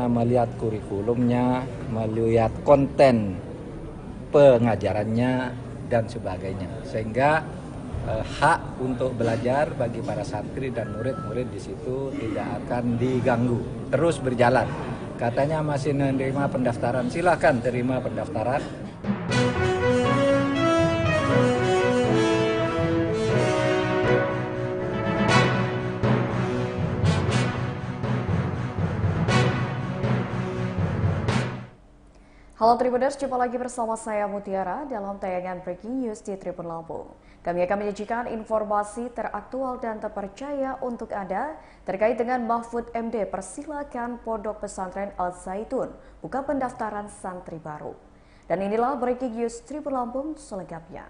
Melihat kurikulumnya, melihat konten pengajarannya dan sebagainya, sehingga hak untuk belajar bagi para santri dan murid-murid di situ tidak akan diganggu, terus berjalan. Katanya masih menerima pendaftaran, silakan terima pendaftaran. Halo Tribuners, jumpa lagi bersama saya Mutiara dalam tayangan Breaking News di Tribun Lampung. Kami akan menyajikan informasi teraktual dan terpercaya untuk Anda terkait dengan Mahfud MD persilakan Pondok Pesantren Al Zaitun buka pendaftaran santri baru. Dan inilah Breaking News Tribun Lampung selengkapnya.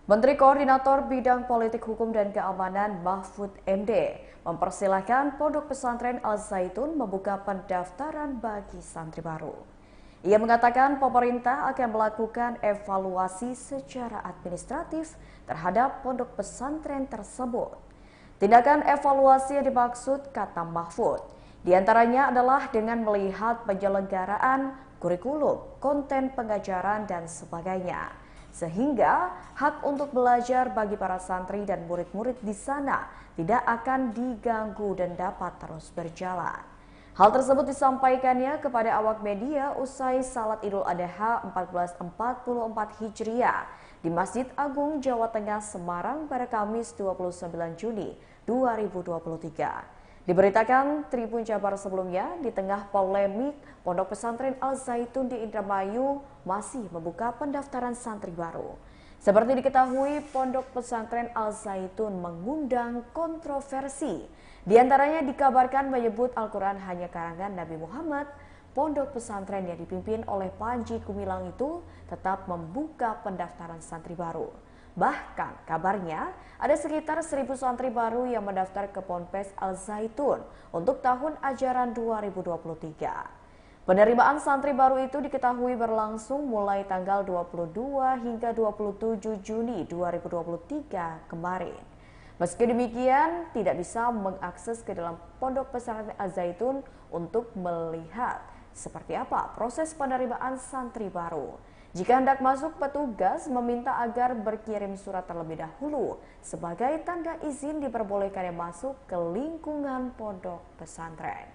Menteri Koordinator Bidang Politik Hukum dan Keamanan Mahfud MD mempersilahkan Pondok Pesantren Al Zaitun membuka pendaftaran bagi santri baru. Ia mengatakan pemerintah akan melakukan evaluasi secara administratif terhadap pondok pesantren tersebut. Tindakan evaluasi yang dimaksud, kata Mahfud, diantaranya adalah dengan melihat penyelenggaraan kurikulum, konten pengajaran, dan sebagainya. Sehingga hak untuk belajar bagi para santri dan murid-murid di sana tidak akan diganggu dan dapat terus berjalan. Hal tersebut disampaikannya kepada awak media usai Salat Idul Adha 1444 Hijriah di Masjid Agung Jawa Tengah Semarang pada Kamis 29 Juni 2023. Diberitakan Tribun Jabar sebelumnya, di tengah polemik Pondok Pesantren Al Zaitun di Indramayu masih membuka pendaftaran santri baru. Seperti diketahui, Pondok Pesantren Al Zaitun mengundang kontroversi. Di antaranya dikabarkan menyebut Al-Quran hanya karangan Nabi Muhammad. Pondok pesantren yang dipimpin oleh Panji Gumilang itu tetap membuka pendaftaran santri baru. Bahkan kabarnya ada sekitar 1.000 santri baru yang mendaftar ke Ponpes Al Zaitun untuk tahun ajaran 2023. Penerimaan santri baru itu diketahui berlangsung mulai tanggal 22 hingga 27 Juni 2023 kemarin. Meski demikian, tidak bisa mengakses ke dalam Pondok Pesantren Al Zaitun untuk melihat seperti apa proses penerimaan santri baru. Jika hendak masuk, petugas meminta agar berkirim surat terlebih dahulu sebagai tanda izin diperbolehkannya masuk ke lingkungan pondok pesantren.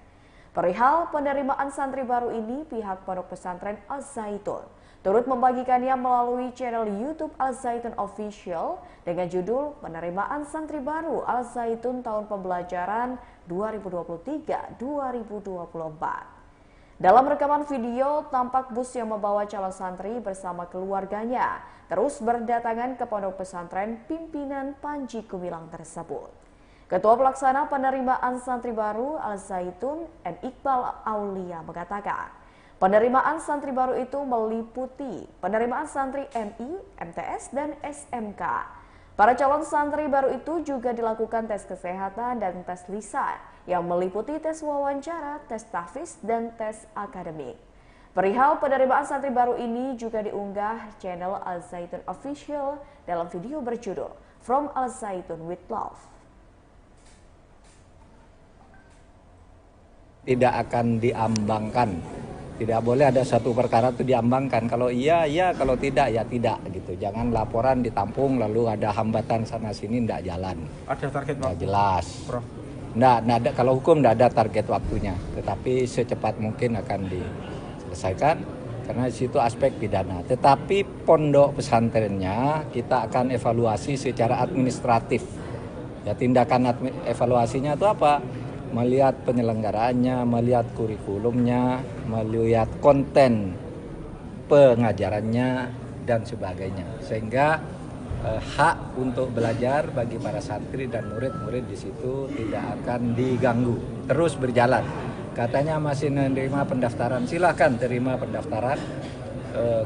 Perihal penerimaan santri baru ini, pihak Pondok Pesantren Al Zaitun turut membagikannya melalui channel YouTube Al Zaitun Official dengan judul Penerimaan Santri Baru Al Zaitun Tahun Pembelajaran 2023-2024. Dalam rekaman video, tampak bus yang membawa calon santri bersama keluarganya terus berdatangan ke pondok pesantren pimpinan Panji Gumilang tersebut. Ketua Pelaksana Penerimaan Santri Baru Al Zaitun, M. Iqbal Aulia mengatakan, penerimaan santri baru itu meliputi penerimaan santri MI, MTS, dan SMK. Para calon santri baru itu juga dilakukan tes kesehatan dan tes lisan yang meliputi tes wawancara, tes tahfiz, dan tes akademik. Perihal penerimaan santri baru ini juga diunggah channel Al Zaitun Official dalam video berjudul From Al Zaitun with Love. Tidak akan diambangkan. Tidak boleh ada satu perkara itu diambangkan. Kalau iya, iya. Kalau tidak, ya tidak. Gitu. Jangan laporan ditampung lalu ada hambatan sana-sini, tidak jalan. Ada target waktu? Jelas. Prof. Nggak ada, kalau hukum tidak ada target waktunya. Tetapi secepat mungkin akan diselesaikan. Karena di situ aspek pidana. Tetapi pondok pesantrennya kita akan evaluasi secara administratif. Ya, tindakan evaluasinya itu apa? Melihat penyelenggaraannya, melihat kurikulumnya, melihat konten pengajarannya dan sebagainya, sehingga hak untuk belajar bagi para santri dan murid-murid di situ tidak akan diganggu, terus berjalan. Katanya masih menerima pendaftaran, silakan terima pendaftaran,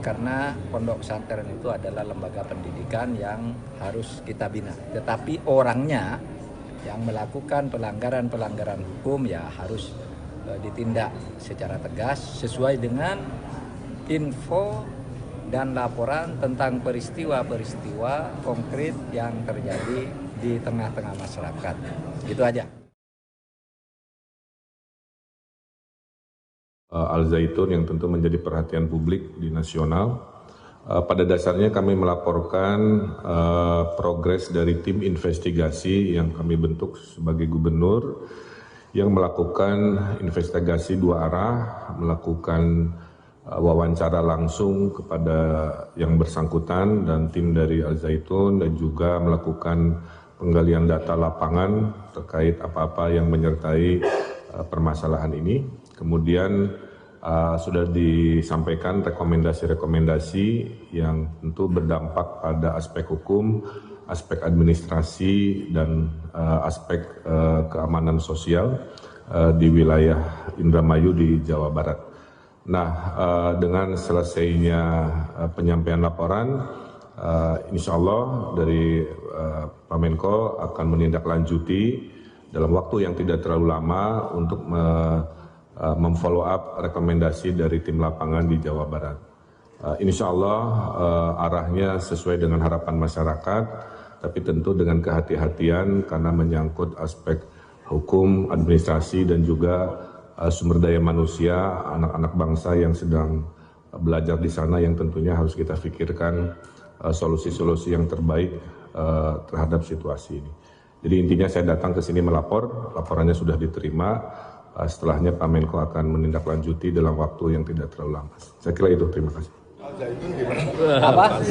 karena pondok pesantren itu adalah lembaga pendidikan yang harus kita bina. Tetapi orangnya yang melakukan pelanggaran-pelanggaran hukum ya harus ditindak secara tegas sesuai dengan info dan laporan tentang peristiwa-peristiwa konkret yang terjadi di tengah-tengah masyarakat. Itu aja. Al Zaitun yang tentu menjadi perhatian publik di nasional. Pada dasarnya kami melaporkan progres dari tim investigasi yang kami bentuk sebagai gubernur yang melakukan investigasi dua arah, melakukan wawancara langsung kepada yang bersangkutan dan tim dari Al Zaitun dan juga melakukan penggalian data lapangan terkait apa-apa yang menyertai permasalahan ini. Kemudian sudah disampaikan rekomendasi-rekomendasi yang tentu berdampak pada aspek hukum, aspek administrasi, dan aspek keamanan sosial di wilayah Indramayu di Jawa Barat. Nah, dengan selesainya penyampaian laporan, insya Allah dari Pak Menko akan menindaklanjuti dalam waktu yang tidak terlalu lama untuk memfollow up rekomendasi dari tim lapangan di Jawa Barat. Insya Allah arahnya sesuai dengan harapan masyarakat, tapi tentu dengan kehati-hatian karena menyangkut aspek hukum, administrasi, dan juga sumber daya manusia, anak-anak bangsa yang sedang belajar di sana yang tentunya harus kita pikirkan solusi-solusi yang terbaik terhadap situasi ini. Jadi intinya saya datang ke sini melapor, laporannya sudah diterima, setelahnya Pak Menko akan menindaklanjuti dalam waktu yang tidak terlalu lama. Saya kira itu, terima kasih. Apa?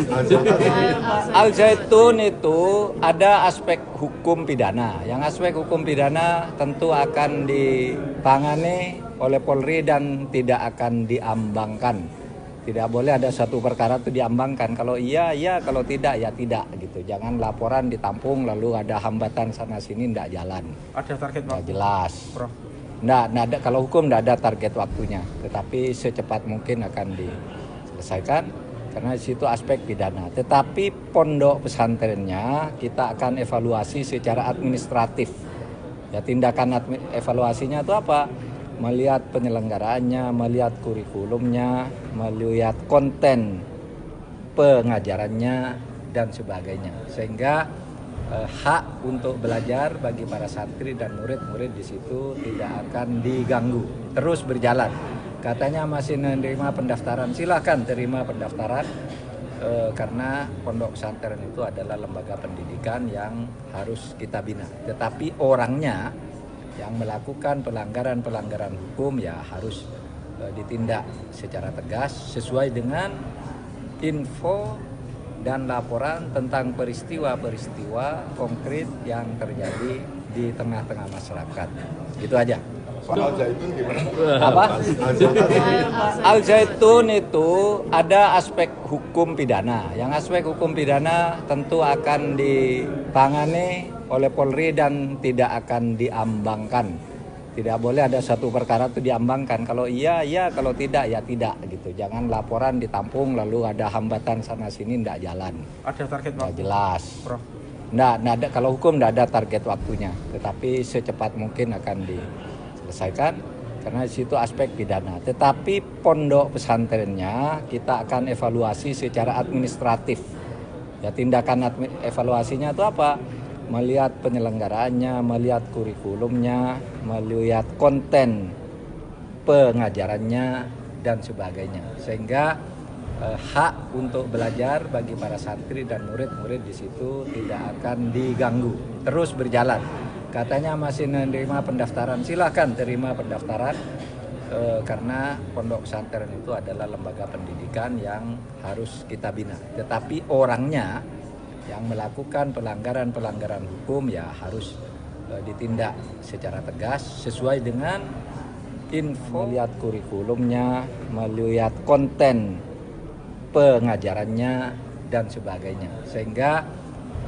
Al Zaitun itu ada aspek hukum pidana. Yang aspek hukum pidana tentu akan ditangani oleh Polri dan tidak akan diambangkan. Tidak boleh ada satu perkara itu diambangkan. Kalau iya, iya. Kalau tidak, ya tidak. Gitu. Jangan laporan ditampung lalu ada hambatan sana sini tidak jalan. Ada target waktu? Jelas. Prof. Nggak ada, kalau hukum tidak ada target waktunya. Tetapi secepat mungkin akan diselesaikan karena di situ aspek pidana. Tetapi pondok pesantrennya kita akan evaluasi secara administratif. Ya, tindakan evaluasinya itu apa? Melihat penyelenggaraannya, melihat kurikulumnya, melihat konten pengajarannya dan sebagainya. Sehingga hak untuk belajar bagi para santri dan murid-murid di situ tidak akan diganggu, terus berjalan. Katanya masih menerima pendaftaran, silakan terima pendaftaran karena pondok pesantren itu adalah lembaga pendidikan yang harus kita bina. Tetapi orangnya yang melakukan pelanggaran-pelanggaran hukum ya harus ditindak secara tegas sesuai dengan info dan laporan tentang peristiwa-peristiwa konkret yang terjadi di tengah-tengah masyarakat. Gitu aja. Al Zaitun gimana? Apa? Al Zaitun itu ada aspek hukum pidana. Yang aspek hukum pidana tentu akan ditangani oleh Polri dan tidak akan diambangkan. Tidak boleh ada satu perkara itu diambangkan. Kalau iya, iya. Kalau tidak, ya tidak. Gitu. Jangan laporan ditampung lalu ada hambatan sana sini tidak jalan. Ada target waktu? Jelas. Prof. Nggak ada, kalau hukum tidak ada target waktunya. Tetapi secepat mungkin akan diselesaikan karena di situ aspek pidana. Tetapi pondok pesantrennya kita akan evaluasi secara administratif. Ya, tindakan evaluasinya itu apa? Melihat penyelenggaraannya, melihat kurikulumnya, melihat konten pengajarannya dan sebagainya. Sehingga hak untuk belajar bagi para santri dan murid-murid di situ tidak akan diganggu, terus berjalan. Katanya masih menerima pendaftaran, silakan terima pendaftaran karena pondok pesantren itu adalah lembaga pendidikan yang harus kita bina. Tetapi orangnya yang melakukan pelanggaran-pelanggaran hukum ya harus ditindak secara tegas sesuai dengan info, melihat kurikulumnya, melihat konten pengajarannya dan sebagainya. Sehingga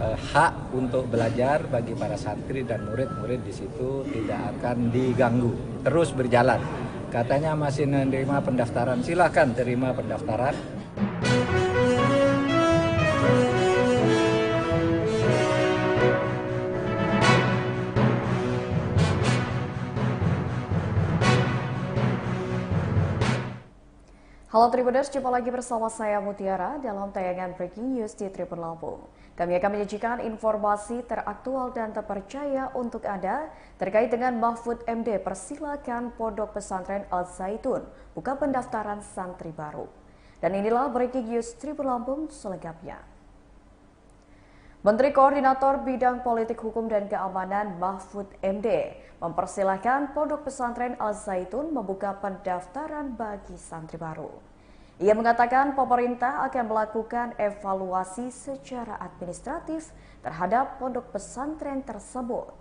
hak untuk belajar bagi para santri dan murid-murid di situ tidak akan diganggu, terus berjalan. Katanya masih menerima pendaftaran, silakan terima pendaftaran. Halo Tribuners, jumpa lagi bersama saya Mutiara dalam tayangan Breaking News di Tribun Lampung. Kami akan menyajikan informasi teraktual dan terpercaya untuk Anda terkait dengan Mahfud MD. Persilakan Pondok Pesantren Al Zaitun buka pendaftaran santri baru. Dan inilah breaking news Tribun Lampung selengkapnya. Menteri Koordinator Bidang Politik Hukum dan Keamanan Mahfud MD mempersilahkan Pondok Pesantren Al Zaitun membuka pendaftaran bagi santri baru. Ia mengatakan pemerintah akan melakukan evaluasi secara administratif terhadap pondok pesantren tersebut.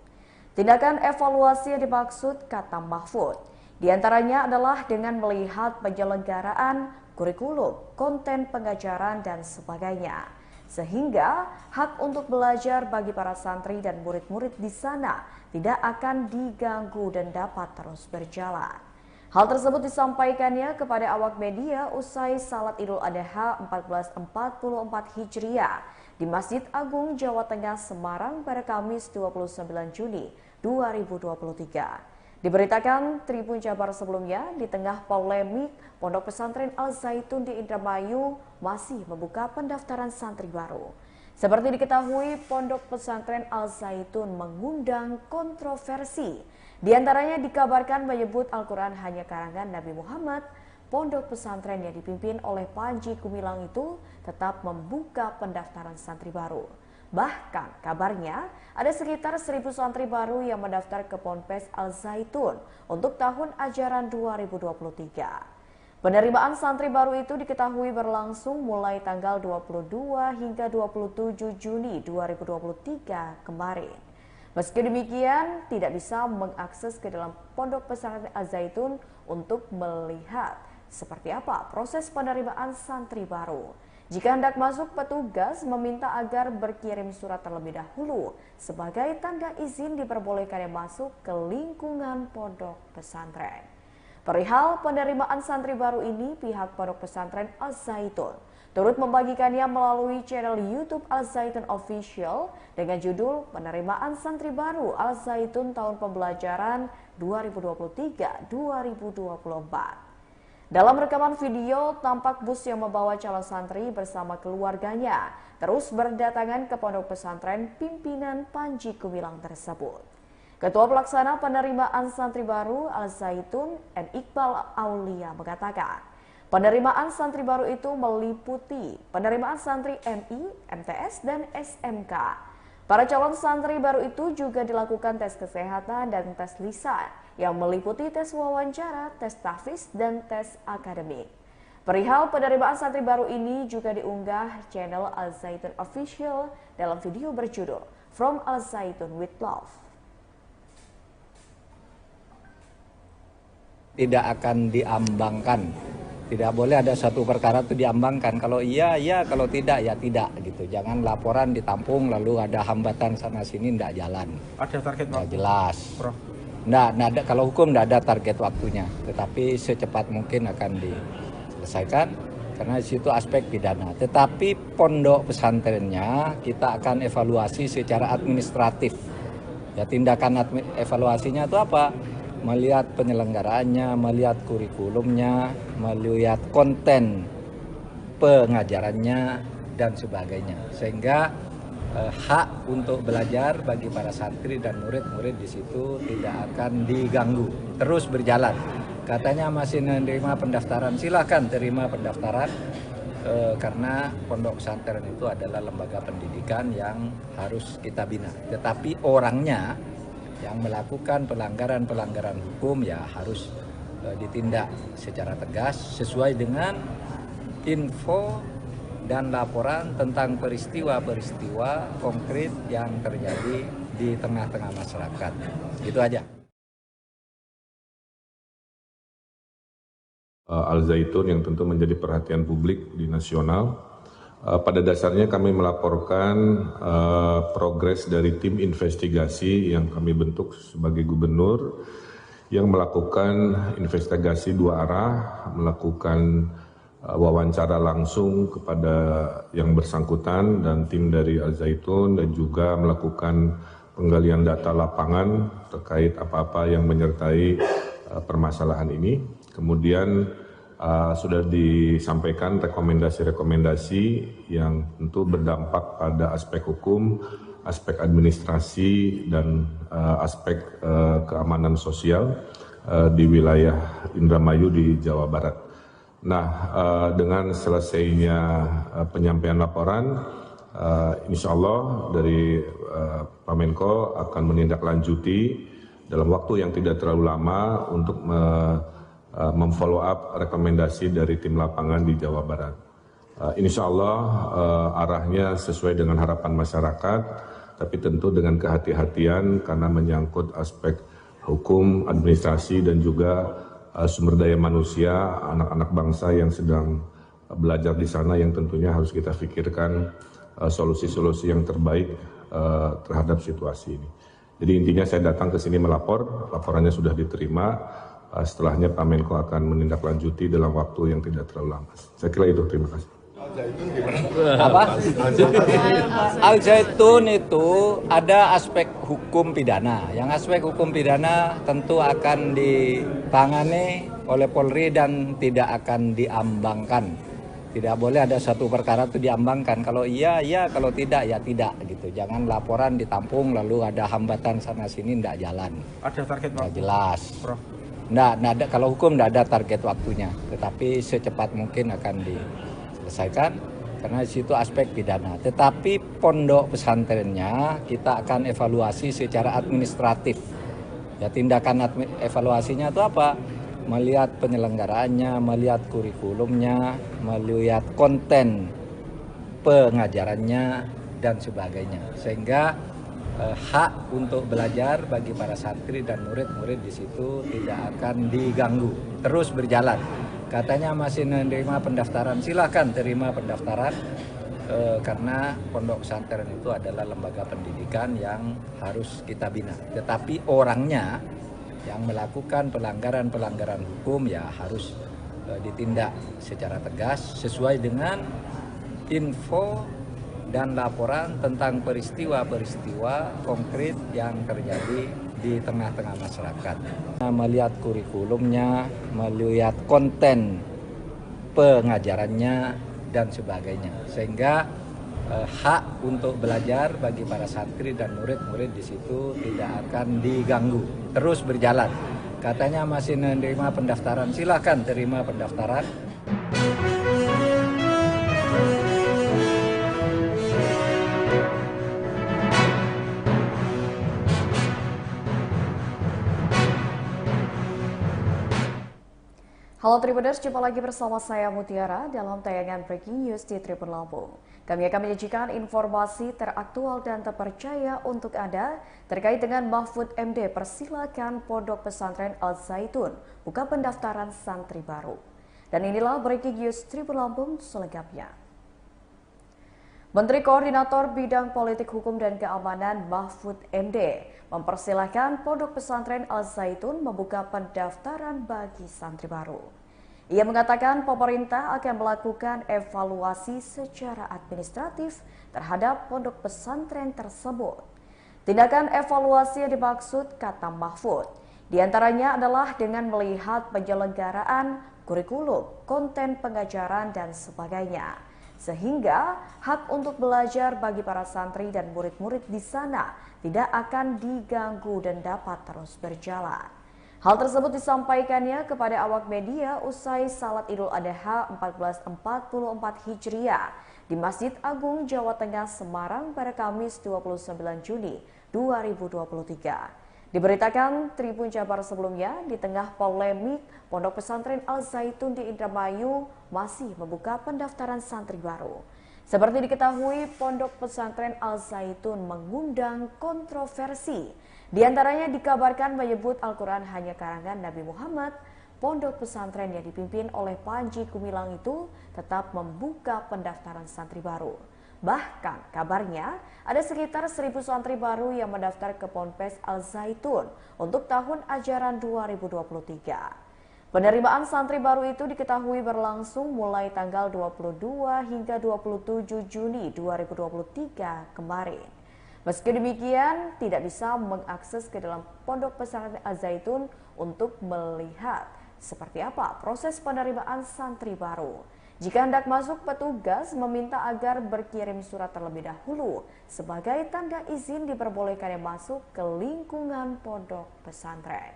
Tindakan evaluasi yang dimaksud, kata Mahfud, diantaranya adalah dengan melihat penyelenggaraan kurikulum, konten pengajaran, dan sebagainya. Sehingga hak untuk belajar bagi para santri dan murid-murid di sana tidak akan diganggu dan dapat terus berjalan. Hal tersebut disampaikannya kepada awak media usai Salat Idul Adha 1444 Hijriah di Masjid Agung Jawa Tengah Semarang pada Kamis 29 Juni 2023. Diberitakan Tribun Jabar sebelumnya, di tengah polemik Pondok Pesantren Al Zaitun di Indramayu masih membuka pendaftaran santri baru. Seperti diketahui, Pondok Pesantren Al Zaitun mengundang kontroversi. Di antaranya dikabarkan menyebut Al-Quran hanya karangan Nabi Muhammad. Pondok pesantren yang dipimpin oleh Panji Gumilang itu tetap membuka pendaftaran santri baru. Bahkan kabarnya ada sekitar 1.000 santri baru yang mendaftar ke Ponpes Al Zaitun untuk tahun ajaran 2023. Penerimaan santri baru itu diketahui berlangsung mulai tanggal 22 hingga 27 Juni 2023 kemarin. Meski demikian, tidak bisa mengakses ke dalam Pondok Pesantren Al Zaitun untuk melihat seperti apa proses penerimaan santri baru. Jika hendak masuk, petugas meminta agar berkirim surat terlebih dahulu sebagai tanda izin diperbolehkannya masuk ke lingkungan pondok pesantren. Perihal penerimaan santri baru ini, pihak Pondok Pesantren Al Zaitun turut membagikannya melalui channel YouTube Al Zaitun Official dengan judul Penerimaan Santri Baru Al Zaitun Tahun Pembelajaran 2023-2024. Dalam rekaman video, tampak bus yang membawa calon santri bersama keluarganya terus berdatangan ke pondok pesantren pimpinan Panji Gumilang tersebut. Ketua Pelaksana Penerimaan Santri Baru Al Zaitun, N. Iqbal Aulia, mengatakan, penerimaan santri baru itu meliputi penerimaan santri MI, MTS, dan SMK. Para calon santri baru itu juga dilakukan tes kesehatan dan tes lisan yang meliputi tes wawancara, tes tahfiz, dan tes akademik. Perihal penerimaan santri baru ini juga diunggah channel Al Zaitun Official dalam video berjudul From Al Zaitun with Love. Tidak akan diambangkan. Tidak boleh ada satu perkara itu diambangkan. Kalau iya, iya. Kalau tidak, ya tidak. Gitu. Jangan laporan ditampung lalu ada hambatan sana sini, tidak jalan. Ada target waktu? Jelas. Ada, kalau hukum tidak ada target waktunya. Tetapi secepat mungkin akan diselesaikan. Karena di situ aspek pidana. Tetapi pondok pesantrennya kita akan evaluasi secara administratif. Ya, tindakan evaluasinya itu apa? Melihat penyelenggaraannya, melihat kurikulumnya, melihat konten pengajarannya, dan sebagainya. Sehingga hak untuk belajar bagi para santri dan murid-murid di situ tidak akan diganggu, terus berjalan. Katanya masih menerima pendaftaran, silakan terima pendaftaran, karena pondok pesantren itu adalah lembaga pendidikan yang harus kita bina. Tetapi orangnya yang melakukan pelanggaran-pelanggaran hukum ya harus ditindak secara tegas sesuai dengan info dan laporan tentang peristiwa-peristiwa konkret yang terjadi di tengah-tengah masyarakat. Itu aja. Al Zaitun yang tentu menjadi perhatian publik di nasional. Pada dasarnya kami melaporkan progres dari tim investigasi yang kami bentuk sebagai gubernur yang melakukan investigasi dua arah, melakukan wawancara langsung kepada yang bersangkutan dan tim dari Al Zaitun, dan juga melakukan penggalian data lapangan terkait apa-apa yang menyertai permasalahan ini. Kemudian sudah disampaikan rekomendasi-rekomendasi yang tentu berdampak pada aspek hukum, aspek administrasi, dan aspek keamanan sosial di wilayah Indramayu di Jawa Barat. Nah, dengan selesainya penyampaian laporan, insya Allah dari Pak Menko akan menindaklanjuti dalam waktu yang tidak terlalu lama untuk memfollow up rekomendasi dari tim lapangan di Jawa Barat. Insya Allah arahnya sesuai dengan harapan masyarakat, tapi tentu dengan kehati-hatian karena menyangkut aspek hukum, administrasi, dan juga sumber daya manusia, anak-anak bangsa yang sedang belajar di sana yang tentunya harus kita pikirkan solusi-solusi yang terbaik terhadap situasi ini. Jadi intinya saya datang ke sini melapor, laporannya sudah diterima, setelahnya Pak Menko akan menindaklanjuti dalam waktu yang tidak terlalu lama. Saya kira itu, terima kasih. Apa? Al Zaitun itu ada aspek hukum pidana. Yang aspek hukum pidana tentu akan ditangani oleh Polri dan tidak akan diambangkan. Tidak boleh ada satu perkara itu diambangkan. Kalau iya, iya. Kalau tidak, ya tidak. Gitu. Jangan laporan ditampung lalu ada hambatan sana sini tidak jalan. Ada target Nggak waktu, jelas. Prof. Nggak ada, kalau hukum tidak ada target waktunya. Tetapi secepat mungkin akan diselesaikan karena di situ aspek pidana. Tetapi pondok pesantrennya kita akan evaluasi secara administratif. Ya, tindakan evaluasinya itu apa? Melihat penyelenggaraannya, melihat kurikulumnya, melihat konten pengajarannya dan sebagainya. Sehingga hak untuk belajar bagi para santri dan murid-murid di situ tidak akan diganggu, terus berjalan. Katanya masih menerima pendaftaran, silahkan terima pendaftaran karena pondok pesantren itu adalah lembaga pendidikan yang harus kita bina. Tetapi orangnya yang melakukan pelanggaran-pelanggaran hukum ya harus ditindak secara tegas sesuai dengan info dan laporan tentang peristiwa-peristiwa konkret yang terjadi di tengah-tengah masyarakat. Melihat kurikulumnya, melihat konten pengajarannya dan sebagainya. Sehingga hak untuk belajar bagi para santri dan murid-murid di situ tidak akan diganggu, terus berjalan. Katanya masih menerima pendaftaran, silahkan terima pendaftaran. Halo Tribuners, jumpa lagi bersama saya Mutiara dalam tayangan Breaking News di Tribun Lampung. Kami akan menyajikan informasi teraktual dan terpercaya untuk Anda terkait dengan Mahfud MD. Persilakan Pondok Pesantren Al Zaitun buka pendaftaran santri baru. Dan inilah Breaking News Tribun Lampung selengkapnya. Menteri Koordinator Bidang Politik Hukum dan Keamanan Mahfud MD mempersilahkan Pondok Pesantren Al Zaitun membuka pendaftaran bagi santri baru. Ia mengatakan pemerintah akan melakukan evaluasi secara administratif terhadap pondok pesantren tersebut. Tindakan evaluasi yang dimaksud, kata Mahfud, diantaranya adalah dengan melihat penyelenggaraan kurikulum, konten pengajaran, dan sebagainya. Sehingga hak untuk belajar bagi para santri dan murid-murid di sana tidak akan diganggu dan dapat terus berjalan. Hal tersebut disampaikannya kepada awak media usai Salat Idul Adha 1444 Hijriah di Masjid Agung Jawa Tengah Semarang pada Kamis 29 Juni 2023. Diberitakan Tribun Jabar sebelumnya, di tengah polemik Pondok Pesantren Al Zaitun di Indramayu masih membuka pendaftaran santri baru. Seperti diketahui, Pondok Pesantren Al Zaitun mengundang kontroversi. Di antaranya dikabarkan menyebut Al-Quran hanya karangan Nabi Muhammad. Pondok pesantren yang dipimpin oleh Panji Gumilang itu tetap membuka pendaftaran santri baru. Bahkan kabarnya ada sekitar 1.000 santri baru yang mendaftar ke Ponpes Al Zaitun untuk tahun ajaran 2023. Penerimaan santri baru itu diketahui berlangsung mulai tanggal 22 hingga 27 Juni 2023 kemarin. Meski demikian, tidak bisa mengakses ke dalam Pondok Pesantren Al Zaitun untuk melihat seperti apa proses penerimaan santri baru. Jika hendak masuk, petugas meminta agar berkirim surat terlebih dahulu sebagai tanda izin diperbolehkannya masuk ke lingkungan pondok pesantren.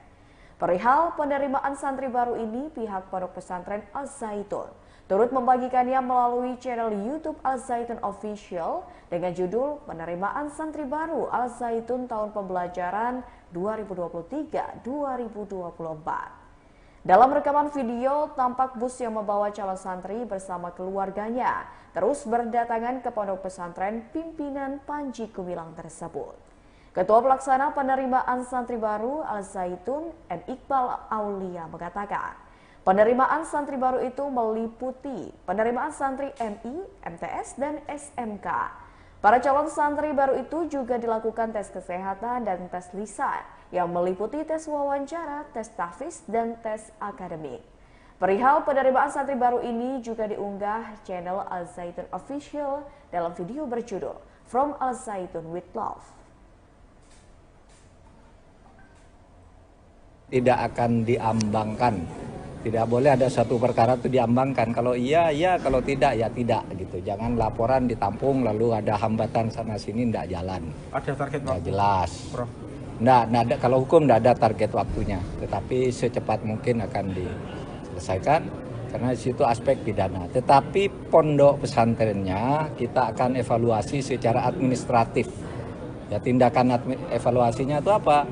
Perihal penerimaan santri baru ini, pihak pondok pesantren Al-Zaitun turut membagikannya melalui channel YouTube Al-Zaitun Official dengan judul Penerimaan Santri Baru Al-Zaitun Tahun Pembelajaran 2023-2024. Dalam rekaman video, tampak bus yang membawa calon santri bersama keluarganya terus berdatangan ke pondok pesantren pimpinan Panji Gumilang tersebut. Ketua Pelaksana Penerimaan Santri Baru Al-Zaitun, M. Iqbal Aulia mengatakan, penerimaan santri baru itu meliputi penerimaan santri MI, MTS, dan SMK. Para calon santri baru itu juga dilakukan tes kesehatan dan tes lisan yang meliputi tes wawancara, tes tahfiz, dan tes akademik. Perihal penerimaan santri baru ini juga diunggah channel Al-Zaitun Official dalam video berjudul From Al-Zaitun with Love. Tidak akan diambangkan. Tidak boleh ada satu perkara itu diambangkan. Kalau iya, iya. Kalau tidak, ya tidak. Gitu. Jangan laporan ditampung lalu ada hambatan sana sini, tidak jalan. Ada target Nggak waktu, jelas. Prof. Nggak ada, kalau hukum tidak ada target waktunya. Tetapi secepat mungkin akan diselesaikan. Karena di situ aspek pidana. Tetapi pondok pesantrennya kita akan evaluasi secara administratif. Ya, tindakan evaluasinya itu apa?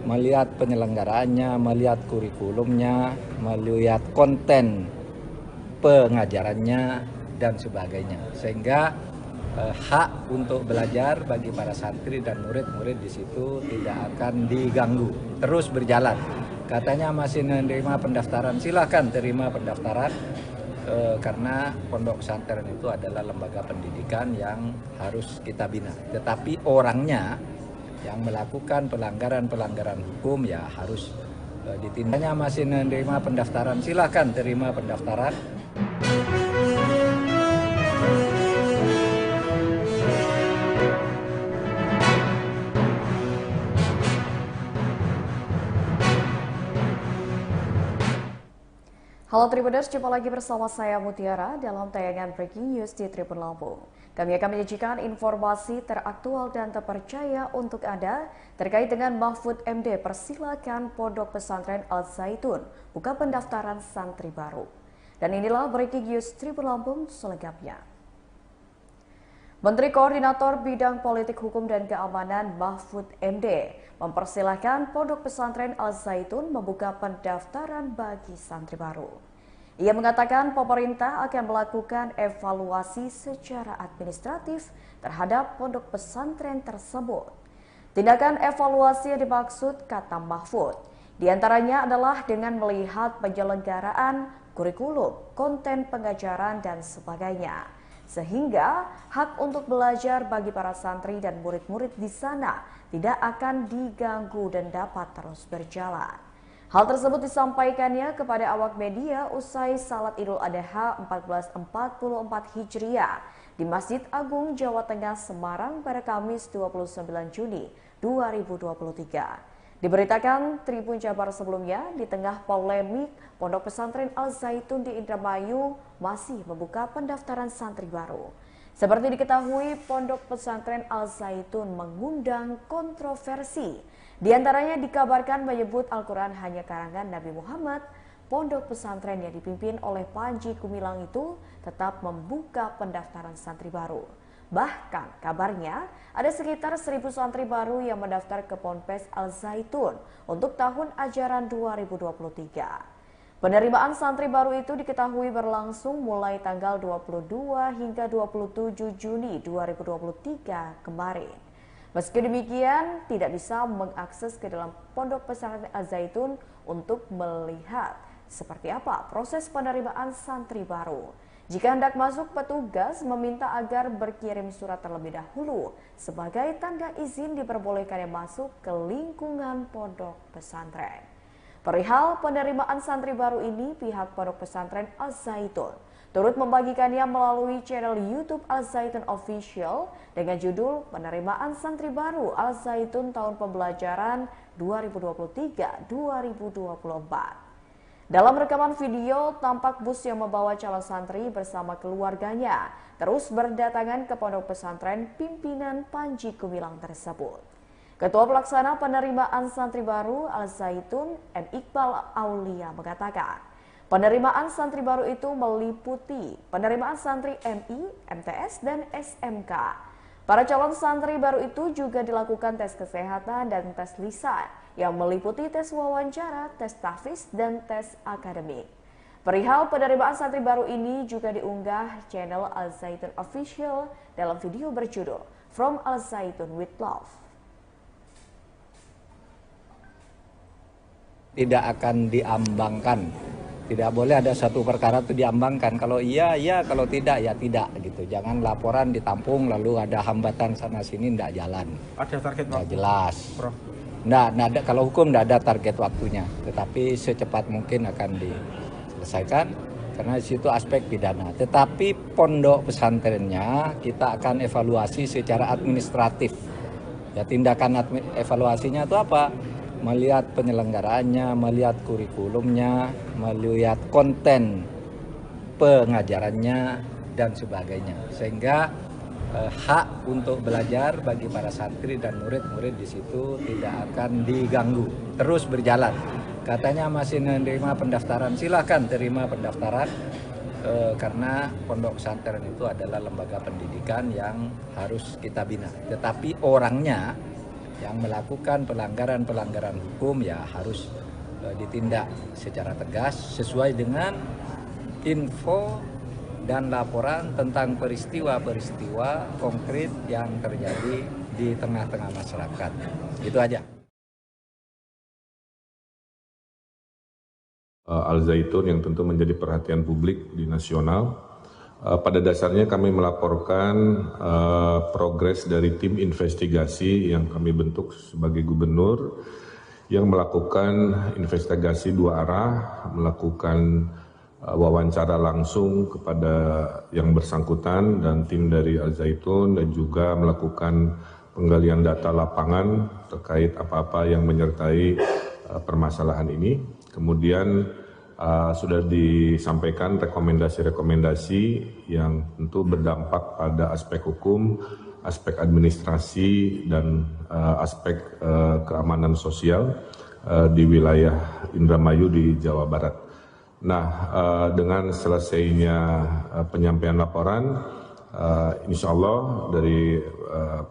Melihat penyelenggaraannya, melihat kurikulumnya, melihat konten pengajarannya, dan sebagainya. Sehingga hak untuk belajar bagi para santri dan murid-murid di situ tidak akan diganggu, terus berjalan. Katanya masih menerima pendaftaran, silakan terima pendaftaran, karena pondok pesantren itu adalah lembaga pendidikan yang harus kita bina. Tetapi orangnya yang melakukan pelanggaran-pelanggaran hukum ya harus ditindaknya. Masih menerima pendaftaran, silakan terima pendaftaran. Halo Tribuners, jumpa lagi bersama saya Mutiara dalam tayangan Breaking News di Tribun Lampung. Kami akan menyajikan informasi teraktual dan terpercaya untuk Anda terkait dengan Mahfud MD persilakan Pondok Pesantren Al-Zaitun buka pendaftaran santri baru. Dan inilah Breaking News Tribun Lampung selengkapnya. Menteri Koordinator Bidang Politik Hukum dan Keamanan Mahfud MD mempersilahkan Pondok Pesantren Al-Zaitun membuka pendaftaran bagi santri baru. Ia mengatakan pemerintah akan melakukan evaluasi secara administratif terhadap pondok pesantren tersebut. Tindakan evaluasi yang dimaksud, kata Mahfud, diantaranya adalah dengan melihat penyelenggaraan kurikulum, konten pengajaran, dan sebagainya. Sehingga hak untuk belajar bagi para santri dan murid-murid di sana tidak akan diganggu dan dapat terus berjalan. Hal tersebut disampaikannya kepada awak media usai Salat Idul Adha 1444 Hijriah di Masjid Agung Jawa Tengah Semarang pada Kamis 29 Juni 2023. Diberitakan Tribun Jabar sebelumnya, di tengah polemik Pondok Pesantren Al-Zaitun di Indramayu masih membuka pendaftaran santri baru. Seperti diketahui, Pondok Pesantren Al-Zaitun mengundang kontroversi. Di antaranya dikabarkan menyebut Al-Quran hanya karangan Nabi Muhammad. Pondok pesantren yang dipimpin oleh Panji Gumilang itu tetap membuka pendaftaran santri baru. Bahkan kabarnya ada sekitar 1.000 santri baru yang mendaftar ke Ponpes Al-Zaitun untuk tahun ajaran 2023. Penerimaan santri baru itu diketahui berlangsung mulai tanggal 22 hingga 27 Juni 2023 kemarin. Meski demikian, tidak bisa mengakses ke dalam Pondok Pesantren Al-Zaitun untuk melihat seperti apa proses penerimaan santri baru. Jika hendak masuk, petugas meminta agar berkirim surat terlebih dahulu sebagai tanda izin diperbolehkannya masuk ke lingkungan pondok pesantren. Perihal penerimaan santri baru ini, pihak Pondok Pesantren Al-Zaitun turut membagikannya melalui channel YouTube Al-Zaitun Official dengan judul Penerimaan Santri Baru Al-Zaitun Tahun Pembelajaran 2023-2024. Dalam rekaman video, tampak bus yang membawa calon santri bersama keluarganya terus berdatangan ke pondok pesantren pimpinan Panji Gumilang tersebut. Ketua Pelaksana Penerimaan Santri Baru Al-Zaitun M. Iqbal Aulia mengatakan, penerimaan santri baru itu meliputi penerimaan santri MI, MTS, dan SMK. Para calon santri baru itu juga dilakukan tes kesehatan dan tes lisan yang meliputi tes wawancara, tes tahfiz, dan tes akademik. Perihal penerimaan santri baru ini juga diunggah channel Al-Zaitun Official dalam video berjudul From Al-Zaitun with Love. Tidak akan diambangkan. Tidak boleh ada satu perkara itu diambangkan. Kalau iya, iya. Kalau tidak, ya tidak. Gitu. Jangan laporan ditampung lalu ada hambatan sana-sini, tidak jalan. Ada target Nggak waktu, jelas. Prof. Nggak, kalau hukum tidak ada target waktunya. Tetapi secepat mungkin akan diselesaikan. Karena di situ aspek pidana. Tetapi pondok pesantrennya kita akan evaluasi secara administratif. Ya, tindakan evaluasinya itu apa? Melihat penyelenggaraannya, melihat kurikulumnya, melihat konten pengajarannya, dan sebagainya. Sehingga hak untuk belajar bagi para santri dan murid-murid di situ tidak akan diganggu, terus berjalan. Katanya masih menerima pendaftaran, silahkan terima pendaftaran, karena pondok pesantren itu adalah lembaga pendidikan yang harus kita bina. Tetapi orangnya yang melakukan pelanggaran-pelanggaran hukum ya harus ditindak secara tegas sesuai dengan info dan laporan tentang peristiwa-peristiwa konkret yang terjadi di tengah-tengah masyarakat. Itu aja. Al-Zaitun yang tentu menjadi perhatian publik di nasional. Pada dasarnya kami melaporkan progres dari tim investigasi yang kami bentuk sebagai gubernur yang melakukan investigasi dua arah, melakukan wawancara langsung kepada yang bersangkutan dan tim dari Al-Zaitun, dan juga melakukan penggalian data lapangan terkait apa-apa yang menyertai permasalahan ini. Kemudian sudah disampaikan rekomendasi-rekomendasi yang tentu berdampak pada aspek hukum, aspek administrasi, dan aspek keamanan sosial di wilayah Indramayu di Jawa Barat. Nah, dengan selesainya penyampaian laporan, insya Allah dari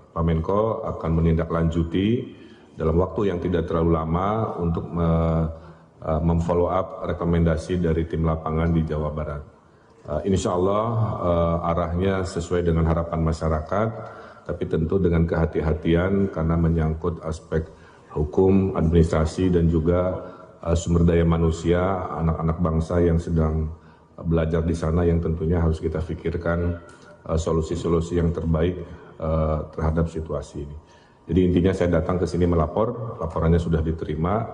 Pak Menko akan menindaklanjuti dalam waktu yang tidak terlalu lama untuk memfollow up rekomendasi dari tim lapangan di Jawa Barat. Insya Allah arahnya sesuai dengan harapan masyarakat, tapi tentu dengan kehati-hatian karena menyangkut aspek hukum, administrasi, dan juga sumber daya manusia, anak-anak bangsa yang sedang belajar di sana yang tentunya harus kita pikirkan solusi-solusi yang terbaik terhadap situasi ini. Jadi intinya saya datang ke sini melapor, laporannya sudah diterima,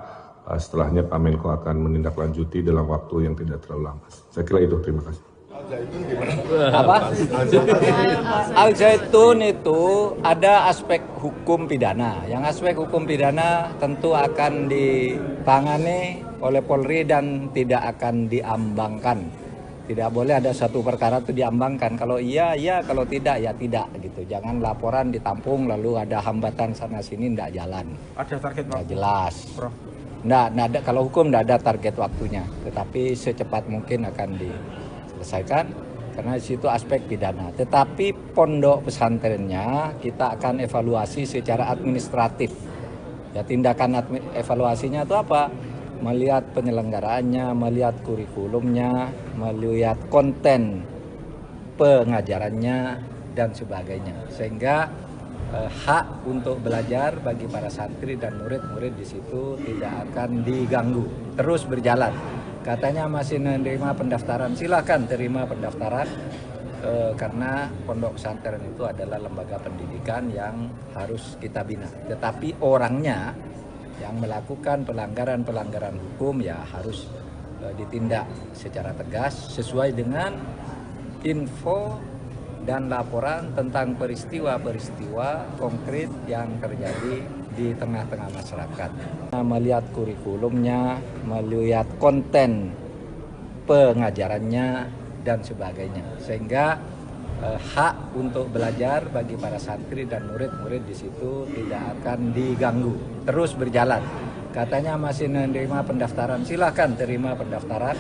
setelahnya Pak Menko akan menindaklanjuti dalam waktu yang tidak terlalu lama. Saya kira itu, terima kasih. Apa? Al-Zaitun itu ada aspek hukum pidana. Yang aspek hukum pidana tentu akan ditangani oleh Polri dan tidak akan diambangkan. Tidak boleh ada satu perkara itu diambangkan. Kalau iya, iya. Kalau tidak, ya tidak. Gitu. Jangan laporan ditampung lalu ada hambatan sana-sini, tidak jalan. Ada target Nggak waktu, jelas. Prof. Nggak, kalau hukum tidak ada target waktunya. Tetapi secepat mungkin akan diselesaikan karena di situ aspek pidana. Tetapi pondok pesantrennya kita akan evaluasi secara administratif. Ya, tindakan evaluasinya itu apa? Melihat penyelenggaraannya, melihat kurikulumnya, melihat konten pengajarannya, dan sebagainya. Sehingga hak untuk belajar bagi para santri dan murid-murid di situ tidak akan diganggu, terus berjalan. Katanya masih menerima pendaftaran, silahkan terima pendaftaran, karena pondok pesantren itu adalah lembaga pendidikan yang harus kita bina. Tetapi orangnya yang melakukan pelanggaran-pelanggaran hukum ya harus ditindak secara tegas sesuai dengan info dan laporan tentang peristiwa-peristiwa konkret yang terjadi di tengah-tengah masyarakat. Melihat kurikulumnya, melihat konten pengajarannya dan sebagainya, sehingga hak untuk belajar bagi para santri dan murid-murid di situ tidak akan diganggu, terus berjalan. Katanya masih menerima pendaftaran, silakan terima pendaftaran.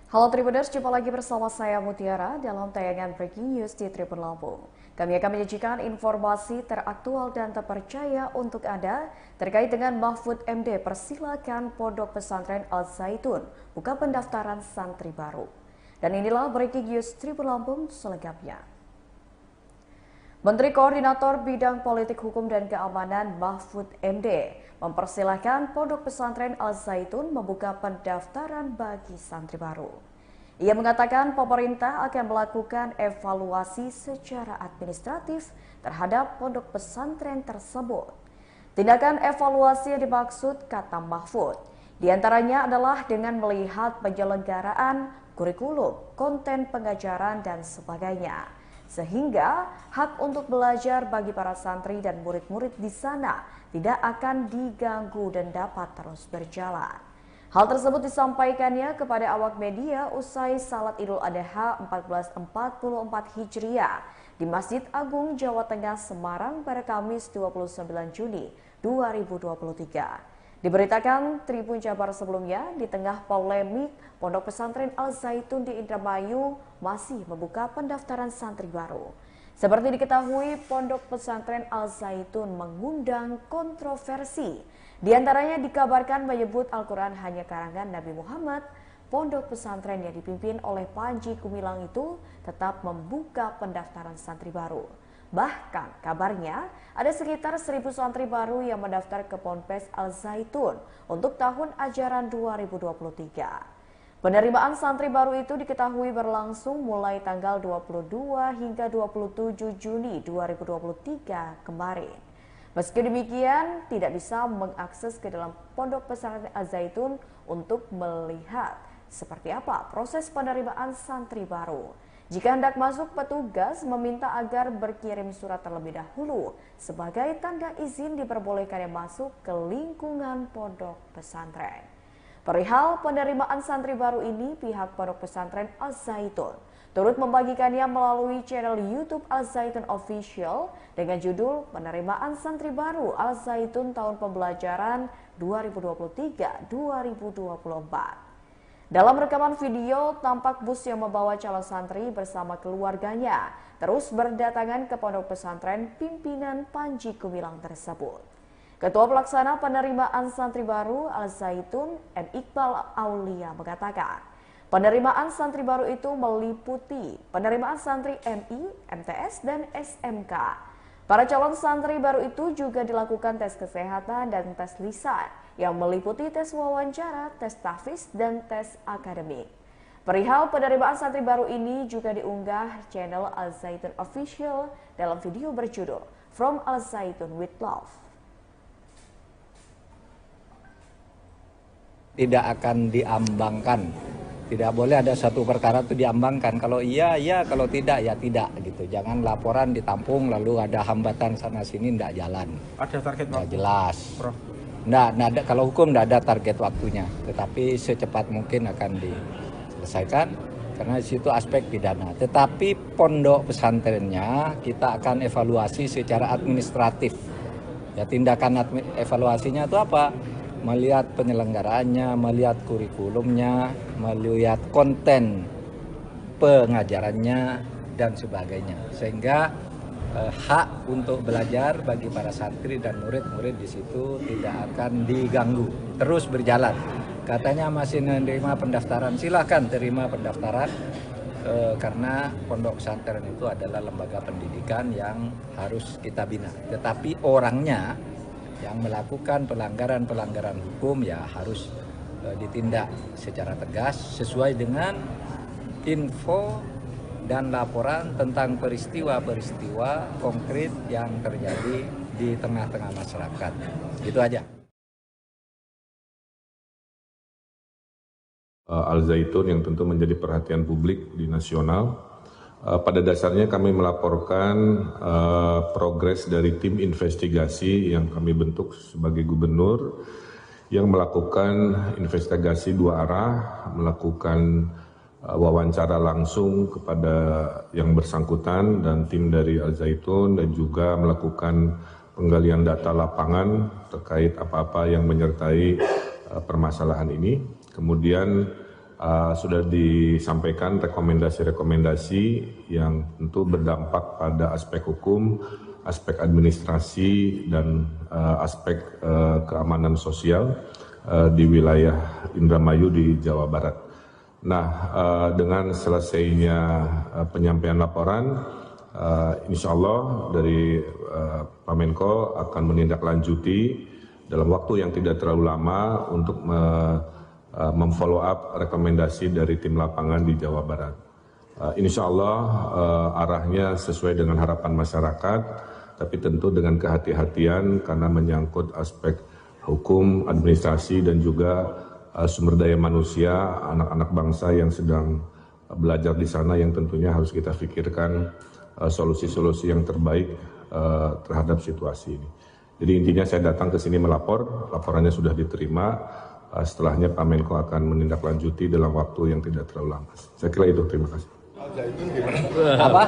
Halo Tribuners, jumpa lagi bersama saya Mutiara dalam tayangan Breaking News di Tribun Lampung. Kami akan menyajikan informasi teraktual dan terpercaya untuk Anda terkait dengan Mahfud MD persilakan Pondok Pesantren Al-Zaitun buka pendaftaran santri baru. Dan inilah Breaking News Tribun Lampung selengkapnya. Menteri Koordinator Bidang Politik Hukum dan Keamanan Mahfud MD mempersilahkan Pondok Pesantren Al-Zaitun membuka pendaftaran bagi santri baru. Ia mengatakan pemerintah akan melakukan evaluasi secara administratif terhadap pondok pesantren tersebut. Tindakan evaluasi yang dimaksud, kata Mahfud, diantaranya adalah dengan melihat penyelenggaraan kurikulum, konten pengajaran, dan sebagainya. Sehingga hak untuk belajar bagi para santri dan murid-murid di sana tidak akan diganggu dan dapat terus berjalan. Hal tersebut disampaikannya kepada awak media usai Salat Idul Adha 1444 Hijriah di Masjid Agung Jawa Tengah Semarang pada Kamis 29 Juni 2023. Diberitakan Tribun Jabar sebelumnya, di tengah polemik Pondok Pesantren Al-Zaitun di Indramayu masih membuka pendaftaran santri baru. Seperti diketahui, Pondok Pesantren Al-Zaitun mengundang kontroversi. Di antaranya dikabarkan menyebut Al-Quran hanya karangan Nabi Muhammad. Pondok pesantren yang dipimpin oleh Panji Gumilang itu tetap membuka pendaftaran santri baru. Bahkan kabarnya ada sekitar 1.000 santri baru yang mendaftar ke Ponpes Al-Zaitun untuk tahun ajaran 2023. Penerimaan santri baru itu diketahui berlangsung mulai tanggal 22 hingga 27 Juni 2023 kemarin. Meski demikian, tidak bisa mengakses ke dalam Pondok Pesantren Al-Zaitun untuk melihat seperti apa proses penerimaan santri baru. Jika hendak masuk, petugas meminta agar berkirim surat terlebih dahulu sebagai tanda izin diperbolehkannya masuk ke lingkungan pondok pesantren. Perihal penerimaan santri baru ini, pihak Pondok Pesantren Al-Zaitun turut membagikannya melalui channel YouTube Al-Zaitun Official dengan judul Penerimaan Santri Baru Al-Zaitun Tahun Pembelajaran 2023-2024. Dalam rekaman video, tampak bus yang membawa calon santri bersama keluarganya terus berdatangan ke Pondok Pesantren pimpinan Panji Gumilang tersebut. Ketua Pelaksana Penerimaan Santri Baru Al-Zaitun, M. Iqbal Aulia, mengatakan, penerimaan santri baru itu meliputi penerimaan santri MI, MTS, dan SMK. Para calon santri baru itu juga dilakukan tes kesehatan dan tes lisan yang meliputi tes wawancara, tes tahfiz, dan tes akademik. Perihal penerimaan santri baru ini juga diunggah channel Al-Zaitun Official dalam video berjudul From Al-Zaitun with Love. Tidak akan diambangkan. Tidak boleh ada satu perkara itu diambangkan. Kalau iya, iya. Kalau tidak, ya tidak. Gitu. Jangan laporan ditampung lalu ada hambatan sana-sini, tidak jalan. Ada target Nggak waktu, jelas. Prof? Nggak, kalau hukum tidak ada target waktunya. Tetapi secepat mungkin akan diselesaikan. Karena di situ aspek pidana. Tetapi pondok pesantrennya kita akan evaluasi secara administratif. Ya, tindakan evaluasinya itu apa? Melihat penyelenggaraannya, melihat kurikulumnya, melihat konten pengajarannya, dan sebagainya. Sehingga hak untuk belajar bagi para santri dan murid-murid di situ tidak akan diganggu, terus berjalan. Katanya masih menerima pendaftaran, silakan terima pendaftaran. Karena pondok pesantren itu adalah lembaga pendidikan yang harus kita bina. Tetapi orangnya yang melakukan pelanggaran-pelanggaran hukum ya harus ditindak secara tegas sesuai dengan info dan laporan tentang peristiwa-peristiwa konkret yang terjadi di tengah-tengah masyarakat. Itu aja. Al Zaitun yang tentu menjadi perhatian publik di nasional. Pada dasarnya kami melaporkan progres dari tim investigasi yang kami bentuk sebagai gubernur yang melakukan investigasi dua arah, melakukan wawancara langsung kepada yang bersangkutan dan tim dari Al Zaitun, dan juga melakukan penggalian data lapangan terkait apa-apa yang menyertai permasalahan ini. Kemudian sudah disampaikan rekomendasi-rekomendasi yang tentu berdampak pada aspek hukum, aspek administrasi, dan aspek keamanan sosial di wilayah Indramayu di Jawa Barat. Nah, dengan selesainya penyampaian laporan, insya Allah dari Pak Menko akan menindaklanjuti dalam waktu yang tidak terlalu lama untuk memfollow up rekomendasi dari tim lapangan di Jawa Barat. Insya Allah arahnya sesuai dengan harapan masyarakat, tapi tentu dengan kehati-hatian karena menyangkut aspek hukum, administrasi, dan juga sumber daya manusia, anak-anak bangsa yang sedang belajar di sana yang tentunya harus kita pikirkan solusi-solusi yang terbaik terhadap situasi ini. Jadi intinya saya datang ke sini melapor, laporannya sudah diterima. Setelahnya Pak Menko akan menindaklanjuti dalam waktu yang tidak terlalu lama. Saya kira itu, terima kasih. Apa?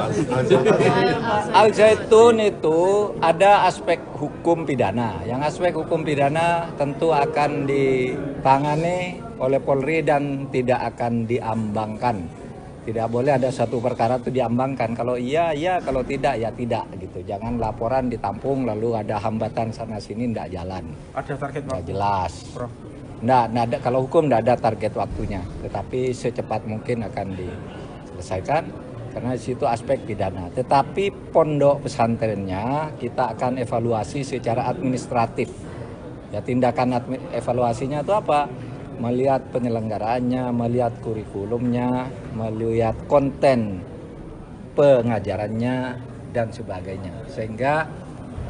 Al Zaitun itu ada aspek hukum pidana. Yang aspek hukum pidana tentu akan ditangani oleh Polri dan tidak akan diambangkan. Tidak boleh ada satu perkara itu diambangkan. Kalau iya, iya. Kalau tidak, ya tidak. Gitu. Jangan laporan ditampung lalu ada hambatan sana sini tidak jalan. Ada target Nggak waktu, jelas. Prof. Nggak ada, kalau hukum tidak ada target waktunya. Tetapi secepat mungkin akan diselesaikan karena di situ aspek pidana. Tetapi pondok pesantrennya kita akan evaluasi secara administratif. Ya, tindakan evaluasinya itu apa? Melihat penyelenggaraannya, melihat kurikulumnya, melihat konten pengajarannya dan sebagainya. Sehingga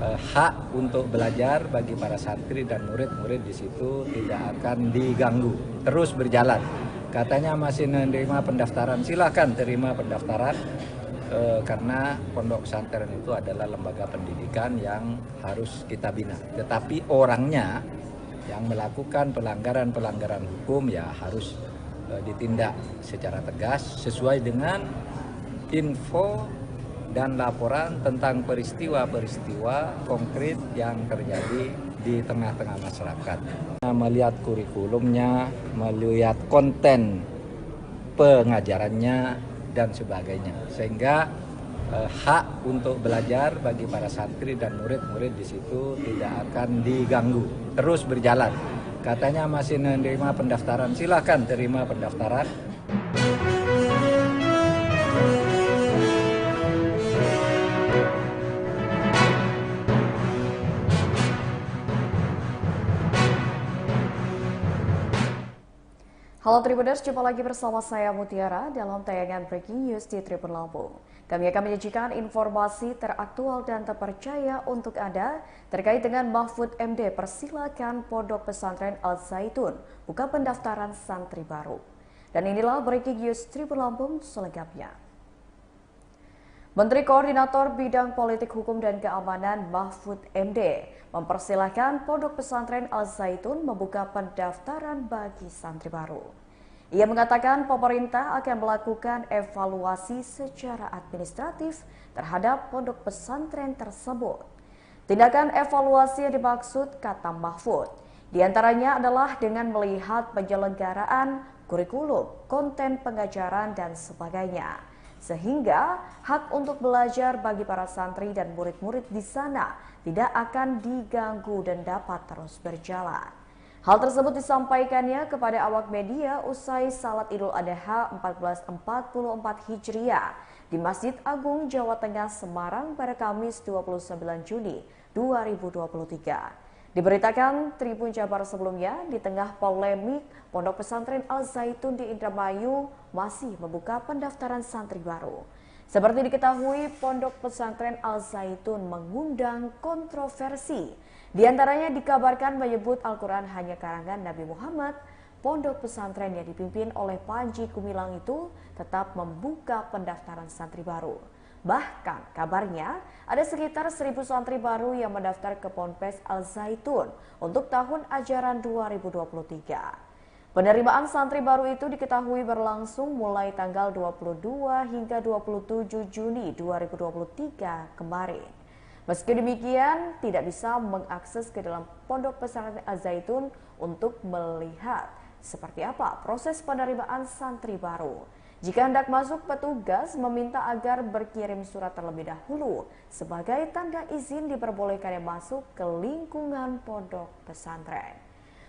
hak untuk belajar bagi para santri dan murid-murid di situ tidak akan diganggu, terus berjalan. Katanya masih menerima pendaftaran, silakan terima pendaftaran karena pondok pesantren itu adalah lembaga pendidikan yang harus kita bina. Tetapi orangnya yang melakukan pelanggaran-pelanggaran hukum ya harus ditindak secara tegas sesuai dengan info dan laporan tentang peristiwa-peristiwa konkret yang terjadi di tengah-tengah masyarakat. Melihat kurikulumnya, melihat konten pengajarannya dan sebagainya. Sehingga hak untuk belajar bagi para santri dan murid-murid di situ tidak akan diganggu, terus berjalan. Katanya masih menerima pendaftaran, silakan terima pendaftaran. Halo Tribuners, jumpa lagi bersama saya Mutiara dalam tayangan Breaking News di Tribun Lampung. Kami akan menyajikan informasi teraktual dan terpercaya untuk Anda terkait dengan Mahfud MD persilakan Pondok Pesantren Al Zaitun buka pendaftaran santri baru. Dan inilah Breaking News Tribun Lampung selengkapnya. Menteri Koordinator Bidang Politik Hukum dan Keamanan Mahfud MD mempersilahkan Pondok Pesantren Al Zaitun membuka pendaftaran bagi santri baru. Ia mengatakan pemerintah akan melakukan evaluasi secara administratif terhadap pondok pesantren tersebut. Tindakan evaluasi yang dimaksud, kata Mahfud, diantaranya adalah dengan melihat penyelenggaraan kurikulum, konten pengajaran, dan sebagainya. Sehingga hak untuk belajar bagi para santri dan murid-murid di sana tidak akan diganggu dan dapat terus berjalan. Hal tersebut disampaikannya kepada awak media usai Salat Idul Adha 1444 Hijriah di Masjid Agung Jawa Tengah Semarang pada Kamis 29 Juni 2023. Diberitakan Tribun Jabar sebelumnya, di tengah polemik Pondok Pesantren Al Zaitun di Indramayu masih membuka pendaftaran santri baru. Seperti diketahui, Pondok Pesantren Al Zaitun mengundang kontroversi. Di antaranya dikabarkan menyebut Al-Quran hanya karangan Nabi Muhammad, pondok pesantren yang dipimpin oleh Panji Gumilang itu tetap membuka pendaftaran santri baru. Bahkan kabarnya ada sekitar 1.000 santri baru yang mendaftar ke Ponpes Al Zaitun untuk tahun ajaran 2023. Penerimaan santri baru itu diketahui berlangsung mulai tanggal 22 hingga 27 Juni 2023 kemarin. Meski demikian, tidak bisa mengakses ke dalam Pondok Pesantren Al Zaitun untuk melihat seperti apa proses penerimaan santri baru. Jika hendak masuk, petugas meminta agar berkirim surat terlebih dahulu sebagai tanda izin diperbolehkannya masuk ke lingkungan pondok pesantren.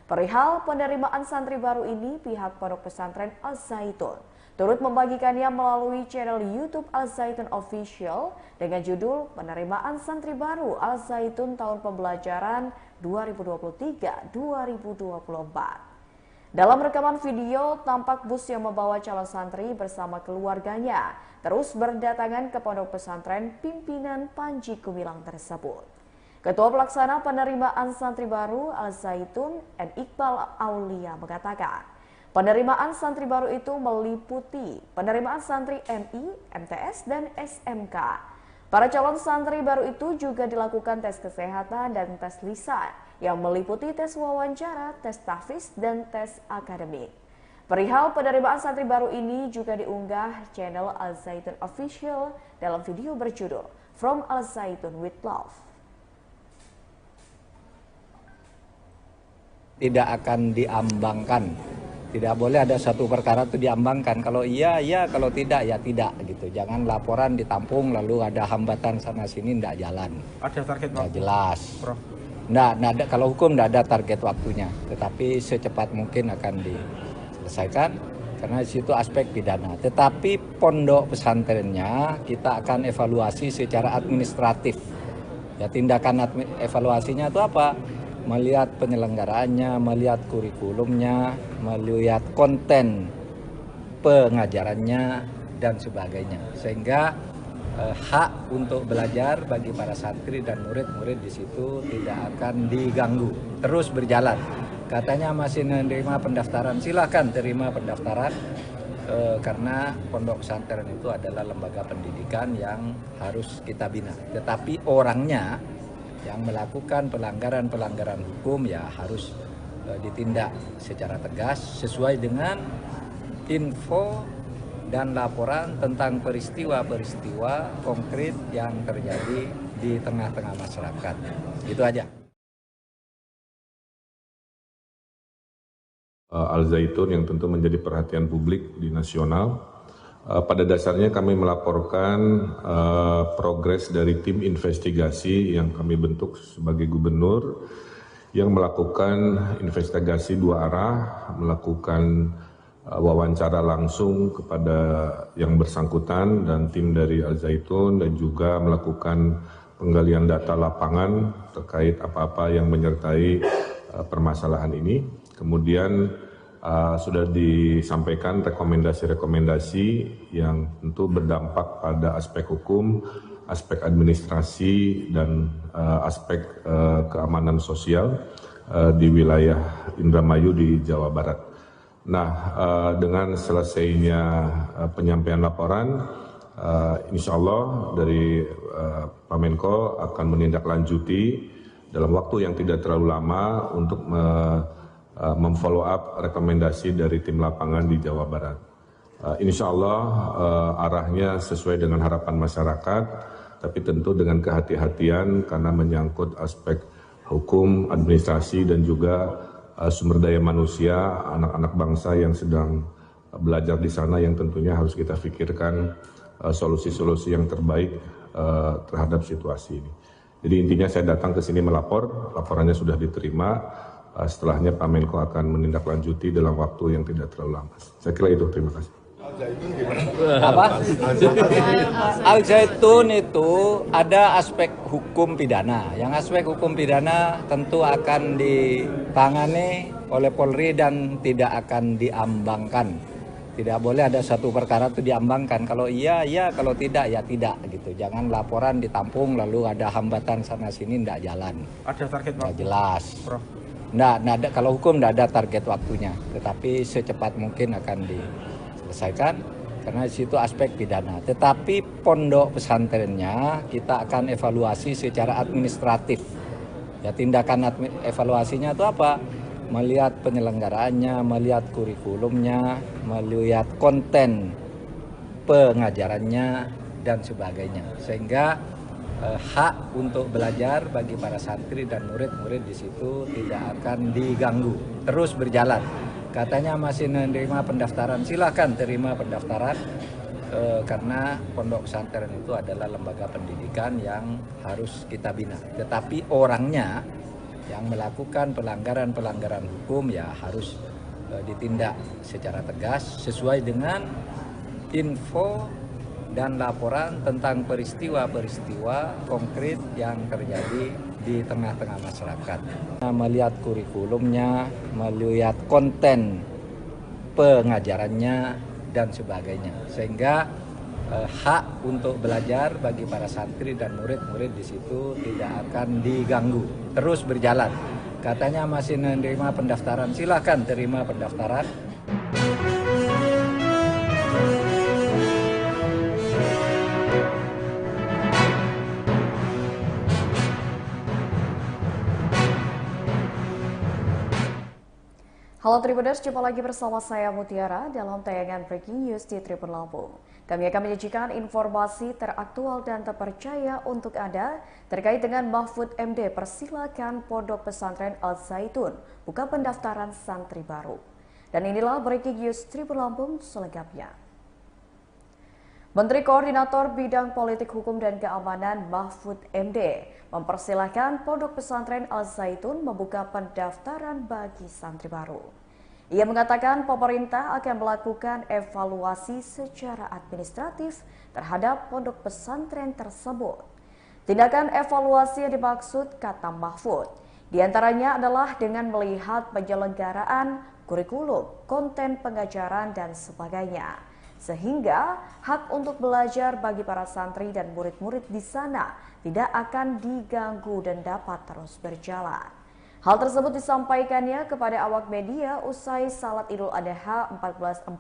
Perihal penerimaan santri baru ini, pihak Pondok Pesantren Al Zaitun turut membagikannya melalui channel YouTube Al Zaitun Official dengan judul Penerimaan Santri Baru Al Zaitun Tahun Pembelajaran 2023-2024. Dalam rekaman video, tampak bus yang membawa calon santri bersama keluarganya terus berdatangan ke Pondok Pesantren pimpinan Panji Gumilang tersebut. Ketua Pelaksana Penerimaan Santri Baru Al Zaitun, N. Iqbal Aulia mengatakan, penerimaan santri baru itu meliputi penerimaan santri MI, MTS, dan SMK. Para calon santri baru itu juga dilakukan tes kesehatan dan tes lisan yang meliputi tes wawancara, tes tahfiz, dan tes akademik. Perihal penerimaan santri baru ini juga diunggah channel Al Zaitun Official dalam video berjudul From Al Zaitun with Love. Tidak akan diambangkan. Tidak boleh ada satu perkara itu diambangkan. Kalau iya, iya. Kalau tidak, ya tidak. Gitu. Jangan laporan ditampung lalu ada hambatan sana-sini, tidak jalan. Ada target Nggak waktu? jelas. Prof. Nggak, kalau hukum tidak ada target waktunya. Tetapi secepat mungkin akan diselesaikan. Karena di situ aspek pidana. Tetapi pondok pesantrennya kita akan evaluasi secara administratif. Ya, tindakan evaluasinya itu apa? Melihat penyelenggaraannya, melihat kurikulumnya, melihat konten pengajarannya, dan sebagainya. Sehingga hak untuk belajar bagi para santri dan murid-murid di situ tidak akan diganggu, terus berjalan. Katanya masih menerima pendaftaran, silahkan terima pendaftaran, karena pondok pesantren itu adalah lembaga pendidikan yang harus kita bina. Tetapi orangnya yang melakukan pelanggaran-pelanggaran hukum ya harus ditindak secara tegas sesuai dengan info dan laporan tentang peristiwa-peristiwa konkret yang terjadi di tengah-tengah masyarakat. Itu aja. Al Zaitun yang tentu menjadi perhatian publik di nasional. Pada dasarnya kami melaporkan progres dari tim investigasi yang kami bentuk sebagai gubernur yang melakukan investigasi dua arah, melakukan wawancara langsung kepada yang bersangkutan dan tim dari Al Zaitun, dan juga melakukan penggalian data lapangan terkait apa-apa yang menyertai permasalahan ini. Kemudian sudah disampaikan rekomendasi-rekomendasi yang tentu berdampak pada aspek hukum, aspek administrasi, dan aspek keamanan sosial di wilayah Indramayu di Jawa Barat. Nah, dengan selesainya penyampaian laporan, insya Allah dari Pak Menko akan menindaklanjuti dalam waktu yang tidak terlalu lama untuk memfollow up rekomendasi dari tim lapangan di Jawa Barat. Insya Allah arahnya sesuai dengan harapan masyarakat, tapi tentu dengan kehati-hatian karena menyangkut aspek hukum, administrasi, dan juga sumber daya manusia, anak-anak bangsa yang sedang belajar di sana yang tentunya harus kita pikirkan solusi-solusi yang terbaik terhadap situasi ini. Jadi intinya saya datang ke sini melapor, laporannya sudah diterima. Setelahnya Pak Menko akan menindaklanjuti dalam waktu yang tidak terlalu lama. Saya kira itu, terima kasih. Apa? Al Zaitun itu ada aspek hukum pidana. Yang aspek hukum pidana tentu akan ditangani oleh Polri dan tidak akan diambangkan. Tidak boleh ada satu perkara itu diambangkan. Kalau iya, iya. Kalau tidak, ya tidak. Gitu. Jangan laporan ditampung lalu ada hambatan sana sini, tidak jalan. Ada target nggak waktu? jelas. Prof. Nggak ada, kalau hukum nggak ada target waktunya, tetapi secepat mungkin akan diselesaikan karena di situ aspek pidana. Tetapi pondok pesantrennya kita akan evaluasi secara administratif. Ya, tindakan evaluasinya itu apa? Melihat penyelenggaraannya, melihat kurikulumnya, melihat konten pengajarannya dan sebagainya, sehingga hak untuk belajar bagi para santri dan murid-murid di situ tidak akan diganggu, terus berjalan. Katanya masih menerima pendaftaran, silakan terima pendaftaran karena pondok pesantren itu adalah lembaga pendidikan yang harus kita bina. Tetapi orangnya yang melakukan pelanggaran hukum ya harus ditindak secara tegas sesuai dengan info dan laporan tentang peristiwa-peristiwa konkret yang terjadi di tengah-tengah masyarakat. Melihat kurikulumnya, melihat konten pengajarannya dan sebagainya, sehingga hak untuk belajar bagi para santri dan murid-murid di situ tidak akan diganggu, terus berjalan. Katanya masih menerima pendaftaran, silakan terima pendaftaran. Halo Tribuners, jumpa lagi bersama saya Mutiara dalam tayangan Breaking News di Tribun Lampung. Kami akan menyajikan informasi teraktual dan terpercaya untuk Anda terkait dengan Mahfud MD persilakan Pondok Pesantren Al-Zaitun buka pendaftaran santri baru. Dan inilah Breaking News Tribun Lampung selengkapnya. Menteri Koordinator Bidang Politik Hukum dan Keamanan Mahfud MD mempersilahkan Pondok Pesantren Al-Zaitun membuka pendaftaran bagi santri baru. Ia mengatakan pemerintah akan melakukan evaluasi secara administratif terhadap pondok pesantren tersebut. Tindakan evaluasi yang dimaksud, kata Mahfud, diantaranya adalah dengan melihat penyelenggaraan kurikulum, konten pengajaran, dan sebagainya. Sehingga hak untuk belajar bagi para santri dan murid-murid di sana tidak akan diganggu dan dapat terus berjalan. Hal tersebut disampaikannya kepada awak media usai Salat Idul Adha 1444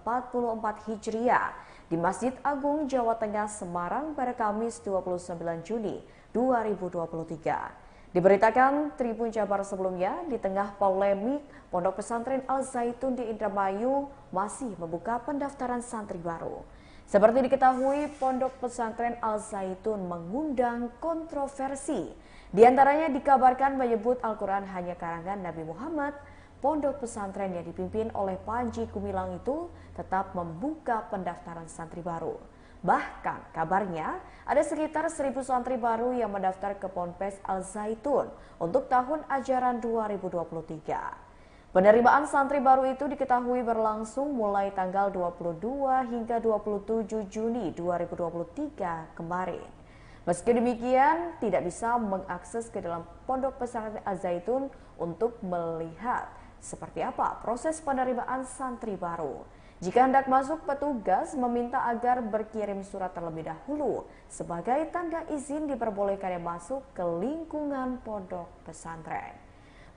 Hijriah di Masjid Agung Jawa Tengah Semarang pada Kamis 29 Juni 2023. Diberitakan Tribun Jabar sebelumnya, di tengah polemik Pondok Pesantren Al-Zaitun di Indramayu masih membuka pendaftaran santri baru. Seperti diketahui, Pondok Pesantren Al-Zaitun mengundang kontroversi. Di antaranya dikabarkan menyebut Al-Quran hanya karangan Nabi Muhammad. Pondok pesantren yang dipimpin oleh Panji Gumilang itu tetap membuka pendaftaran santri baru. Bahkan kabarnya ada sekitar 1.000 santri baru yang mendaftar ke Ponpes Al-Zaitun untuk tahun ajaran 2023. Penerimaan santri baru itu diketahui berlangsung mulai tanggal 22 hingga 27 Juni 2023 kemarin. Meski demikian, tidak bisa mengakses ke dalam Pondok Pesantren Al-Zaitun untuk melihat seperti apa proses penerimaan santri baru. Jika hendak masuk, petugas meminta agar berkirim surat terlebih dahulu sebagai tanda izin diperbolehkannya masuk ke lingkungan pondok pesantren.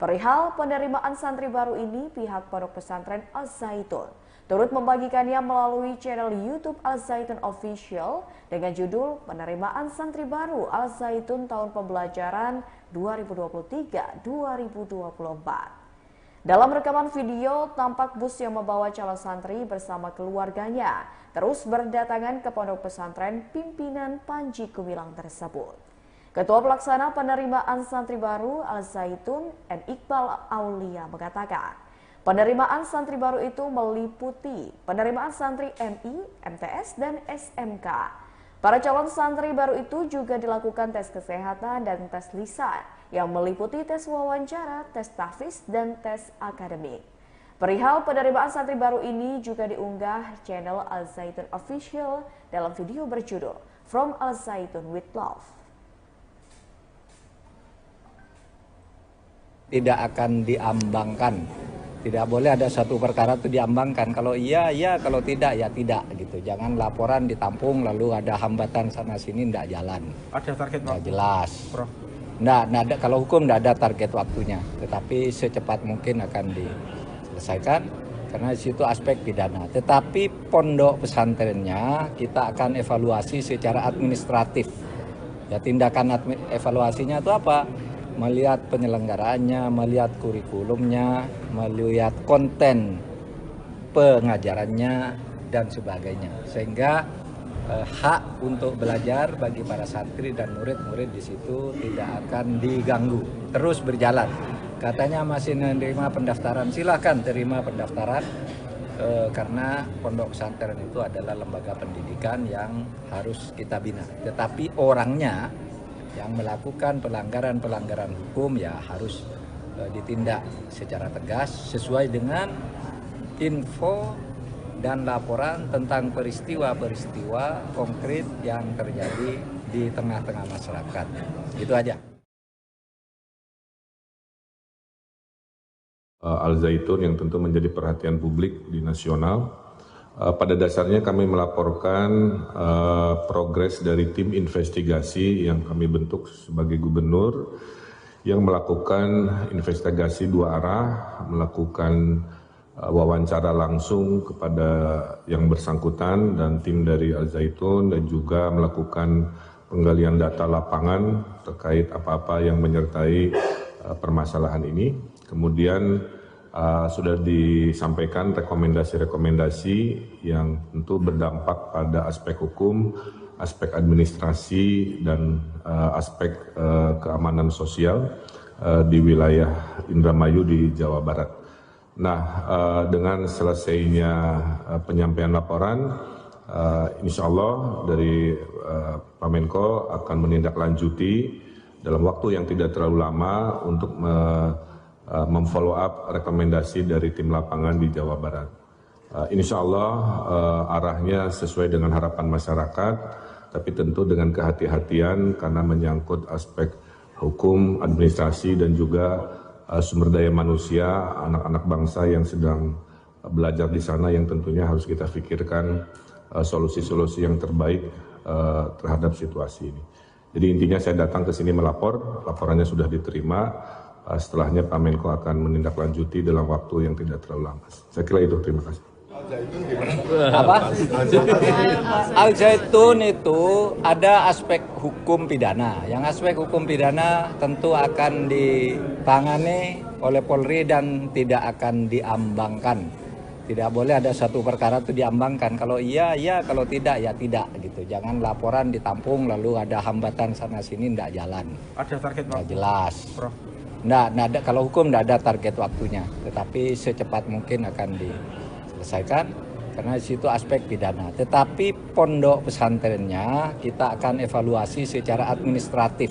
Perihal penerimaan santri baru ini, pihak Pondok Pesantren Al-Zaitun turut membagikannya melalui channel YouTube Al-Zaitun Official dengan judul Penerimaan Santri Baru Al-Zaitun Tahun Pembelajaran 2023-2024. Dalam rekaman video, tampak bus yang membawa calon santri bersama keluarganya terus berdatangan ke pondok pesantren pimpinan Panji Gumilang tersebut. Ketua Pelaksana Penerimaan Santri Baru Al-Zaitun, M. Iqbal Aulia mengatakan, penerimaan santri baru itu meliputi penerimaan santri MI, MTS, dan SMK. Para calon santri baru itu juga dilakukan tes kesehatan dan tes lisan yang meliputi tes wawancara, tes tahfiz, dan tes akademik. Perihal penerimaan santri baru ini juga diunggah channel Al-Zaitun Official dalam video berjudul From Al-Zaitun with Love. Tidak akan diambangkan. Tidak boleh ada satu perkara itu diambangkan. Kalau iya, iya. Kalau tidak, ya tidak. Gitu. Jangan laporan ditampung lalu ada hambatan sana-sini, tidak jalan. Ada target, Pak? Jelas. Prof. Kalau hukum tidak ada target waktunya, tetapi secepat mungkin akan diselesaikan karena di situ aspek pidana. Tetapi pondok pesantrennya kita akan evaluasi secara administratif. Ya, tindakan evaluasinya itu apa? Melihat penyelenggaraannya, melihat kurikulumnya, melihat konten pengajarannya dan sebagainya. Sehingga hak untuk belajar bagi para santri dan murid-murid di situ tidak akan diganggu, terus berjalan. Katanya masih menerima pendaftaran, silahkan terima pendaftaran karena pondok pesantren itu adalah lembaga pendidikan yang harus kita bina. Tetapi orangnya yang melakukan pelanggaran hukum ya harus ditindak secara tegas sesuai dengan info dan laporan tentang peristiwa-peristiwa konkret yang terjadi di tengah-tengah masyarakat. Itu aja. Al Zaitun yang tentu menjadi perhatian publik di nasional. Pada dasarnya kami melaporkan progres dari tim investigasi yang kami bentuk sebagai gubernur yang melakukan investigasi dua arah, melakukan wawancara langsung kepada yang bersangkutan dan tim dari Al Zaitun dan juga melakukan penggalian data lapangan terkait apa-apa yang menyertai permasalahan ini. Kemudian sudah disampaikan rekomendasi-rekomendasi yang tentu berdampak pada aspek hukum, aspek administrasi dan aspek keamanan sosial di wilayah Indramayu di Jawa Barat. Nah, dengan selesainya penyampaian laporan, insya Allah dari Pak Menko akan menindaklanjuti dalam waktu yang tidak terlalu lama untuk memfollow up rekomendasi dari tim lapangan di Jawa Barat. Insya Allah arahnya sesuai dengan harapan masyarakat, tapi tentu dengan kehati-hatian karena menyangkut aspek hukum, administrasi dan juga sumber daya manusia, anak-anak bangsa yang sedang belajar di sana yang tentunya harus kita pikirkan solusi-solusi yang terbaik terhadap situasi ini. Jadi intinya saya datang ke sini melapor, laporannya sudah diterima, setelahnya Pak Menko akan menindaklanjuti dalam waktu yang tidak terlalu lama. Saya kira itu, terima kasih. Apa? Al Zaitun itu ada aspek hukum pidana. Yang aspek hukum pidana tentu akan ditangani oleh Polri dan tidak akan diambangkan. Tidak boleh ada satu perkara itu diambangkan. Kalau iya, iya. Kalau tidak, ya tidak. Gitu. Jangan laporan ditampung lalu ada hambatan sana sini tidak jalan. Ada target Nggak waktu? jelas. Prof. Kalau hukum tidak ada target waktunya. Tetapi secepat mungkin akan diselesaikan karena di situ aspek pidana. Tetapi pondok pesantrennya kita akan evaluasi secara administratif.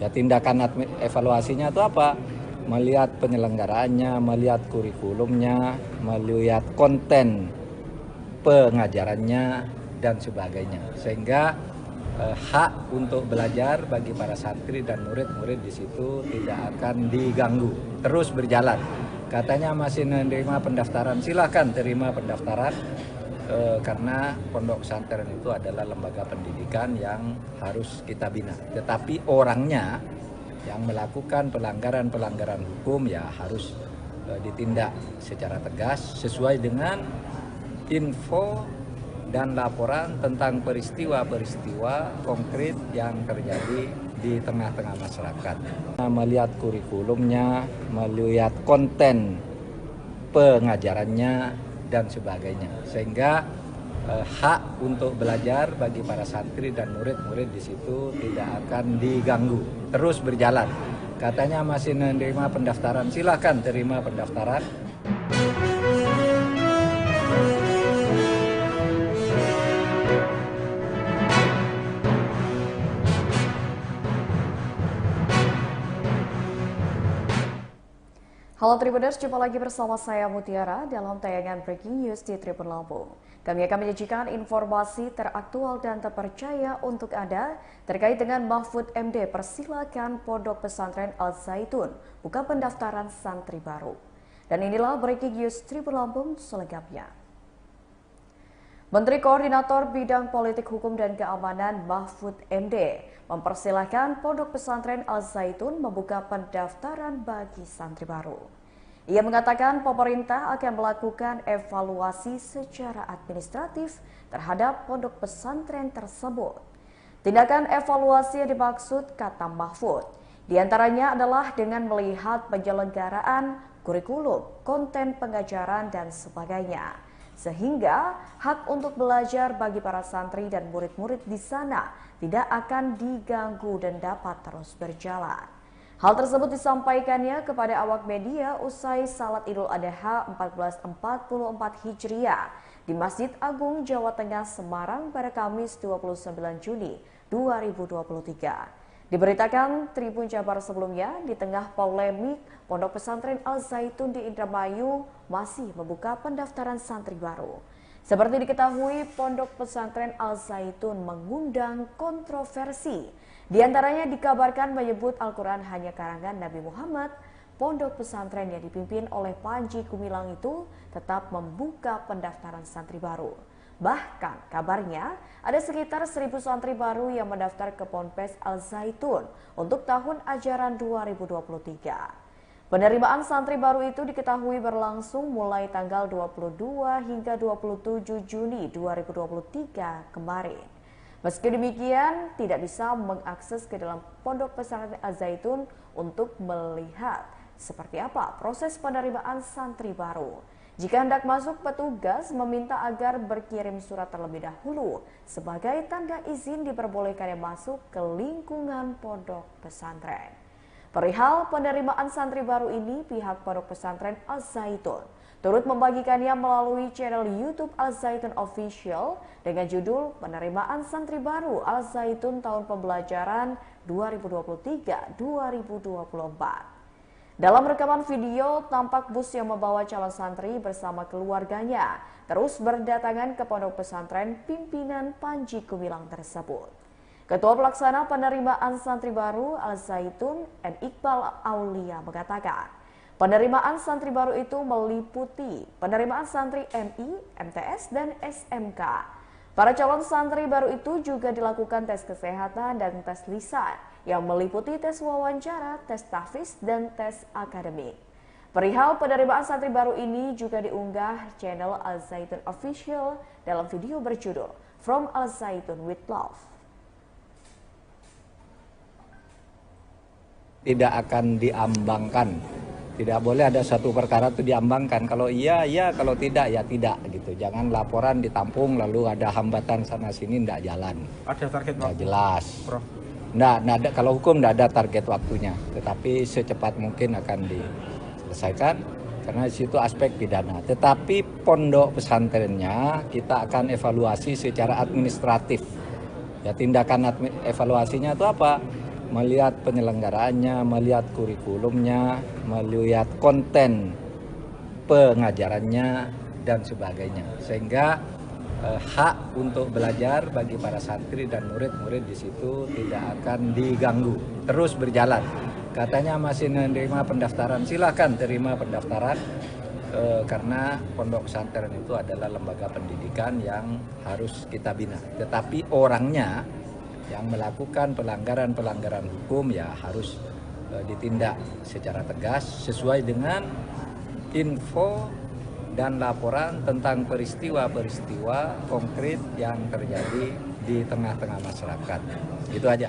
Ya, tindakan evaluasinya itu apa? Melihat penyelenggaraannya, melihat kurikulumnya, melihat konten pengajarannya dan sebagainya. Sehingga hak untuk belajar bagi para santri dan murid-murid di situ tidak akan diganggu, terus berjalan. Katanya masih menerima pendaftaran, silahkan terima pendaftaran karena pondok pesantren itu adalah lembaga pendidikan yang harus kita bina. Tetapi orangnya yang melakukan pelanggaran hukum ya harus ditindak secara tegas sesuai dengan info dan laporan tentang peristiwa-peristiwa konkret yang terjadi di tengah-tengah masyarakat. Melihat kurikulumnya, melihat konten pengajarannya dan sebagainya. Sehingga hak untuk belajar bagi para santri dan murid-murid di situ tidak akan diganggu, terus berjalan. Katanya masih menerima pendaftaran, silahkan terima pendaftaran. Halo Tribuners, jumpa lagi bersama saya Mutiara dalam tayangan Breaking News di Tribun Lampung. Kami akan menyajikan informasi teraktual dan terpercaya untuk Anda terkait dengan Mahfud MD. Persilakan Pondok Pesantren Al Zaitun buka pendaftaran santri baru. Dan inilah Breaking News Tribun Lampung selengkapnya. Menteri Koordinator Bidang Politik Hukum dan Keamanan Mahfud MD mempersilahkan Pondok Pesantren Al-Zaitun membuka pendaftaran bagi santri baru. Ia mengatakan pemerintah akan melakukan evaluasi secara administratif terhadap pondok pesantren tersebut. Tindakan evaluasi yang dimaksud, kata Mahfud, diantaranya adalah dengan melihat penyelenggaraan kurikulum, konten pengajaran, dan sebagainya. Sehingga hak untuk belajar bagi para santri dan murid-murid di sana tidak akan diganggu dan dapat terus berjalan. Hal tersebut disampaikannya kepada awak media usai Salat Idul Adha 1444 Hijriah di Masjid Agung Jawa Tengah Semarang pada Kamis 29 Juni 2023. Diberitakan Tribun Jabar sebelumnya, di tengah polemik Pondok Pesantren Al-Zaitun di Indramayu masih membuka pendaftaran santri baru. Seperti diketahui, Pondok Pesantren Al-Zaitun mengundang kontroversi. Di antaranya dikabarkan menyebut Al-Quran hanya karangan Nabi Muhammad. Pondok pesantren yang dipimpin oleh Panji Gumilang itu tetap membuka pendaftaran santri baru. Bahkan kabarnya ada sekitar 1.000 santri baru yang mendaftar ke Ponpes Al-Zaitun untuk tahun ajaran 2023. Penerimaan santri baru itu diketahui berlangsung mulai tanggal 22 hingga 27 Juni 2023 kemarin. Meski demikian, tidak bisa mengakses ke dalam Pondok Pesantren Al-Zaitun untuk melihat seperti apa proses penerimaan santri baru. Jika hendak masuk, petugas meminta agar berkirim surat terlebih dahulu sebagai tanda izin diperbolehkannya masuk ke lingkungan pondok pesantren. Perihal penerimaan santri baru ini, pihak Pondok Pesantren Al-Zaitun turut membagikannya melalui channel YouTube Al-Zaitun Official dengan judul Penerimaan Santri Baru Al-Zaitun Tahun Pembelajaran 2023-2024. Dalam rekaman video, tampak bus yang membawa calon santri bersama keluarganya terus berdatangan ke pondok pesantren pimpinan Panji Gumilang tersebut. Ketua Pelaksana Penerimaan Santri Baru Al-Zaitun, M. Iqbal Aulia mengatakan, penerimaan santri baru itu meliputi penerimaan santri MI, MTS, dan SMK. Para calon santri baru itu juga dilakukan tes kesehatan dan tes lisan yang meliputi tes wawancara, tes tahfiz, dan tes akademik. Perihal penerimaan santri baru ini juga diunggah channel Al-Zaitun Official dalam video berjudul From Al-Zaitun with Love. Tidak akan diambangkan. Tidak boleh ada satu perkara itu diambangkan. Kalau iya, iya. Kalau tidak, ya tidak. Gitu. Jangan laporan ditampung lalu ada hambatan sana-sini, tidak jalan. Ada target Nggak waktu, jelas. Prof. Nggak ada, kalau hukum tidak ada target waktunya. Tetapi secepat mungkin akan diselesaikan. Karena di situ aspek pidana. Tetapi pondok pesantrennya kita akan evaluasi secara administratif. Ya, tindakan evaluasinya itu apa? Melihat penyelenggaraannya, melihat kurikulumnya, melihat konten pengajarannya, dan sebagainya. Sehingga hak untuk belajar bagi para santri dan murid-murid di situ tidak akan diganggu, terus berjalan. Katanya masih menerima pendaftaran, silakan terima pendaftaran, karena pondok pesantren itu adalah lembaga pendidikan yang harus kita bina. Tetapi orangnya yang melakukan pelanggaran-pelanggaran hukum ya harus ditindak secara tegas sesuai dengan info dan laporan tentang peristiwa-peristiwa konkret yang terjadi di tengah-tengah masyarakat. Itu aja.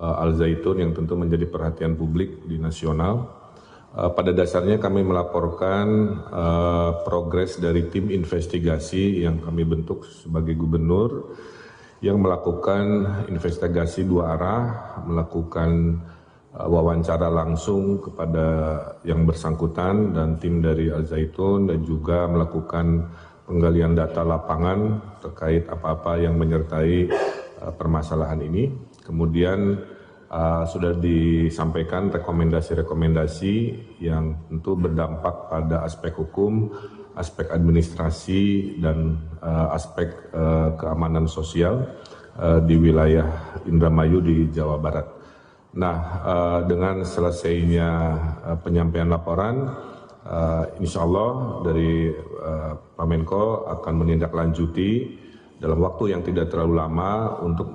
Al-Zaitun yang tentu menjadi perhatian publik di nasional. Pada dasarnya kami melaporkan progres dari tim investigasi yang kami bentuk sebagai gubernur yang melakukan investigasi dua arah, melakukan wawancara langsung kepada yang bersangkutan dan tim dari Al-Zaitun, dan juga melakukan penggalian data lapangan terkait apa-apa yang menyertai permasalahan ini. Kemudian sudah disampaikan rekomendasi-rekomendasi yang tentu berdampak pada aspek hukum, aspek administrasi, dan aspek keamanan sosial di wilayah Indramayu di Jawa Barat. Nah, dengan selesainya penyampaian laporan, Insya Allah dari Pak Menko akan menindaklanjuti dalam waktu yang tidak terlalu lama untuk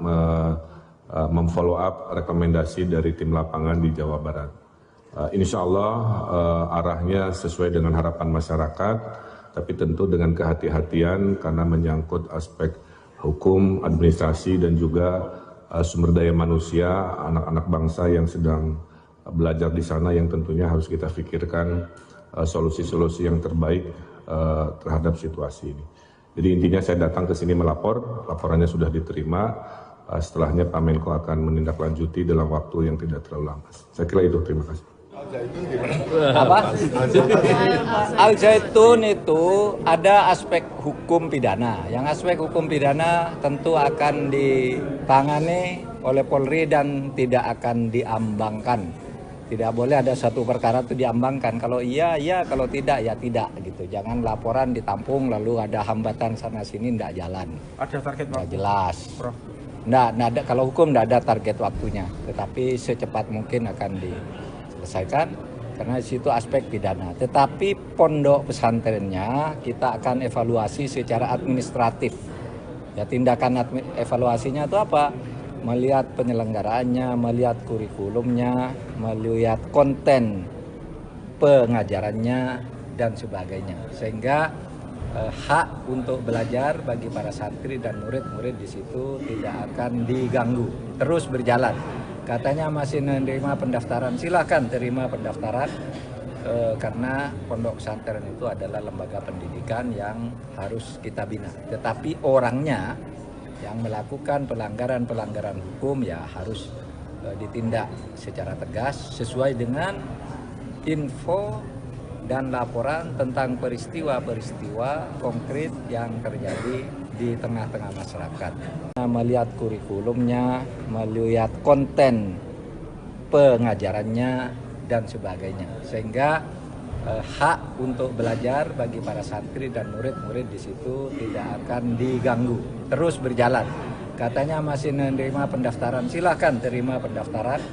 memfollow up rekomendasi dari tim lapangan di Jawa Barat. Insya Allah arahnya sesuai dengan harapan masyarakat, tapi tentu dengan kehati-hatian karena menyangkut aspek hukum, administrasi, dan juga sumber daya manusia, anak-anak bangsa yang sedang belajar di sana yang tentunya harus kita pikirkan solusi-solusi yang terbaik terhadap situasi ini. Jadi intinya saya datang ke sini melapor, laporannya sudah diterima, setelahnya Pak Menko akan menindaklanjuti dalam waktu yang tidak terlalu lama. Saya kira itu, terima kasih. Apa? Al-Zaitun itu ada aspek hukum pidana. Yang aspek hukum pidana tentu akan ditangani oleh Polri dan tidak akan diambangkan. Tidak boleh ada satu perkara itu diambangkan. Kalau iya, iya. Kalau tidak, ya tidak. Gitu. Jangan laporan ditampung lalu ada hambatan sana-sini, tidak jalan. Ada target Nggak waktu, jelas. Prof? Nggak ada, kalau hukum tidak ada target waktunya. Tetapi secepat mungkin akan diselesaikan. Karena di situ aspek pidana. Tetapi pondok pesantrennya kita akan evaluasi secara administratif. Ya, tindakan evaluasinya itu apa? Melihat penyelenggaraannya, melihat kurikulumnya, melihat konten pengajarannya dan sebagainya. Sehingga hak untuk belajar bagi para santri dan murid-murid di situ tidak akan diganggu, terus berjalan. Katanya masih menerima pendaftaran, silahkan terima pendaftaran karena pondok pesantren itu adalah lembaga pendidikan yang harus kita bina. Tetapi orangnya yang melakukan pelanggaran-pelanggaran hukum ya harus ditindak secara tegas sesuai dengan info dan laporan tentang peristiwa-peristiwa konkret yang terjadi di tengah-tengah masyarakat. Melihat kurikulumnya, melihat konten pengajarannya dan sebagainya. Sehingga hak untuk belajar bagi para santri dan murid-murid di situ tidak akan diganggu, terus berjalan. Katanya masih menerima pendaftaran, silahkan terima pendaftaran.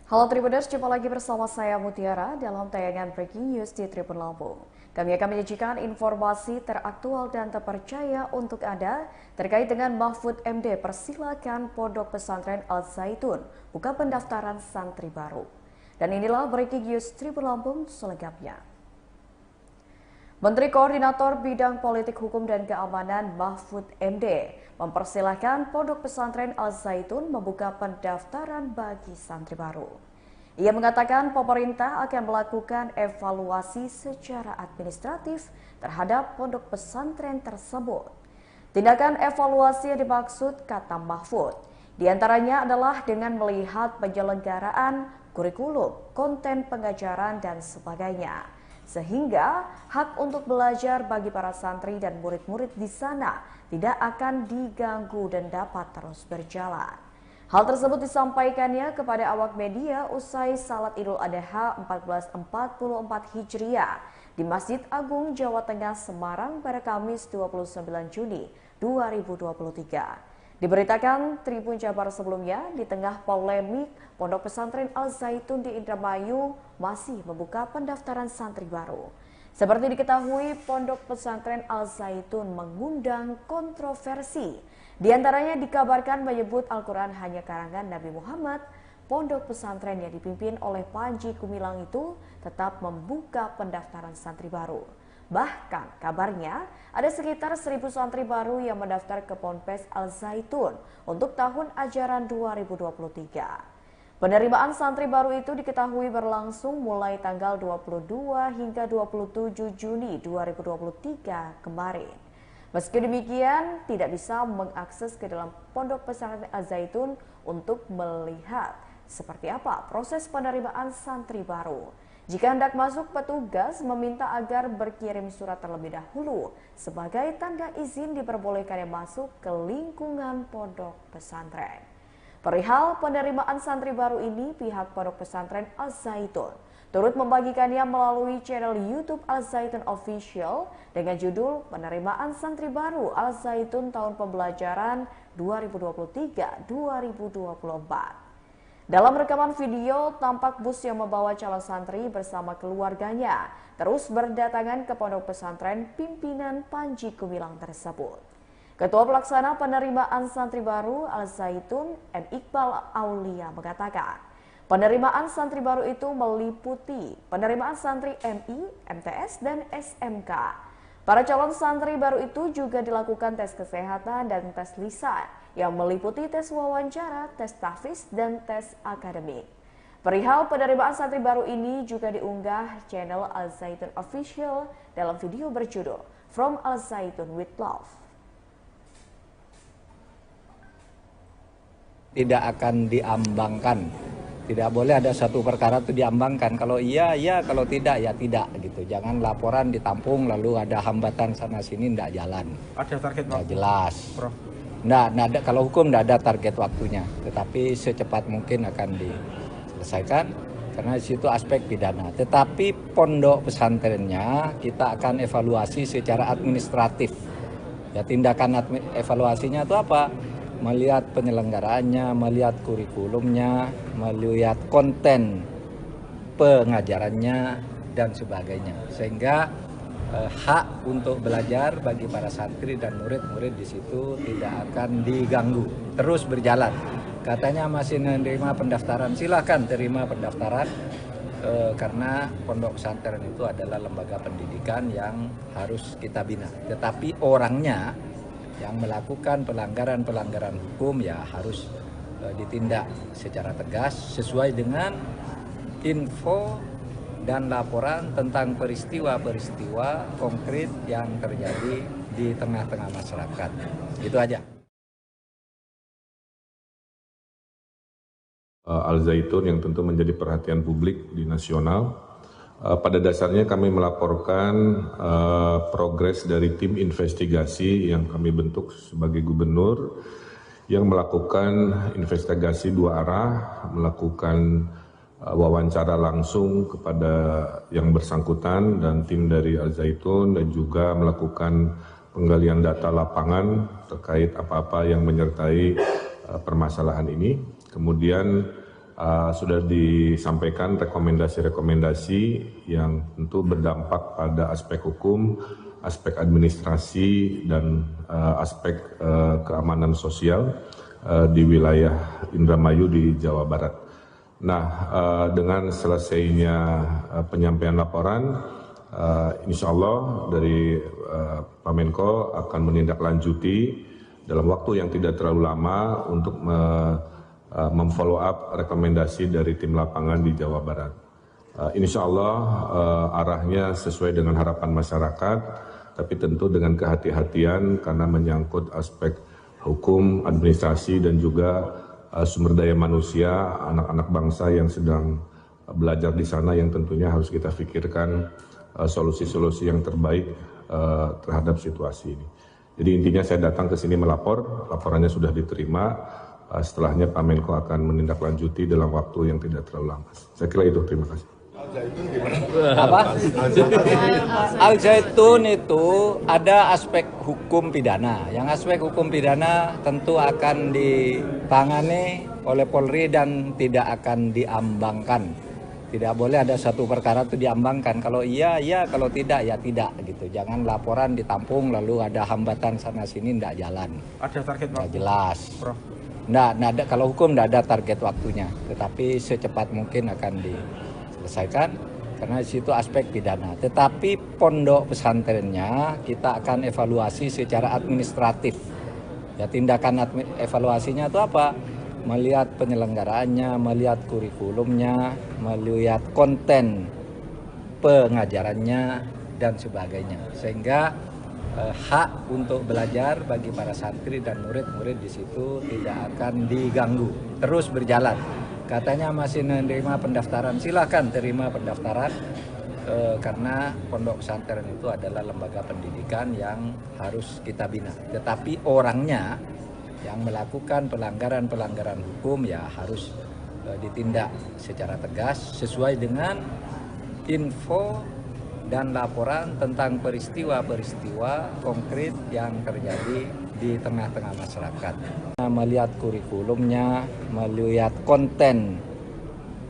Halo Tribuners, jumpa lagi bersama saya Mutiara dalam tayangan Breaking News di Tribun Lampung. Kami akan menyajikan informasi teraktual dan terpercaya untuk Anda terkait dengan Mahfud MD. Persilakan Pondok Pesantren Al-Zaitun buka pendaftaran santri baru. Dan inilah Breaking News Tribun Lampung selengkapnya. Menteri Koordinator Bidang Politik Hukum dan Keamanan Mahfud MD mempersilahkan Pondok Pesantren Al-Zaitun membuka pendaftaran bagi santri baru. Ia mengatakan pemerintah akan melakukan evaluasi secara administratif terhadap pondok pesantren tersebut. Tindakan evaluasi yang dimaksud, kata Mahfud, diantaranya adalah dengan melihat penyelenggaraan kurikulum, konten pengajaran, dan sebagainya. Sehingga hak untuk belajar bagi para santri dan murid-murid di sana tidak akan diganggu dan dapat terus berjalan. Hal tersebut disampaikannya kepada awak media usai Salat Idul Adha 1444 Hijriah di Masjid Agung Jawa Tengah Semarang pada Kamis 29 Juni 2023. Diberitakan Tribun Jabar sebelumnya, di tengah polemik Pondok Pesantren Al-Zaitun di Indramayu masih membuka pendaftaran santri baru. Seperti diketahui, Pondok Pesantren Al-Zaitun mengundang kontroversi. Di antaranya dikabarkan menyebut Al-Quran hanya karangan Nabi Muhammad. Pondok pesantren yang dipimpin oleh Panji Gumilang itu tetap membuka pendaftaran santri baru. Bahkan kabarnya ada sekitar 1.000 santri baru yang mendaftar ke Ponpes Al-Zaitun untuk tahun ajaran 2023. Penerimaan santri baru itu diketahui berlangsung mulai tanggal 22 hingga 27 Juni 2023 kemarin. Meski demikian, tidak bisa mengakses ke dalam Pondok Pesantren Al-Zaitun untuk melihat seperti apa proses penerimaan santri baru. Jika hendak masuk, petugas meminta agar berkirim surat terlebih dahulu sebagai tanda izin diperbolehkannya masuk ke lingkungan pondok pesantren. Perihal penerimaan santri baru ini, pihak Pondok Pesantren Al-Zaitun turut membagikannya melalui channel YouTube Al Zaitun Official dengan judul Penerimaan Santri Baru Al Zaitun tahun pembelajaran 2023-2024. Dalam rekaman video, tampak bus yang membawa calon santri bersama keluarganya terus berdatangan ke pondok pesantren pimpinan Panji Gumilang tersebut. Ketua Pelaksana Penerimaan Santri Baru Al Zaitun, M. Iqbal Aulia mengatakan, penerimaan santri baru itu meliputi penerimaan santri MI, MTS, dan SMK. Para calon santri baru itu juga dilakukan tes kesehatan dan tes lisan yang meliputi tes wawancara, tes tahfiz, dan tes akademik. Perihal penerimaan santri baru ini juga diunggah channel Al Zaitun Official dalam video berjudul From Al Zaitun with Love. Tidak akan diambangkan. Tidak boleh ada satu perkara itu diambangkan. Kalau iya, iya. Kalau tidak, ya tidak. Gitu. Jangan laporan ditampung lalu ada hambatan sana-sini, tidak jalan. Ada target Nggak waktu, jelas. Prof? Nggak ada, kalau hukum tidak ada target waktunya. Tetapi secepat mungkin akan diselesaikan. Karena di situ aspek pidana. Tetapi pondok pesantrennya kita akan evaluasi secara administratif. Ya, tindakan evaluasinya itu apa? Melihat penyelenggaraannya, melihat kurikulumnya, melihat konten pengajarannya, dan sebagainya. Sehingga hak untuk belajar bagi para santri dan murid-murid di situ tidak akan diganggu, terus berjalan. Katanya masih menerima pendaftaran, silakan terima pendaftaran, karena pondok pesantren itu adalah lembaga pendidikan yang harus kita bina. Tetapi orangnya yang melakukan pelanggaran-pelanggaran hukum ya harus ditindak secara tegas sesuai dengan info dan laporan tentang peristiwa-peristiwa konkret yang terjadi di tengah-tengah masyarakat. Itu aja. Al Zaitun yang tentu menjadi perhatian publik di nasional. Pada dasarnya kami melaporkan progres dari tim investigasi yang kami bentuk sebagai gubernur yang melakukan investigasi dua arah, melakukan wawancara langsung kepada yang bersangkutan dan tim dari Al Zaitun, dan juga melakukan penggalian data lapangan terkait apa-apa yang menyertai permasalahan ini. Kemudian sudah disampaikan rekomendasi-rekomendasi yang tentu berdampak pada aspek hukum, aspek administrasi, dan aspek keamanan sosial di wilayah Indramayu di Jawa Barat. Nah, dengan selesainya penyampaian laporan, insya Allah dari Pak Menko akan menindaklanjuti dalam waktu yang tidak terlalu lama untuk memfollow up rekomendasi dari tim lapangan di Jawa Barat. Insya Allah arahnya sesuai dengan harapan masyarakat, tapi tentu dengan kehati-hatian karena menyangkut aspek hukum, administrasi, dan juga sumber daya manusia, anak-anak bangsa yang sedang belajar di sana yang tentunya harus kita pikirkan solusi-solusi yang terbaik terhadap situasi ini. Jadi intinya saya datang ke sini melapor, laporannya sudah diterima. Setelahnya Pak Menko akan menindaklanjuti dalam waktu yang tidak terlalu lama. Saya kira itu, terima kasih. Apa? Al Zaitun itu ada aspek hukum pidana. Yang aspek hukum pidana tentu akan ditangani oleh Polri dan tidak akan diambangkan. Tidak boleh ada satu perkara itu diambangkan. Kalau iya, iya. Kalau tidak, ya tidak. Gitu. Jangan laporan ditampung lalu ada hambatan sana-sini, tidak jalan. Ada target Nggak waktu, jelas. Prof? Nggak ada, kalau hukum tidak ada target waktunya. Tetapi secepat mungkin akan diselesaikan. Karena di situ aspek pidana. Tetapi pondok pesantrennya kita akan evaluasi secara administratif. Ya, tindakan evaluasinya itu apa? Melihat penyelenggaraannya, melihat kurikulumnya, melihat konten pengajarannya, dan sebagainya. Sehingga hak untuk belajar bagi para santri dan murid-murid di situ tidak akan diganggu, terus berjalan. Katanya masih menerima pendaftaran, silakan terima pendaftaran, karena pondok pesantren itu adalah lembaga pendidikan yang harus kita bina. Tetapi orangnya yang melakukan pelanggaran-pelanggaran hukum ya harus ditindak secara tegas sesuai dengan info dan laporan tentang peristiwa-peristiwa konkret yang terjadi di tengah-tengah masyarakat. Melihat kurikulumnya, melihat konten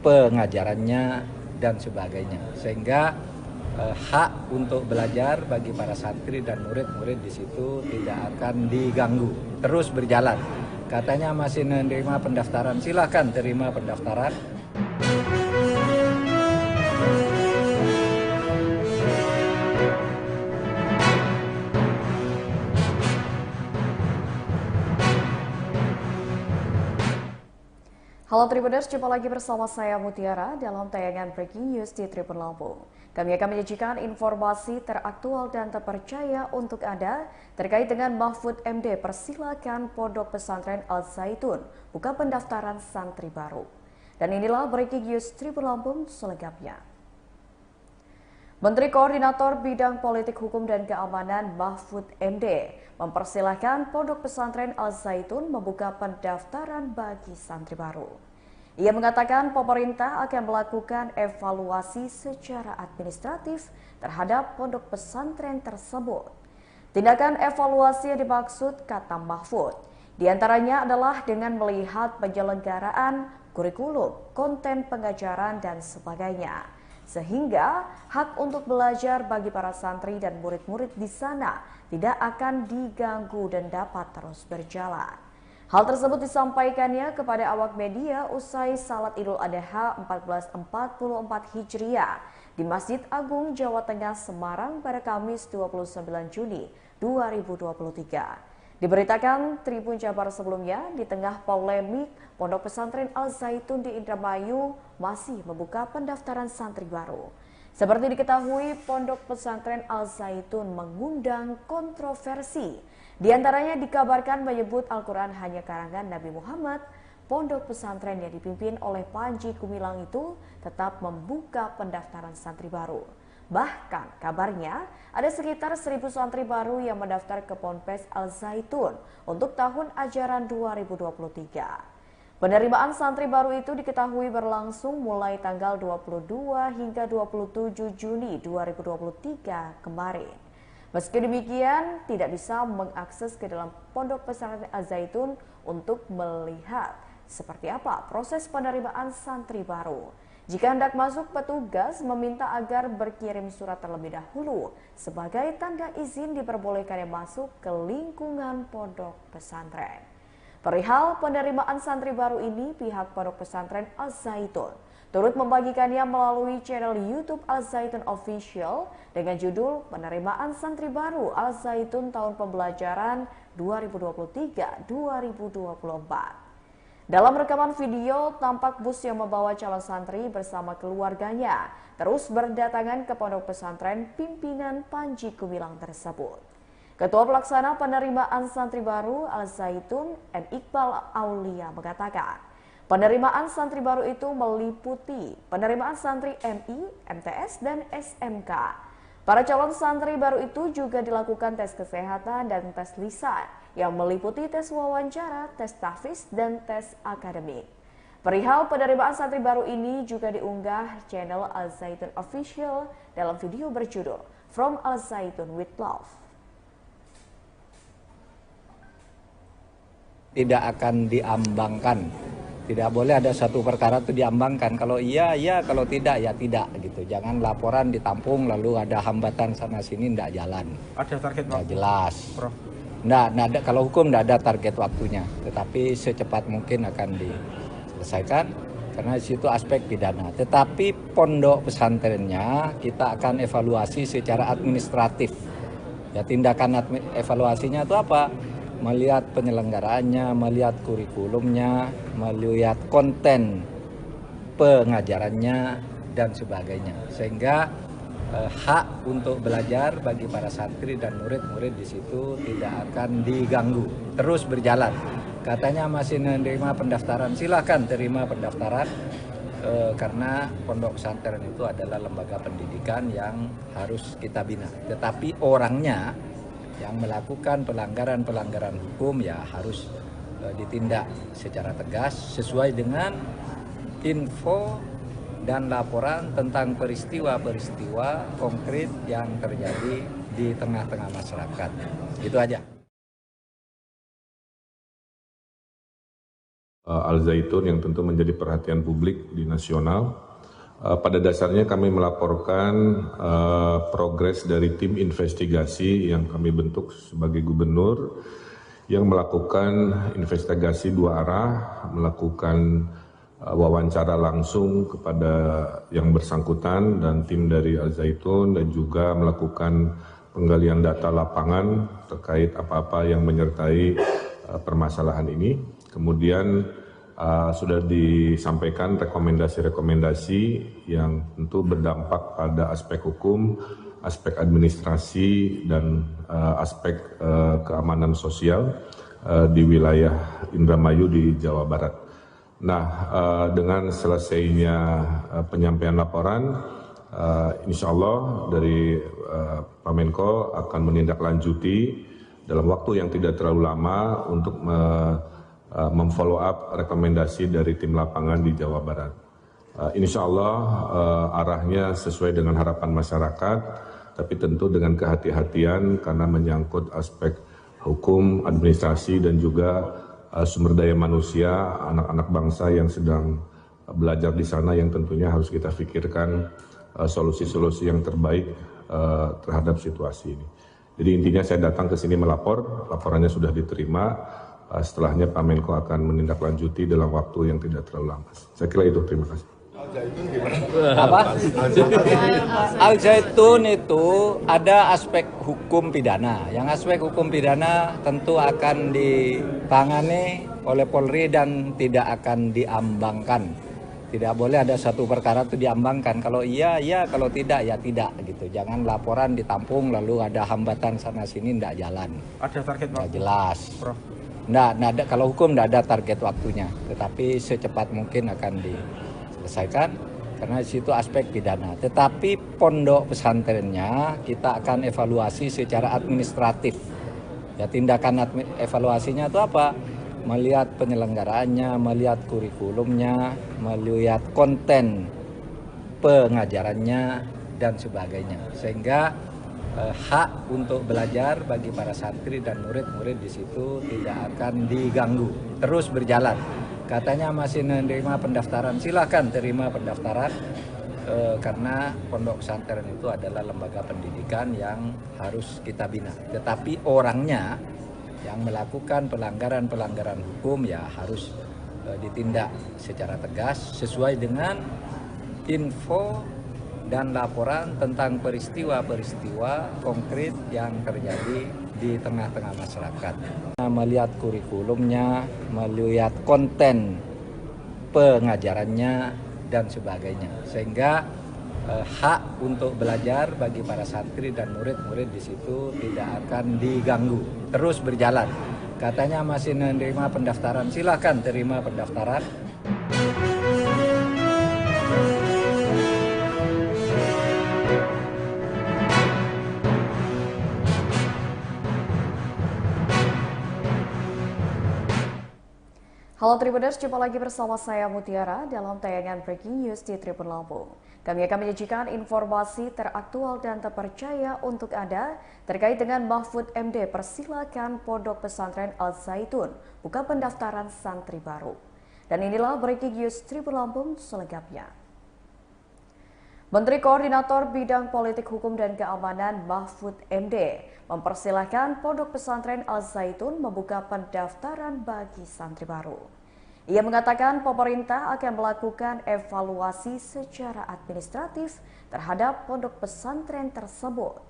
pengajarannya dan sebagainya, sehingga hak untuk belajar bagi para santri dan murid-murid di situ tidak akan diganggu, terus berjalan. Katanya masih menerima pendaftaran, silahkan terima pendaftaran. Halo Tribuners, jumpa lagi bersama saya Mutiara dalam tayangan Breaking News di Tribun Lampung. Kami akan menyajikan informasi teraktual dan terpercaya untuk Anda terkait dengan Mahfud MD. Persilakan Pondok Pesantren Al Zaitun buka pendaftaran santri baru. Dan inilah Breaking News Tribun Lampung selengkapnya. Menteri Koordinator Bidang Politik Hukum dan Keamanan Mahfud MD mempersilahkan Pondok Pesantren Al Zaitun membuka pendaftaran bagi santri baru. Ia mengatakan pemerintah akan melakukan evaluasi secara administratif terhadap pondok pesantren tersebut. Tindakan evaluasi yang dimaksud, kata Mahfud, diantaranya adalah dengan melihat penyelenggaraan kurikulum, konten pengajaran, dan sebagainya. Sehingga hak untuk belajar bagi para santri dan murid-murid di sana tidak akan diganggu dan dapat terus berjalan. Hal tersebut disampaikannya kepada awak media usai Salat Idul Adha 1444 Hijriah di Masjid Agung Jawa Tengah Semarang pada Kamis 29 Juni 2023. Diberitakan Tribun Jabar sebelumnya, di tengah polemik Pondok Pesantren Al Zaitun di Indramayu masih membuka pendaftaran santri baru. Seperti diketahui, Pondok Pesantren Al Zaitun mengundang kontroversi. Di antaranya dikabarkan menyebut Al-Quran hanya karangan Nabi Muhammad. Pondok pesantren yang dipimpin oleh Panji Gumilang itu tetap membuka pendaftaran santri baru. Bahkan kabarnya ada sekitar 1.000 santri baru yang mendaftar ke Ponpes Al Zaitun untuk tahun ajaran 2023. Penerimaan santri baru itu diketahui berlangsung mulai tanggal 22 hingga 27 Juni 2023 kemarin. Meski demikian, tidak bisa mengakses ke dalam Pondok Pesantren Al Zaitun untuk melihat seperti apa proses penerimaan santri baru. Jika hendak masuk, petugas meminta agar berkirim surat terlebih dahulu sebagai tanda izin diperbolehkannya masuk ke lingkungan pondok pesantren. Perihal penerimaan santri baru ini, pihak Pondok Pesantren Al Zaitun turut membagikannya melalui channel YouTube Al Zaitun Official dengan judul Penerimaan Santri Baru Al Zaitun Tahun Pembelajaran 2023-2024. Dalam rekaman video, tampak bus yang membawa calon santri bersama keluarganya terus berdatangan ke pondok pesantren pimpinan Panji Gumilang tersebut. Ketua Pelaksana Penerimaan Santri Baru Al Zaitun, M. Iqbal Aulia, mengatakan, penerimaan santri baru itu meliputi penerimaan santri MI, MTS, dan SMK. Para calon santri baru itu juga dilakukan tes kesehatan dan tes lisan yang meliputi tes wawancara, tes tahfiz, dan tes akademik. Perihal penerimaan santri baru ini juga diunggah channel Al Zaitun Official dalam video berjudul From Al Zaitun with Love. Tidak akan diambangkan. Tidak boleh ada satu perkara itu diambangkan. Kalau iya, iya. Kalau tidak, ya tidak. Gitu. Jangan laporan ditampung lalu ada hambatan sana sini, tidak jalan. Ada target Nggak waktu, jelas. Prof? Nggak ada, kalau hukum tidak ada target waktunya. Tetapi secepat mungkin akan diselesaikan. Karena di situ aspek pidana. Tetapi pondok pesantrennya kita akan evaluasi secara administratif. Ya, tindakan evaluasinya itu apa? Melihat penyelenggaraannya, melihat kurikulumnya, melihat konten pengajarannya, dan sebagainya. Sehingga hak untuk belajar bagi para santri dan murid-murid di situ tidak akan diganggu, terus berjalan. Katanya masih menerima pendaftaran, silahkan terima pendaftaran. Karena pondok pesantren itu adalah lembaga pendidikan yang harus kita bina. Tetapi orangnya yang melakukan pelanggaran-pelanggaran hukum ya harus ditindak secara tegas sesuai dengan info dan laporan tentang peristiwa-peristiwa konkret yang terjadi di tengah-tengah masyarakat. Itu aja. Al-Zaitun yang tentu menjadi perhatian publik di nasional. Pada dasarnya kami melaporkan progres dari tim investigasi yang kami bentuk sebagai gubernur yang melakukan investigasi dua arah, melakukan wawancara langsung kepada yang bersangkutan dan tim dari Al-Zaitun dan juga melakukan penggalian data lapangan terkait apa-apa yang menyertai permasalahan ini. Kemudian sudah disampaikan rekomendasi-rekomendasi yang tentu berdampak pada aspek hukum, aspek administrasi, dan aspek keamanan sosial di wilayah Indramayu di Jawa Barat. Nah, dengan selesainya penyampaian laporan, insya Allah dari Pak Menko akan menindaklanjuti dalam waktu yang tidak terlalu lama untuk memfollow up rekomendasi dari tim lapangan di Jawa Barat. Insya Allah arahnya sesuai dengan harapan masyarakat, tapi tentu dengan kehati-hatian karena menyangkut aspek hukum, administrasi, dan juga sumber daya manusia, anak-anak bangsa yang sedang belajar di sana yang tentunya harus kita pikirkan solusi-solusi yang terbaik terhadap situasi ini. Jadi intinya saya datang ke sini melapor, laporannya sudah diterima. Setelahnya Pak Menko akan menindaklanjuti dalam waktu yang tidak terlalu lama. Saya kira itu, terima kasih. Apa? Al-Zaitun itu ada aspek hukum pidana. Yang aspek hukum pidana tentu akan ditangani oleh Polri dan tidak akan diambangkan. Tidak boleh ada satu perkara itu diambangkan. Kalau iya, iya. Kalau tidak, ya tidak. Gitu. Jangan laporan ditampung lalu ada hambatan sana-sini, tidak jalan. Ada target waktu? Nggak jelas. Prof. Nggak ada, kalau hukum tidak ada target waktunya. Tetapi secepat mungkin akan diselesaikan. Karena di situ aspek pidana. Tetapi pondok pesantrennya kita akan evaluasi secara administratif. Ya, tindakan evaluasinya itu apa? Melihat penyelenggaraannya, melihat kurikulumnya, melihat konten pengajarannya dan sebagainya. Sehingga hak untuk belajar bagi para santri dan murid-murid di situ tidak akan diganggu, terus berjalan. Katanya masih menerima pendaftaran, silakan terima pendaftaran karena pondok pesantren itu adalah lembaga pendidikan yang harus kita bina. Tetapi orangnya yang melakukan pelanggaran-pelanggaran hukum ya harus ditindak secara tegas sesuai dengan info dan laporan tentang peristiwa-peristiwa konkret yang terjadi di tengah-tengah masyarakat. Melihat kurikulumnya, melihat konten pengajarannya dan sebagainya. Sehingga hak untuk belajar bagi para santri dan murid-murid di situ tidak akan diganggu, terus berjalan. Katanya masih menerima pendaftaran, silakan terima pendaftaran. Halo Tribuners, jumpa lagi bersama saya Mutiara dalam tayangan Breaking News di Tribun Lampung. Kami akan menyajikan informasi teraktual dan terpercaya untuk Anda terkait dengan Mahfud MD persilakan Pondok Pesantren Al-Zaitun buka pendaftaran santri baru. Dan inilah Breaking News Tribun Lampung selengkapnya. Menteri Koordinator Bidang Politik Hukum dan Keamanan Mahfud MD mempersilahkan Pondok Pesantren Al-Zaitun membuka pendaftaran bagi santri baru. Ia mengatakan pemerintah akan melakukan evaluasi secara administratif terhadap pondok pesantren tersebut.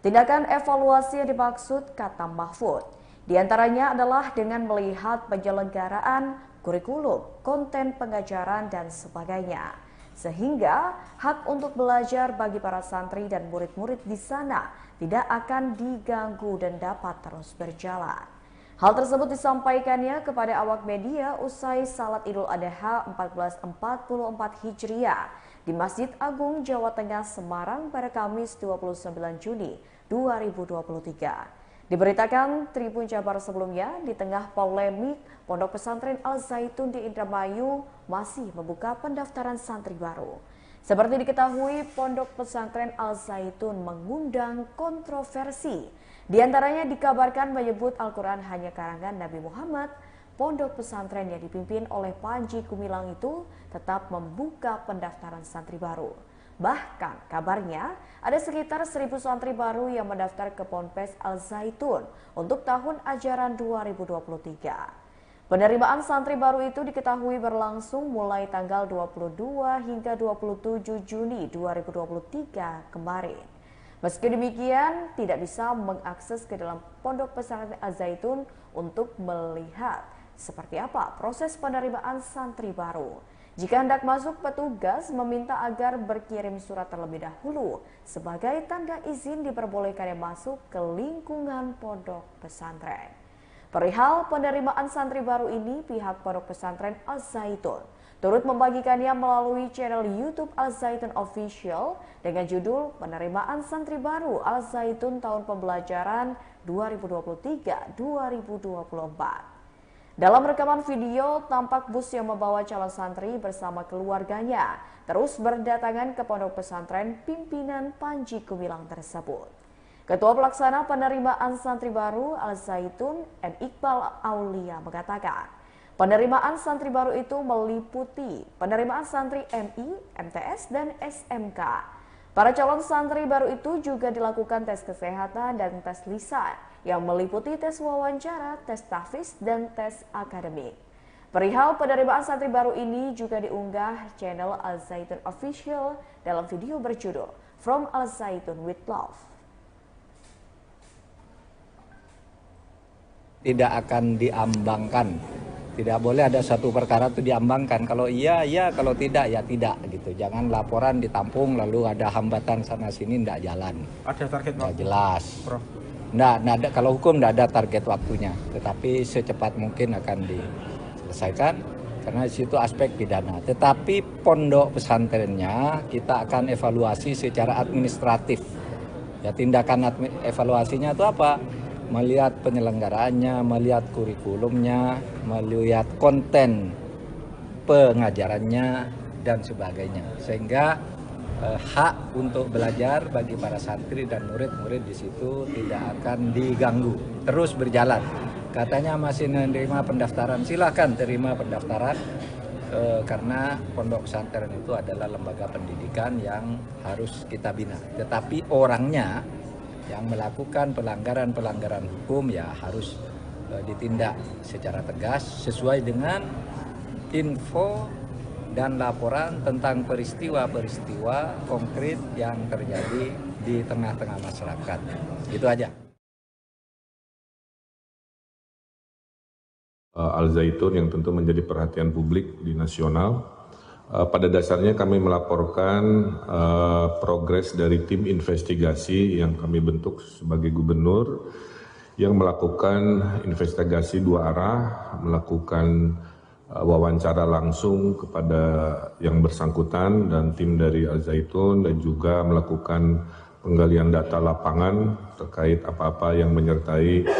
Tindakan evaluasi yang dimaksud, kata Mahfud, diantaranya adalah dengan melihat penyelenggaraan kurikulum, konten pengajaran, dan sebagainya. Sehingga hak untuk belajar bagi para santri dan murid-murid di sana tidak akan diganggu dan dapat terus berjalan. Hal tersebut disampaikannya kepada awak media usai Salat Idul Adha 1444 Hijriah di Masjid Agung Jawa Tengah Semarang pada Kamis 29 Juni 2023. Diberitakan Tribun Jabar sebelumnya, di tengah polemik Pondok Pesantren Al-Zaitun di Indramayu masih membuka pendaftaran santri baru. Seperti diketahui, Pondok Pesantren Al Zaitun mengundang kontroversi. Di antaranya dikabarkan menyebut Al-Quran hanya karangan Nabi Muhammad. Pondok pesantren yang dipimpin oleh Panji Gumilang itu tetap membuka pendaftaran santri baru. Bahkan kabarnya ada sekitar 1.000 santri baru yang mendaftar ke Ponpes Al Zaitun untuk tahun ajaran 2023. Penerimaan santri baru itu diketahui berlangsung mulai tanggal 22 hingga 27 Juni 2023 kemarin. Meski demikian, tidak bisa mengakses ke dalam Pondok Pesantren Al Zaitun untuk melihat seperti apa proses penerimaan santri baru. Jika hendak masuk, petugas meminta agar berkirim surat terlebih dahulu sebagai tanda izin diperbolehkannya masuk ke lingkungan pondok pesantren. Perihal penerimaan santri baru ini, pihak Pondok Pesantren Al Zaitun turut membagikannya melalui channel YouTube Al Zaitun Official dengan judul Penerimaan Santri Baru Al Zaitun Tahun Pembelajaran 2023-2024. Dalam rekaman video, tampak bus yang membawa calon santri bersama keluarganya terus berdatangan ke Pondok Pesantren pimpinan Panji Gumilang tersebut. Ketua Pelaksana Penerimaan Santri Baru Al Zaitun, M. Iqbal Aulia mengatakan, penerimaan santri baru itu meliputi penerimaan santri MI, MTS, dan SMK. Para calon santri baru itu juga dilakukan tes kesehatan dan tes lisan yang meliputi tes wawancara, tes tahfiz, dan tes akademik. Perihal penerimaan santri baru ini juga diunggah channel Al Zaitun Official dalam video berjudul From Al Zaitun with Love. Tidak akan diambangkan, tidak boleh ada satu perkara itu diambangkan. Kalau iya, iya, kalau tidak, ya tidak gitu. Jangan laporan ditampung lalu ada hambatan sana sini, tidak jalan. Ada target Nggak waktu, jelas. Prof. Nggak ada, kalau hukum tidak ada target waktunya, tetapi secepat mungkin akan diselesaikan karena di situ aspek pidana. Tetapi pondok pesantrennya kita akan evaluasi secara administratif. Ya, tindakan evaluasinya itu apa? Melihat penyelenggaraannya, melihat kurikulumnya, melihat konten pengajarannya, dan sebagainya. Sehingga hak untuk belajar bagi para santri dan murid-murid di situ tidak akan diganggu, terus berjalan. Katanya masih menerima pendaftaran, silakan terima pendaftaran, karena pondok pesantren itu adalah lembaga pendidikan yang harus kita bina. Tetapi orangnya yang melakukan pelanggaran-pelanggaran hukum ya harus ditindak secara tegas sesuai dengan info dan laporan tentang peristiwa-peristiwa konkret yang terjadi di tengah-tengah masyarakat. Itu aja. Al Zaitun yang tentu menjadi perhatian publik di nasional. Pada dasarnya kami melaporkan progres dari tim investigasi yang kami bentuk sebagai gubernur yang melakukan investigasi dua arah, melakukan wawancara langsung kepada yang bersangkutan dan tim dari Al Zaitun, dan juga melakukan penggalian data lapangan terkait apa-apa yang menyertai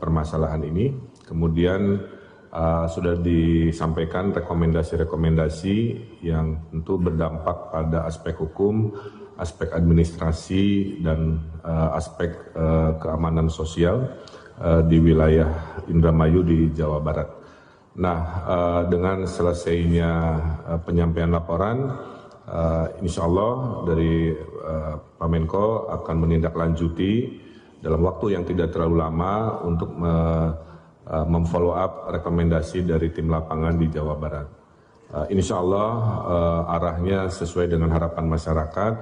permasalahan ini. Kemudian sudah disampaikan rekomendasi-rekomendasi yang tentu berdampak pada aspek hukum, aspek administrasi, dan aspek keamanan sosial di wilayah Indramayu di Jawa Barat. Nah, dengan selesainya penyampaian laporan, insya Allah dari Pak Menko akan menindaklanjuti dalam waktu yang tidak terlalu lama untuk memfollow up rekomendasi dari tim lapangan di Jawa Barat. Insya Allah arahnya sesuai dengan harapan masyarakat,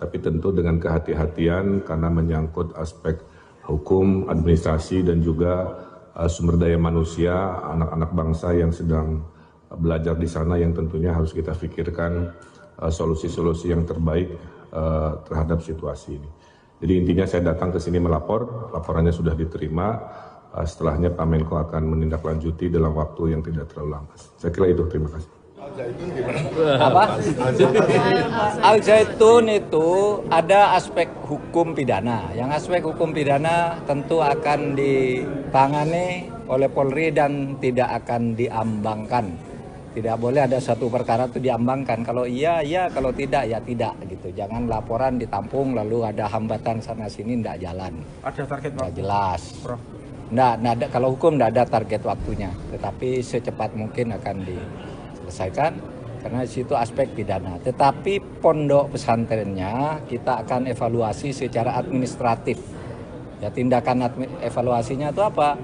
tapi tentu dengan kehati-hatian karena menyangkut aspek hukum, administrasi, dan juga sumber daya manusia, anak-anak bangsa yang sedang belajar di sana yang tentunya harus kita pikirkan solusi-solusi yang terbaik terhadap situasi ini. Jadi intinya saya datang ke sini melapor, laporannya sudah diterima. Setelahnya Pak Menko akan menindaklanjuti dalam waktu yang tidak terlalu lama. Saya kira itu, terima kasih. Apa? Al Zaitun itu ada aspek hukum pidana. Yang aspek hukum pidana tentu akan ditangani oleh Polri dan tidak akan diambangkan. Tidak boleh ada satu perkara itu diambangkan. Kalau iya, iya. Kalau tidak, ya tidak. Gitu. Jangan laporan ditampung lalu ada hambatan sana-sini, tidak jalan. Ada target Nggak waktu, jelas. Prof? Nggak ada, kalau hukum tidak ada target waktunya. Tetapi secepat mungkin akan diselesaikan. Karena di situ aspek pidana. Tetapi pondok pesantrennya kita akan evaluasi secara administratif. Ya, tindakan evaluasinya itu apa?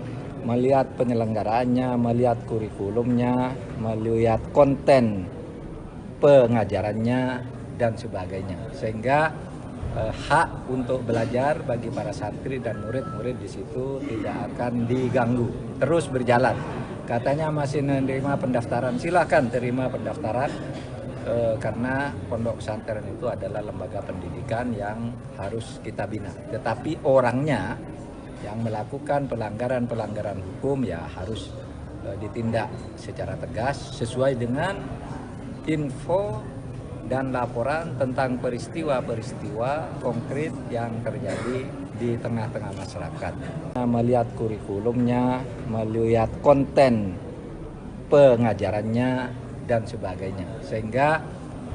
Melihat penyelenggaraannya, melihat kurikulumnya, melihat konten pengajarannya dan sebagainya. Sehingga hak untuk belajar bagi para santri dan murid-murid di situ tidak akan diganggu, terus berjalan. Katanya masih menerima pendaftaran, silahkan terima pendaftaran karena pondok pesantren itu adalah lembaga pendidikan yang harus kita bina. Tetapi orangnya yang melakukan pelanggaran hukum ya harus ditindak secara tegas sesuai dengan info dan laporan tentang peristiwa-peristiwa konkret yang terjadi di tengah-tengah masyarakat. Melihat kurikulumnya, melihat konten pengajarannya dan sebagainya. Sehingga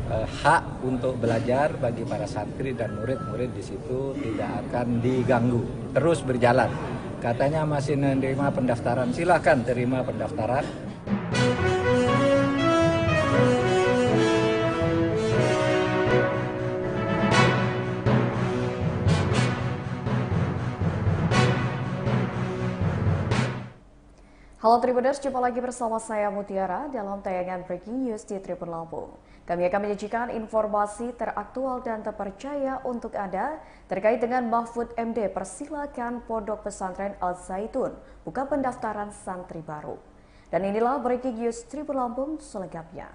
hak untuk belajar bagi para santri dan murid-murid di situ tidak akan diganggu, terus berjalan. Katanya masih menerima pendaftaran, silahkan terima pendaftaran. Halo Tribuners, jumpa lagi bersama saya Mutiara dalam tayangan Breaking News di Tribun Lampung. Kami akan menyajikan informasi teraktual dan terpercaya untuk Anda terkait dengan Mahfud MD persilakan Pondok Pesantren Al Zaitun buka pendaftaran santri baru. Dan inilah Breaking News Tribun Lampung selengkapnya.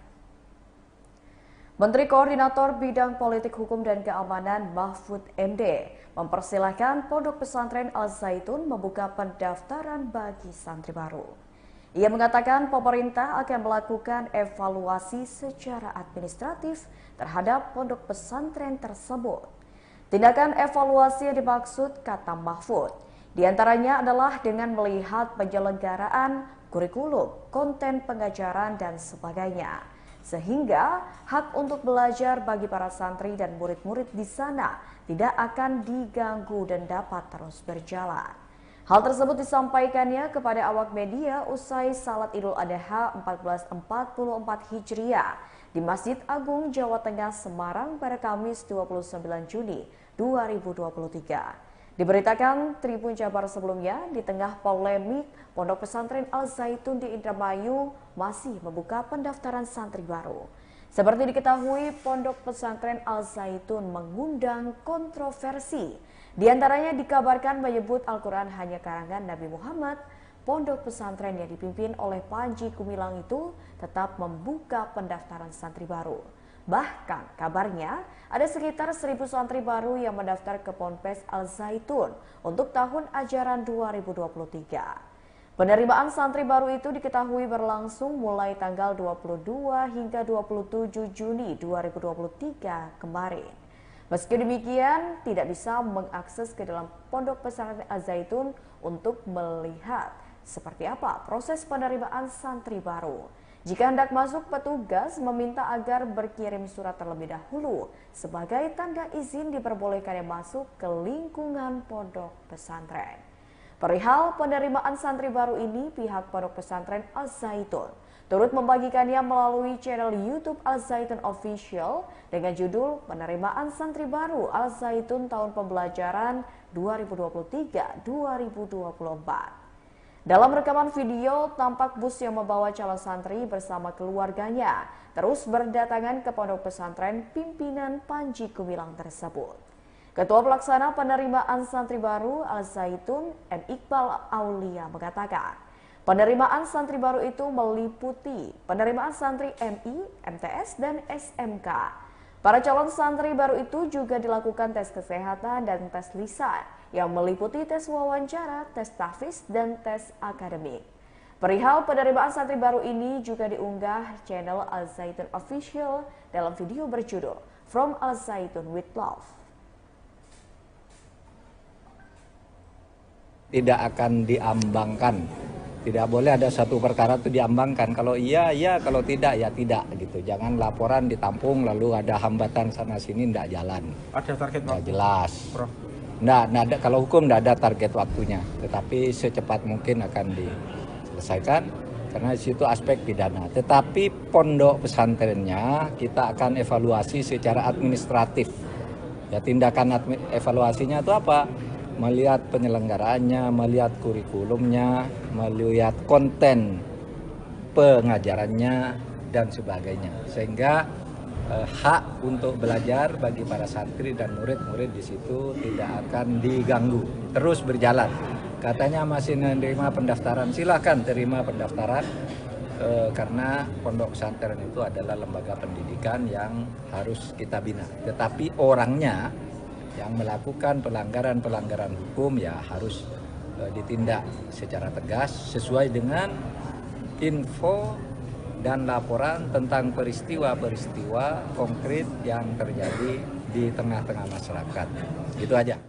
Menteri Koordinator Bidang Politik Hukum dan Keamanan Mahfud MD mempersilahkan Pondok Pesantren Al Zaitun membuka pendaftaran bagi santri baru. Ia mengatakan pemerintah akan melakukan evaluasi secara administratif terhadap pondok pesantren tersebut. Tindakan evaluasi yang dimaksud, kata Mahfud, diantaranya adalah dengan melihat penyelenggaraan kurikulum, konten pengajaran, dan sebagainya. Sehingga hak untuk belajar bagi para santri dan murid-murid di sana tidak akan diganggu dan dapat terus berjalan. Hal tersebut disampaikannya kepada awak media usai Salat Idul Adha 1444 Hijriah di Masjid Agung Jawa Tengah Semarang pada Kamis 29 Juni 2023. Diberitakan Tribun Jabar sebelumnya, di tengah polemik Pondok Pesantren Al Zaitun di Indramayu masih membuka pendaftaran santri baru. Seperti diketahui, Pondok Pesantren Al Zaitun mengundang kontroversi. Di antaranya dikabarkan menyebut Al-Quran hanya karangan Nabi Muhammad. Pondok pesantren yang dipimpin oleh Panji Gumilang itu tetap membuka pendaftaran santri baru. Bahkan kabarnya ada sekitar 1.000 santri baru yang mendaftar ke Ponpes Al Zaitun untuk tahun ajaran 2023. Penerimaan santri baru itu diketahui berlangsung mulai tanggal 22 hingga 27 Juni 2023 kemarin. Meski demikian, tidak bisa mengakses ke dalam Pondok Pesantren Al Zaitun untuk melihat seperti apa proses penerimaan santri baru. Jika hendak masuk, petugas meminta agar berkirim surat terlebih dahulu sebagai tanda izin diperbolehkannya masuk ke lingkungan pondok pesantren. Perihal penerimaan santri baru ini, pihak Pondok Pesantren Al Zaitun turut membagikannya melalui channel YouTube Al Zaitun Official dengan judul Penerimaan Santri Baru Al Zaitun Tahun Pembelajaran 2023-2024. Dalam rekaman video, tampak bus yang membawa calon santri bersama keluarganya terus berdatangan ke pondok pesantren pimpinan Panji Gumilang tersebut. Ketua Pelaksana Penerimaan Santri Baru Al Zaitun, M. Iqbal Aulia, mengatakan, penerimaan santri baru itu meliputi penerimaan santri MI, MTS, dan SMK. Para calon santri baru itu juga dilakukan tes kesehatan dan tes lisan yang meliputi tes wawancara, tes tahfiz, dan tes akademik. Perihal penerimaan santri baru ini juga diunggah channel Al Zaitun Official dalam video berjudul From Al Zaitun with Love. Tidak akan diambangkan Tidak boleh ada satu perkara itu diambangkan. Kalau iya, iya. Kalau tidak, ya tidak. Gitu. Jangan laporan ditampung lalu ada hambatan sana-sini, tidak jalan. Ada target Nggak waktu, jelas. Prof? Nggak ada, kalau hukum tidak ada target waktunya. Tetapi secepat mungkin akan diselesaikan. Karena di situ aspek pidana. Tetapi pondok pesantrennya kita akan evaluasi secara administratif. Ya, tindakan evaluasinya itu apa? Melihat penyelenggaraannya, melihat kurikulumnya, melihat konten pengajarannya dan sebagainya. Sehingga hak untuk belajar bagi para santri dan murid-murid di situ tidak akan diganggu, terus berjalan. Katanya masih menerima pendaftaran, silakan terima pendaftaran karena pondok pesantren itu adalah lembaga pendidikan yang harus kita bina. Tetapi orangnya yang melakukan pelanggaran-pelanggaran hukum ya harus ditindak secara tegas sesuai dengan info dan laporan tentang peristiwa-peristiwa konkret yang terjadi di tengah-tengah masyarakat. Itu aja.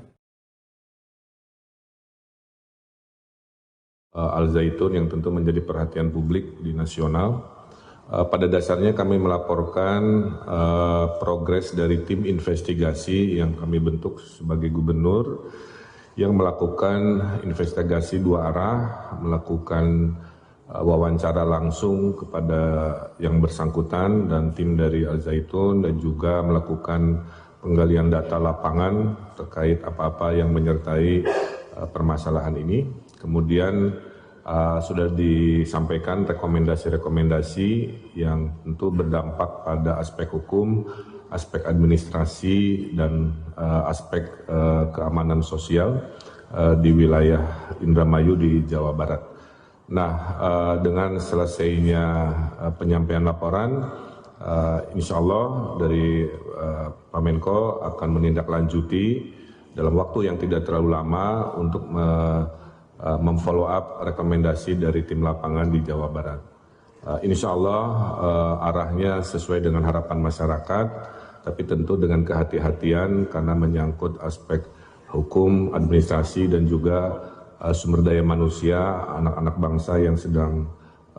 Al Zaitun yang tentu menjadi perhatian publik di nasional. Pada dasarnya kami melaporkan progres dari tim investigasi yang kami bentuk sebagai gubernur yang melakukan investigasi dua arah, melakukan wawancara langsung kepada yang bersangkutan dan tim dari Al Zaitun dan juga melakukan penggalian data lapangan terkait apa-apa yang menyertai permasalahan ini. Kemudian sudah disampaikan rekomendasi-rekomendasi yang tentu berdampak pada aspek hukum, aspek administrasi, dan aspek keamanan sosial di wilayah Indramayu di Jawa Barat. Nah, dengan selesainya penyampaian laporan, insya Allah dari Pak Menko akan menindaklanjuti dalam waktu yang tidak terlalu lama untuk memfollow up rekomendasi dari tim lapangan di Jawa Barat. Insya Allah arahnya sesuai dengan harapan masyarakat, tapi tentu dengan kehati-hatian karena menyangkut aspek hukum, administrasi, dan juga sumber daya manusia, anak-anak bangsa yang sedang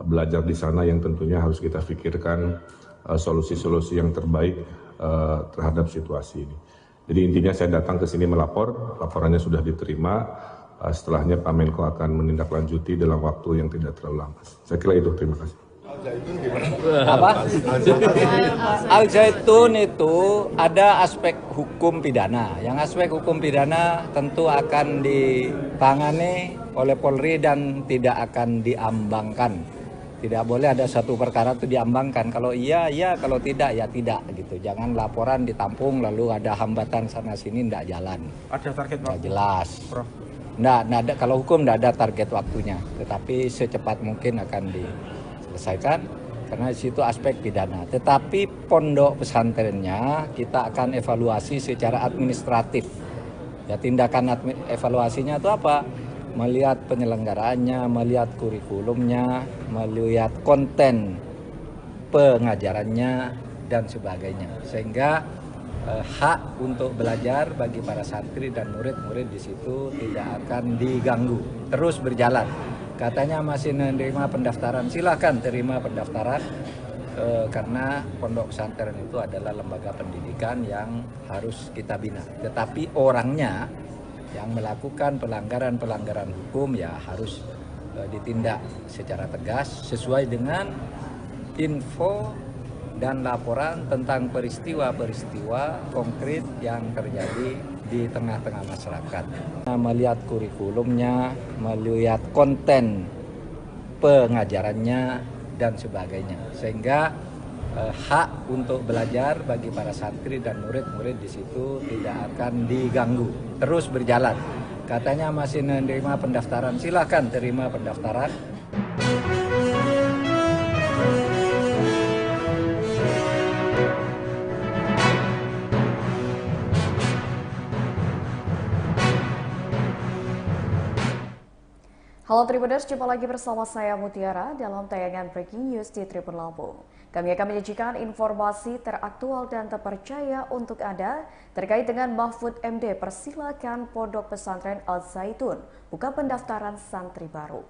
belajar di sana yang tentunya harus kita pikirkan solusi-solusi yang terbaik terhadap situasi ini. Jadi intinya saya datang ke sini melapor, laporannya sudah diterima. Setelahnya Pak Menko akan menindaklanjuti dalam waktu yang tidak terlalu lama. Saya kira itu, terima kasih. Apa? Al Zaitun itu ada aspek hukum pidana. Yang aspek hukum pidana tentu akan ditangani oleh Polri dan tidak akan diambangkan. Tidak boleh ada satu perkara itu diambangkan. Kalau iya, iya. Kalau tidak, ya tidak. Gitu. Jangan laporan ditampung lalu ada hambatan sana-sini, tidak jalan. Ada target Nggak waktu, jelas. Prof? Nggak ada, kalau hukum tidak ada target waktunya. Tetapi secepat mungkin akan diselesaikan. Karena di situ aspek pidana. Tetapi pondok pesantrennya kita akan evaluasi secara administratif. Ya, tindakan evaluasinya itu apa? Melihat penyelenggaraannya, melihat kurikulumnya, melihat konten pengajarannya dan sebagainya. Sehingga hak untuk belajar bagi para santri dan murid-murid di situ tidak akan diganggu, terus berjalan. Katanya masih menerima pendaftaran, silakan terima pendaftaran karena pondok pesantren itu adalah lembaga pendidikan yang harus kita bina. Tetapi orangnya yang melakukan pelanggaran-pelanggaran hukum ya harus ditindak secara tegas sesuai dengan info dan laporan tentang peristiwa-peristiwa konkret yang terjadi di tengah-tengah masyarakat. Melihat kurikulumnya, melihat konten pengajarannya dan sebagainya. Sehingga hak untuk belajar bagi para santri dan murid-murid di situ tidak akan diganggu, terus berjalan. Katanya masih menerima pendaftaran, silakan terima pendaftaran. Halo Tribuners, jumpa lagi bersama saya Mutiara dalam tayangan Breaking News di Tribun Lampung. Kami akan menyajikan informasi teraktual dan terpercaya untuk Anda terkait dengan Mahfud MD persilakan Pondok Pesantren Al Zaitun buka pendaftaran santri baru.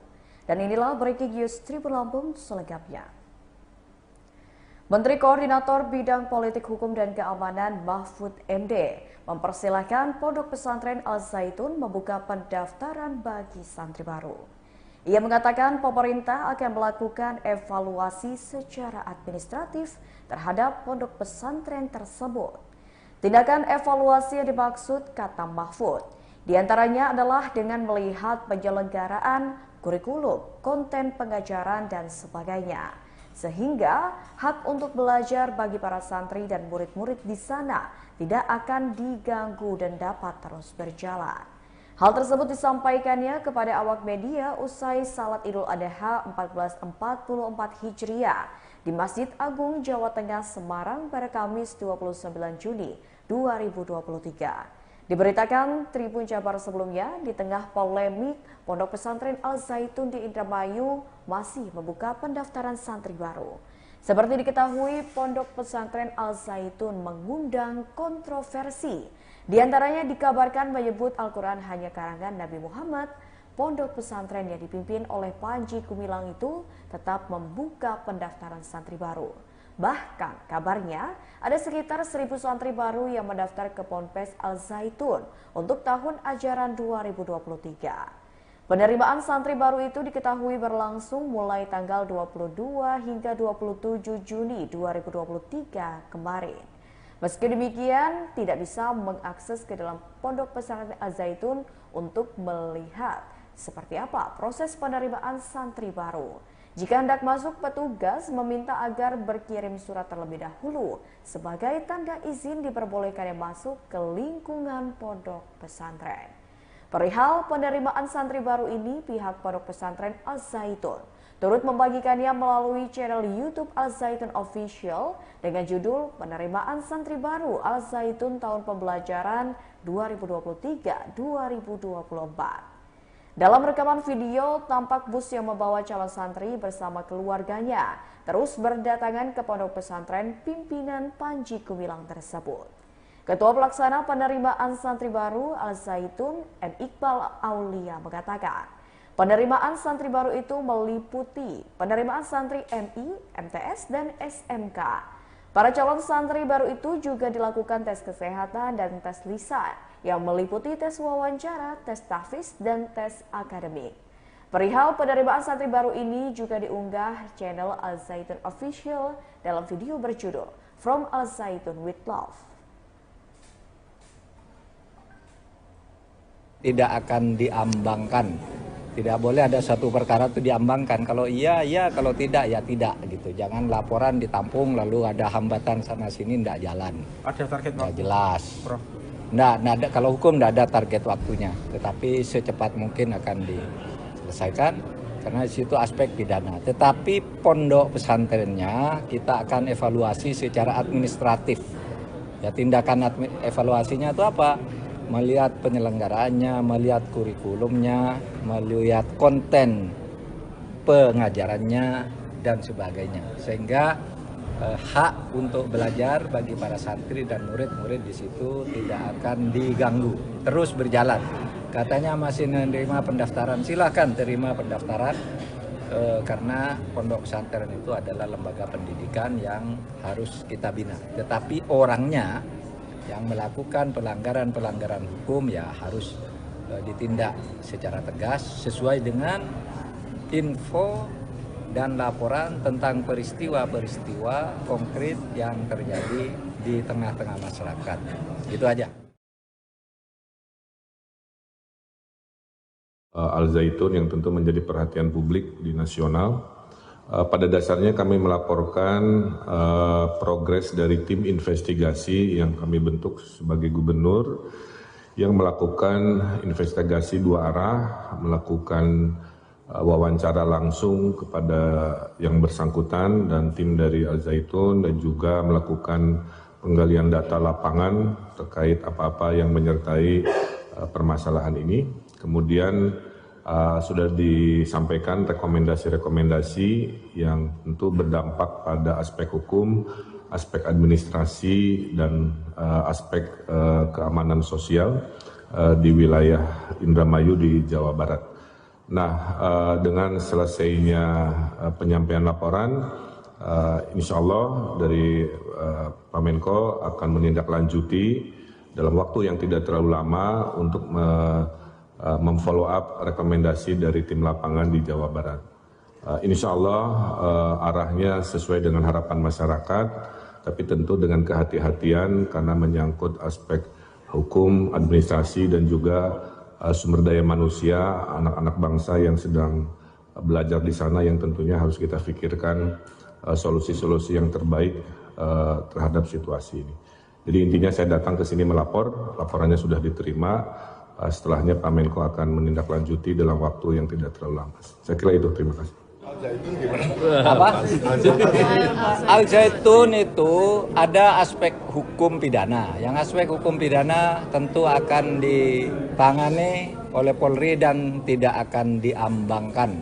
Dan inilah breaking news Tribun Lampung selengkapnya. Menteri Koordinator Bidang Politik Hukum dan Keamanan Mahfud MD mempersilahkan Pondok Pesantren Al-Zaitun membuka pendaftaran bagi santri baru. Ia mengatakan pemerintah akan melakukan evaluasi secara administratif terhadap pondok pesantren tersebut. Tindakan evaluasi yang dimaksud, kata Mahfud, diantaranya adalah dengan melihat penyelenggaraan kurikulum, konten pengajaran, dan sebagainya. Sehingga hak untuk belajar bagi para santri dan murid-murid di sana tidak akan diganggu dan dapat terus berjalan. Hal tersebut disampaikannya kepada awak media usai Salat Idul Adha 1444 Hijriah di Masjid Agung Jawa Tengah Semarang pada Kamis 29 Juni 2023. Diberitakan Tribun Jabar sebelumnya, di tengah polemik Pondok Pesantren Al-Zaitun di Indramayu masih membuka pendaftaran santri baru. Seperti diketahui, Pondok Pesantren Al-Zaitun mengundang kontroversi. Di antaranya dikabarkan menyebut Al-Quran hanya karangan Nabi Muhammad. Pondok pesantren yang dipimpin oleh Panji Gumilang itu tetap membuka pendaftaran santri baru. Bahkan kabarnya ada sekitar 1.000 santri baru yang mendaftar ke Ponpes Al-Zaitun untuk tahun ajaran 2023. Penerimaan santri baru itu diketahui berlangsung mulai tanggal 22 hingga 27 Juni 2023 kemarin. Meski demikian, tidak bisa mengakses ke dalam Pondok Pesantren Al-Zaitun untuk melihat seperti apa proses penerimaan santri baru. Jika hendak masuk, petugas meminta agar berkirim surat terlebih dahulu sebagai tanda izin diperbolehkannya masuk ke lingkungan pondok pesantren. Perihal penerimaan santri baru ini, pihak Pondok Pesantren Al-Zaitun turut membagikannya melalui channel YouTube Al-Zaitun Official dengan judul Penerimaan Santri Baru Al-Zaitun Tahun Pembelajaran 2023-2024. Dalam rekaman video, tampak bus yang membawa calon santri bersama keluarganya terus berdatangan ke pondok pesantren pimpinan Panji Gumilang tersebut. Ketua Pelaksana Penerimaan Santri Baru Al-Zaitun, M. Iqbal Aulia mengatakan, penerimaan santri baru itu meliputi penerimaan santri MI, MTS, dan SMK. Para calon santri baru itu juga dilakukan tes kesehatan dan tes lisan yang meliputi tes wawancara, tes tahfiz, dan tes akademik. Perihal penerimaan santri baru ini juga diunggah channel Al-Zaitun Official dalam video berjudul From Al-Zaitun with Love. Tidak akan diambangkan. Tidak boleh ada satu perkara itu diambangkan. Kalau iya, iya. Kalau tidak, ya tidak. Gitu. Jangan laporan ditampung lalu ada hambatan sana-sini, tidak jalan. Ada target Nggak waktu? jelas. Prof. Nggak, kalau hukum tidak ada target waktunya. Tetapi secepat mungkin akan diselesaikan. Karena di situ aspek pidana. Tetapi pondok pesantrennya kita akan evaluasi secara administratif. Ya, tindakan evaluasinya itu apa? Melihat penyelenggaraannya, melihat kurikulumnya, melihat konten pengajarannya, dan sebagainya. Sehingga hak untuk belajar bagi para santri dan murid-murid di situ tidak akan diganggu, terus berjalan. Katanya masih menerima pendaftaran, silahkan terima pendaftaran, karena pondok pesantren itu adalah lembaga pendidikan yang harus kita bina. Tetapi orangnya yang melakukan pelanggaran-pelanggaran hukum ya harus ditindak secara tegas sesuai dengan info dan laporan tentang peristiwa-peristiwa konkret yang terjadi di tengah-tengah masyarakat. Itu aja. Al-Zaitun yang tentu menjadi perhatian publik di nasional. Pada dasarnya kami melaporkan progres dari tim investigasi yang kami bentuk sebagai gubernur yang melakukan investigasi dua arah, melakukan wawancara langsung kepada yang bersangkutan dan tim dari Al-Zaitun, dan juga melakukan penggalian data lapangan terkait apa-apa yang menyertai permasalahan ini. Kemudian sudah disampaikan rekomendasi-rekomendasi yang tentu berdampak pada aspek hukum, aspek administrasi, dan aspek keamanan sosial di wilayah Indramayu di Jawa Barat. Nah, dengan selesainya penyampaian laporan, insya Allah dari Pak Menko akan menindaklanjuti dalam waktu yang tidak terlalu lama untuk memfollow up rekomendasi dari tim lapangan di Jawa Barat. Insya Allah arahnya sesuai dengan harapan masyarakat, tapi tentu dengan kehati-hatian karena menyangkut aspek hukum, administrasi, dan juga sumber daya manusia, anak-anak bangsa yang sedang belajar di sana yang tentunya harus kita pikirkan solusi-solusi yang terbaik terhadap situasi ini. Jadi intinya saya datang ke sini melapor, laporannya sudah diterima, setelahnya Pak Menko akan menindaklanjuti dalam waktu yang tidak terlalu lama. Saya kira itu, terima kasih. Apa? Al Zaitun itu ada aspek hukum pidana. Yang aspek hukum pidana tentu akan ditangani oleh Polri dan tidak akan diambangkan.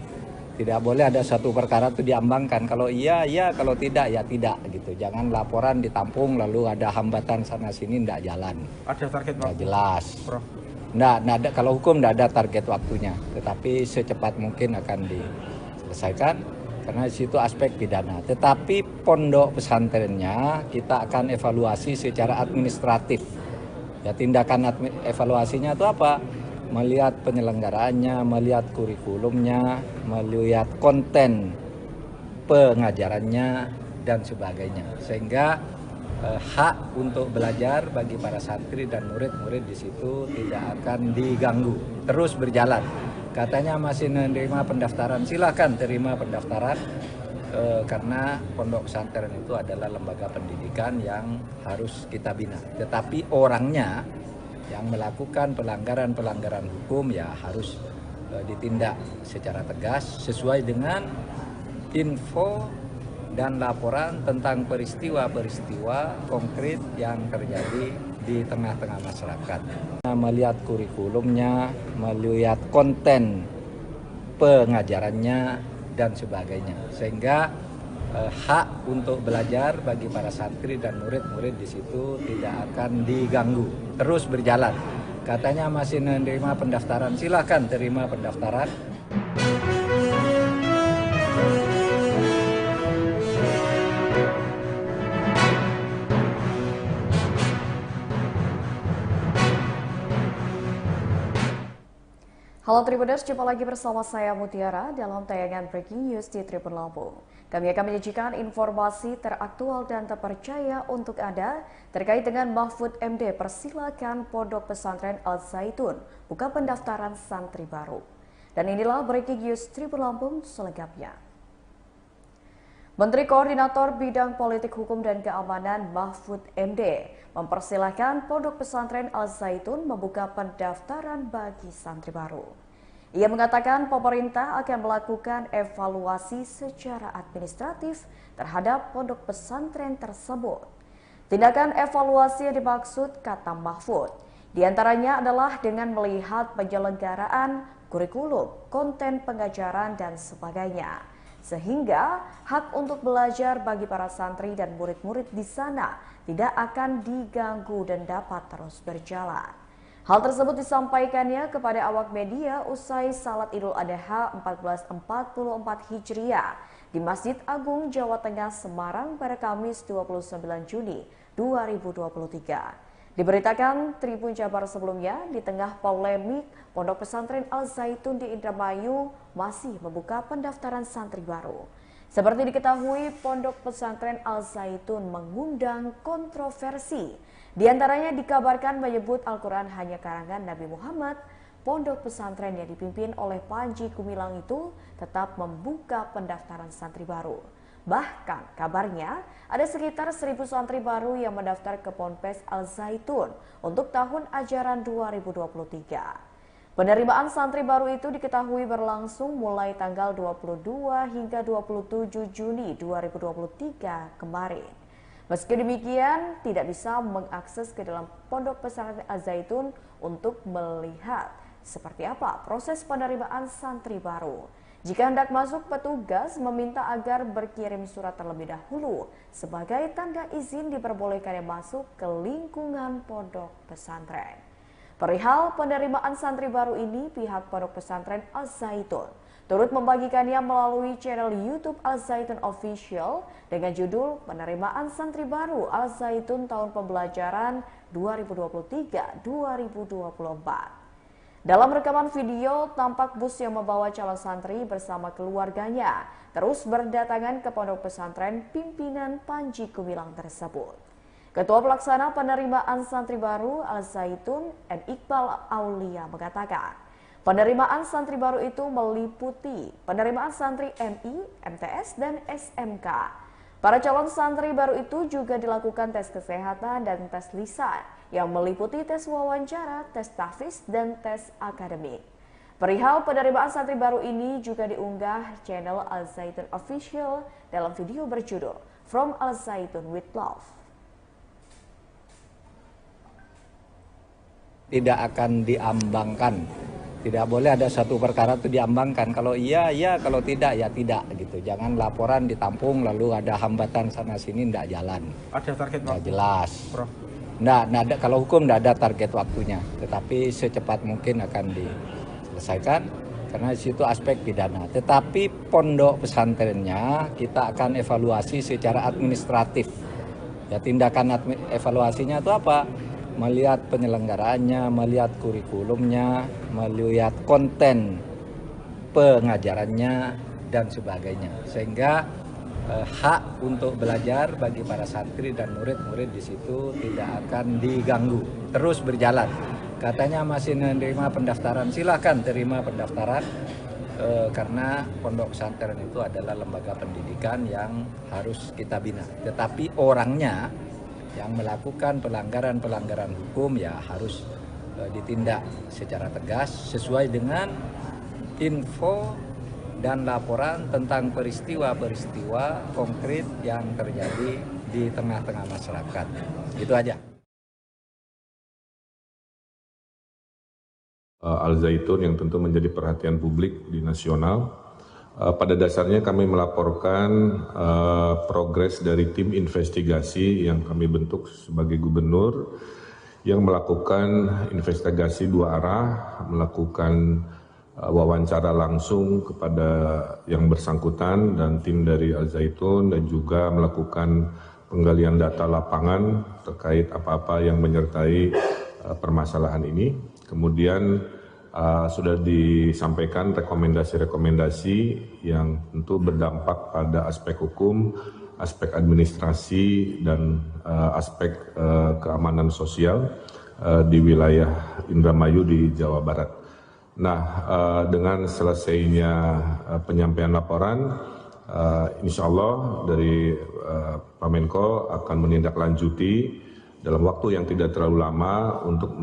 Tidak boleh ada satu perkara itu diambangkan. Kalau iya, iya. Kalau tidak, ya tidak. Gitu. Jangan laporan ditampung lalu ada hambatan sana-sini, tidak jalan. Ada target Nggak waktu, jelas. Prof. Nggak ada, kalau hukum tidak ada target waktunya. Tetapi secepat mungkin akan diselesaikan. Karena di situ aspek pidana. Tetapi pondok pesantrennya kita akan evaluasi secara administratif. Ya, tindakan evaluasinya itu apa? Melihat penyelenggaraannya, melihat kurikulumnya, melihat konten pengajarannya dan sebagainya. Sehingga hak untuk belajar bagi para santri dan murid-murid di situ tidak akan diganggu, terus berjalan. Katanya masih menerima pendaftaran, silakan terima pendaftaran karena pondok pesantren itu adalah lembaga pendidikan yang harus kita bina. Tetapi orangnya yang melakukan pelanggaran-pelanggaran hukum ya harus ditindak secara tegas sesuai dengan info dan laporan tentang peristiwa-peristiwa konkret yang terjadi di tengah-tengah masyarakat. Melihat kurikulumnya, melihat konten pengajarannya dan sebagainya. Sehingga hak untuk belajar bagi para santri dan murid-murid di situ tidak akan diganggu, terus berjalan. Katanya masih menerima pendaftaran, silakan terima pendaftaran. Halo Tribuners, jumpa lagi bersama saya Mutiara dalam tayangan Breaking News di Tribun Lampung. Kami akan menyajikan informasi teraktual dan terpercaya untuk Anda terkait dengan Mahfud MD persilakan Pondok Pesantren Al Zaitun buka pendaftaran santri baru. Dan inilah Breaking News Tribun Lampung selengkapnya. Menteri Koordinator Bidang Politik Hukum dan Keamanan Mahfud MD mempersilahkan Pondok Pesantren Al Zaitun membuka pendaftaran bagi santri baru. Ia mengatakan pemerintah akan melakukan evaluasi secara administratif terhadap pondok pesantren tersebut. Tindakan evaluasi yang dimaksud, kata Mahfud, diantaranya adalah dengan melihat penyelenggaraan kurikulum, konten pengajaran, dan sebagainya. Sehingga hak untuk belajar bagi para santri dan murid-murid di sana tidak akan diganggu dan dapat terus berjalan. Hal tersebut disampaikannya kepada awak media usai Salat Idul Adha 1444 Hijriah di Masjid Agung Jawa Tengah Semarang pada Kamis 29 Juni 2023. Diberitakan Tribun Jabar sebelumnya, di tengah polemik Pondok Pesantren Al Zaitun di Indramayu masih membuka pendaftaran santri baru. Seperti diketahui, Pondok Pesantren Al Zaitun mengundang kontroversi. Di antaranya dikabarkan menyebut Al-Quran hanya karangan Nabi Muhammad. Pondok pesantren yang dipimpin oleh Panji Gumilang itu tetap membuka pendaftaran santri baru. Bahkan kabarnya ada sekitar 1.000 santri baru yang mendaftar ke Ponpes Al Zaitun untuk tahun ajaran 2023. Penerimaan santri baru itu diketahui berlangsung mulai tanggal 22 hingga 27 Juni 2023 kemarin. Meski demikian, tidak bisa mengakses ke dalam Pondok Pesantren Al Zaitun untuk melihat seperti apa proses penerimaan santri baru. Jika hendak masuk, petugas meminta agar berkirim surat terlebih dahulu sebagai tanda izin diperbolehkannya masuk ke lingkungan pondok pesantren. Perihal penerimaan santri baru ini, pihak Pondok Pesantren Al-Zaitun turut membagikannya melalui channel YouTube Al-Zaitun Official dengan judul Penerimaan Santri Baru Al-Zaitun Tahun Pembelajaran 2023-2024. Dalam rekaman video, tampak bus yang membawa calon santri bersama keluarganya terus berdatangan ke Pondok Pesantren pimpinan Panji Gumilang tersebut. Ketua Pelaksana Penerimaan Santri Baru Al-Zaitun, M. Iqbal Aulia mengatakan, penerimaan santri baru itu meliputi penerimaan santri MI, MTS, dan SMK. Para calon santri baru itu juga dilakukan tes kesehatan dan tes lisan yang meliputi tes wawancara, tes tahfiz, dan tes akademik. Perihal penerimaan santri baru ini juga diunggah channel Al-Zaitun Official dalam video berjudul From Al-Zaitun with Love. Tidak akan diambangkan, tidak boleh ada satu perkara itu diambangkan. Kalau iya, iya, kalau tidak, ya tidak gitu. Jangan laporan ditampung lalu ada hambatan sana sini, tidak jalan. Ada target Nggak waktu, jelas. Prof. Nggak ada, kalau hukum tidak ada target waktunya, tetapi secepat mungkin akan diselesaikan karena di situ aspek pidana. Tetapi pondok pesantrennya kita akan evaluasi secara administratif. Ya, tindakan evaluasinya itu apa? Melihat penyelenggaraannya, melihat kurikulumnya, melihat konten pengajarannya dan sebagainya. Sehingga hak untuk belajar bagi para santri dan murid-murid di situ tidak akan diganggu, terus berjalan. Katanya masih menerima pendaftaran, silahkan terima pendaftaran karena pondok pesantren itu adalah lembaga pendidikan yang harus kita bina. Tetapi orangnya yang melakukan pelanggaran-pelanggaran hukum ya harus ditindak secara tegas sesuai dengan info dan laporan tentang peristiwa-peristiwa konkret yang terjadi di tengah-tengah masyarakat. Itu aja. Al-Zaitun yang tentu menjadi perhatian publik di nasional. Pada dasarnya kami melaporkan progres dari tim investigasi yang kami bentuk sebagai gubernur yang melakukan investigasi dua arah, melakukan wawancara langsung kepada yang bersangkutan dan tim dari Al-Zaitun dan juga melakukan penggalian data lapangan terkait apa-apa yang menyertai permasalahan ini. Kemudian sudah disampaikan rekomendasi-rekomendasi yang tentu berdampak pada aspek hukum, aspek administrasi, dan aspek keamanan sosial di wilayah Indramayu di Jawa Barat. Nah, dengan selesainya penyampaian laporan, insya Allah dari Pak Menko akan menindaklanjuti dalam waktu yang tidak terlalu lama untuk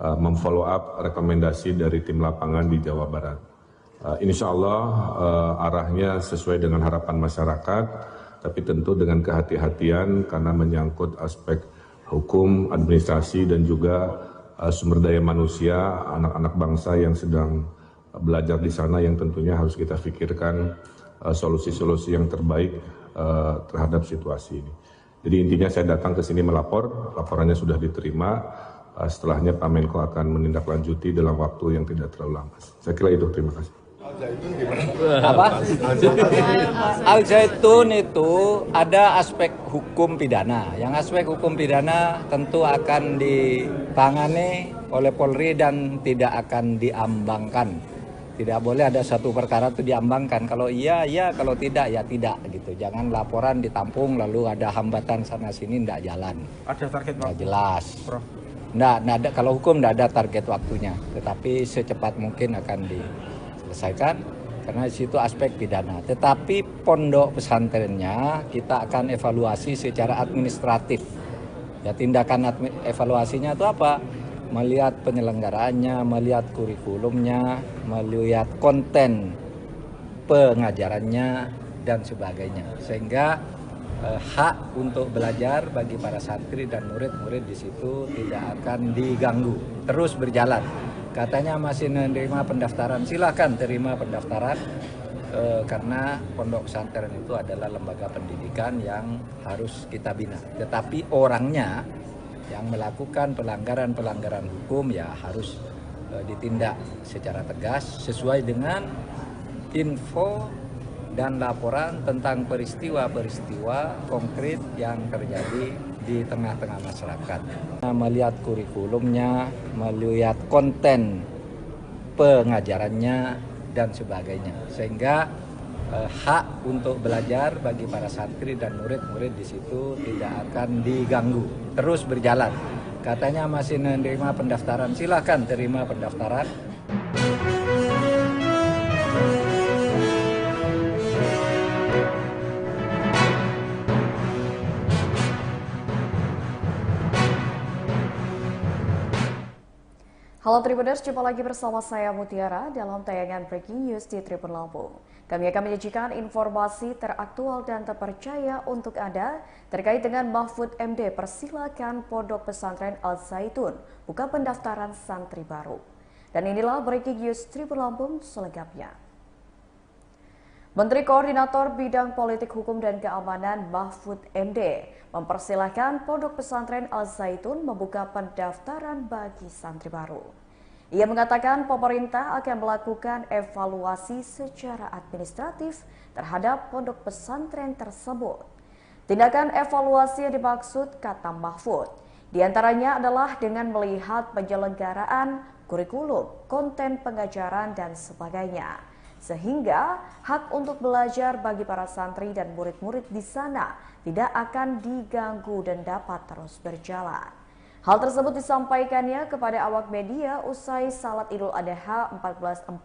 memfollow up rekomendasi dari tim lapangan di Jawa Barat. Insya Allah arahnya sesuai dengan harapan masyarakat, tapi tentu dengan kehati-hatian karena menyangkut aspek hukum, administrasi, dan juga sumber daya manusia, anak-anak bangsa yang sedang belajar di sana yang tentunya harus kita pikirkan solusi-solusi yang terbaik terhadap situasi ini. Jadi intinya saya datang ke sini melapor, laporannya sudah diterima. Setelahnya Pak Menko akan menindaklanjuti dalam waktu yang tidak terlalu lama. Saya kira itu, terima kasih. Apa? Al-Zaitun itu ada aspek hukum pidana. Yang aspek hukum pidana tentu akan ditangani oleh Polri dan tidak akan diambangkan. Tidak boleh ada satu perkara itu diambangkan. Kalau iya, iya, kalau tidak, ya tidak gitu. Jangan laporan ditampung lalu ada hambatan sana sini, tidak jalan. Ada target Nggak waktu, jelas. Prof. Nggak ada, kalau hukum tidak ada target waktunya, tetapi secepat mungkin akan diselesaikan karena di situ aspek pidana. Tetapi pondok pesantrennya kita akan evaluasi secara administratif. Ya, tindakan evaluasinya itu apa? Melihat penyelenggaraannya, melihat kurikulumnya, melihat konten pengajarannya dan sebagainya. Sehingga hak untuk belajar bagi para santri dan murid-murid di situ tidak akan diganggu, terus berjalan. Katanya masih menerima pendaftaran, silahkan terima pendaftaran karena pondok pesantren itu adalah lembaga pendidikan yang harus kita bina. Tetapi orangnya yang melakukan pelanggaran hukum ya harus ditindak secara tegas sesuai dengan info dan laporan tentang peristiwa-peristiwa konkret yang terjadi di tengah-tengah masyarakat. Melihat kurikulumnya, melihat konten pengajarannya dan sebagainya, sehingga hak untuk belajar bagi para santri dan murid-murid di situ tidak akan diganggu, terus berjalan. Katanya masih menerima pendaftaran, silakan terima pendaftaran. Halo Tribuners, jumpa lagi bersama saya Mutiara dalam tayangan Breaking News di Tribun Lampung. Kami akan menyajikan informasi teraktual dan terpercaya untuk Anda terkait dengan Mahfud MD persilakan Pondok Pesantren Al Zaitun buka pendaftaran santri baru. Dan inilah Breaking News Tribun Lampung selengkapnya. Menteri Koordinator Bidang Politik Hukum dan Keamanan Mahfud MD mempersilahkan Pondok Pesantren Al Zaitun membuka pendaftaran bagi santri baru. Ia mengatakan pemerintah akan melakukan evaluasi secara administratif terhadap pondok pesantren tersebut. Tindakan evaluasi yang dimaksud, kata Mahfud, diantaranya adalah dengan melihat penyelenggaraan kurikulum, konten pengajaran, dan sebagainya. Sehingga hak untuk belajar bagi para santri dan murid-murid di sana tidak akan diganggu dan dapat terus berjalan. Hal tersebut disampaikannya kepada awak media usai Salat Idul Adha 1444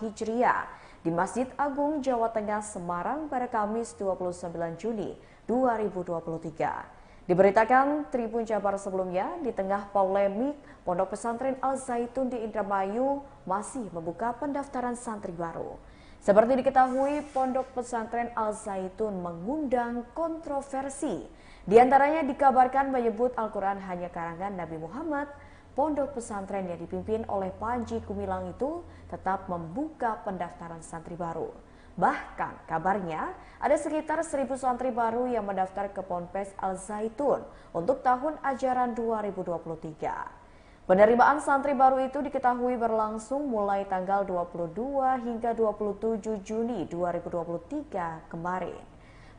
Hijriah di Masjid Agung Jawa Tengah Semarang pada Kamis 29 Juni 2023. Diberitakan Tribun Jabar sebelumnya, di tengah polemik Pondok Pesantren Al Zaitun di Indramayu masih membuka pendaftaran santri baru. Seperti diketahui, Pondok Pesantren Al Zaitun mengundang kontroversi. Di antaranya dikabarkan menyebut Al-Quran hanya karangan Nabi Muhammad. Pondok pesantren yang dipimpin oleh Panji Gumilang itu tetap membuka pendaftaran santri baru. Bahkan kabarnya ada sekitar 1.000 santri baru yang mendaftar ke Ponpes Al Zaitun untuk tahun ajaran 2023. Penerimaan santri baru itu diketahui berlangsung mulai tanggal 22 hingga 27 Juni 2023 kemarin.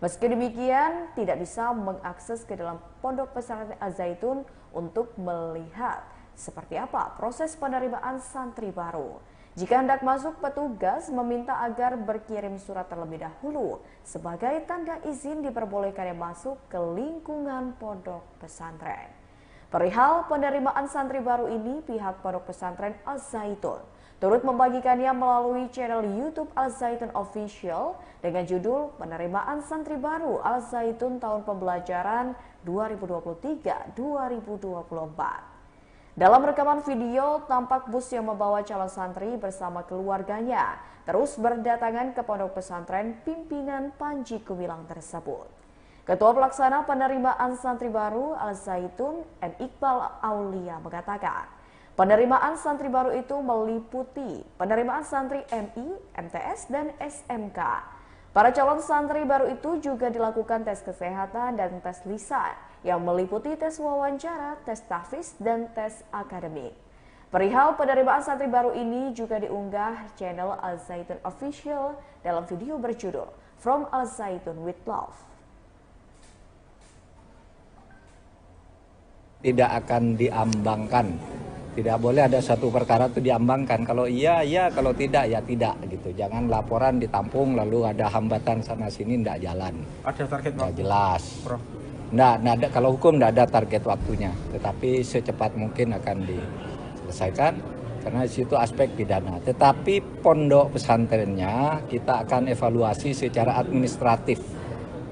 Meski demikian, tidak bisa mengakses ke dalam Pondok Pesantren Al Zaitun untuk melihat seperti apa proses penerimaan santri baru. Jika hendak masuk, petugas meminta agar berkirim surat terlebih dahulu sebagai tanda izin diperbolehkannya masuk ke lingkungan pondok pesantren. Perihal penerimaan santri baru ini, pihak Pondok Pesantren Al Zaitun turut membagikannya melalui channel YouTube Al Zaitun Official dengan judul Penerimaan Santri Baru Al Zaitun Tahun Pembelajaran 2023-2024. Dalam rekaman video, tampak bus yang membawa calon santri bersama keluarganya terus berdatangan ke pondok pesantren pimpinan Panji Gumilang tersebut. Ketua Pelaksana Penerimaan Santri Baru Al Zaitun, M. Iqbal Aulia, mengatakan, penerimaan santri baru itu meliputi penerimaan santri MI, MTS, dan SMK. Para calon santri baru itu juga dilakukan tes kesehatan dan tes lisan yang meliputi tes wawancara, tes tahfiz, dan tes akademik. Perihal penerimaan santri baru ini juga diunggah channel Al Zaitun Official dalam video berjudul From Al Zaitun with Love. Tidak akan diambangkan. Tidak boleh ada satu perkara itu diambangkan. Kalau iya, iya. Kalau tidak, ya tidak. Gitu. Jangan laporan ditampung lalu ada hambatan sana-sini, tidak jalan. Ada target waktu? Tidak jelas. Prof. Nggak ada, kalau hukum tidak ada target waktunya. Tetapi secepat mungkin akan diselesaikan. Karena di situ aspek pidana. Tetapi pondok pesantrennya kita akan evaluasi secara administratif.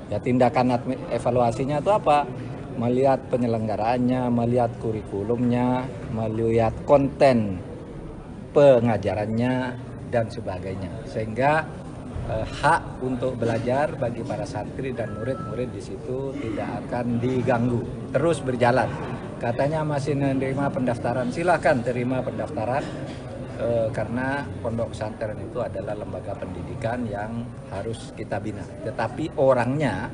Ya, tindakan evaluasinya itu apa? Melihat penyelenggaraannya, melihat kurikulumnya, melihat konten pengajarannya, dan sebagainya. Sehingga hak untuk belajar bagi para santri dan murid-murid di situ tidak akan diganggu, terus berjalan. Katanya masih menerima pendaftaran, silakan terima pendaftaran. Karena pondok pesantren itu adalah lembaga pendidikan yang harus kita bina. Tetapi orangnya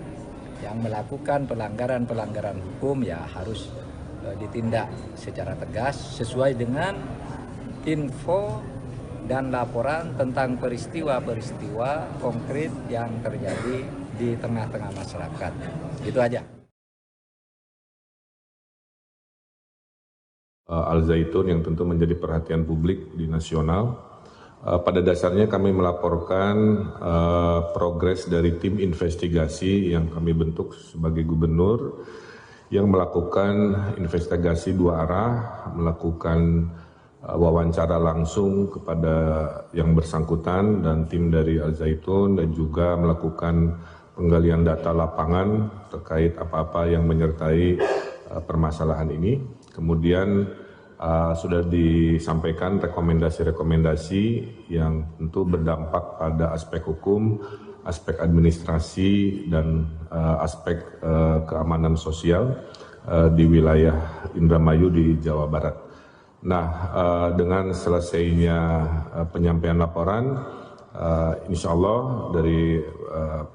yang melakukan pelanggaran hukum ya harus ditindak secara tegas sesuai dengan info dan laporan tentang peristiwa-peristiwa konkret yang terjadi di tengah-tengah masyarakat. Itu aja. Al Zaitun yang tentu menjadi perhatian publik di nasional. Pada dasarnya kami melaporkan progres dari tim investigasi yang kami bentuk sebagai gubernur yang melakukan investigasi dua arah, melakukan wawancara langsung kepada yang bersangkutan dan tim dari Al Zaitun, dan juga melakukan penggalian data lapangan terkait apa-apa yang menyertai permasalahan ini. Kemudian sudah disampaikan rekomendasi-rekomendasi yang tentu berdampak pada aspek hukum, aspek administrasi, dan aspek keamanan sosial di wilayah Indramayu di Jawa Barat. Nah, dengan selesainya penyampaian laporan, insya Allah dari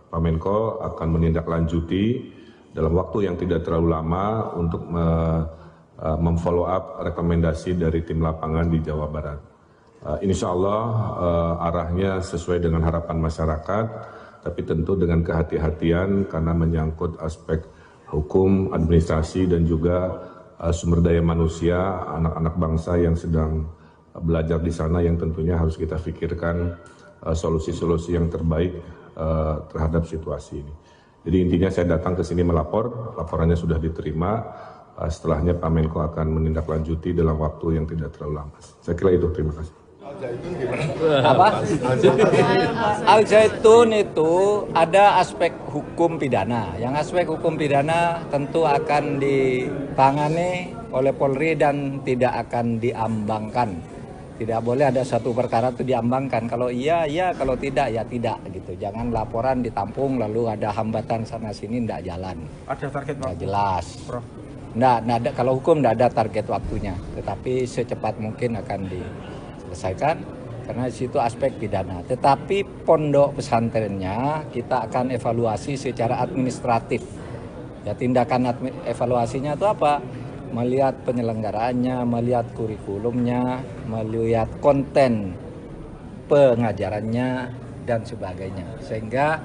Pak Menko akan menindaklanjuti dalam waktu yang tidak terlalu lama untuk memfollow up rekomendasi dari tim lapangan di Jawa Barat. Insya Allah arahnya sesuai dengan harapan masyarakat, tapi tentu dengan kehati-hatian karena menyangkut aspek hukum, administrasi, dan juga sumber daya manusia, anak-anak bangsa yang sedang belajar di sana yang tentunya harus kita pikirkan solusi-solusi yang terbaik terhadap situasi ini. Jadi intinya saya datang ke sini melapor, laporannya sudah diterima, setelahnya Pak Menko akan menindaklanjuti dalam waktu yang tidak terlalu lama. Saya kira itu, terima kasih. Apa? Al Zaitun itu ada aspek hukum pidana. Yang aspek hukum pidana tentu akan ditangani oleh Polri dan tidak akan diambangkan. Tidak boleh ada satu perkara itu diambangkan. Kalau iya, iya. Kalau tidak, ya tidak. Gitu. Jangan laporan ditampung lalu ada hambatan sana sini, tidak jalan. Ada target Nggak waktu, jelas. Prof? Nggak ada, kalau hukum tidak ada target waktunya. Tetapi secepat mungkin akan diselesaikan karena di situ aspek pidana. Tetapi pondok pesantrennya kita akan evaluasi secara administratif. Ya, tindakan evaluasinya itu apa? Melihat penyelenggaraannya, melihat kurikulumnya, melihat konten pengajarannya dan sebagainya. Sehingga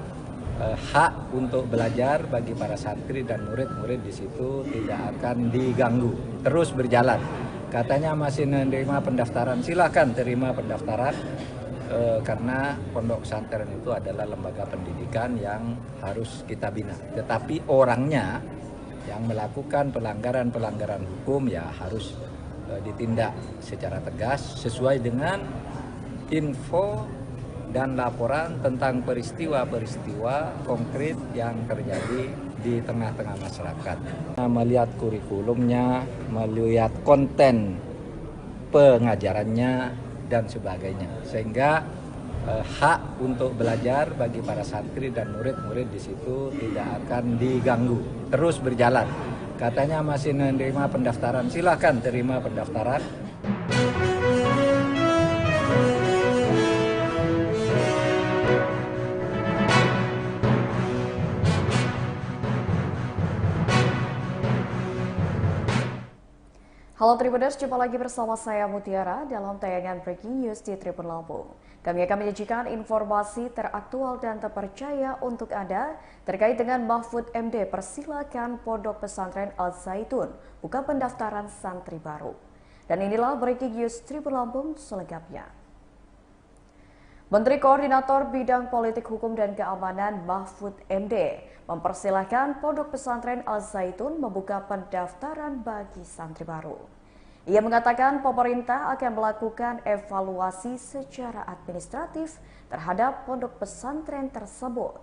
hak untuk belajar bagi para santri dan murid-murid di situ tidak akan diganggu, terus berjalan. Katanya masih menerima pendaftaran, silakan terima pendaftaran karena pondok pesantren itu adalah lembaga pendidikan yang harus kita bina. Tetapi orangnya yang melakukan pelanggaran-pelanggaran hukum ya harus ditindak secara tegas sesuai dengan info dan laporan tentang peristiwa-peristiwa konkret yang terjadi di tengah-tengah masyarakat. Melihat kurikulumnya, melihat konten pengajarannya dan sebagainya. Sehingga hak untuk belajar bagi para santri dan murid-murid di situ tidak akan diganggu, terus berjalan. Katanya masih menerima pendaftaran, silakan terima pendaftaran. Halo Tribuners, jumpa lagi bersama saya Mutiara dalam tayangan Breaking News di Tribun Lampung. Kami akan menyajikan informasi teraktual dan terpercaya untuk Anda terkait dengan Mahfud MD persilakan Pondok Pesantren Al Zaitun buka pendaftaran santri baru. Dan inilah Breaking News Tribun Lampung selengkapnya. Menteri Koordinator Bidang Politik Hukum dan Keamanan Mahfud MD mempersilahkan Pondok Pesantren Al Zaitun membuka pendaftaran bagi santri baru. Ia mengatakan pemerintah akan melakukan evaluasi secara administratif terhadap pondok pesantren tersebut.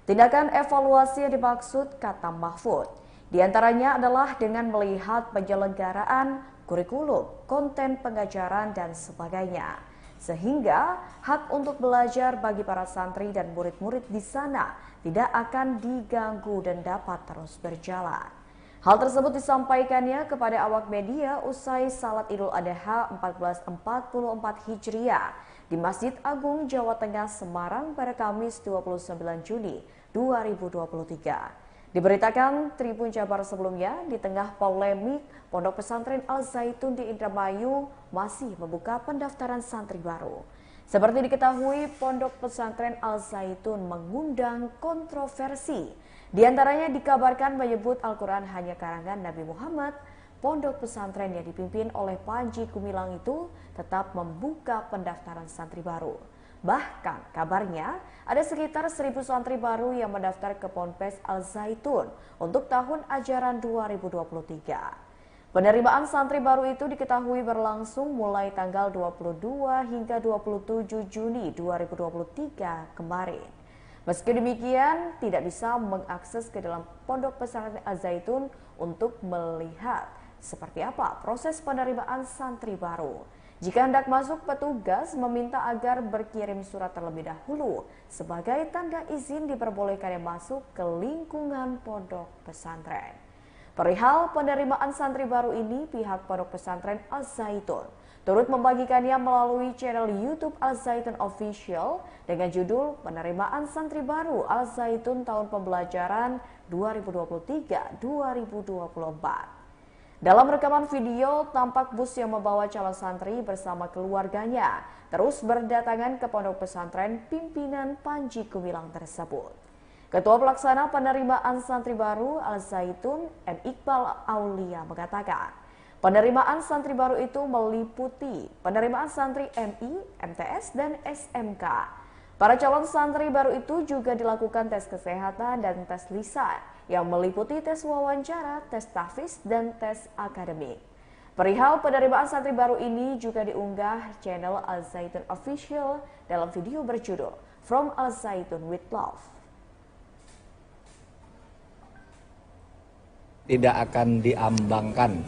Tindakan evaluasi yang dimaksud, kata Mahfud, diantaranya adalah dengan melihat penyelenggaraan kurikulum, konten pengajaran, dan sebagainya. Sehingga hak untuk belajar bagi para santri dan murid-murid di sana tidak akan diganggu dan dapat terus berjalan. Hal tersebut disampaikannya kepada awak media usai Salat Idul Adha 1444 Hijriah di Masjid Agung Jawa Tengah Semarang pada Kamis 29 Juni 2023. Diberitakan Tribun Jabar sebelumnya, di tengah polemik Pondok Pesantren Al-Zaitun di Indramayu masih membuka pendaftaran santri baru. Seperti diketahui, Pondok Pesantren Al-Zaitun mengundang kontroversi. Di antaranya dikabarkan menyebut Al-Quran hanya karangan Nabi Muhammad. Pondok pesantren yang dipimpin oleh Panji Gumilang itu tetap membuka pendaftaran santri baru. Bahkan kabarnya ada sekitar 1.000 santri baru yang mendaftar ke Ponpes Al-Zaitun untuk tahun ajaran 2023. Penerimaan santri baru itu diketahui berlangsung mulai tanggal 22 hingga 27 Juni 2023 kemarin. Meski demikian, tidak bisa mengakses ke dalam Pondok Pesantren Al-Zaitun untuk melihat seperti apa proses penerimaan santri baru. Jika hendak masuk, petugas meminta agar berkirim surat terlebih dahulu sebagai tanda izin diperbolehkannya masuk ke lingkungan pondok pesantren. Perihal penerimaan santri baru ini, pihak Pondok Pesantren Al-Zaitun turut membagikannya melalui channel YouTube Al-Zaitun Official dengan judul Penerimaan Santri Baru Al-Zaitun Tahun Pembelajaran 2023-2024. Dalam rekaman video, tampak bus yang membawa calon santri bersama keluarganya terus berdatangan ke pondok pesantren pimpinan Panji Gumilang tersebut. Ketua Pelaksana Penerimaan Santri Baru Al-Zaitun, M. Iqbal Aulia mengatakan, penerimaan santri baru itu meliputi penerimaan santri MI, MTS, dan SMK. Para calon santri baru itu juga dilakukan tes kesehatan dan tes lisan yang meliputi tes wawancara, tes tahfiz, dan tes akademik. Perihal penerimaan santri baru ini juga diunggah channel Al-Zaitun Official dalam video berjudul From Al-Zaitun with Love. Tidak akan diambangkan.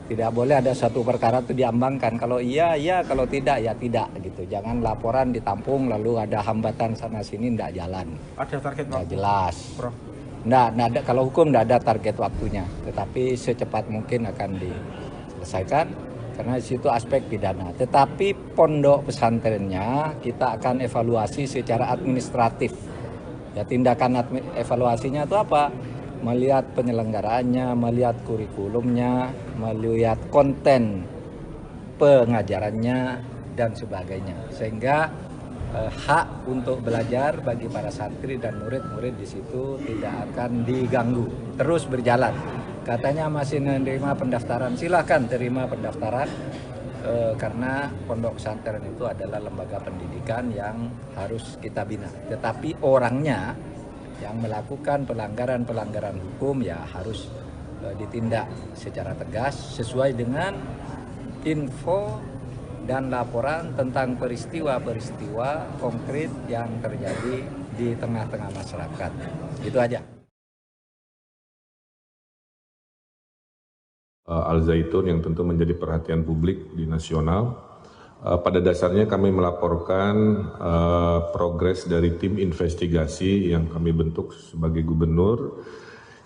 Tidak boleh ada satu perkara itu diambangkan. Kalau iya, iya. Kalau tidak, ya tidak. Gitu. Jangan laporan ditampung lalu ada hambatan sana-sini, tidak jalan. Ada target Nggak waktu, jelas. Prof? Nggak ada, kalau hukum tidak ada target waktunya. Tetapi secepat mungkin akan diselesaikan. Karena di situ aspek pidana. Tetapi pondok pesantrennya kita akan evaluasi secara administratif. Ya, tindakan evaluasinya itu apa? Melihat penyelenggaraannya, melihat kurikulumnya, melihat konten pengajarannya, dan sebagainya. Sehingga hak untuk belajar bagi para santri dan murid-murid di situ tidak akan diganggu, terus berjalan. Katanya masih menerima pendaftaran, silakan terima pendaftaran, karena pondok pesantren itu adalah lembaga pendidikan yang harus kita bina. Tetapi orangnya yang melakukan pelanggaran-pelanggaran hukum ya harus ditindak secara tegas sesuai dengan info dan laporan tentang peristiwa-peristiwa konkret yang terjadi di tengah-tengah masyarakat. Itu aja. Al-Zaitun yang tentu menjadi perhatian publik di nasional. Pada dasarnya kami melaporkan progres dari tim investigasi yang kami bentuk sebagai gubernur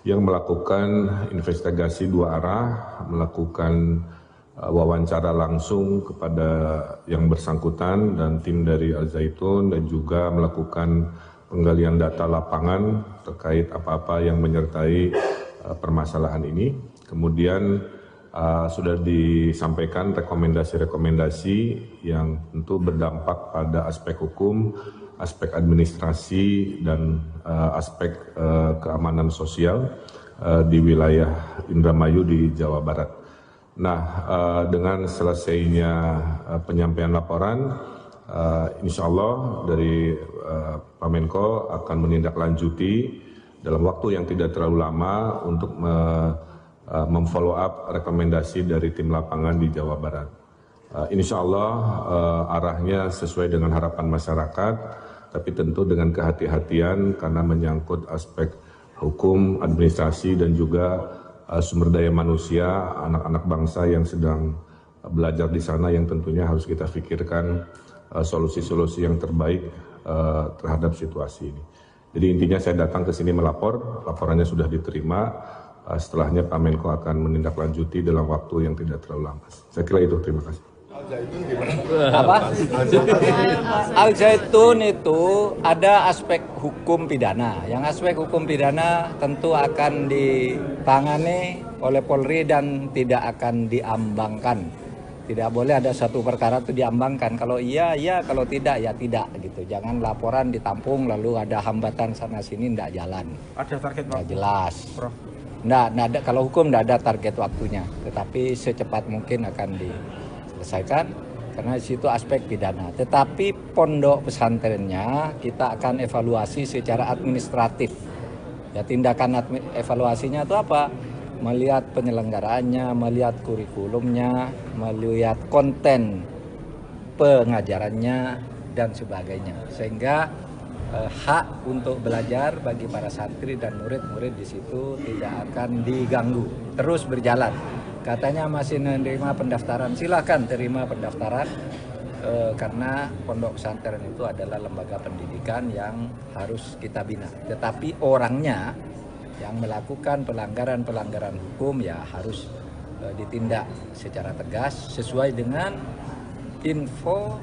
yang melakukan investigasi dua arah, melakukan wawancara langsung kepada yang bersangkutan dan tim dari Al-Zaitun, dan juga melakukan penggalian data lapangan terkait apa-apa yang menyertai permasalahan ini. Kemudian sudah disampaikan rekomendasi-rekomendasi yang tentu berdampak pada aspek hukum, aspek administrasi, dan aspek keamanan sosial di wilayah Indramayu di Jawa Barat. Nah, dengan selesainya penyampaian laporan, insya Allah dari Pak Menko akan menindaklanjuti dalam waktu yang tidak terlalu lama untuk memfollow up rekomendasi dari tim lapangan di Jawa Barat. Insya Allah arahnya sesuai dengan harapan masyarakat, tapi tentu dengan kehati-hatian karena menyangkut aspek hukum, administrasi, dan juga sumber daya manusia, anak-anak bangsa yang sedang belajar di sana yang tentunya harus kita pikirkan solusi-solusi yang terbaik terhadap situasi ini. Jadi intinya saya datang ke sini melapor, laporannya sudah diterima. Setelahnya Pak Menko akan menindaklanjuti dalam waktu yang tidak terlalu lama. Saya kira itu, terima kasih. Apa? Al Zaitun itu ada aspek hukum pidana. Yang aspek hukum pidana tentu akan ditangani oleh Polri dan tidak akan diambangkan. Tidak boleh ada satu perkara itu diambangkan. Kalau iya, iya. Kalau tidak, ya tidak. Gitu. Jangan laporan ditampung lalu ada hambatan sana-sini, tidak jalan. Ada target Nggak waktu, jelas. Prof. Nggak ada, kalau hukum tidak ada target waktunya. Tetapi secepat mungkin akan diselesaikan. Karena di situ aspek pidana. Tetapi pondok pesantrennya kita akan evaluasi secara administratif. Ya, tindakan evaluasinya itu apa? Melihat penyelenggaraannya, melihat kurikulumnya, melihat konten pengajarannya dan sebagainya. Sehingga hak untuk belajar bagi para santri dan murid-murid di situ tidak akan diganggu, terus berjalan. Katanya masih menerima pendaftaran, silakan terima pendaftaran karena pondok pesantren itu adalah lembaga pendidikan yang harus kita bina. Tetapi orangnya yang melakukan pelanggaran hukum ya harus ditindak secara tegas sesuai dengan info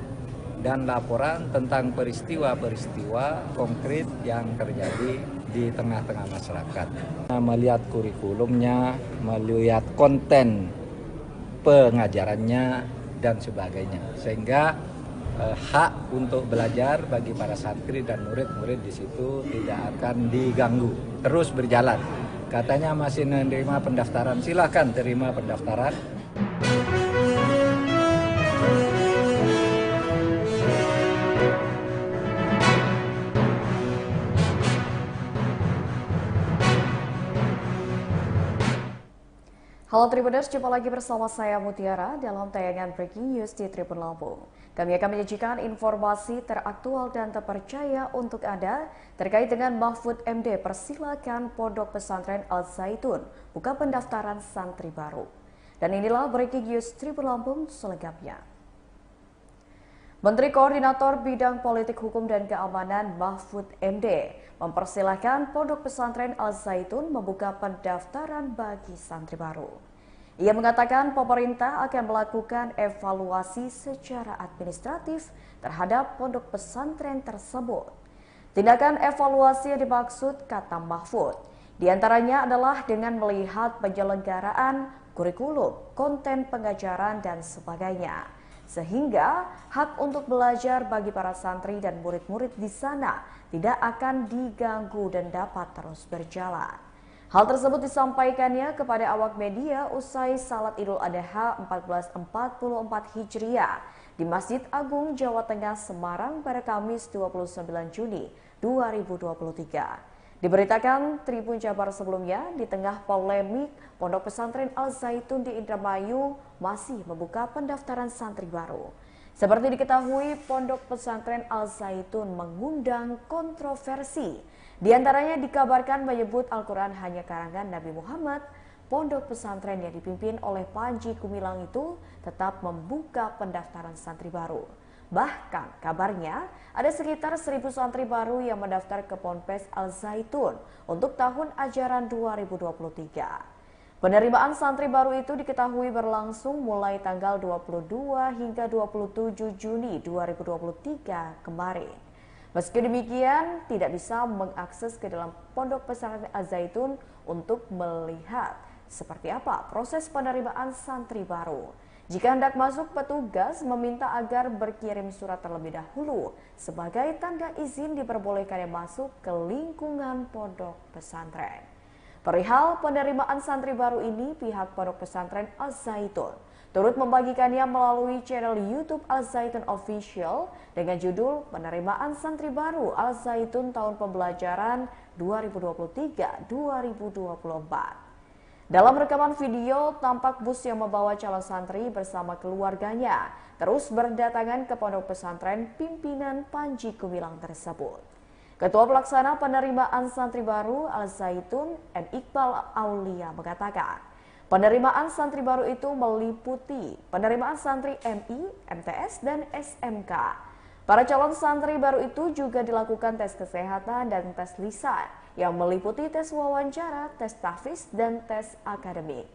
dan laporan tentang peristiwa-peristiwa konkret yang terjadi di tengah-tengah masyarakat. Melihat kurikulumnya, melihat konten pengajarannya dan sebagainya. Sehingga hak untuk belajar bagi para santri dan murid-murid di situ tidak akan diganggu, terus berjalan. Katanya masih menerima pendaftaran, silakan terima pendaftaran. Halo Tribuners, jumpa lagi bersama saya Mutiara dalam tayangan Breaking News di Tribun Lampung. Kami akan menyajikan informasi teraktual dan terpercaya untuk Anda terkait dengan Mahfud MD persilakan Pondok Pesantren Al Zaitun buka pendaftaran santri baru. Dan inilah Breaking News Tribun Lampung selengkapnya. Menteri Koordinator Bidang Politik Hukum dan Keamanan Mahfud MD mempersilahkan Pondok Pesantren Al Zaitun membuka pendaftaran bagi santri baru. Ia mengatakan pemerintah akan melakukan evaluasi secara administratif terhadap pondok pesantren tersebut. Tindakan evaluasi yang dimaksud, kata Mahfud, diantaranya adalah dengan melihat penyelenggaraan kurikulum, konten pengajaran, dan sebagainya. Sehingga hak untuk belajar bagi para santri dan murid-murid di sana tidak akan diganggu dan dapat terus berjalan. Hal tersebut disampaikannya kepada awak media usai Salat Idul Adha 1444 Hijriah di Masjid Agung Jawa Tengah Semarang pada Kamis 29 Juni 2023. Diberitakan Tribun Jabar sebelumnya, di tengah polemik Pondok Pesantren Al Zaitun di Indramayu masih membuka pendaftaran santri baru. Seperti diketahui, Pondok Pesantren Al Zaitun mengundang kontroversi. Di antaranya dikabarkan menyebut Al-Quran hanya karangan Nabi Muhammad. Pondok pesantren yang dipimpin oleh Panji Gumilang itu tetap membuka pendaftaran santri baru. Bahkan kabarnya ada sekitar 1.000 santri baru yang mendaftar ke Ponpes Al Zaitun untuk tahun ajaran 2023. Penerimaan santri baru itu diketahui berlangsung mulai tanggal 22 hingga 27 Juni 2023 kemarin. Meski demikian, tidak bisa mengakses ke dalam Pondok Pesantren Al Zaitun untuk melihat seperti apa proses penerimaan santri baru. Jika hendak masuk, petugas meminta agar berkirim surat terlebih dahulu sebagai tanda izin diperbolehkannya masuk ke lingkungan pondok pesantren. Perihal penerimaan santri baru ini, pihak Pondok Pesantren Al Zaitun turut membagikannya melalui channel YouTube Al Zaitun Official dengan judul Penerimaan Santri Baru Al Zaitun Tahun Pembelajaran 2023-2024. Dalam rekaman video, tampak bus yang membawa calon santri bersama keluarganya terus berdatangan ke pondok pesantren pimpinan Panji Gumilang tersebut. Ketua Pelaksana Penerimaan Santri Baru Al Zaitun, M. Iqbal Aulia, mengatakan, penerimaan santri baru itu meliputi penerimaan santri MI, MTS, dan SMK. Para calon santri baru itu juga dilakukan tes kesehatan dan tes lisan yang meliputi tes wawancara, tes tahfiz, dan tes akademik.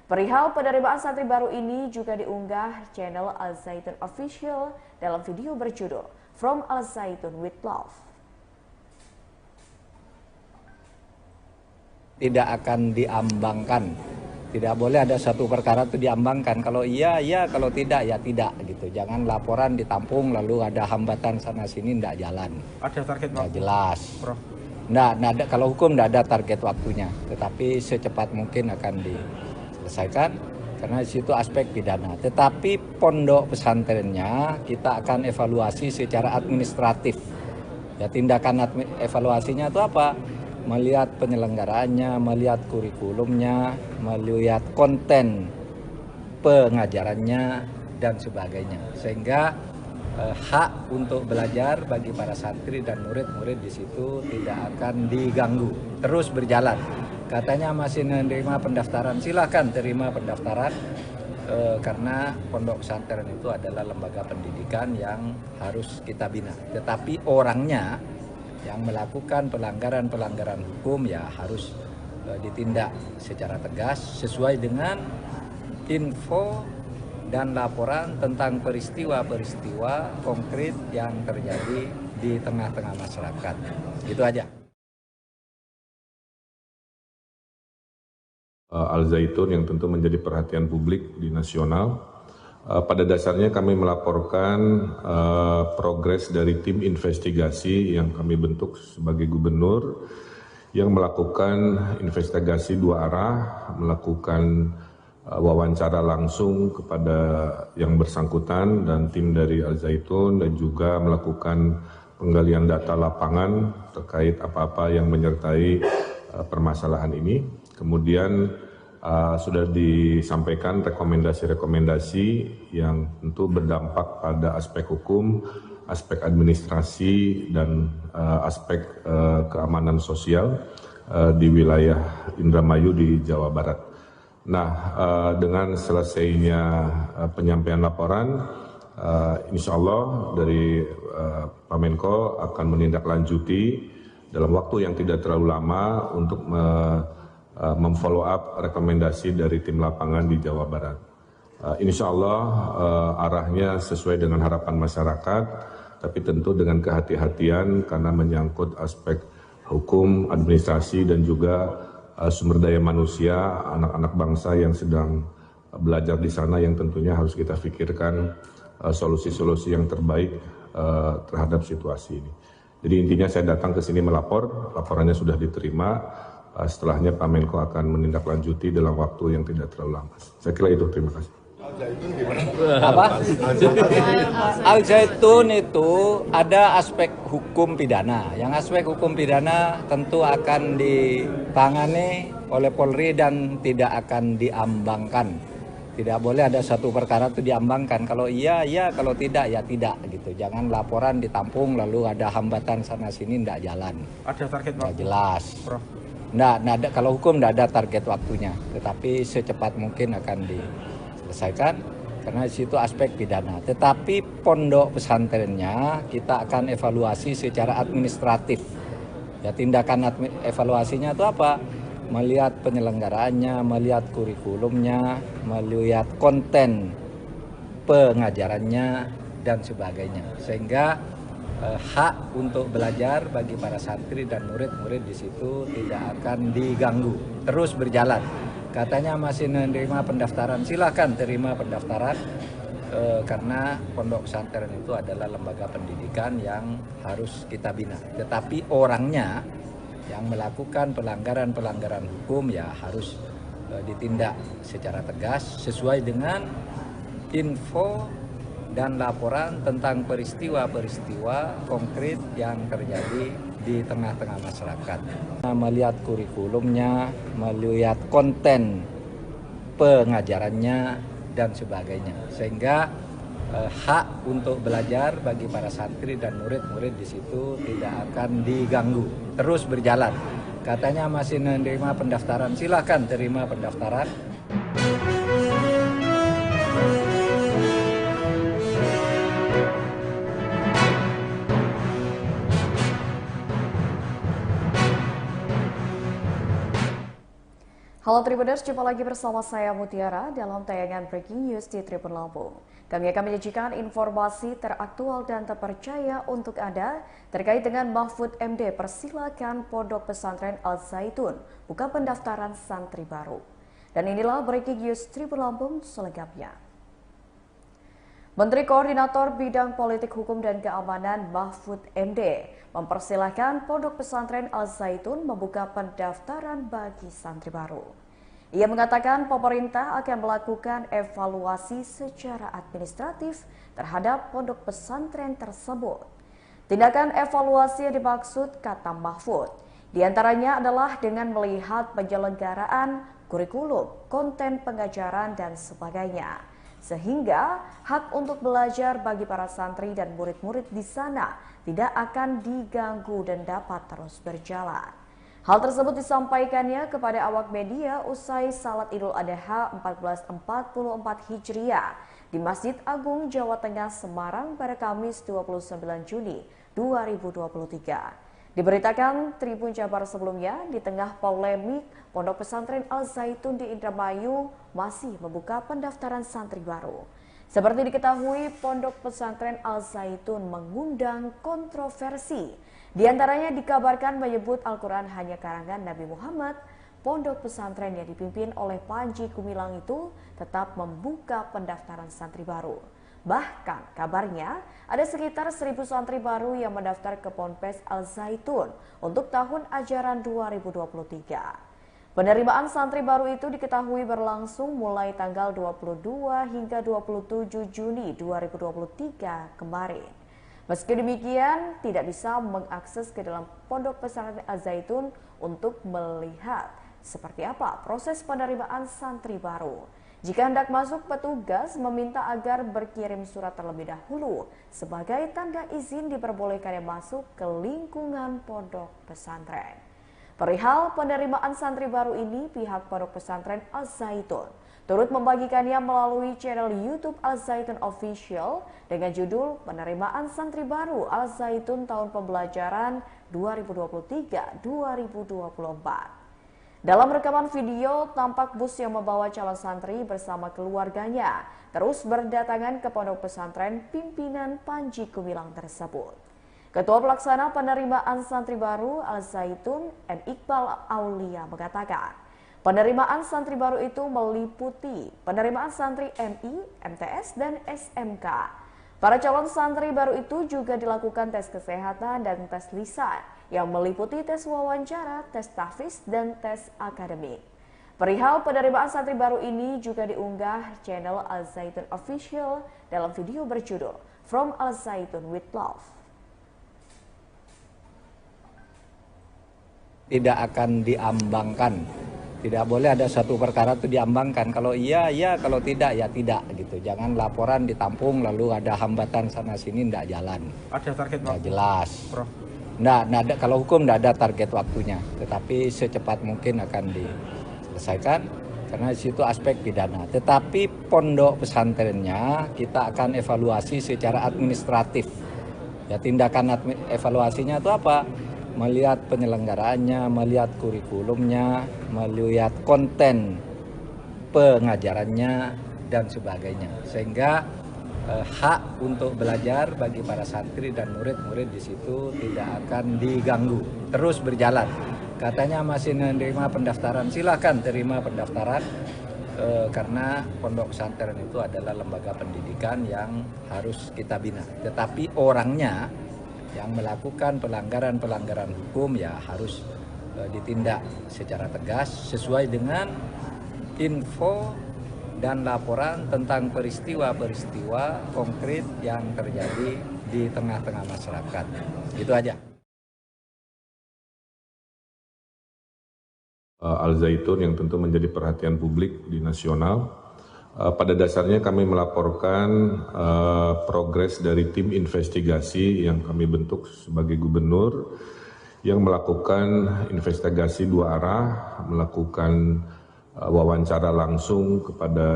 Perihal penerimaan santri baru ini juga diunggah channel Al Zaitun Official dalam video berjudul From Al Zaitun with Love. Tidak akan diambangkan, tidak boleh ada satu perkara itu diambangkan. Kalau iya, iya, kalau tidak, ya tidak gitu. Jangan laporan ditampung lalu ada hambatan sana sini, tidak jalan. Ada target Nggak waktu, jelas. Prof. Nggak ada, kalau hukum tidak ada target waktunya, tetapi secepat mungkin akan diselesaikan karena di situ aspek pidana. Tetapi pondok pesantrennya kita akan evaluasi secara administratif. Ya, tindakan evaluasinya itu apa? Melihat penyelenggaraannya, melihat kurikulumnya, melihat konten pengajarannya dan sebagainya. Sehingga hak untuk belajar bagi para santri dan murid-murid di situ tidak akan diganggu, terus berjalan. Katanya masih menerima pendaftaran, silakan terima pendaftaran karena pondok pesantren itu adalah lembaga pendidikan yang harus kita bina. Tetapi orangnya yang melakukan pelanggaran-pelanggaran hukum ya harus ditindak secara tegas sesuai dengan info dan laporan tentang peristiwa-peristiwa konkret yang terjadi di tengah-tengah masyarakat. Gitu aja. Al Zaitun yang tentu menjadi perhatian publik di nasional. Pada dasarnya kami melaporkan progres dari tim investigasi yang kami bentuk sebagai gubernur yang melakukan investigasi dua arah, melakukan wawancara langsung kepada yang bersangkutan dan tim dari Al Zaitun dan juga melakukan penggalian data lapangan terkait apa-apa yang menyertai permasalahan ini. Kemudian sudah disampaikan rekomendasi-rekomendasi yang tentu berdampak pada aspek hukum, aspek administrasi, dan aspek keamanan sosial di wilayah Indramayu di Jawa Barat. Nah, dengan selesainya penyampaian laporan, insya Allah dari Pak Menko akan menindaklanjuti dalam waktu yang tidak terlalu lama untuk memfollow up rekomendasi dari tim lapangan di Jawa Barat. Insya Allah arahnya sesuai dengan harapan masyarakat, tapi tentu dengan kehati-hatian karena menyangkut aspek hukum, administrasi, dan juga sumber daya manusia, anak-anak bangsa yang sedang belajar di sana yang tentunya harus kita pikirkan solusi-solusi yang terbaik terhadap situasi ini. Jadi intinya saya datang ke sini melapor, laporannya sudah diterima. Setelahnya Pak Menko akan menindaklanjuti dalam waktu yang tidak terlalu lama. Saya kira itu, terima kasih. Apa? Al Zaitun itu ada aspek hukum pidana. Yang aspek hukum pidana tentu akan ditangani oleh Polri dan tidak akan diambangkan. Tidak boleh ada satu perkara itu diambangkan. Kalau iya, iya, kalau tidak, ya tidak gitu. Jangan laporan ditampung lalu ada hambatan sana sini, tidak jalan. Ada target Nggak waktu, jelas. Prof. Nggak ada, kalau hukum tidak ada target waktunya, tetapi secepat mungkin akan diselesaikan karena di situ aspek pidana. Tetapi pondok pesantrennya kita akan evaluasi secara administratif. Ya, tindakan evaluasinya itu apa? Melihat penyelenggaraannya, melihat kurikulumnya, melihat konten pengajarannya dan sebagainya. Sehingga hak untuk belajar bagi para santri dan murid-murid di situ tidak akan diganggu, terus berjalan. Katanya masih menerima pendaftaran, silakan terima pendaftaran karena pondok pesantren itu adalah lembaga pendidikan yang harus kita bina. Tetapi orangnya yang melakukan pelanggaran-pelanggaran hukum ya harus ditindak secara tegas sesuai dengan info dan laporan tentang peristiwa-peristiwa konkret yang terjadi di tengah-tengah masyarakat. Melihat kurikulumnya, melihat konten pengajarannya dan sebagainya. Sehingga hak untuk belajar bagi para santri dan murid-murid di situ tidak akan diganggu, terus berjalan. Katanya masih menerima pendaftaran, silakan terima pendaftaran. Halo Tribuners, jumpa lagi bersama saya Mutiara dalam tayangan Breaking News di Tribun Lampung. Kami akan menyajikan informasi teraktual dan terpercaya untuk Anda terkait dengan Mahfud MD persilakan Pondok Pesantren Al Zaitun buka pendaftaran santri baru. Dan inilah Breaking News Tribun Lampung selengkapnya. Menteri Koordinator Bidang Politik Hukum dan Keamanan Mahfud MD mempersilahkan Pondok Pesantren Al Zaitun membuka pendaftaran bagi santri baru. Ia mengatakan pemerintah akan melakukan evaluasi secara administratif terhadap pondok pesantren tersebut. Tindakan evaluasi yang dimaksud, kata Mahfud, diantaranya adalah dengan melihat penyelenggaraan kurikulum, konten pengajaran, dan sebagainya. Sehingga hak untuk belajar bagi para santri dan murid-murid di sana tidak akan diganggu dan dapat terus berjalan. Hal tersebut disampaikannya kepada awak media usai Salat Idul Adha 1444 Hijriah di Masjid Agung Jawa Tengah Semarang pada Kamis 29 Juni 2023. Diberitakan Tribun Jabar sebelumnya, di tengah polemik Pondok Pesantren Al Zaitun di Indramayu masih membuka pendaftaran santri baru. Seperti diketahui, Pondok Pesantren Al Zaitun mengundang kontroversi. Di antaranya dikabarkan menyebut Al-Quran hanya karangan Nabi Muhammad. Pondok pesantren yang dipimpin oleh Panji Gumilang itu tetap membuka pendaftaran santri baru. Bahkan kabarnya ada sekitar 1.000 santri baru yang mendaftar ke Ponpes Al Zaitun untuk tahun ajaran 2023. Penerimaan santri baru itu diketahui berlangsung mulai tanggal 22 hingga 27 Juni 2023 kemarin. Meski demikian, tidak bisa mengakses ke dalam Pondok Pesantren Al Zaitun untuk melihat seperti apa proses penerimaan santri baru. Jika hendak masuk, petugas meminta agar berkirim surat terlebih dahulu sebagai tanda izin diperbolehkannya masuk ke lingkungan pondok pesantren. Perihal penerimaan santri baru ini, pihak Pondok Pesantren Al Zaitun turut membagikannya melalui channel YouTube Al Zaitun Official dengan judul Penerimaan Santri Baru Al Zaitun Tahun Pembelajaran 2023-2024. Dalam rekaman video, tampak bus yang membawa calon santri bersama keluarganya terus berdatangan ke pondok pesantren pimpinan Panji Gumilang tersebut. Ketua Pelaksana Penerimaan Santri Baru Al Zaitun, M. Iqbal Aulia, mengatakan, penerimaan santri baru itu meliputi penerimaan santri MI, MTS, dan SMK. Para calon santri baru itu juga dilakukan tes kesehatan dan tes lisan yang meliputi tes wawancara, tes tahfiz, dan tes akademik. Perihal penerimaan santri baru ini juga diunggah channel Al Zaitun Official dalam video berjudul From Al Zaitun with Love. Tidak akan diambangkan, tidak boleh ada satu perkara itu diambangkan. Kalau iya, iya, kalau tidak, ya tidak gitu. Jangan laporan ditampung lalu ada hambatan sana sini, tidak jalan. Ada target Nggak waktu, jelas. Prof. Nggak ada, kalau hukum tidak ada target waktunya, tetapi secepat mungkin akan diselesaikan karena di situ aspek pidana. Tetapi pondok pesantrennya kita akan evaluasi secara administratif. Ya, tindakan evaluasinya itu apa? Melihat penyelenggaraannya, melihat kurikulumnya, melihat konten pengajarannya, dan sebagainya. Sehingga hak untuk belajar bagi para santri dan murid-murid di situ tidak akan diganggu, terus berjalan. Katanya masih menerima pendaftaran, silakan terima pendaftaran karena pondok pesantren itu adalah lembaga pendidikan yang harus kita bina. Tetapi orangnya yang melakukan pelanggaran-pelanggaran hukum ya harus ditindak secara tegas sesuai dengan info dan laporan tentang peristiwa-peristiwa konkret yang terjadi di tengah-tengah masyarakat. Itu aja. Al Zaitun yang tentu menjadi perhatian publik di nasional. Pada dasarnya kami melaporkan progres dari tim investigasi yang kami bentuk sebagai gubernur yang melakukan investigasi dua arah, melakukan wawancara langsung kepada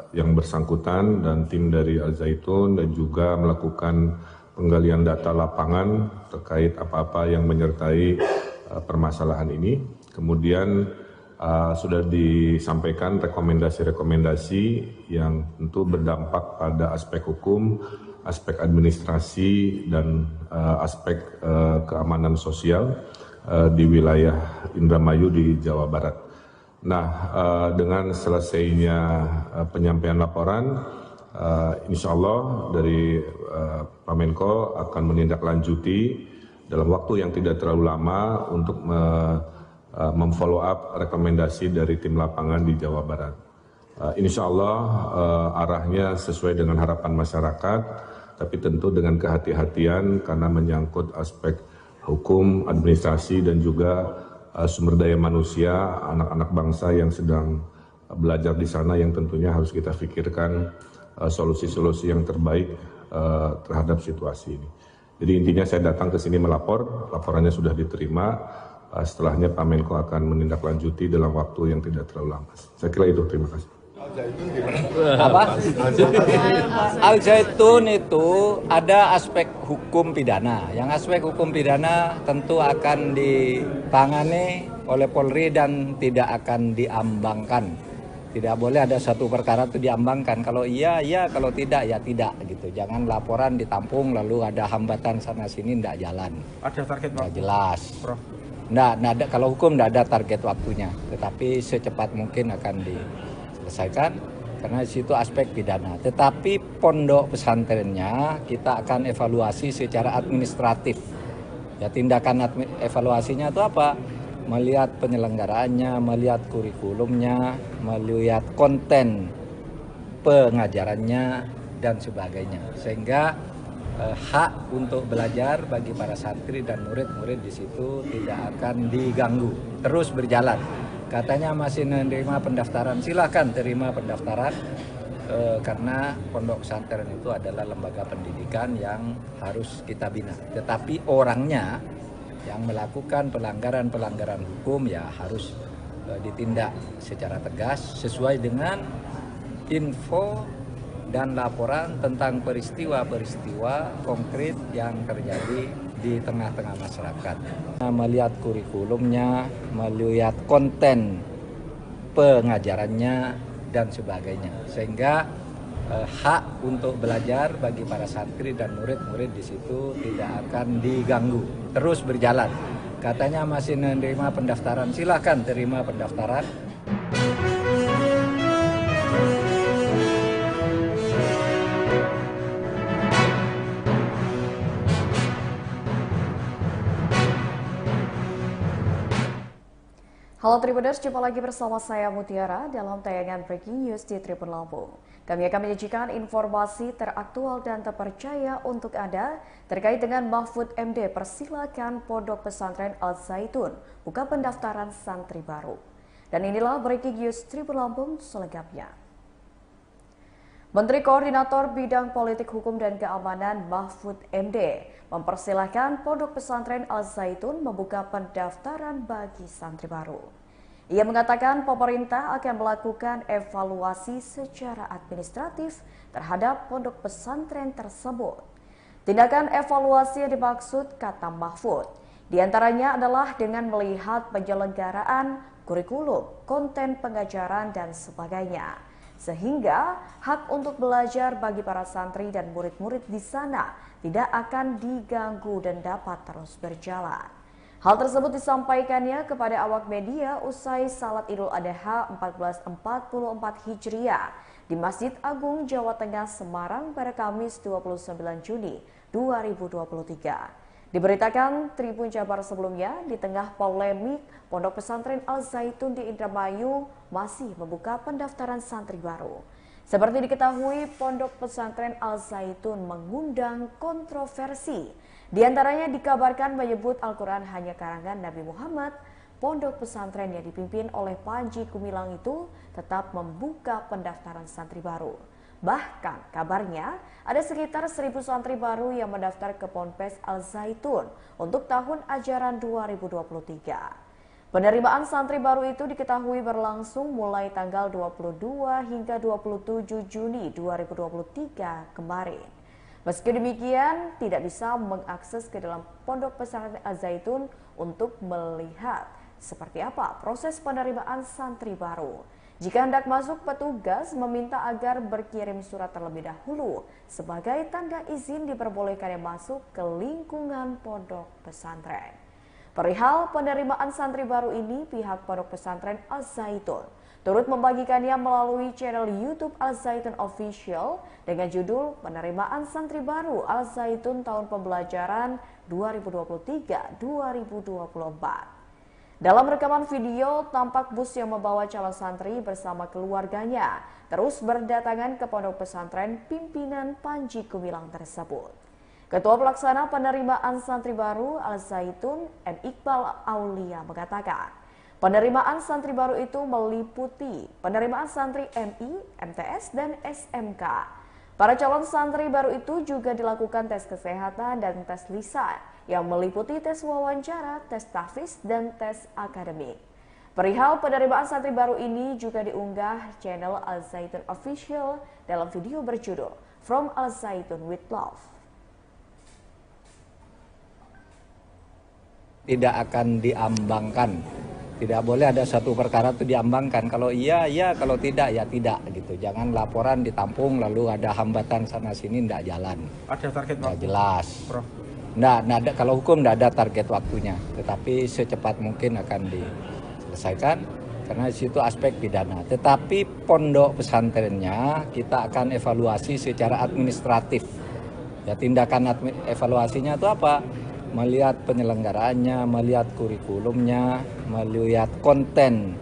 yang bersangkutan dan tim dari Al Zaitun dan juga melakukan penggalian data lapangan terkait apa-apa yang menyertai permasalahan ini. Kemudian sudah disampaikan rekomendasi-rekomendasi yang tentu berdampak pada aspek hukum, aspek administrasi, dan aspek keamanan sosial di wilayah Indramayu di Jawa Barat. Nah, dengan selesainya penyampaian laporan, insya Allah dari Pak Menko akan menindaklanjuti dalam waktu yang tidak terlalu lama untuk memfollow up rekomendasi dari tim lapangan di Jawa Barat. Insya Allah arahnya sesuai dengan harapan masyarakat, tapi tentu dengan kehati-hatian karena menyangkut aspek hukum, administrasi, dan juga sumber daya manusia, anak-anak bangsa yang sedang belajar di sana yang tentunya harus kita pikirkan solusi-solusi yang terbaik terhadap situasi ini. Jadi intinya saya datang ke sini melapor, laporannya sudah diterima. Setelahnya Pak Menko akan menindaklanjuti dalam waktu yang tidak terlalu lama. Saya kira itu, terima kasih. Apa? Al Zaitun itu ada aspek hukum pidana. Yang aspek hukum pidana tentu akan ditangani oleh Polri dan tidak akan diambangkan. Tidak boleh ada satu perkara itu diambangkan. Kalau iya, iya. Kalau tidak, ya tidak. Gitu. Jangan laporan ditampung lalu ada hambatan sana sini tidak jalan. Ada target Nggak waktu, jelas. Prof. Nggak ada, kalau hukum tidak ada target waktunya, tetapi secepat mungkin akan diselesaikan karena di situ aspek pidana. Tetapi pondok pesantrennya kita akan evaluasi secara administratif. Ya, tindakan evaluasinya itu apa? Melihat penyelenggaraannya, melihat kurikulumnya, melihat konten pengajarannya dan sebagainya. Sehingga hak untuk belajar bagi para santri dan murid-murid di situ tidak akan diganggu, terus berjalan. Katanya masih menerima pendaftaran, silahkan terima pendaftaran karena pondok pesantren itu adalah lembaga pendidikan yang harus kita bina. Tetapi orangnya yang melakukan pelanggaran-pelanggaran hukum ya harus ditindak secara tegas sesuai dengan info dan laporan tentang peristiwa-peristiwa konkret yang terjadi di tengah-tengah masyarakat. Melihat kurikulumnya, melihat konten pengajarannya dan sebagainya. Sehingga hak untuk belajar bagi para santri dan murid-murid di situ tidak akan diganggu, terus berjalan. Katanya masih menerima pendaftaran, silahkan terima pendaftaran. Halo Tribuners, jumpa lagi bersama saya Mutiara dalam tayangan Breaking News di Tribun Lampung. Kami akan menyajikan informasi teraktual dan terpercaya untuk Anda terkait dengan Mahfud MD persilakan Pondok Pesantren Al Zaitun buka pendaftaran santri baru. Dan inilah Breaking News Tribun Lampung selengkapnya. Menteri Koordinator Bidang Politik Hukum dan Keamanan Mahfud MD mempersilahkan Pondok Pesantren Al Zaitun membuka pendaftaran bagi santri baru. Ia mengatakan pemerintah akan melakukan evaluasi secara administratif terhadap pondok pesantren tersebut. Tindakan evaluasi yang dimaksud, kata Mahfud, diantaranya adalah dengan melihat penyelenggaraan kurikulum, konten pengajaran, dan sebagainya. Sehingga hak untuk belajar bagi para santri dan murid-murid di sana tidak akan diganggu dan dapat terus berjalan. Hal tersebut disampaikannya kepada awak media usai Salat Idul Adha 1444 Hijriah di Masjid Agung Jawa Tengah Semarang pada Kamis 29 Juni 2023. Diberitakan Tribun Jabar sebelumnya, di tengah polemik Pondok Pesantren Al Zaitun di Indramayu masih membuka pendaftaran santri baru. Seperti diketahui, Pondok Pesantren Al Zaitun mengundang kontroversi. Di antaranya dikabarkan menyebut Al-Quran hanya karangan Nabi Muhammad. Pondok pesantren yang dipimpin oleh Panji Gumilang itu tetap membuka pendaftaran santri baru. Bahkan kabarnya ada sekitar 1.000 santri baru yang mendaftar ke Ponpes Al Zaitun untuk tahun ajaran 2023. Penerimaan santri baru itu diketahui berlangsung mulai tanggal 22 hingga 27 Juni 2023 kemarin. Meski demikian, tidak bisa mengakses ke dalam Pondok Pesantren Al Zaitun untuk melihat Seperti apa proses penerimaan santri baru? Jika hendak masuk, petugas meminta agar berkirim surat terlebih dahulu sebagai tanda izin diperbolehkannya masuk ke lingkungan pondok pesantren. Perihal penerimaan santri baru ini, pihak pondok pesantren Al-Zaitun turut membagikannya melalui channel YouTube Al-Zaitun Official dengan judul Penerimaan Santri Baru Al-Zaitun Tahun Pembelajaran 2023-2024. Dalam rekaman video, tampak bus yang membawa calon santri bersama keluarganya terus berdatangan ke pondok pesantren pimpinan Panji Gumilang tersebut. Ketua Pelaksana Penerimaan Santri Baru Al-Zaitun, M. Iqbal Aulia mengatakan, penerimaan santri baru itu meliputi penerimaan santri MI, MTS, dan SMK. Para calon santri baru itu juga dilakukan tes kesehatan dan tes lisan yang meliputi tes wawancara, tes tahfiz, dan tes akademik. Perihal penerimaan santri baru ini juga diunggah channel Al-Zaitun Official dalam video berjudul From Al-Zaitun with Love. Tidak akan diambangkan. Tidak boleh ada satu perkara itu diambangkan. Kalau iya, iya. Kalau tidak, ya tidak. Gitu. Jangan laporan ditampung lalu ada hambatan sana-sini, tidak jalan. Ada target Nggak waktu, jelas. Prof? Nggak ada, kalau hukum tidak ada target waktunya. Tetapi secepat mungkin akan diselesaikan. Karena di situ aspek pidana. Tetapi pondok pesantrennya kita akan evaluasi secara administratif. Ya, tindakan evaluasinya itu apa? Melihat penyelenggaraannya, melihat kurikulumnya, melihat konten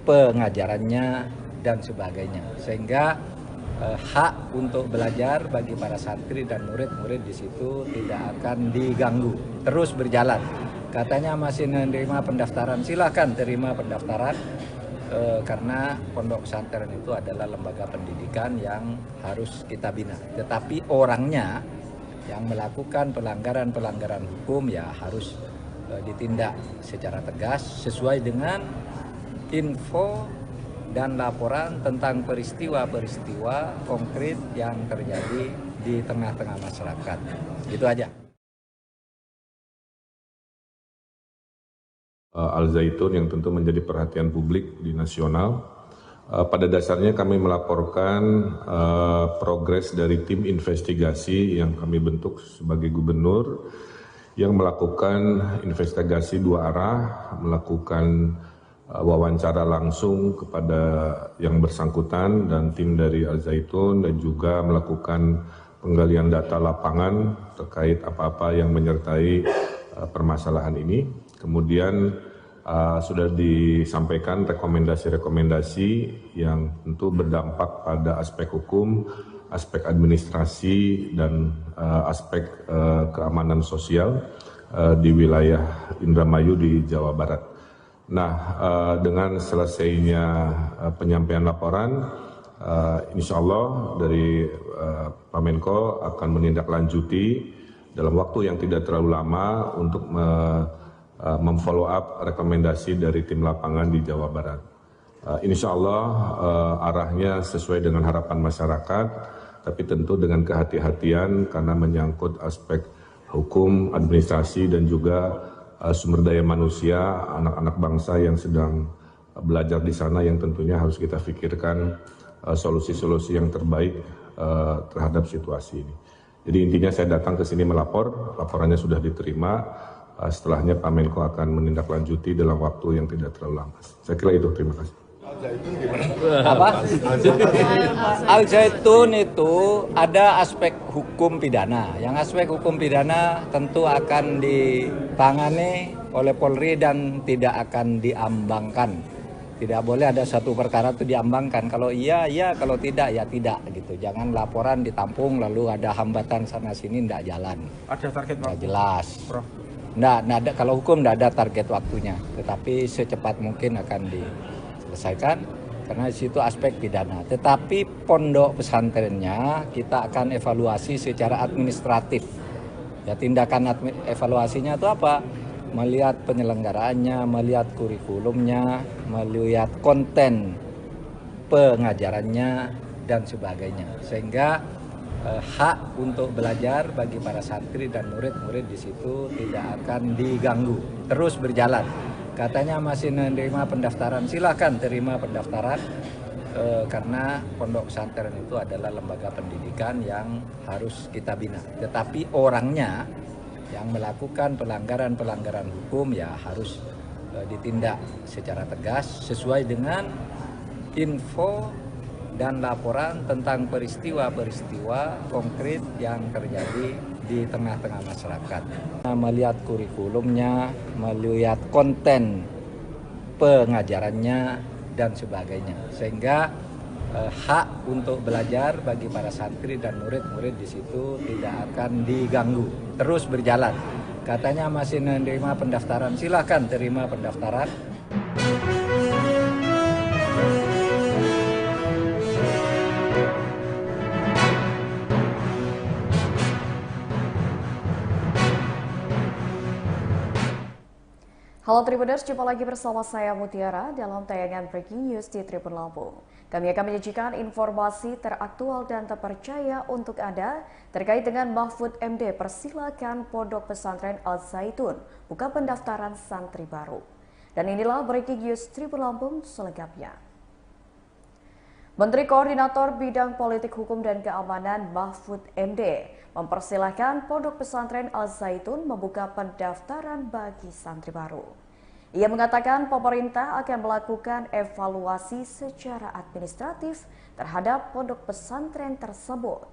pengajarannya, dan sebagainya. Sehingga hak untuk belajar bagi para santri dan murid-murid di situ tidak akan diganggu. Terus berjalan. Katanya masih menerima pendaftaran, silakan terima pendaftaran. Karena pondok pesantren itu adalah lembaga pendidikan yang harus kita bina. Tetapi orangnya yang melakukan pelanggaran-pelanggaran hukum ya harus ditindak secara tegas sesuai dengan info dan laporan tentang peristiwa-peristiwa konkret yang terjadi di tengah-tengah masyarakat. Gitu aja. Al-Zaitun yang tentu menjadi perhatian publik di nasional. Pada dasarnya kami melaporkan progres dari tim investigasi yang kami bentuk sebagai gubernur yang melakukan investigasi dua arah, melakukan wawancara langsung kepada yang bersangkutan dan tim dari Al-Zaitun dan juga melakukan penggalian data lapangan terkait apa-apa yang menyertai permasalahan ini. Kemudian sudah disampaikan rekomendasi-rekomendasi yang tentu berdampak pada aspek hukum, aspek administrasi, dan aspek keamanan sosial di wilayah Indramayu di Jawa Barat. Nah, dengan selesainya penyampaian laporan, insya Allah dari Pak Menko akan menindaklanjuti dalam waktu yang tidak terlalu lama untuk memfollow up rekomendasi dari tim lapangan di Jawa Barat. Insya Allah arahnya sesuai dengan harapan masyarakat, tapi tentu dengan kehati-hatian karena menyangkut aspek hukum, administrasi, dan juga sumber daya manusia, anak-anak bangsa yang sedang belajar di sana yang tentunya harus kita pikirkan solusi-solusi yang terbaik terhadap situasi ini. Jadi intinya saya datang ke sini melapor, laporannya sudah diterima. Setelahnya Pak Menko akan menindaklanjuti dalam waktu yang tidak terlalu lama. Saya kira itu, terima kasih. Apa? Al-Zaitun itu ada aspek hukum pidana. Yang aspek hukum pidana tentu akan ditangani oleh Polri dan tidak akan diambangkan. Tidak boleh ada satu perkara itu diambangkan. Kalau iya, iya. Kalau tidak, ya tidak. Gitu. Jangan laporan ditampung lalu ada hambatan sana-sini, tidak jalan. Ada target Nggak waktu, jelas. Prof? Nggak ada, kalau hukum tidak ada target waktunya. Tetapi secepat mungkin akan diselesaikan. Karena di situ aspek pidana. Tetapi pondok pesantrennya kita akan evaluasi secara administratif. Ya, tindakan evaluasinya itu apa? Melihat penyelenggaraannya, melihat kurikulumnya, melihat konten pengajarannya, dan sebagainya. Sehingga hak untuk belajar bagi para santri dan murid-murid di situ tidak akan diganggu. Terus berjalan. Katanya masih menerima pendaftaran, silahkan terima pendaftaran. Karena pondok pesantren itu adalah lembaga pendidikan yang harus kita bina. Tetapi orangnya yang melakukan pelanggaran hukum ya harus ditindak secara tegas sesuai dengan info dan laporan tentang peristiwa-peristiwa konkret yang terjadi di tengah-tengah masyarakat. Melihat kurikulumnya, melihat konten pengajarannya dan sebagainya, sehingga hak untuk belajar bagi para santri dan murid-murid di situ tidak akan diganggu, terus berjalan. Katanya masih menerima pendaftaran, silahkan terima pendaftaran. Halo Tribuners, jumpa lagi bersama saya Mutiara dalam tayangan Breaking News di Tribun Lampung. Kami akan menyajikan informasi teraktual dan terpercaya untuk Anda terkait dengan Mahfud MD persilakan Pondok Pesantren Al Zaitun buka pendaftaran santri baru. Dan inilah Breaking News Tribun Lampung selengkapnya. Menteri Koordinator Bidang Politik Hukum dan Keamanan Mahfud MD mempersilahkan Pondok Pesantren Al Zaitun membuka pendaftaran bagi santri baru. Ia mengatakan pemerintah akan melakukan evaluasi secara administratif terhadap pondok pesantren tersebut.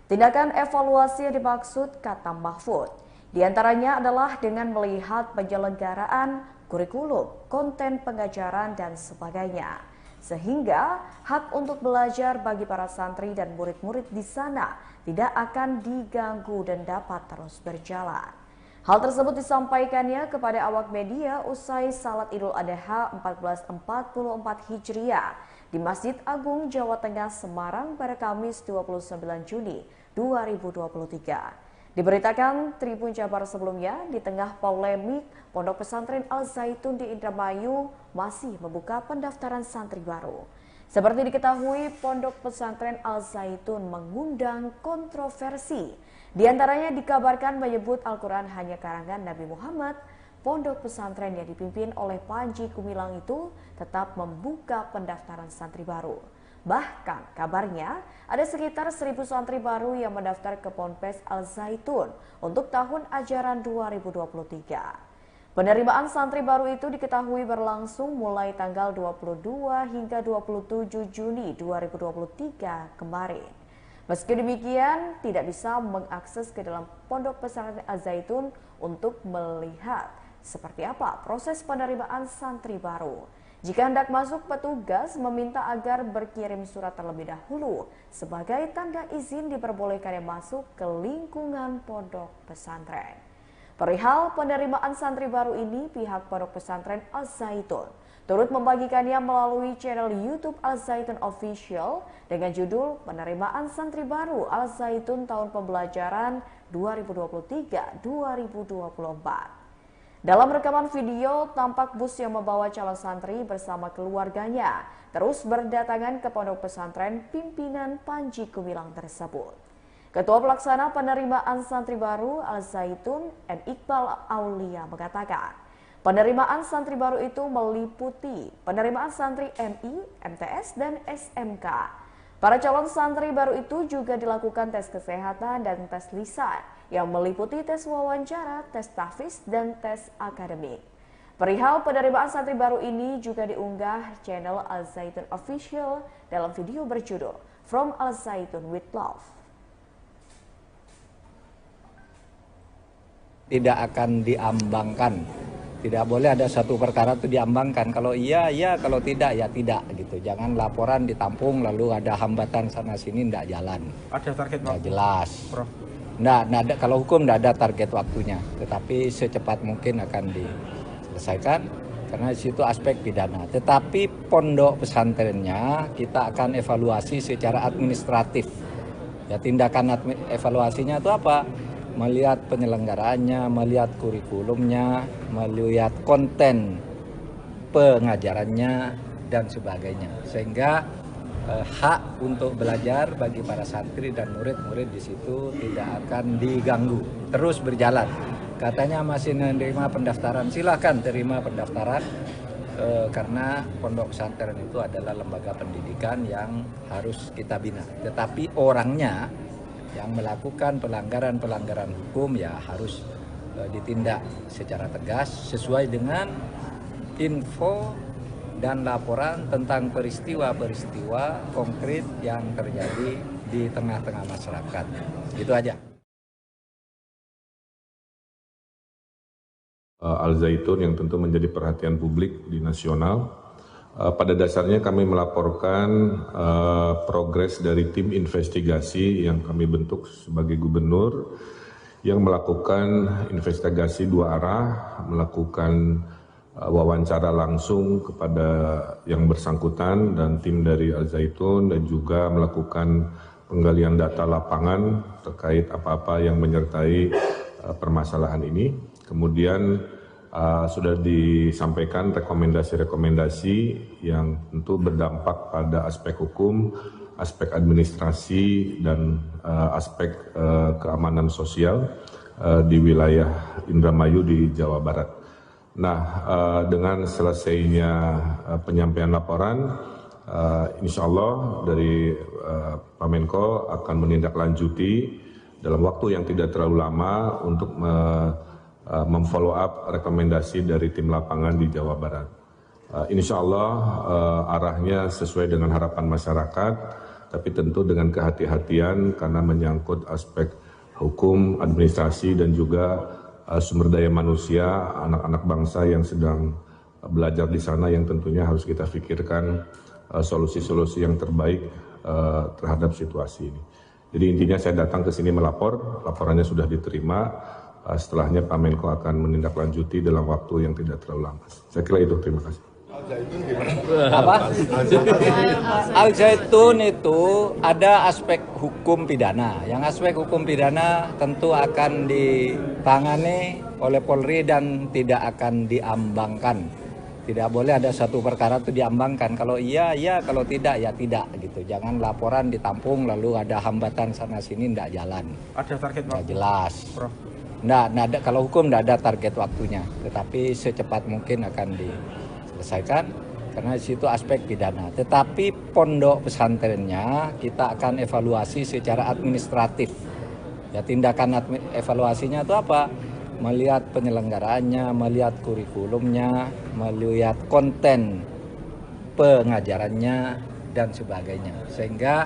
Tindakan evaluasi yang dimaksud, kata Mahfud, diantaranya adalah dengan melihat penyelenggaraan kurikulum, konten pengajaran, dan sebagainya. Sehingga hak untuk belajar bagi para santri dan murid-murid di sana tidak akan diganggu dan dapat terus berjalan. Hal tersebut disampaikannya kepada awak media usai Salat Idul Adha 1444 Hijriah di Masjid Agung Jawa Tengah Semarang pada Kamis 29 Juni 2023. Diberitakan Tribun Jabar sebelumnya, di tengah polemik Pondok Pesantren Al Zaitun di Indramayu masih membuka pendaftaran santri baru. Seperti diketahui, Pondok Pesantren Al Zaitun mengundang kontroversi. Di antaranya dikabarkan menyebut Al-Quran hanya karangan Nabi Muhammad. Pondok pesantren yang dipimpin oleh Panji Gumilang itu tetap membuka pendaftaran santri baru. Bahkan kabarnya ada sekitar 1.000 santri baru yang mendaftar ke Ponpes Al Zaitun untuk tahun ajaran 2023. Penerimaan santri baru itu diketahui berlangsung mulai tanggal 22 hingga 27 Juni 2023 kemarin. Meski demikian, tidak bisa mengakses ke dalam Pondok Pesantren Al Zaitun untuk melihat seperti apa proses penerimaan santri baru. Jika hendak masuk, petugas meminta agar berkirim surat terlebih dahulu sebagai tanda izin diperbolehkannya masuk ke lingkungan pondok pesantren. Perihal penerimaan santri baru ini, pihak Pondok Pesantren Al Zaitun turut membagikannya melalui channel YouTube Al Zaitun Official dengan judul Penerimaan Santri Baru Al Zaitun Tahun Pembelajaran 2023-2024. Dalam rekaman video, tampak bus yang membawa calon santri bersama keluarganya terus berdatangan ke pondok pesantren pimpinan Panji Gumilang tersebut. Ketua Pelaksana Penerimaan Santri Baru Al Zaitun, M. Iqbal Aulia, mengatakan, penerimaan santri baru itu meliputi penerimaan santri MI, MTS, dan SMK. Para calon santri baru itu juga dilakukan tes kesehatan dan tes lisan yang meliputi tes wawancara, tes tahfiz, dan tes akademik. Perihal penerimaan santri baru ini juga diunggah channel Al Zaitun Official dalam video berjudul From Al Zaitun with Love. Tidak akan diambangkan. Tidak boleh ada satu perkara itu diambangkan. Kalau iya, iya. Kalau tidak, ya tidak. Gitu. Jangan laporan ditampung lalu ada hambatan sana sini, tidak jalan. Ada target Nggak waktu, jelas. Prof? Nggak, kalau hukum tidak ada target waktunya. Tetapi secepat mungkin akan diselesaikan. Karena di situ aspek pidana. Tetapi pondok pesantrennya kita akan evaluasi secara administratif. Ya, tindakan evaluasinya itu apa? Melihat penyelenggaraannya, melihat kurikulumnya, melihat konten pengajarannya, dan sebagainya. Sehingga hak untuk belajar bagi para santri dan murid-murid di situ tidak akan diganggu, terus berjalan. Katanya masih menerima pendaftaran, silahkan terima pendaftaran karena pondok pesantren itu adalah lembaga pendidikan yang harus kita bina. Tetapi orangnya yang melakukan pelanggaran hukum ya harus ditindak secara tegas sesuai dengan info dan laporan tentang peristiwa-peristiwa konkret yang terjadi di tengah-tengah masyarakat. Itu aja. Al Zaitun yang tentu menjadi perhatian publik di nasional. Pada dasarnya kami melaporkan progres dari tim investigasi yang kami bentuk sebagai gubernur yang melakukan investigasi dua arah, melakukan wawancara langsung kepada yang bersangkutan dan tim dari Al Zaitun dan juga melakukan penggalian data lapangan terkait apa-apa yang menyertai permasalahan ini. Kemudian sudah disampaikan rekomendasi-rekomendasi yang tentu berdampak pada aspek hukum, aspek administrasi, dan aspek keamanan sosial di wilayah Indramayu di Jawa Barat. Nah, dengan selesainya penyampaian laporan, insya Allah dari Pak Menko akan menindaklanjuti dalam waktu yang tidak terlalu lama untuk memfollow up rekomendasi dari tim lapangan di Jawa Barat. Insya Allah arahnya sesuai dengan harapan masyarakat, tapi tentu dengan kehati-hatian karena menyangkut aspek hukum, administrasi, dan juga sumber daya manusia, anak-anak bangsa yang sedang belajar di sana yang tentunya harus kita pikirkan solusi-solusi yang terbaik terhadap situasi ini. Jadi intinya saya datang ke sini melapor, laporannya sudah diterima. Setelahnya Pak Menko akan menindaklanjuti dalam waktu yang tidak terlalu lama. Saya kira itu, terima kasih. Apa? Al Zaitun itu ada aspek hukum pidana. Yang aspek hukum pidana tentu akan ditangani oleh Polri dan tidak akan diambangkan. Tidak boleh ada satu perkara itu diambangkan. Kalau iya, iya. Kalau tidak, ya tidak. Gitu. Jangan laporan ditampung lalu ada hambatan sana-sini, tidak jalan. Ada target waktu? Jelas. Prof. Nggak, kalau hukum tidak ada target waktunya. Tetapi secepat mungkin akan diselesaikan. Karena di situ aspek pidana. Tetapi pondok pesantrennya kita akan evaluasi secara administratif. Ya, tindakan evaluasinya itu apa? Melihat penyelenggaraannya, melihat kurikulumnya, melihat konten pengajarannya dan sebagainya. Sehingga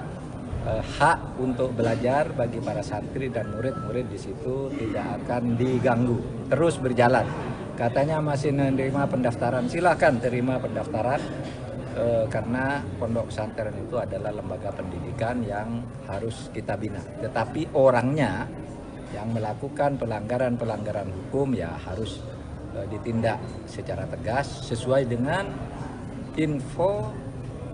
hak untuk belajar bagi para santri dan murid-murid di situ tidak akan diganggu, terus berjalan. Katanya masih menerima pendaftaran, silahkan terima pendaftaran karena pondok pesantren itu adalah lembaga pendidikan yang harus kita bina. Tetapi orangnya yang melakukan pelanggaran hukum ya harus ditindak secara tegas sesuai dengan info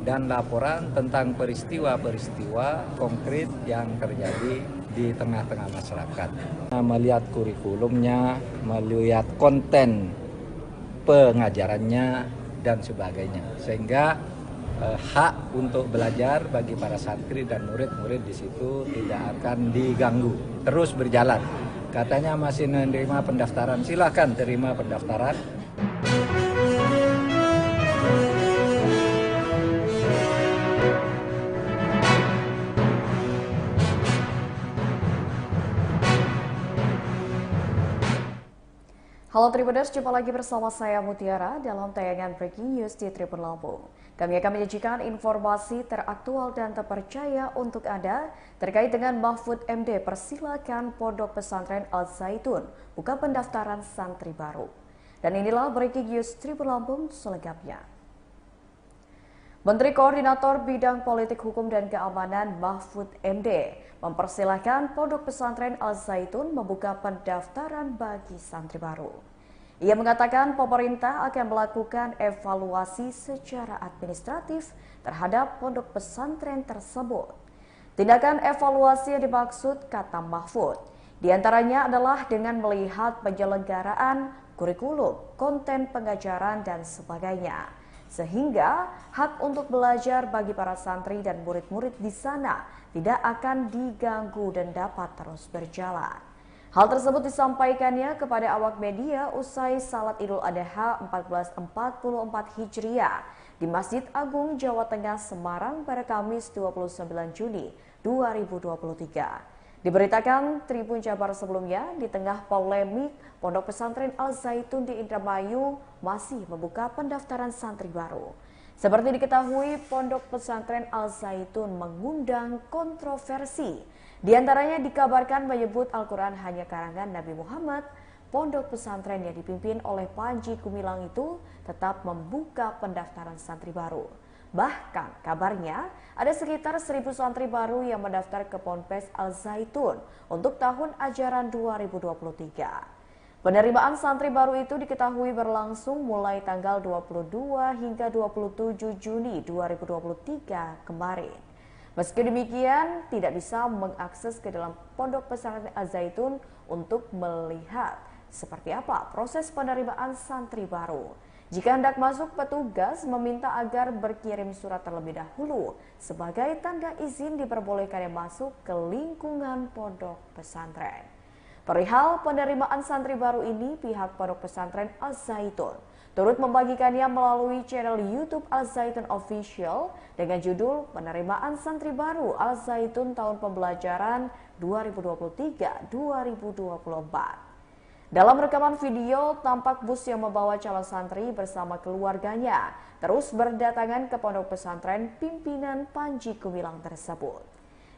dan laporan tentang peristiwa-peristiwa konkret yang terjadi di tengah-tengah masyarakat. Melihat kurikulumnya, melihat konten pengajarannya dan sebagainya. Sehingga hak untuk belajar bagi para santri dan murid-murid di situ tidak akan diganggu, terus berjalan. Katanya masih menerima pendaftaran, silahkan terima pendaftaran. Halo Tribuners, jumpa lagi bersama saya Mutiara dalam tayangan Breaking News di Tribun Lampung. Kami akan menyajikan informasi teraktual dan terpercaya untuk Anda terkait dengan Mahfud MD persilakan Pondok Pesantren Al Zaitun buka pendaftaran santri baru. Dan inilah Breaking News Tribun Lampung selengkapnya. Menteri Koordinator Bidang Politik Hukum dan Keamanan Mahfud MD mempersilahkan Pondok Pesantren Al Zaitun membuka pendaftaran bagi santri baru. Ia mengatakan pemerintah akan melakukan evaluasi secara administratif terhadap pondok pesantren tersebut. Tindakan evaluasi yang dimaksud, kata Mahfud, diantaranya adalah dengan melihat penyelenggaraan kurikulum, konten pengajaran, dan sebagainya. Sehingga hak untuk belajar bagi para santri dan murid-murid di sana tidak akan diganggu dan dapat terus berjalan. Hal tersebut disampaikannya kepada awak media usai Salat Idul Adha 1444 Hijriah di Masjid Agung Jawa Tengah Semarang pada Kamis 29 Juni 2023. Diberitakan Tribun Jabar sebelumnya, di tengah polemik Pondok Pesantren Al-Zaitun di Indramayu masih membuka pendaftaran santri baru. Seperti diketahui, Pondok Pesantren Al-Zaitun mengundang kontroversi. Di antaranya dikabarkan menyebut Al-Quran hanya karangan Nabi Muhammad. Pondok pesantren yang dipimpin oleh Panji Gumilang itu tetap membuka pendaftaran santri baru. Bahkan kabarnya ada sekitar 1.000 santri baru yang mendaftar ke Ponpes Al-Zaitun untuk tahun ajaran 2023. Penerimaan santri baru itu diketahui berlangsung mulai tanggal 22 hingga 27 Juni 2023 kemarin. Meski demikian, tidak bisa mengakses ke dalam Pondok Pesantren Al-Zaitun untuk melihat seperti apa proses penerimaan santri baru. Jika hendak masuk, petugas meminta agar berkirim surat terlebih dahulu sebagai tanda izin diperbolehkannya masuk ke lingkungan pondok pesantren. Perihal penerimaan santri baru ini, pihak Pondok Pesantren Al-Zaitun turut membagikannya melalui channel YouTube Al-Zaitun Official dengan judul Penerimaan Santri Baru Al-Zaitun Tahun Pembelajaran 2023-2024. Dalam rekaman video, tampak bus yang membawa calon santri bersama keluarganya terus berdatangan ke Pondok Pesantren pimpinan Panji Gumilang tersebut.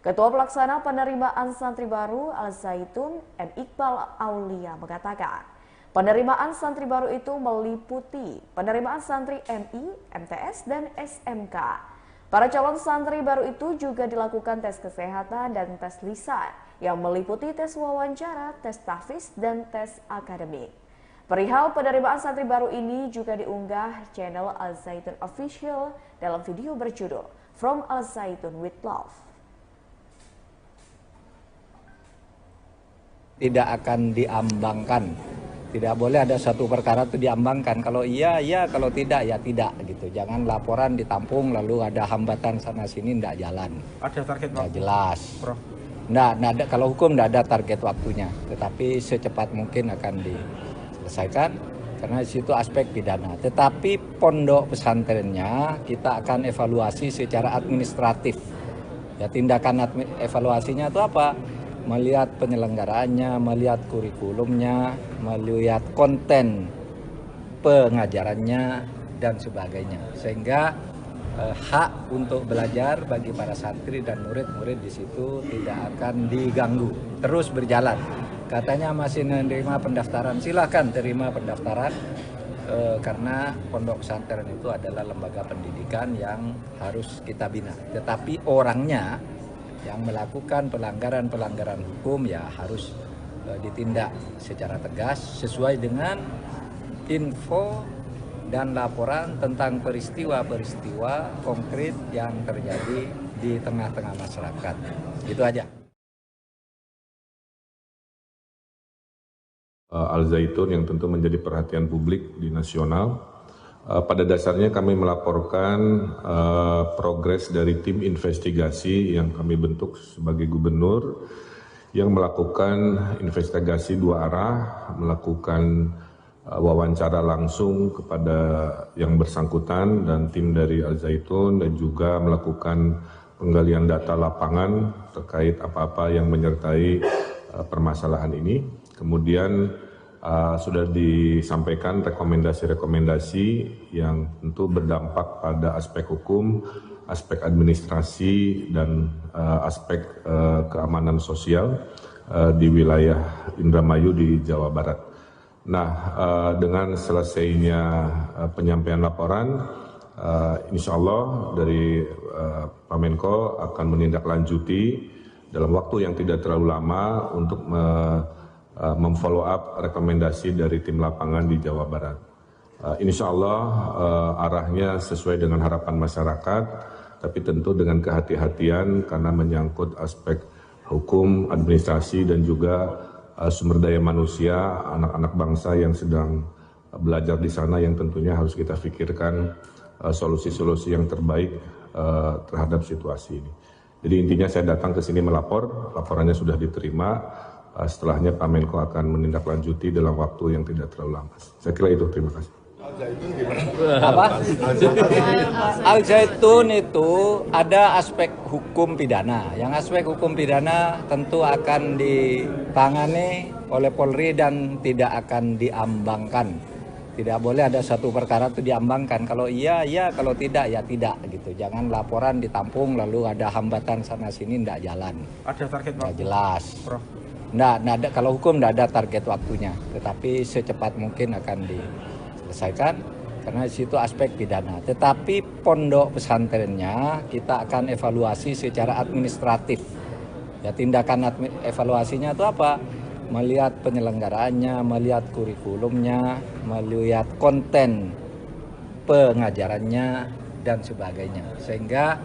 Ketua Pelaksana Penerimaan Santri Baru Al-Zaitun, M. Iqbal Aulia mengatakan, penerimaan santri baru itu meliputi penerimaan santri MI, MTS, dan SMK. Para calon santri baru itu juga dilakukan tes kesehatan dan tes lisan yang meliputi tes wawancara, tes tahfiz, dan tes akademik. Perihal penerimaan santri baru ini juga diunggah channel Al-Zaitun Official dalam video berjudul From Al-Zaitun with Love. Tidak akan diambangkan. Tidak boleh ada satu perkara itu diambangkan. Kalau iya, iya. Kalau tidak, ya tidak. Gitu. Jangan laporan ditampung lalu ada hambatan sana-sini, tidak jalan. Ada target Nggak waktu? jelas. Prof. Nggak, kalau hukum tidak ada target waktunya. Tetapi secepat mungkin akan diselesaikan. Karena di situ aspek pidana. Tetapi pondok pesantrennya kita akan evaluasi secara administratif. Ya, tindakan evaluasinya itu apa? Melihat penyelenggaraannya, melihat kurikulumnya, melihat konten pengajarannya, dan sebagainya. Sehingga hak untuk belajar bagi para santri dan murid-murid di situ tidak akan diganggu, terus berjalan. Katanya masih menerima pendaftaran, silahkan terima pendaftaran, karena pondok pesantren itu adalah lembaga pendidikan yang harus kita bina. Tetapi orangnya yang melakukan pelanggaran-pelanggaran hukum ya harus ditindak secara tegas sesuai dengan info dan laporan tentang peristiwa-peristiwa konkret yang terjadi di tengah-tengah masyarakat. Itu aja. Al-Zaitun yang tentu menjadi perhatian publik di nasional. Pada dasarnya kami melaporkan progres dari tim investigasi yang kami bentuk sebagai gubernur yang melakukan investigasi dua arah, melakukan wawancara langsung kepada yang bersangkutan dan tim dari Al-Zaitun, dan juga melakukan penggalian data lapangan terkait apa-apa yang menyertai permasalahan ini. Kemudian sudah disampaikan rekomendasi-rekomendasi yang tentu berdampak pada aspek hukum, aspek administrasi, dan aspek keamanan sosial di wilayah Indramayu di Jawa Barat. Nah, dengan selesainya penyampaian laporan, insya Allah dari Pak Menko akan menindaklanjuti dalam waktu yang tidak terlalu lama untuk memfollow up rekomendasi dari tim lapangan di Jawa Barat. Insya Allah arahnya sesuai dengan harapan masyarakat, tapi tentu dengan kehati-hatian karena menyangkut aspek hukum, administrasi, dan juga sumber daya manusia, anak-anak bangsa yang sedang belajar di sana yang tentunya harus kita pikirkan solusi-solusi yang terbaik terhadap situasi ini. Jadi intinya saya datang ke sini melapor, laporannya sudah diterima, Setelahnya Pak Menko akan menindaklanjuti dalam waktu yang tidak terlalu lama. Saya kira itu, terima kasih. Apa? Al Zaitun itu ada aspek hukum pidana. Yang aspek hukum pidana tentu akan ditangani oleh Polri dan tidak akan diambangkan. Tidak boleh ada satu perkara itu diambangkan. Kalau iya, iya. Kalau tidak, ya tidak. Gitu. Jangan laporan ditampung lalu ada hambatan sana sini tidak jalan. Ada target Nggak waktu, jelas. Prof. Nggak ada, kalau hukum tidak ada target waktunya. Tetapi secepat mungkin akan diselesaikan karena di situ aspek pidana. Tetapi pondok pesantrennya kita akan evaluasi secara administratif. Ya, tindakan evaluasinya itu apa? Melihat penyelenggaraannya, melihat kurikulumnya, melihat konten pengajarannya dan sebagainya. Sehingga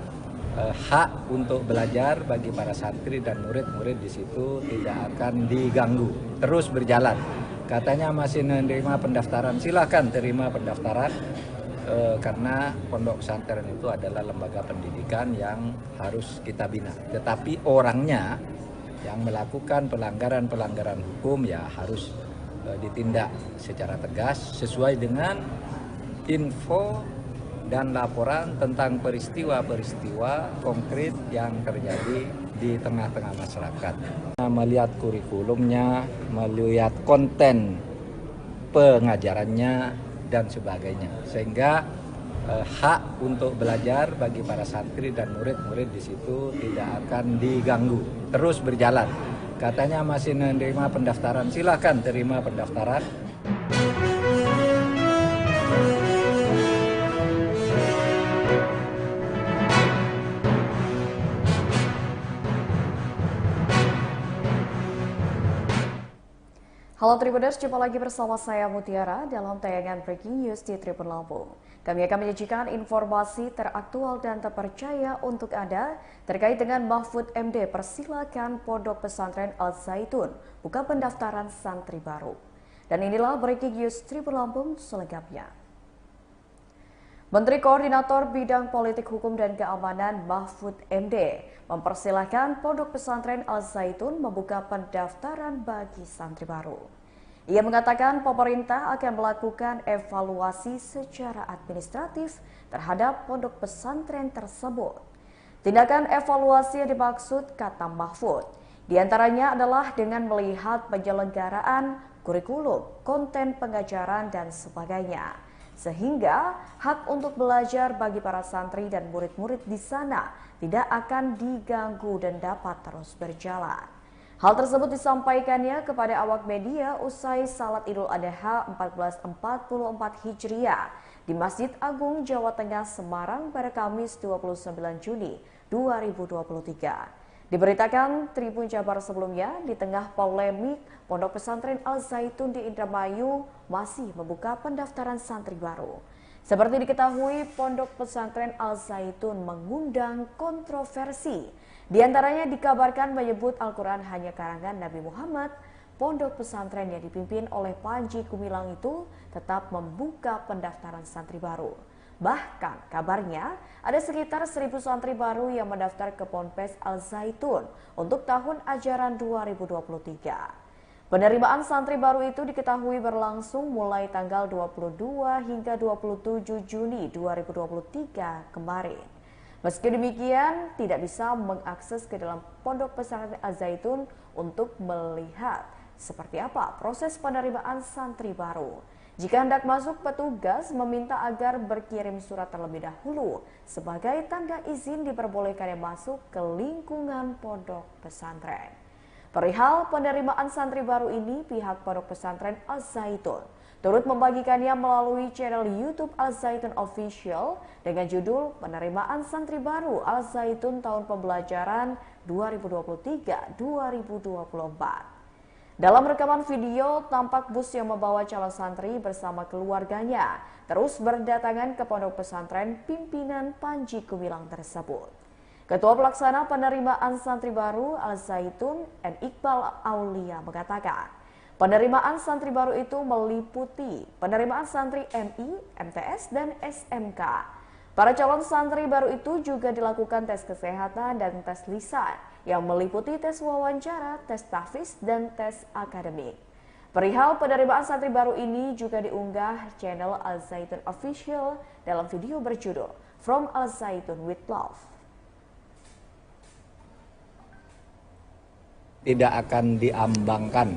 hak untuk belajar bagi para santri dan murid-murid di situ tidak akan diganggu, terus berjalan. Katanya masih menerima pendaftaran, silakan terima pendaftaran karena pondok pesantren itu adalah lembaga pendidikan yang harus kita bina. Tetapi orangnya yang melakukan pelanggaran-pelanggaran hukum ya harus ditindak secara tegas sesuai dengan info dan laporan tentang peristiwa-peristiwa konkret yang terjadi di tengah-tengah masyarakat. Melihat kurikulumnya, melihat konten pengajarannya dan sebagainya. Sehingga hak untuk belajar bagi para santri dan murid-murid di situ tidak akan diganggu, terus berjalan. Katanya masih menerima pendaftaran, silakan terima pendaftaran. Halo Tribuners, jumpa lagi bersama saya Mutiara dalam tayangan Breaking News di Tribun Lampung. Kami akan menyajikan informasi teraktual dan terpercaya untuk Anda terkait dengan Mahfud MD persilakan Pondok Pesantren Al Zaitun buka pendaftaran santri baru. Dan inilah Breaking News Tribun Lampung selengkapnya. Menteri Koordinator Bidang Politik Hukum dan Keamanan Mahfud MD mempersilahkan Pondok Pesantren Al Zaitun membuka pendaftaran bagi santri baru. Ia mengatakan pemerintah akan melakukan evaluasi secara administratif terhadap pondok pesantren tersebut. Tindakan evaluasi yang dimaksud, kata Mahfud, diantaranya adalah dengan melihat penyelenggaraan kurikulum, konten pengajaran, dan sebagainya. Sehingga hak untuk belajar bagi para santri dan murid-murid di sana tidak akan diganggu dan dapat terus berjalan. Hal tersebut disampaikannya kepada awak media usai Salat Idul Adha 1444 Hijriah di Masjid Agung Jawa Tengah Semarang pada Kamis 29 Juni 2023. Diberitakan Tribun Jabar sebelumnya, di tengah polemik Pondok Pesantren Al Zaitun di Indramayu masih membuka pendaftaran santri baru. Seperti diketahui, Pondok Pesantren Al Zaitun mengundang kontroversi. Di antaranya dikabarkan menyebut Al-Quran hanya karangan Nabi Muhammad. Pondok pesantren yang dipimpin oleh Panji Gumilang itu tetap membuka pendaftaran santri baru. Bahkan kabarnya ada sekitar 1.000 santri baru yang mendaftar ke Ponpes Al Zaitun untuk tahun ajaran 2023. Penerimaan santri baru itu diketahui berlangsung mulai tanggal 22 hingga 27 Juni 2023 kemarin. Meski demikian, tidak bisa mengakses ke dalam Pondok Pesantren Al Zaitun untuk melihat seperti apa proses penerimaan santri baru. Jika hendak masuk, petugas meminta agar berkirim surat terlebih dahulu sebagai tanda izin diperbolehkannya masuk ke lingkungan pondok pesantren. Perihal penerimaan santri baru ini, pihak Pondok Pesantren Al Zaitun turut membagikannya melalui channel YouTube Al Zaitun Official dengan judul Penerimaan Santri Baru Al Zaitun Tahun Pembelajaran 2023-2024. Dalam rekaman video, tampak bus yang membawa calon santri bersama keluarganya terus berdatangan ke pondok pesantren pimpinan Panji Gumilang tersebut. Ketua Pelaksana Penerimaan Santri Baru Al Zaitun, N. Iqbal Aulia mengatakan, penerimaan santri baru itu meliputi penerimaan santri MI, MTS, dan SMK. Para calon santri baru itu juga dilakukan tes kesehatan dan tes lisan yang meliputi tes wawancara, tes tahfiz, dan tes akademik. Perihal penerimaan santri baru ini juga diunggah channel Al Zaitun Official dalam video berjudul From Al Zaitun with Love. Tidak akan diambangkan.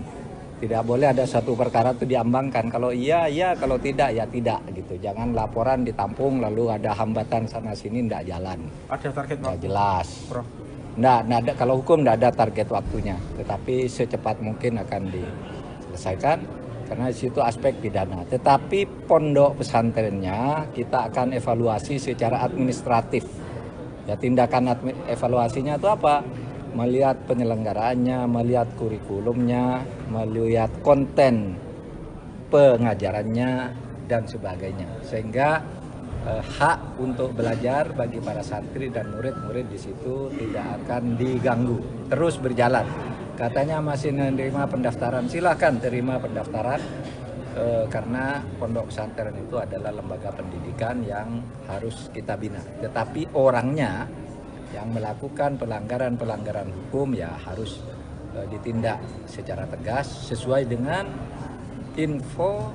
Tidak boleh ada satu perkara itu diambangkan. Kalau iya, iya. Kalau tidak, ya tidak. Gitu. Jangan laporan ditampung lalu ada hambatan sana-sini, tidak jalan. Ada target Nggak waktu, jelas. Prof? Nggak ada, kalau hukum tidak ada target waktunya. Tetapi secepat mungkin akan diselesaikan. Karena di situ aspek pidana. Tetapi pondok pesantrennya kita akan evaluasi secara administratif. Ya, tindakan evaluasinya itu apa? Melihat penyelenggaraannya, melihat kurikulumnya, melihat konten pengajarannya, dan sebagainya. Sehingga hak untuk belajar bagi para santri dan murid-murid di situ tidak akan diganggu, terus berjalan. Katanya masih menerima pendaftaran, silahkan terima pendaftaran, karena pondok pesantren itu adalah lembaga pendidikan yang harus kita bina. Tetapi orangnya yang melakukan pelanggaran-pelanggaran hukum ya harus ditindak secara tegas sesuai dengan info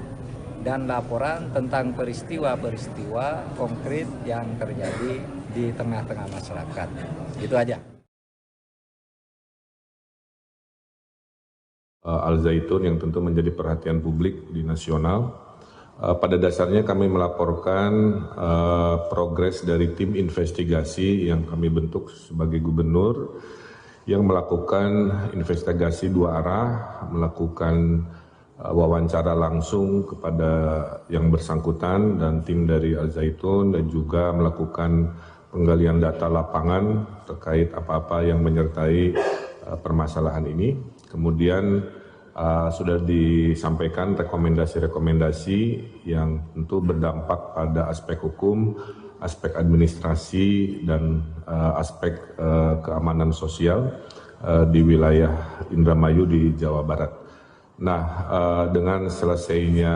dan laporan tentang peristiwa-peristiwa konkret yang terjadi di tengah-tengah masyarakat. Itu aja. Al Zaitun yang tentu menjadi perhatian publik di nasional. Pada dasarnya kami melaporkan progres dari tim investigasi yang kami bentuk sebagai gubernur yang melakukan investigasi dua arah, melakukan wawancara langsung kepada yang bersangkutan dan tim dari Al Zaitun, dan juga melakukan penggalian data lapangan terkait apa-apa yang menyertai permasalahan ini. Kemudian sudah disampaikan rekomendasi-rekomendasi yang tentu berdampak pada aspek hukum, aspek administrasi, dan aspek keamanan sosial di wilayah Indramayu di Jawa Barat. Nah, dengan selesainya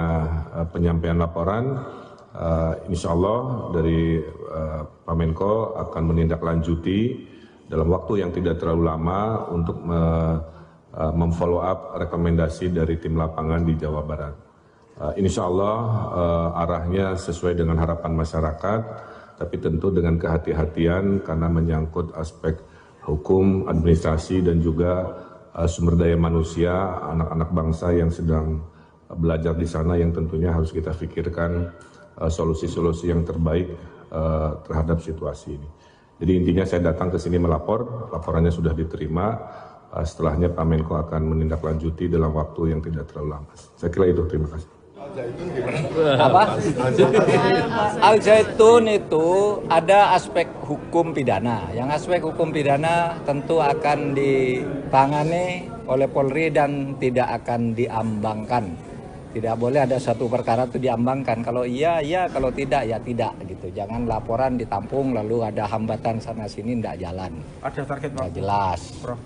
penyampaian laporan, insya Allah dari Pak Menko akan menindaklanjuti dalam waktu yang tidak terlalu lama untuk memfollow up rekomendasi dari tim lapangan di Jawa Barat. Insya Allah arahnya sesuai dengan harapan masyarakat, tapi tentu dengan kehati-hatian karena menyangkut aspek hukum, administrasi, dan juga sumber daya manusia, anak-anak bangsa yang sedang belajar di sana yang tentunya harus kita pikirkan solusi-solusi yang terbaik terhadap situasi ini. Jadi intinya saya datang ke sini melapor, laporannya sudah diterima. Setelahnya Pak Menko akan menindaklanjuti dalam waktu yang tidak terlalu lama. Saya kira itu, terima kasih. Apa? Al Zaitun itu ada aspek hukum pidana. Yang aspek hukum pidana tentu akan ditangani oleh Polri dan tidak akan diambangkan. Tidak boleh ada satu perkara itu diambangkan. Kalau iya, iya. Kalau tidak, ya tidak. Gitu. Jangan laporan ditampung lalu ada hambatan sana-sini, tidak jalan. Ada target waktu, jelas. Prof?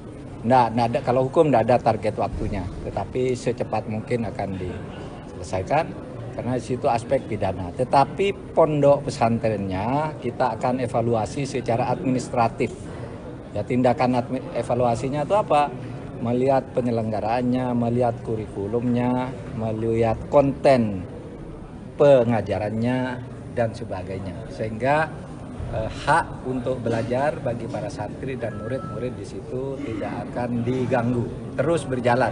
Nggak ada, kalau hukum tidak ada target waktunya. Tetapi secepat mungkin akan diselesaikan. Karena di situ aspek pidana. Tetapi pondok pesantrennya kita akan evaluasi secara administratif. Ya, tindakan evaluasinya itu apa? Melihat penyelenggaraannya, melihat kurikulumnya, melihat konten pengajarannya, dan sebagainya. Sehingga hak untuk belajar bagi para santri dan murid-murid di situ tidak akan diganggu, terus berjalan.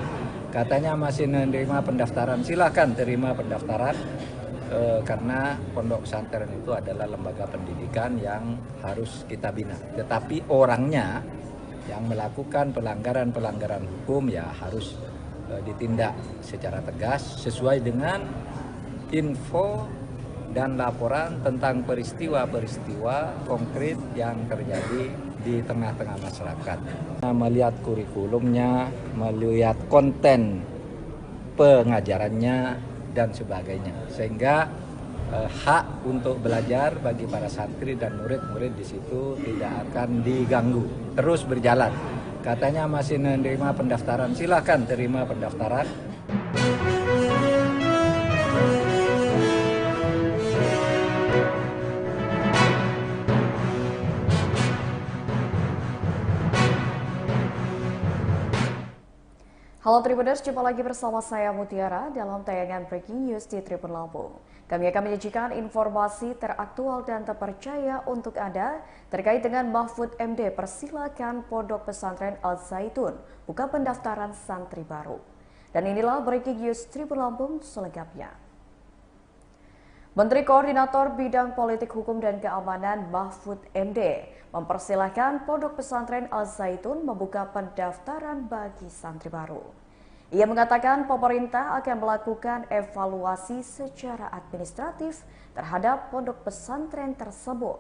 Katanya masih menerima pendaftaran, silahkan terima pendaftaran, karena pondok pesantren itu adalah lembaga pendidikan yang harus kita bina. Tetapi orangnya yang melakukan pelanggaran-pelanggaran hukum ya harus ditindak secara tegas sesuai dengan info dan laporan tentang peristiwa-peristiwa konkret yang terjadi di tengah-tengah masyarakat. Melihat kurikulumnya, melihat konten pengajarannya, dan sebagainya. Sehingga hak untuk belajar bagi para santri dan murid-murid di situ tidak akan diganggu, terus berjalan. Katanya masih menerima pendaftaran, silahkan terima pendaftaran. Halo Tribuners, jumpa lagi bersama saya Mutiara dalam tayangan Breaking News di Tribun Lampung. Kami akan menyajikan informasi teraktual dan terpercaya untuk Anda terkait dengan Mahfud MD persilakan Pondok Pesantren Al Zaitun buka pendaftaran santri baru. Dan inilah Breaking News Tribun Lampung selengkapnya. Menteri Koordinator Bidang Politik Hukum dan Keamanan Mahfud MD mempersilahkan Pondok Pesantren Al Zaitun membuka pendaftaran bagi santri baru. Ia mengatakan pemerintah akan melakukan evaluasi secara administratif terhadap pondok pesantren tersebut.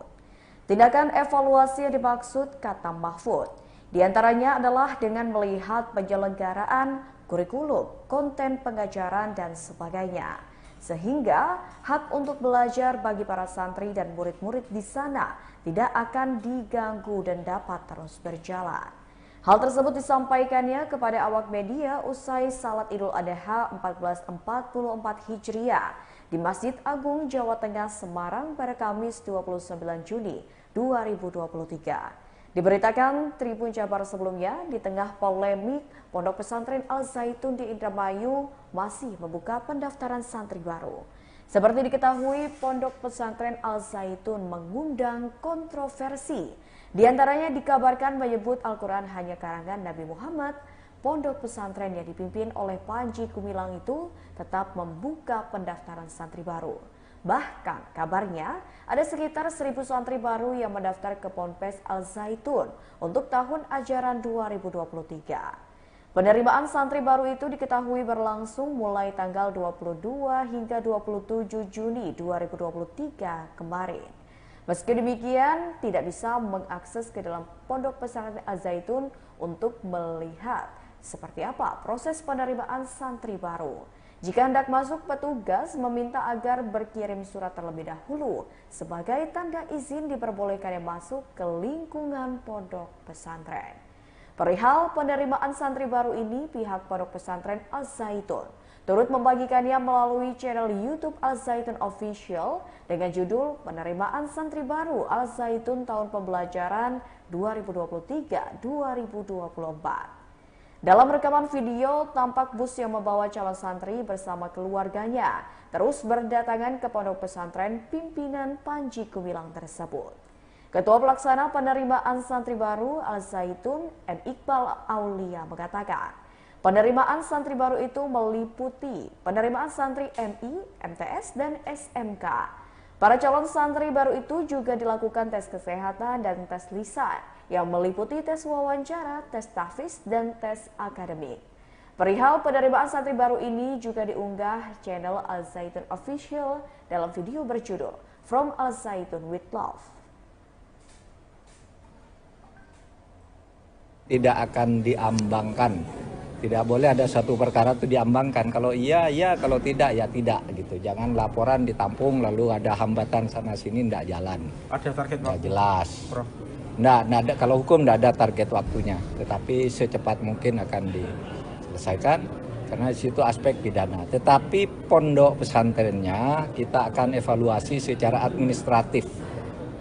Tindakan evaluasi yang dimaksud, kata Mahfud, diantaranya adalah dengan melihat penyelenggaraan kurikulum, konten pengajaran, dan sebagainya. Sehingga hak untuk belajar bagi para santri dan murid-murid di sana tidak akan diganggu dan dapat terus berjalan. Hal tersebut disampaikannya kepada awak media usai Salat Idul Adha 1444 Hijriah di Masjid Agung Jawa Tengah Semarang pada Kamis 29 Juni 2023. Diberitakan Tribun Jabar sebelumnya, di tengah polemik Pondok Pesantren Al Zaitun di Indramayu masih membuka pendaftaran santri baru. Seperti diketahui, Pondok Pesantren Al Zaitun mengundang kontroversi. Di antaranya dikabarkan menyebut Al-Quran hanya karangan Nabi Muhammad. Pondok pesantren yang dipimpin oleh Panji Gumilang itu tetap membuka pendaftaran santri baru. Bahkan kabarnya ada sekitar 1.000 santri baru yang mendaftar ke Ponpes Al Zaitun untuk tahun ajaran 2023. Penerimaan santri baru itu diketahui berlangsung mulai tanggal 22 hingga 27 Juni 2023 kemarin. Meski demikian, tidak bisa mengakses ke dalam Pondok Pesantren Al Zaitun untuk melihat seperti apa proses penerimaan santri baru. Jika hendak masuk, petugas meminta agar berkirim surat terlebih dahulu sebagai tanda izin diperbolehkannya masuk ke lingkungan pondok pesantren. Perihal penerimaan santri baru ini, pihak Pondok Pesantren Al Zaitun turut membagikannya melalui channel YouTube Al Zaitun Official dengan judul Penerimaan Santri Baru Al Zaitun Tahun Pembelajaran 2023-2024. Dalam rekaman video, tampak bus yang membawa calon santri bersama keluarganya terus berdatangan ke pondok pesantren pimpinan Panji Gumilang tersebut. Ketua Pelaksana Penerimaan Santri Baru Al Zaitun, M. Iqbal Aulia mengatakan, penerimaan santri baru itu meliputi penerimaan santri MI, MTS, dan SMK. Para calon santri baru itu juga dilakukan tes kesehatan dan tes lisan yang meliputi tes wawancara, tes tahfiz, dan tes akademik. Perihal penerimaan santri baru ini juga diunggah channel Al Zaitun Official dalam video berjudul From Al Zaitun with Love. Tidak akan diambangkan. Tidak boleh ada satu perkara itu diambangkan. Kalau iya, iya. Kalau tidak, ya tidak. Gitu. Jangan laporan ditampung lalu ada hambatan sana-sini, tidak jalan. Ada target Nggak waktu? jelas. Prof. Nggak, kalau hukum tidak ada target waktunya. Tetapi secepat mungkin akan diselesaikan. Karena di situ aspek pidana. Tetapi pondok pesantrennya kita akan evaluasi secara administratif.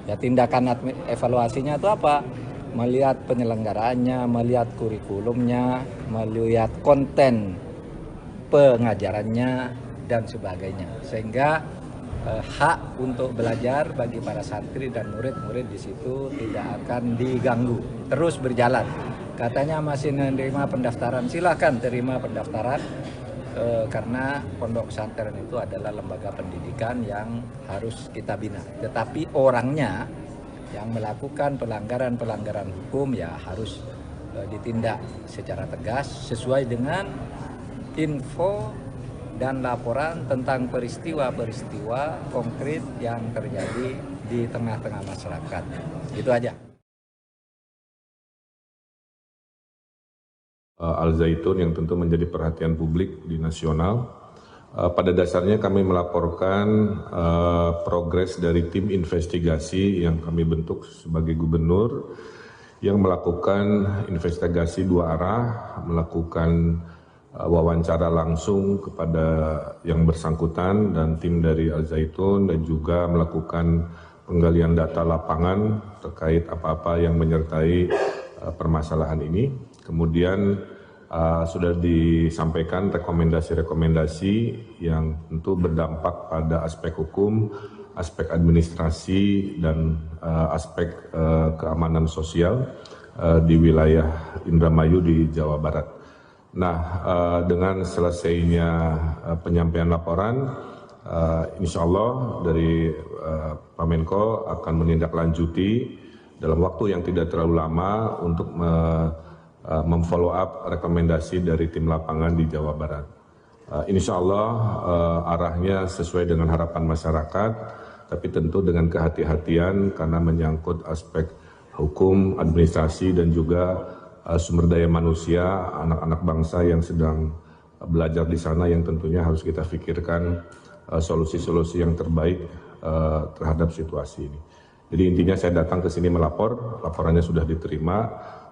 Ya, tindakan evaluasinya itu apa? Melihat penyelenggaraannya, melihat kurikulumnya, melihat konten pengajarannya, dan sebagainya. Sehingga hak untuk belajar bagi para santri dan murid-murid di situ tidak akan diganggu, terus berjalan. Katanya masih menerima pendaftaran, silahkan terima pendaftaran, karena pondok pesantren itu adalah lembaga pendidikan yang harus kita bina. Tetapi orangnya yang melakukan pelanggaran-pelanggaran hukum ya harus ditindak secara tegas sesuai dengan info dan laporan tentang peristiwa-peristiwa konkret yang terjadi di tengah-tengah masyarakat. Itu aja. Al Zaitun yang tentu menjadi perhatian publik di nasional. Pada dasarnya kami melaporkan progres dari tim investigasi yang kami bentuk sebagai gubernur yang melakukan investigasi dua arah, melakukan wawancara langsung kepada yang bersangkutan dan tim dari Al Zaitun, dan juga melakukan penggalian data lapangan terkait apa-apa yang menyertai permasalahan ini. Kemudian sudah disampaikan rekomendasi-rekomendasi yang tentu berdampak pada aspek hukum, aspek administrasi, dan aspek keamanan sosial di wilayah Indramayu di Jawa Barat. Nah, dengan selesainya penyampaian laporan, insya Allah dari Pak Menko akan menindaklanjuti dalam waktu yang tidak terlalu lama untuk memfollow up rekomendasi dari tim lapangan di Jawa Barat. Insya Allah arahnya sesuai dengan harapan masyarakat, tapi tentu dengan kehati-hatian karena menyangkut aspek hukum, administrasi, dan juga sumber daya manusia, anak-anak bangsa yang sedang belajar di sana yang tentunya harus kita pikirkan solusi-solusi yang terbaik terhadap situasi ini. Jadi intinya saya datang ke sini melapor, laporannya sudah diterima.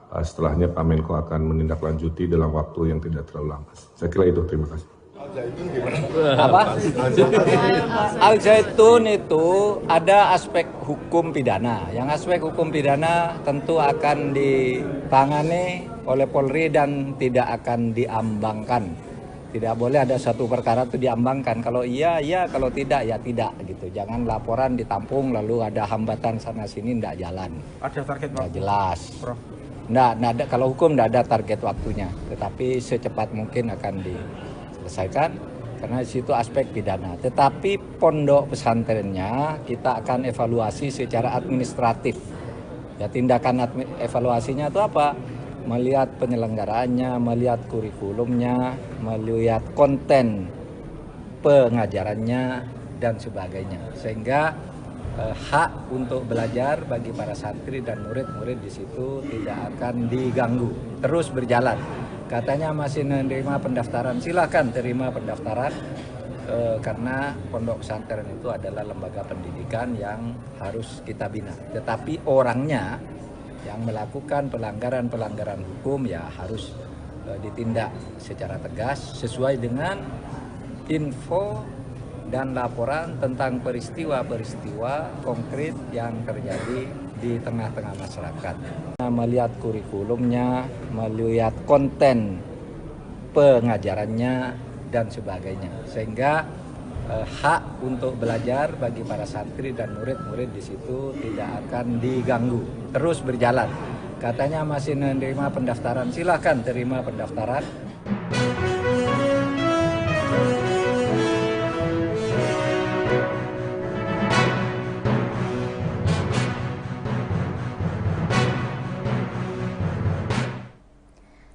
Setelahnya Pak Menko akan menindaklanjuti dalam waktu yang tidak terlalu lama. Saya kira itu, terima kasih. Apa? Al Zaitun itu ada aspek hukum pidana. Yang aspek hukum pidana tentu akan ditangani oleh Polri dan tidak akan diambangkan. Tidak boleh ada satu perkara itu diambangkan. Kalau iya, iya. Kalau tidak, ya tidak. Gitu. Jangan laporan ditampung lalu ada hambatan sana sini tidak jalan. Ada target Nggak waktu, jelas. Prof. Nggak ada, kalau hukum tidak ada target waktunya. Tetapi secepat mungkin akan diselesaikan karena di situ aspek pidana. Tetapi pondok pesantrennya kita akan evaluasi secara administratif. Ya, tindakan evaluasinya itu apa? Melihat penyelenggaraannya, melihat kurikulumnya, melihat konten pengajarannya dan sebagainya. Sehingga hak untuk belajar bagi para santri dan murid-murid di situ tidak akan diganggu, terus berjalan. Katanya masih menerima pendaftaran, silakan terima pendaftaran karena pondok pesantren itu adalah lembaga pendidikan yang harus kita bina. Tetapi orangnya yang melakukan pelanggaran-pelanggaran hukum ya harus ditindak secara tegas sesuai dengan info dan laporan tentang peristiwa-peristiwa konkret yang terjadi di tengah-tengah masyarakat. Melihat kurikulumnya, melihat konten pengajarannya dan sebagainya. Sehingga hak untuk belajar bagi para santri dan murid-murid di situ tidak akan diganggu, terus berjalan. Katanya masih menerima pendaftaran, silakan terima pendaftaran.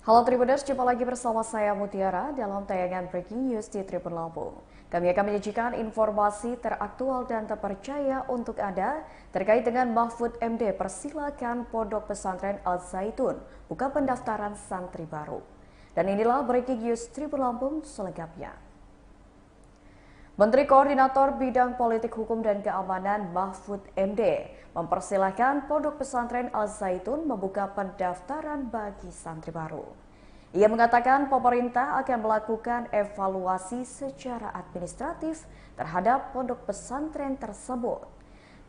Halo Tribuners, jumpa lagi bersama saya Mutiara dalam tayangan Breaking News di Tribun Lampung. Kami akan menyajikan informasi teraktual dan terpercaya untuk Anda terkait dengan Mahfud MD persilakan Pondok Pesantren Al Zaitun buka pendaftaran santri baru. Dan inilah Breaking News Tribun Lampung selengkapnya. Menteri Koordinator Bidang Politik Hukum dan Keamanan Mahfud MD mempersilahkan Pondok Pesantren Al Zaitun membuka pendaftaran bagi santri baru. Ia mengatakan pemerintah akan melakukan evaluasi secara administratif terhadap pondok pesantren tersebut.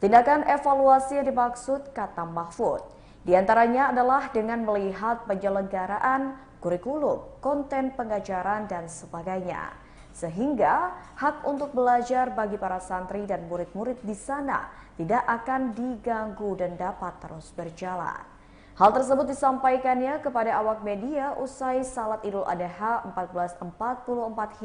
Tindakan evaluasi yang dimaksud, kata Mahfud, diantaranya adalah dengan melihat penyelenggaraan kurikulum, konten pengajaran, dan sebagainya. Sehingga hak untuk belajar bagi para santri dan murid-murid di sana tidak akan diganggu dan dapat terus berjalan. Hal tersebut disampaikannya kepada awak media usai Salat Idul Adha 1444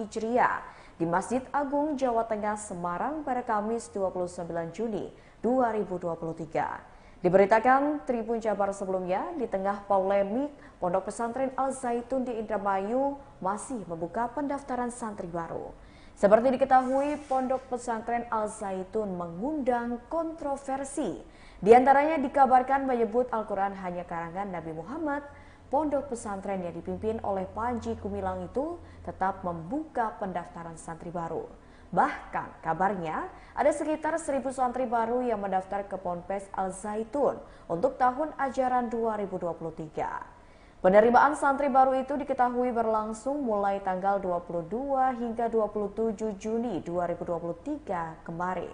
Hijriah di Masjid Agung Jawa Tengah Semarang pada Kamis 29 Juni 2023. Diberitakan Tribun Jabar sebelumnya, di tengah polemik Pondok Pesantren Al Zaitun di Indramayu masih membuka pendaftaran santri baru. Seperti diketahui, Pondok Pesantren Al Zaitun mengundang kontroversi. Di antaranya dikabarkan menyebut Al-Quran hanya karangan Nabi Muhammad. Pondok pesantren yang dipimpin oleh Panji Gumilang itu tetap membuka pendaftaran santri baru. Bahkan kabarnya ada sekitar 1.000 santri baru yang mendaftar ke Ponpes Al Zaitun untuk tahun ajaran 2023. Penerimaan santri baru itu diketahui berlangsung mulai tanggal 22 hingga 27 Juni 2023 kemarin.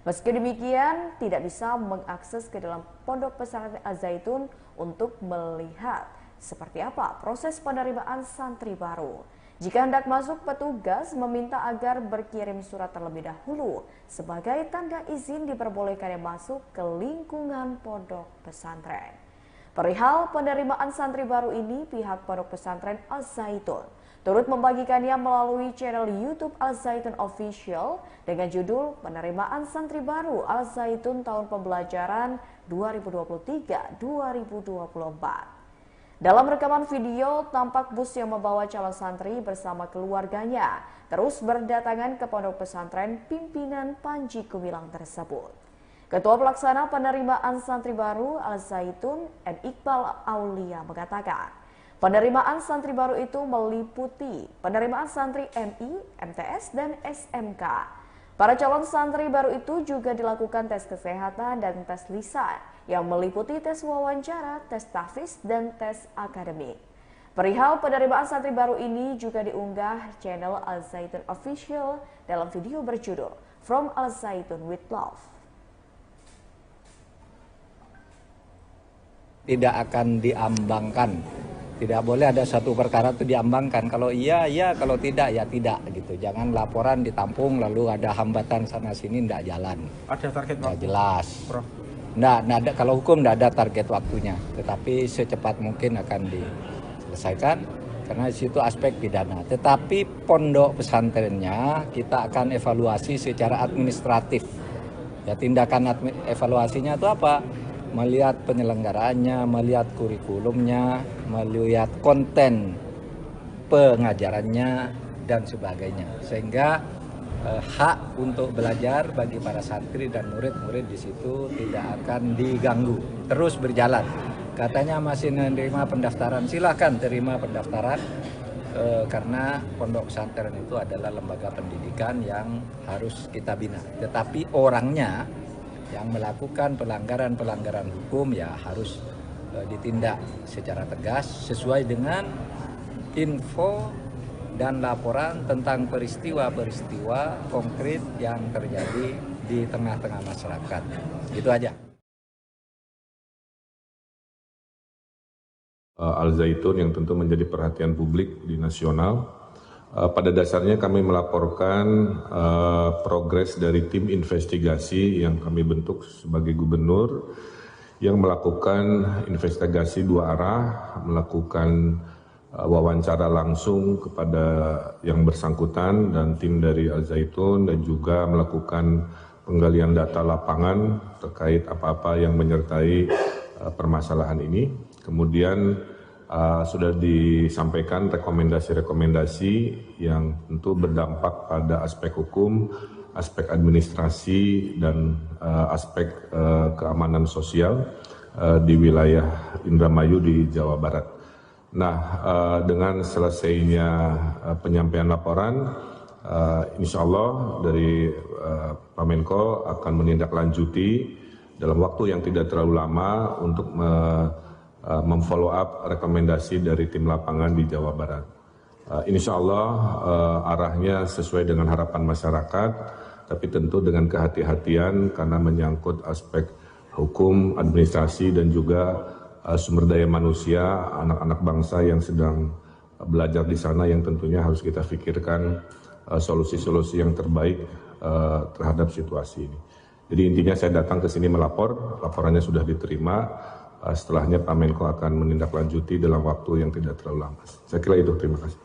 Meski demikian, tidak bisa mengakses ke dalam Pondok Pesantren Al Zaitun untuk melihat seperti apa proses penerimaan santri baru. Jika hendak masuk, petugas meminta agar berkirim surat terlebih dahulu sebagai tanda izin diperbolehkannya masuk ke lingkungan pondok pesantren. Perihal penerimaan santri baru ini, pihak pondok pesantren Al-Zaitun turut membagikannya melalui channel YouTube Al-Zaitun Official dengan judul Penerimaan Santri Baru Al-Zaitun Tahun Pembelajaran 2023-2024. Dalam rekaman video, tampak bus yang membawa calon santri bersama keluarganya terus berdatangan ke pondok pesantren pimpinan Panji Gumilang tersebut. Ketua Pelaksana Penerimaan Santri Baru Al-Zaitun, M. Iqbal Aulia mengatakan, penerimaan santri baru itu meliputi penerimaan santri MI, MTS, dan SMK. Para calon santri baru itu juga dilakukan tes kesehatan dan tes lisan yang meliputi tes wawancara, tes tahfiz, dan tes akademik. Perihal penerimaan santri baru ini juga diunggah channel Al-Zaitun Official dalam video berjudul From Al-Zaitun with Love. Tidak akan diambangkan. Tidak boleh ada satu perkara itu diambangkan. Kalau iya, iya. Kalau tidak, ya tidak. Gitu. Jangan laporan ditampung lalu ada hambatan sana-sini, tidak jalan. Ada target Nggak waktu, jelas. Prof? Nggak ada, kalau hukum tidak ada target waktunya. Tetapi secepat mungkin akan diselesaikan. Karena di situ aspek pidana. Tetapi pondok pesantrennya kita akan evaluasi secara administratif. Ya, tindakan evaluasinya itu apa? Melihat penyelenggaraannya, melihat kurikulumnya, melihat konten pengajarannya, dan sebagainya. Sehingga hak untuk belajar bagi para santri dan murid-murid di situ tidak akan diganggu, terus berjalan. Katanya masih menerima pendaftaran, silahkan terima pendaftaran, karena pondok pesantren itu adalah lembaga pendidikan yang harus kita bina. Tetapi orangnya yang melakukan pelanggaran-pelanggaran hukum ya harus ditindak secara tegas sesuai dengan info dan laporan tentang peristiwa-peristiwa konkret yang terjadi di tengah-tengah masyarakat. Itu aja. Al-Zaitun yang tentu menjadi perhatian publik di nasional. Pada dasarnya kami melaporkan progres dari tim investigasi yang kami bentuk sebagai gubernur yang melakukan investigasi dua arah, melakukan wawancara langsung kepada yang bersangkutan dan tim dari Al-Zaitun, dan juga melakukan penggalian data lapangan terkait apa-apa yang menyertai permasalahan ini. Kemudian sudah disampaikan rekomendasi-rekomendasi yang tentu berdampak pada aspek hukum, aspek administrasi, dan aspek keamanan sosial di wilayah Indramayu di Jawa Barat. Nah, dengan selesainya penyampaian laporan, insya Allah dari Pak Menko akan menindaklanjuti dalam waktu yang tidak terlalu lama untuk memfollow up rekomendasi dari tim lapangan di Jawa Barat. Insya Allah arahnya sesuai dengan harapan masyarakat, tapi tentu dengan kehati-hatian karena menyangkut aspek hukum, administrasi, dan juga sumber daya manusia, anak-anak bangsa yang sedang belajar di sana yang tentunya harus kita pikirkan solusi-solusi yang terbaik terhadap situasi ini. Jadi intinya saya datang ke sini melapor, laporannya sudah diterima. Setelahnya Pak Menko akan menindaklanjuti dalam waktu yang tidak terlalu lama. Saya kira itu, terima kasih.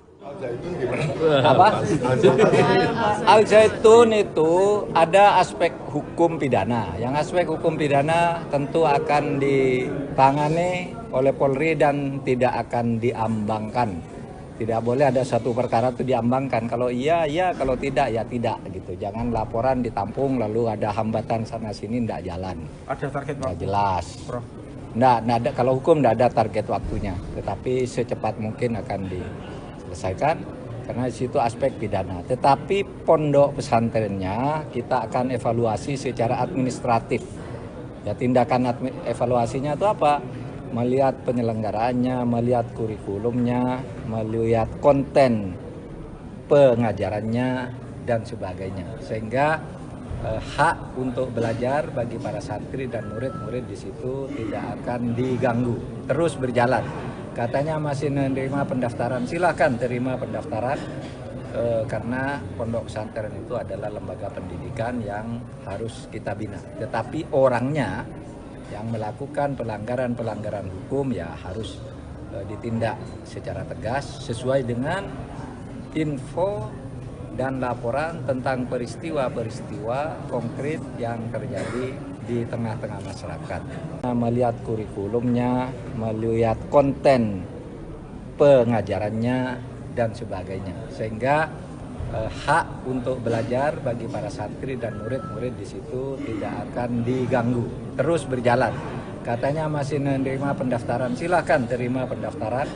Apa? Al-Zaitun itu ada aspek hukum pidana. Yang aspek hukum pidana tentu akan ditangani oleh Polri dan tidak akan diambangkan. Tidak boleh ada satu perkara itu diambangkan. Kalau iya, iya. Kalau tidak, ya tidak. Gitu. Jangan laporan ditampung lalu ada hambatan sana-sini, tidak jalan. Ada target Nggak waktu, jelas. Prof? Nggak ada, kalau hukum tidak ada target waktunya. Tetapi secepat mungkin akan diselesaikan. Karena di situ aspek pidana. Tetapi pondok pesantrennya kita akan evaluasi secara administratif. Ya, tindakan evaluasinya itu apa? Melihat penyelenggaraannya, melihat kurikulumnya, melihat konten pengajarannya, dan sebagainya. Sehingga hak untuk belajar bagi para santri dan murid-murid di situ tidak akan diganggu, terus berjalan. Katanya masih menerima pendaftaran, silakan terima pendaftaran karena pondok pesantren itu adalah lembaga pendidikan yang harus kita bina. Tetapi orangnya yang melakukan pelanggaran hukum ya harus ditindak secara tegas sesuai dengan info dan laporan tentang peristiwa-peristiwa konkret yang terjadi di tengah-tengah masyarakat. Melihat kurikulumnya, melihat konten pengajarannya dan sebagainya, sehingga hak untuk belajar bagi para santri dan murid-murid di situ tidak akan diganggu, terus berjalan. Katanya masih menerima pendaftaran, silakan terima pendaftaran.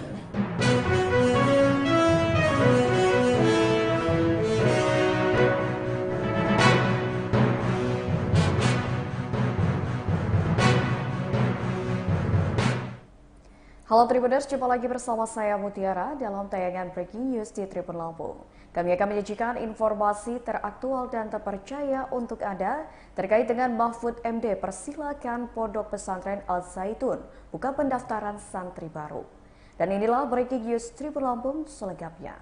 Halo Tribuners, jumpa lagi bersama saya Mutiara dalam tayangan Breaking News di Tribun Lampung. Kami akan menyajikan informasi teraktual dan terpercaya untuk Anda terkait dengan Mahfud MD persilakan Pondok Pesantren Al-Zaitun buka pendaftaran santri baru. Dan inilah Breaking News Tribun Lampung selengkapnya.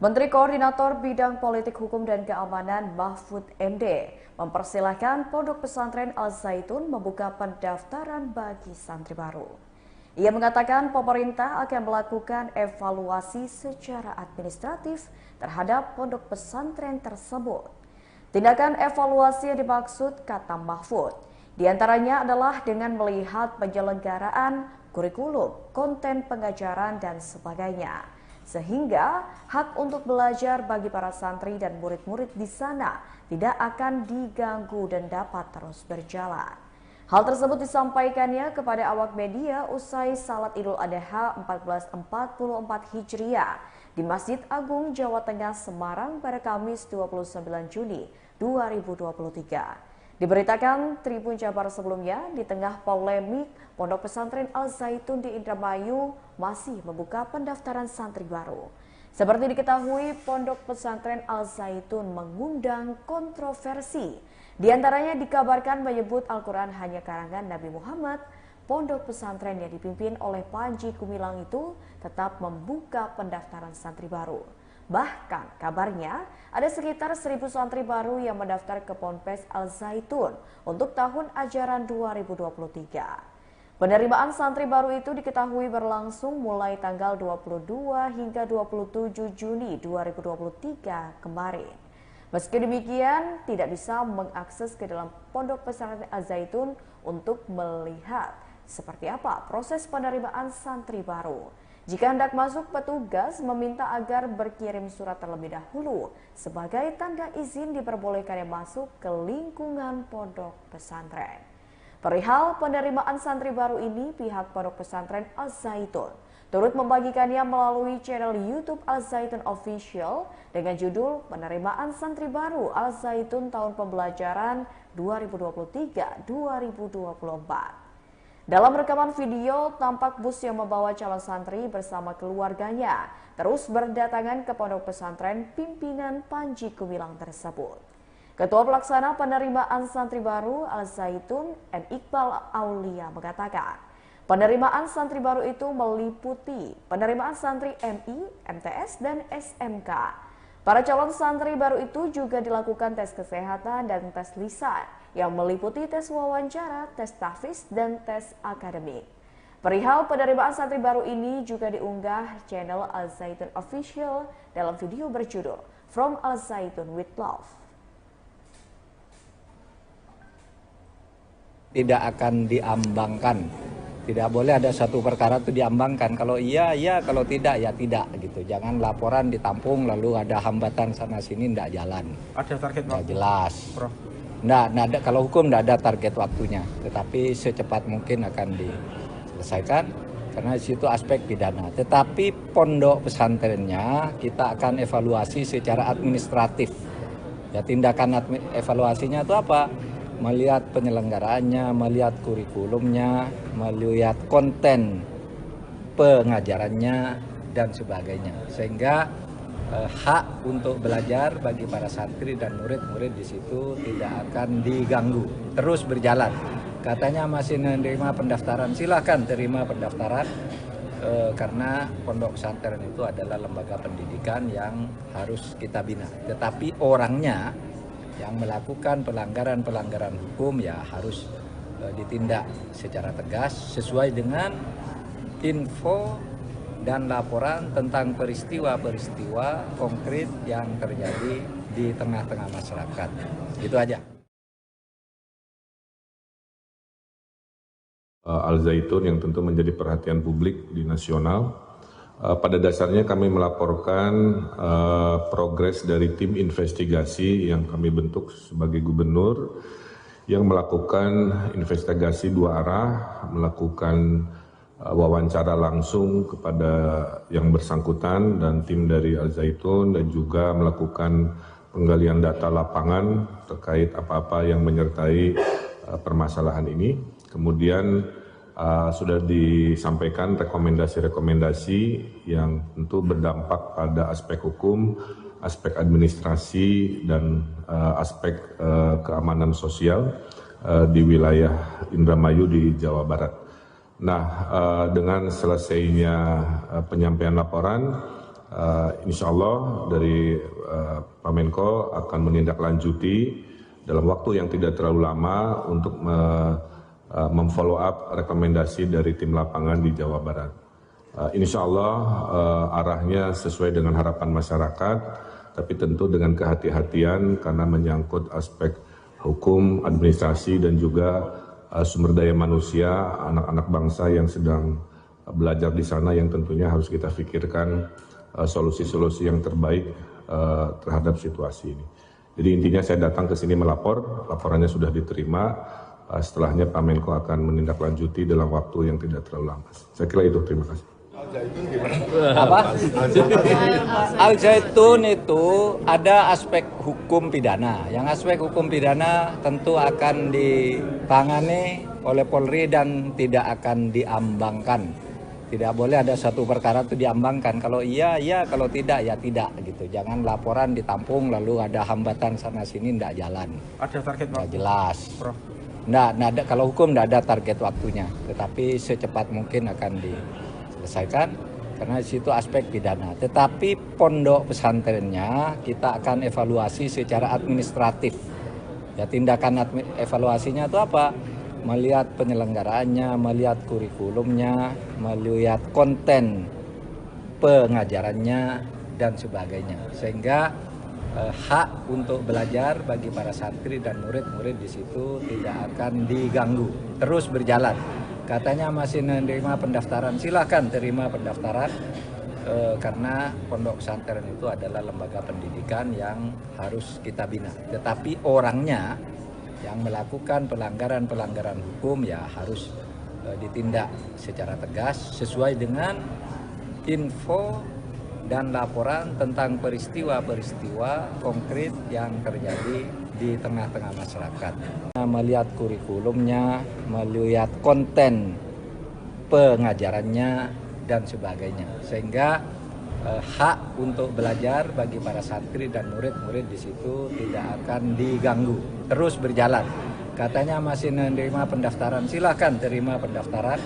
Menteri Koordinator Bidang Politik Hukum dan Keamanan Mahfud MD mempersilahkan Pondok Pesantren Al-Zaitun membuka pendaftaran bagi santri baru. Ia mengatakan pemerintah akan melakukan evaluasi secara administratif terhadap pondok pesantren tersebut. Tindakan evaluasi yang dimaksud, kata Mahfud, diantaranya adalah dengan melihat penyelenggaraan kurikulum, konten pengajaran, dan sebagainya. Sehingga hak untuk belajar bagi para santri dan murid-murid di sana tidak akan diganggu dan dapat terus berjalan. Hal tersebut disampaikannya kepada awak media usai Salat Idul Adha 1444 Hijriah di Masjid Agung Jawa Tengah Semarang pada Kamis 29 Juni 2023. Diberitakan Tribun Jabar sebelumnya, di tengah polemik Pondok Pesantren Al-Zaitun di Indramayu masih membuka pendaftaran santri baru. Seperti diketahui, Pondok Pesantren Al-Zaitun mengundang kontroversi. Di antaranya dikabarkan menyebut Al-Quran hanya karangan Nabi Muhammad. Pondok pesantren yang dipimpin oleh Panji Gumilang itu tetap membuka pendaftaran santri baru. Bahkan kabarnya ada sekitar 1.000 santri baru yang mendaftar ke Ponpes Al-Zaitun untuk tahun ajaran 2023. Penerimaan santri baru itu diketahui berlangsung mulai tanggal 22 hingga 27 Juni 2023 kemarin. Meski demikian, tidak bisa mengakses ke dalam Pondok Pesantren Al-Zaitun untuk melihat seperti apa proses penerimaan santri baru. Jika hendak masuk, petugas meminta agar berkirim surat terlebih dahulu sebagai tanda izin diperbolehkannya masuk ke lingkungan pondok pesantren. Perihal penerimaan santri baru ini, pihak Pondok Pesantren Al-Zaitun turut membagikannya melalui channel YouTube Al-Zaitun Official dengan judul Penerimaan Santri Baru Al-Zaitun Tahun Pembelajaran 2023-2024. Dalam rekaman video, tampak bus yang membawa calon santri bersama keluarganya terus berdatangan ke pondok pesantren pimpinan Panji Gumilang tersebut. Ketua Pelaksana Penerimaan Santri Baru Al-Zaitun, M. Iqbal Aulia mengatakan, penerimaan santri baru itu meliputi penerimaan santri MI, MTS, dan SMK. Para calon santri baru itu juga dilakukan tes kesehatan dan tes lisan yang meliputi tes wawancara, tes tahfiz, dan tes akademik. Perihal penerimaan santri baru ini juga diunggah channel Al-Zaitun Official dalam video berjudul From Al-Zaitun with Love. Tidak akan diambangkan. Tidak boleh ada satu perkara itu diambangkan. Kalau iya, iya. Kalau tidak, ya tidak. Gitu. Jangan laporan ditampung lalu ada hambatan sana-sini, tidak jalan. Ada target waktu? Jelas. Prof. Nggak ada, kalau hukum tidak ada target waktunya. Tetapi secepat mungkin akan diselesaikan. Karena di situ aspek pidana. Tetapi pondok pesantrennya kita akan evaluasi secara administratif. Ya, tindakan evaluasinya itu apa? Melihat penyelenggaraannya, melihat kurikulumnya, melihat konten pengajarannya, dan sebagainya. Sehingga hak untuk belajar bagi para santri dan murid-murid di situ tidak akan diganggu, terus berjalan. Katanya masih menerima pendaftaran, silahkan terima pendaftaran. Karena pondok pesantren itu adalah lembaga pendidikan yang harus kita bina. Tetapi orangnya yang melakukan pelanggaran-pelanggaran hukum ya harus ditindak secara tegas sesuai dengan info dan laporan tentang peristiwa-peristiwa konkret yang terjadi di tengah-tengah masyarakat. Itu aja. Al Zaitun yang tentu menjadi perhatian publik di nasional. Pada dasarnya kami melaporkan progres dari tim investigasi yang kami bentuk sebagai gubernur yang melakukan investigasi dua arah, melakukan wawancara langsung kepada yang bersangkutan dan tim dari Al Zaitun dan juga melakukan penggalian data lapangan terkait apa-apa yang menyertai permasalahan ini. Kemudian sudah disampaikan rekomendasi-rekomendasi yang tentu berdampak pada aspek hukum, aspek administrasi, dan aspek keamanan sosial di wilayah Indramayu di Jawa Barat. Nah, dengan selesainya penyampaian laporan, insya Allah dari Pak Menko akan menindaklanjuti dalam waktu yang tidak terlalu lama untuk memfollow up rekomendasi dari tim lapangan di Jawa Barat. Insya Allah arahnya sesuai dengan harapan masyarakat, tapi tentu dengan kehati-hatian karena menyangkut aspek hukum, administrasi, dan juga sumber daya manusia, anak-anak bangsa yang sedang belajar di sana yang tentunya harus kita pikirkan solusi-solusi yang terbaik terhadap situasi ini. Jadi intinya saya datang ke sini melapor, laporannya sudah diterima. Setelahnya Pak Menko akan menindaklanjuti dalam waktu yang tidak terlalu lama. Saya kira itu, terima kasih. Apa? Al Zaitun itu ada aspek hukum pidana. Yang aspek hukum pidana tentu akan ditangani oleh Polri dan tidak akan diambangkan. Tidak boleh ada satu perkara itu diambangkan. Kalau iya, iya. Kalau tidak, ya tidak. Gitu. Jangan laporan ditampung lalu ada hambatan sana sini tidak jalan. Ada target Nggak waktu, jelas. Prof. Nggak ada, kalau hukum tidak ada target waktunya. Tetapi secepat mungkin akan diselesaikan karena di situ aspek pidana. Tetapi pondok pesantrennya kita akan evaluasi secara administratif. Ya, tindakan evaluasinya itu apa? Melihat penyelenggaraannya, melihat kurikulumnya, melihat konten pengajarannya dan sebagainya. Sehingga hak untuk belajar bagi para santri dan murid-murid di situ tidak akan diganggu, terus berjalan. Katanya masih menerima pendaftaran, silahkan terima pendaftaran. Karena pondok pesantren itu adalah lembaga pendidikan yang harus kita bina. Tetapi orangnya yang melakukan pelanggaran-pelanggaran hukum ya harus ditindak secara tegas sesuai dengan info dan laporan tentang peristiwa-peristiwa konkret yang terjadi di tengah-tengah masyarakat. Melihat kurikulumnya, melihat konten pengajarannya dan sebagainya. Sehingga hak untuk belajar bagi para santri dan murid-murid di situ tidak akan diganggu, terus berjalan. Katanya masih menerima pendaftaran, silahkan terima pendaftaran.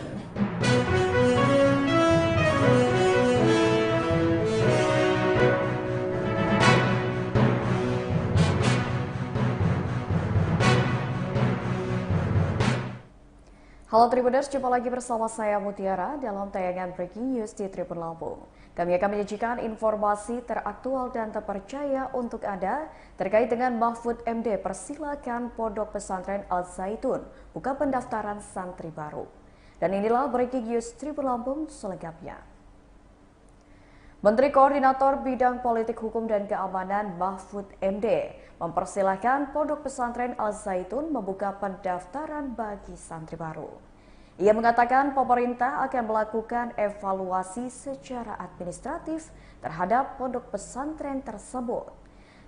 Halo Tribuners, jumpa lagi bersama saya Mutiara dalam tayangan Breaking News di Tribun Lampung. Kami akan menyajikan informasi teraktual dan terpercaya untuk Anda terkait dengan Mahfud MD persilakan Pondok Pesantren Al Zaitun buka pendaftaran santri baru. Dan inilah Breaking News Tribun Lampung selengkapnya. Menteri Koordinator Bidang Politik Hukum dan Keamanan Mahfud MD mempersilahkan Pondok Pesantren Al Zaitun membuka pendaftaran bagi santri baru. Ia mengatakan pemerintah akan melakukan evaluasi secara administratif terhadap pondok pesantren tersebut.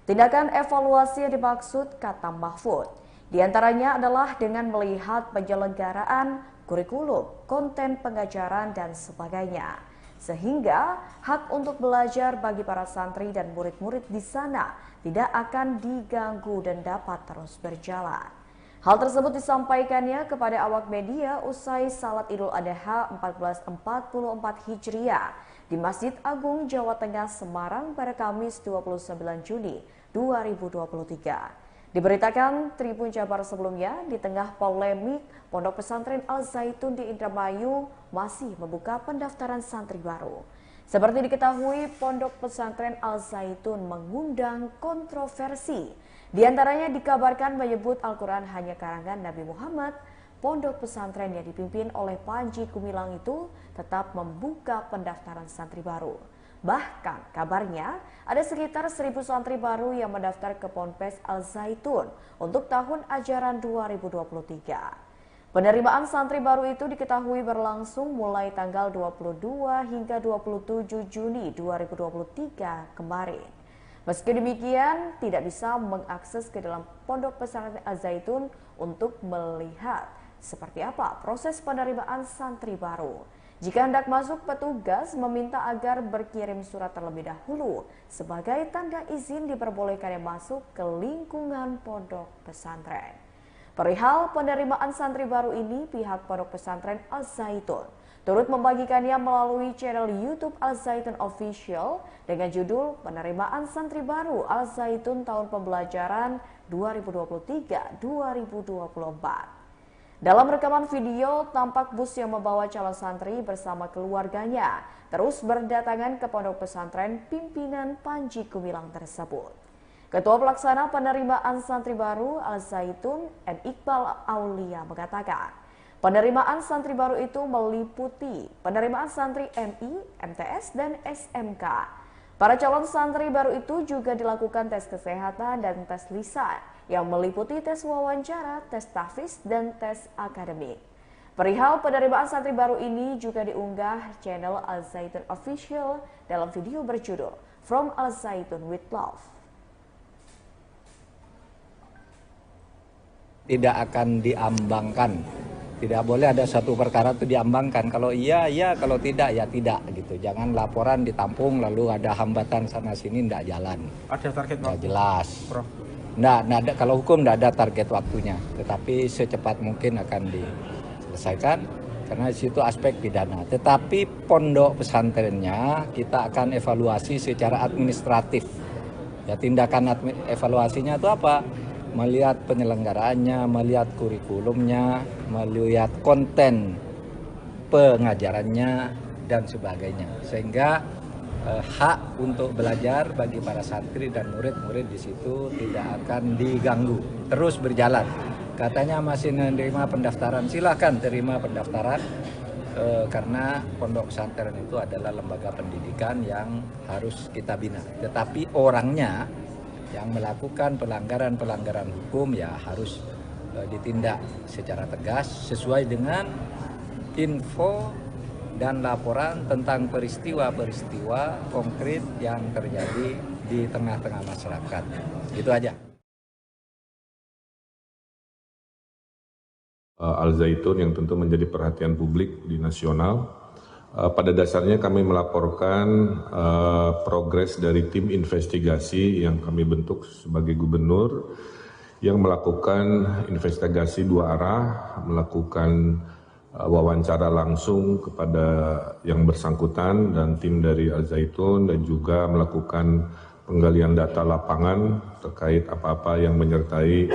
Tindakan evaluasi yang dimaksud, kata Mahfud, diantaranya adalah dengan melihat penyelenggaraan kurikulum, konten pengajaran, dan sebagainya. Sehingga hak untuk belajar bagi para santri dan murid-murid di sana tidak akan diganggu dan dapat terus berjalan. Hal tersebut disampaikannya kepada awak media usai Salat Idul Adha 1444 Hijriah di Masjid Agung Jawa Tengah Semarang pada Kamis 29 Juni 2023. Diberitakan Tribun Jabar sebelumnya, di tengah polemik Pondok Pesantren Al Zaitun di Indramayu masih membuka pendaftaran santri baru. Seperti diketahui, Pondok Pesantren Al Zaitun mengundang kontroversi. Di antaranya dikabarkan menyebut Al-Quran hanya karangan Nabi Muhammad. Pondok pesantren yang dipimpin oleh Panji Gumilang itu tetap membuka pendaftaran santri baru. Bahkan kabarnya ada sekitar 1.000 santri baru yang mendaftar ke Ponpes Al Zaitun untuk tahun ajaran 2023. Penerimaan santri baru itu diketahui berlangsung mulai tanggal 22 hingga 27 Juni 2023 kemarin. Meski demikian, tidak bisa mengakses ke dalam Pondok Pesantren Al Zaitun untuk melihat seperti apa proses penerimaan santri baru. Jika hendak masuk, petugas meminta agar berkirim surat terlebih dahulu sebagai tanda izin diperbolehkannya masuk ke lingkungan pondok pesantren. Perihal penerimaan santri baru ini, pihak Pondok Pesantren Al Zaitun turut membagikannya melalui channel YouTube Al Zaitun Official dengan judul Penerimaan Santri Baru Al Zaitun Tahun Pembelajaran 2023-2024. Dalam rekaman video, tampak bus yang membawa calon santri bersama keluarganya terus berdatangan ke pondok pesantren pimpinan Panji Gumilang tersebut. Ketua Pelaksana Penerimaan Santri Baru Al Zaitun, M. Iqbal Aulia mengatakan, penerimaan santri baru itu meliputi penerimaan santri MI, MTS, dan SMK. Para calon santri baru itu juga dilakukan tes kesehatan dan tes lisan yang meliputi tes wawancara, tes tahfiz, dan tes akademik. Perihal penerimaan santri baru ini juga diunggah channel Al Zaitun Official dalam video berjudul From Al Zaitun with Love. Tidak akan diambangkan. Tidak boleh ada satu perkara itu diambangkan. Kalau iya, iya. Kalau tidak, ya tidak. Gitu. Jangan laporan ditampung lalu ada hambatan sana sini, tidak jalan. Ada target Nggak waktu? jelas. Prof. Nggak ada, kalau hukum tidak ada target waktunya. Tetapi secepat mungkin akan diselesaikan. Karena di situ aspek pidana. Tetapi pondok pesantrennya kita akan evaluasi secara administratif. Ya, tindakan evaluasinya itu apa? Melihat penyelenggaraannya, melihat kurikulumnya, melihat konten pengajarannya, dan sebagainya. Sehingga hak untuk belajar bagi para santri dan murid-murid di situ tidak akan diganggu, terus berjalan. Katanya masih menerima pendaftaran, silakan terima pendaftaran, karena pondok pesantren itu adalah lembaga pendidikan yang harus kita bina. Tetapi orangnya yang melakukan pelanggaran-pelanggaran hukum ya harus ditindak secara tegas sesuai dengan info dan laporan tentang peristiwa-peristiwa konkret yang terjadi di tengah-tengah masyarakat. Itu aja. Al Zaitun yang tentu menjadi perhatian publik di nasional. Pada dasarnya kami melaporkan progres dari tim investigasi yang kami bentuk sebagai gubernur yang melakukan investigasi dua arah, melakukan wawancara langsung kepada yang bersangkutan dan tim dari Al Zaitun, dan juga melakukan penggalian data lapangan terkait apa-apa yang menyertai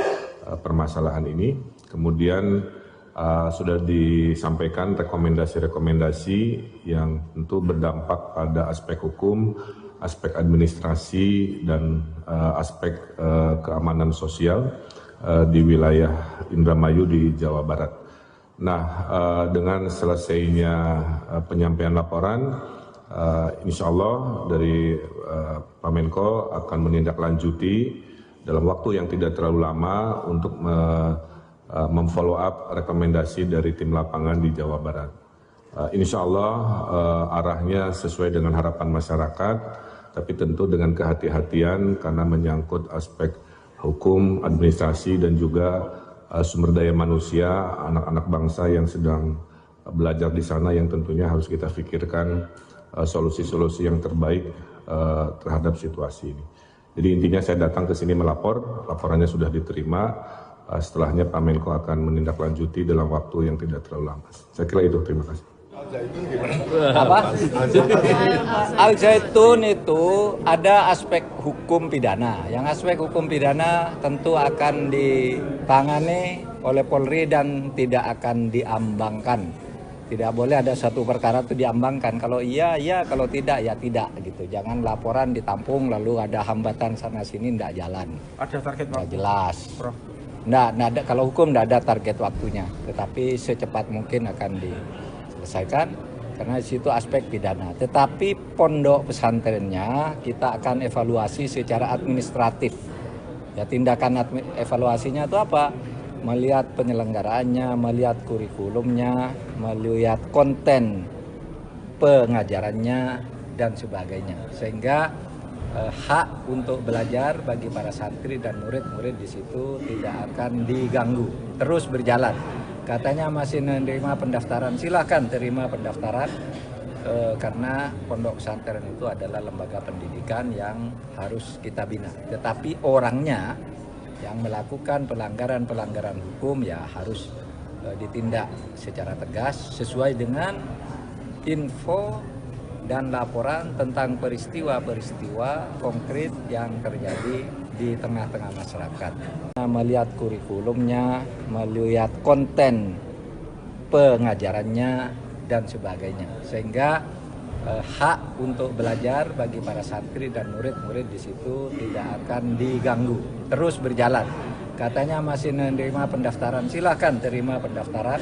permasalahan ini. Kemudian sudah disampaikan rekomendasi-rekomendasi yang tentu berdampak pada aspek hukum, aspek administrasi, dan aspek keamanan sosial di wilayah Indramayu di Jawa Barat. Nah, dengan selesainya penyampaian laporan, insya Allah dari Pak Menko akan menindaklanjuti dalam waktu yang tidak terlalu lama untuk memfollow up rekomendasi dari tim lapangan di Jawa Barat. Insya Allah arahnya sesuai dengan harapan masyarakat, tapi tentu dengan kehati-hatian karena menyangkut aspek hukum, administrasi, dan juga sumber daya manusia, anak-anak bangsa yang sedang belajar di sana yang tentunya harus kita pikirkan solusi-solusi yang terbaik terhadap situasi ini. Jadi intinya saya datang ke sini melapor, laporannya sudah diterima. setelahnya Pak Menko akan menindaklanjuti dalam waktu yang tidak terlalu lama. Saya kira itu, terima kasih. Apa? Al Zaitun itu ada aspek hukum pidana. Yang aspek hukum pidana tentu akan ditangani oleh Polri dan tidak akan diambangkan. Tidak boleh ada satu perkara itu diambangkan. Kalau iya, iya. Kalau tidak, ya tidak. Gitu. Jangan laporan ditampung lalu ada hambatan sana sini tidak jalan. Ada target Nggak waktu, jelas. Prof. Nggak ada, kalau hukum tidak ada target waktunya. Tetapi secepat mungkin akan diselesaikan karena di situ aspek pidana. Tetapi pondok pesantrennya kita akan evaluasi secara administratif. Ya, tindakan evaluasinya itu apa? Melihat penyelenggaraannya, melihat kurikulumnya, melihat konten pengajarannya dan sebagainya. Sehingga hak untuk belajar bagi para santri dan murid-murid di situ tidak akan diganggu, terus berjalan. Katanya masih menerima pendaftaran, silahkan terima pendaftaran karena pondok pesantren itu adalah lembaga pendidikan yang harus kita bina. Tetapi orangnya yang melakukan pelanggaran hukum ya harus ditindak secara tegas sesuai dengan info dan laporan tentang peristiwa-peristiwa konkret yang terjadi di tengah-tengah masyarakat. Melihat kurikulumnya, melihat konten pengajarannya dan sebagainya. Sehingga hak untuk belajar bagi para santri dan murid-murid di situ tidak akan diganggu, terus berjalan. Katanya masih menerima pendaftaran, silahkan terima pendaftaran.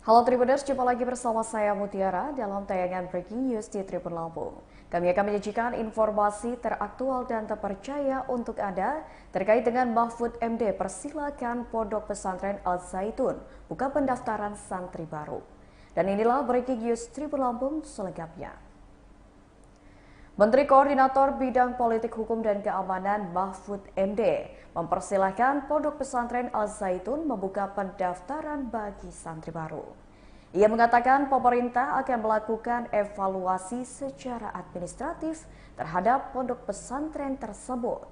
Halo Tribuners, jumpa lagi bersama saya Mutiara dalam tayangan Breaking News di Tribun Lampung. Kami akan menyajikan informasi teraktual dan terpercaya untuk Anda terkait dengan Mahfud MD. Persilakan Pondok Pesantren Al Zaitun buka pendaftaran santri baru. Dan inilah Breaking News Tribun Lampung selengkapnya. Menteri Koordinator Bidang Politik Hukum dan Keamanan Mahfud MD mempersilahkan Pondok Pesantren Al Zaitun membuka pendaftaran bagi santri baru. Ia mengatakan pemerintah akan melakukan evaluasi secara administratif terhadap pondok pesantren tersebut.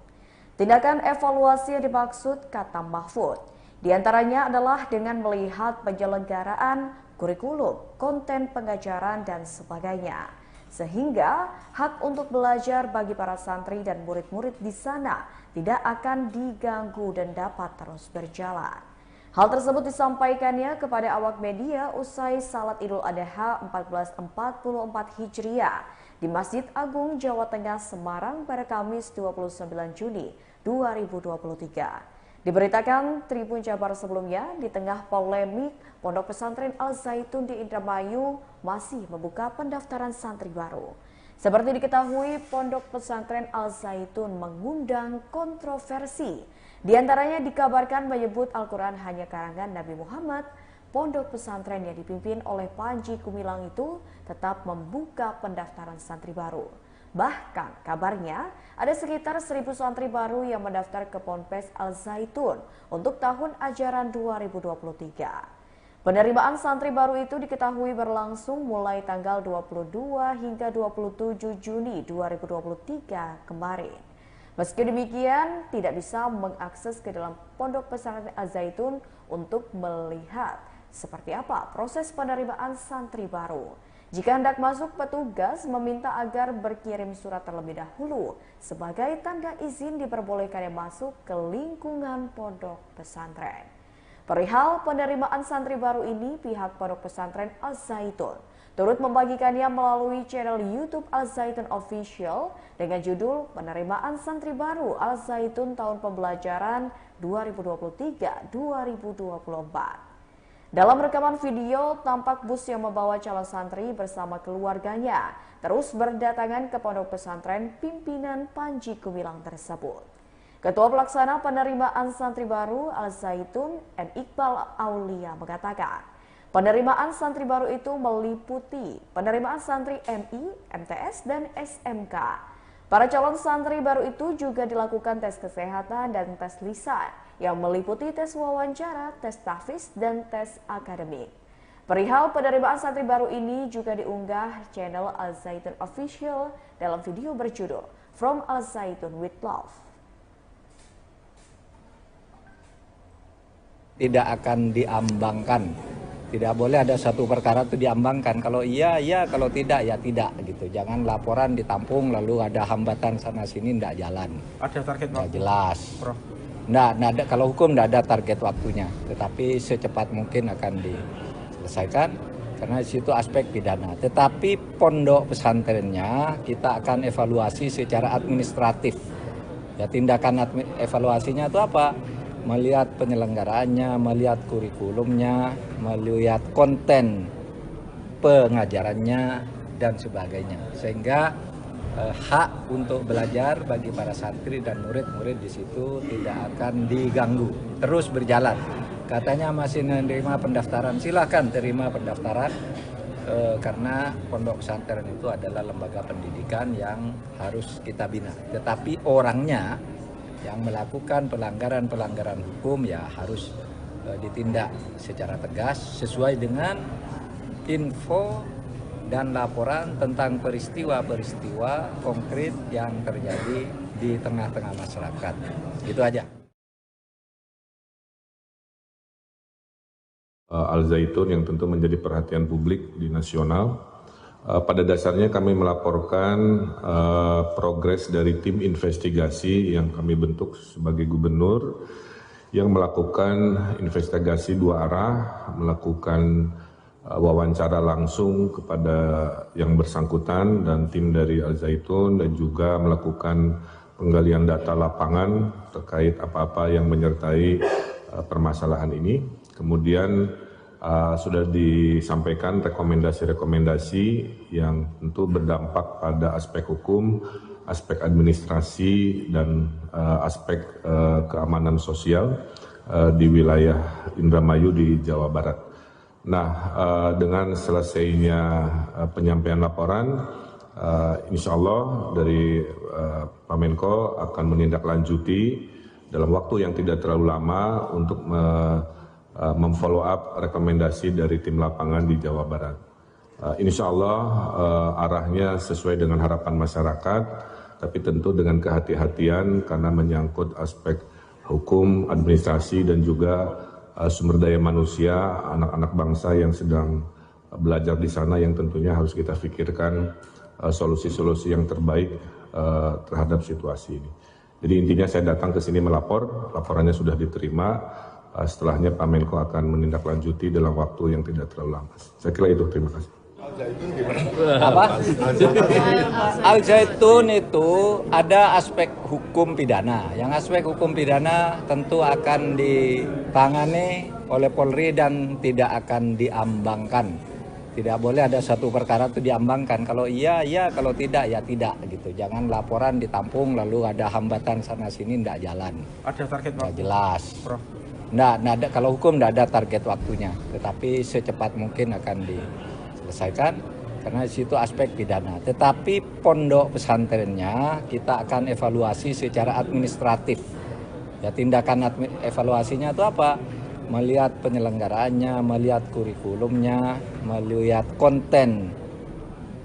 Tindakan evaluasi yang dimaksud, kata Mahfud, diantaranya adalah dengan melihat penyelenggaraan kurikulum, konten pengajaran, dan sebagainya. Sehingga hak untuk belajar bagi para santri dan murid-murid di sana tidak akan diganggu dan dapat terus berjalan. Hal tersebut disampaikannya kepada awak media usai Salat Idul Adha 1444 Hijriah di Masjid Agung Jawa Tengah Semarang pada Kamis 29 Juni 2023. Diberitakan Tribun Jabar sebelumnya, di tengah polemik Pondok Pesantren Al Zaitun di Indramayu masih membuka pendaftaran santri baru. Seperti diketahui, Pondok Pesantren Al Zaitun mengundang kontroversi. Di antaranya dikabarkan menyebut Al-Quran hanya karangan Nabi Muhammad. Pondok pesantren yang dipimpin oleh Panji Gumilang itu tetap membuka pendaftaran santri baru. Bahkan kabarnya ada sekitar 1.000 santri baru yang mendaftar ke Ponpes Al Zaitun untuk tahun ajaran 2023. Penerimaan santri baru itu diketahui berlangsung mulai tanggal 22 hingga 27 Juni 2023 kemarin. Meski demikian, tidak bisa mengakses ke dalam Pondok Pesantren Al Zaitun untuk melihat seperti apa proses penerimaan santri baru. Jika hendak masuk, petugas meminta agar berkirim surat terlebih dahulu sebagai tanda izin diperbolehkannya masuk ke lingkungan pondok pesantren. Perihal penerimaan santri baru ini, pihak Pondok Pesantren Al Zaitun turut membagikannya melalui channel YouTube Al Zaitun Official dengan judul Penerimaan Santri Baru Al Zaitun Tahun Pembelajaran 2023-2024. Dalam rekaman video, tampak bus yang membawa calon santri bersama keluarganya terus berdatangan ke pondok pesantren pimpinan Panji Gumilang tersebut. Ketua Pelaksana Penerimaan Santri Baru Al Zaitun, M. Iqbal Aulia, mengatakan, penerimaan santri baru itu meliputi penerimaan santri MI, MTS, dan SMK. Para calon santri baru itu juga dilakukan tes kesehatan dan tes lisan yang meliputi tes wawancara, tes tahfiz, dan tes akademik. Perihal penerimaan santri baru ini juga diunggah channel Al Zaitun Official dalam video berjudul From Al Zaitun with Love. Tidak akan diambangkan. Tidak boleh ada satu perkara itu diambangkan. Kalau iya, iya. Kalau tidak, ya tidak. Gitu. Jangan laporan ditampung lalu ada hambatan sana sini, tidak jalan. Ada target Nggak waktu? jelas. Prof. Nggak ada, kalau hukum tidak ada target waktunya. Tetapi secepat mungkin akan diselesaikan. Karena di situ aspek pidana. Tetapi pondok pesantrennya kita akan evaluasi secara administratif. Ya, tindakan evaluasinya itu apa? Melihat penyelenggaraannya, melihat kurikulumnya, melihat konten pengajarannya, dan sebagainya. Sehingga hak untuk belajar bagi para santri dan murid-murid di situ tidak akan diganggu, terus berjalan. Katanya masih menerima pendaftaran, silakan terima pendaftaran, karena pondok pesantren itu adalah lembaga pendidikan yang harus kita bina. Tetapi orangnya yang melakukan pelanggaran-pelanggaran hukum ya harus ditindak secara tegas sesuai dengan info dan laporan tentang peristiwa-peristiwa konkret yang terjadi di tengah-tengah masyarakat. Itu aja. Al Zaitun yang tentu menjadi perhatian publik di nasional. Pada dasarnya kami melaporkan progres dari tim investigasi yang kami bentuk sebagai gubernur yang melakukan investigasi dua arah, melakukan wawancara langsung kepada yang bersangkutan dan tim dari Al Zaitun, dan juga melakukan penggalian data lapangan terkait apa-apa yang menyertai permasalahan ini. Kemudian sudah disampaikan rekomendasi-rekomendasi yang tentu berdampak pada aspek hukum, aspek administrasi, dan aspek keamanan sosial di wilayah Indramayu di Jawa Barat. Nah, dengan selesainya penyampaian laporan, insya Allah dari Pak Menko akan menindaklanjuti dalam waktu yang tidak terlalu lama untuk memfollow up rekomendasi dari tim lapangan di Jawa Barat. Insya Allah arahnya sesuai dengan harapan masyarakat, tapi tentu dengan kehati-hatian karena menyangkut aspek hukum, administrasi, dan juga sumber daya manusia, anak-anak bangsa yang sedang belajar di sana yang tentunya harus kita pikirkan solusi-solusi yang terbaik terhadap situasi ini. Jadi intinya saya datang ke sini melapor, laporannya sudah diterima. Setelahnya Pak Menko akan menindaklanjuti dalam waktu yang tidak terlalu lama. Saya kira itu, terima kasih. Apa? Al Zaitun itu ada aspek hukum pidana. Yang aspek hukum pidana tentu akan ditangani oleh Polri dan tidak akan diambangkan. Tidak boleh ada satu perkara itu diambangkan. Kalau iya, iya. Kalau tidak, ya tidak. Gitu. Jangan laporan ditampung lalu ada hambatan sana sini, tidak jalan. Ada target Nggak waktu? jelas. Prof. Nggak ada, kalau hukum tidak ada target waktunya. Tetapi secepat mungkin akan diselesaikan. Karena di situ aspek pidana. Tetapi pondok pesantrennya kita akan evaluasi secara administratif. Ya, tindakan evaluasinya itu apa? Melihat penyelenggaraannya, melihat kurikulumnya, melihat konten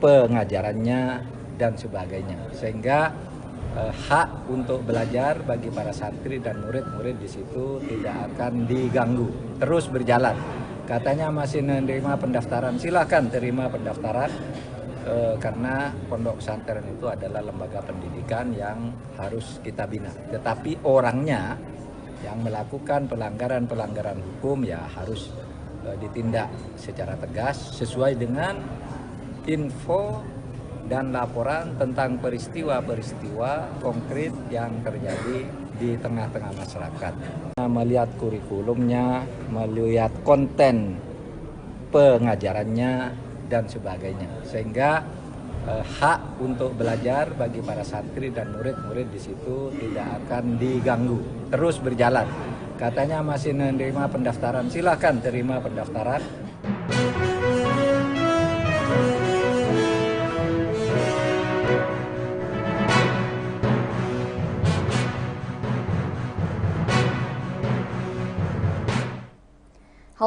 pengajarannya, dan sebagainya. Sehingga hak untuk belajar bagi para santri dan murid-murid di situ tidak akan diganggu, terus berjalan. Katanya masih menerima pendaftaran, silakan terima pendaftaran, karena pondok pesantren itu adalah lembaga pendidikan yang harus kita bina. Tetapi orangnya yang melakukan pelanggaran-pelanggaran hukum ya harus ditindak secara tegas sesuai dengan info dan laporan tentang peristiwa-peristiwa konkret yang terjadi di tengah-tengah masyarakat. Melihat kurikulumnya, melihat konten pengajarannya, dan sebagainya. Sehingga hak untuk belajar bagi para santri dan murid-murid di situ tidak akan diganggu, terus berjalan. Katanya masih menerima pendaftaran, silakan terima pendaftaran.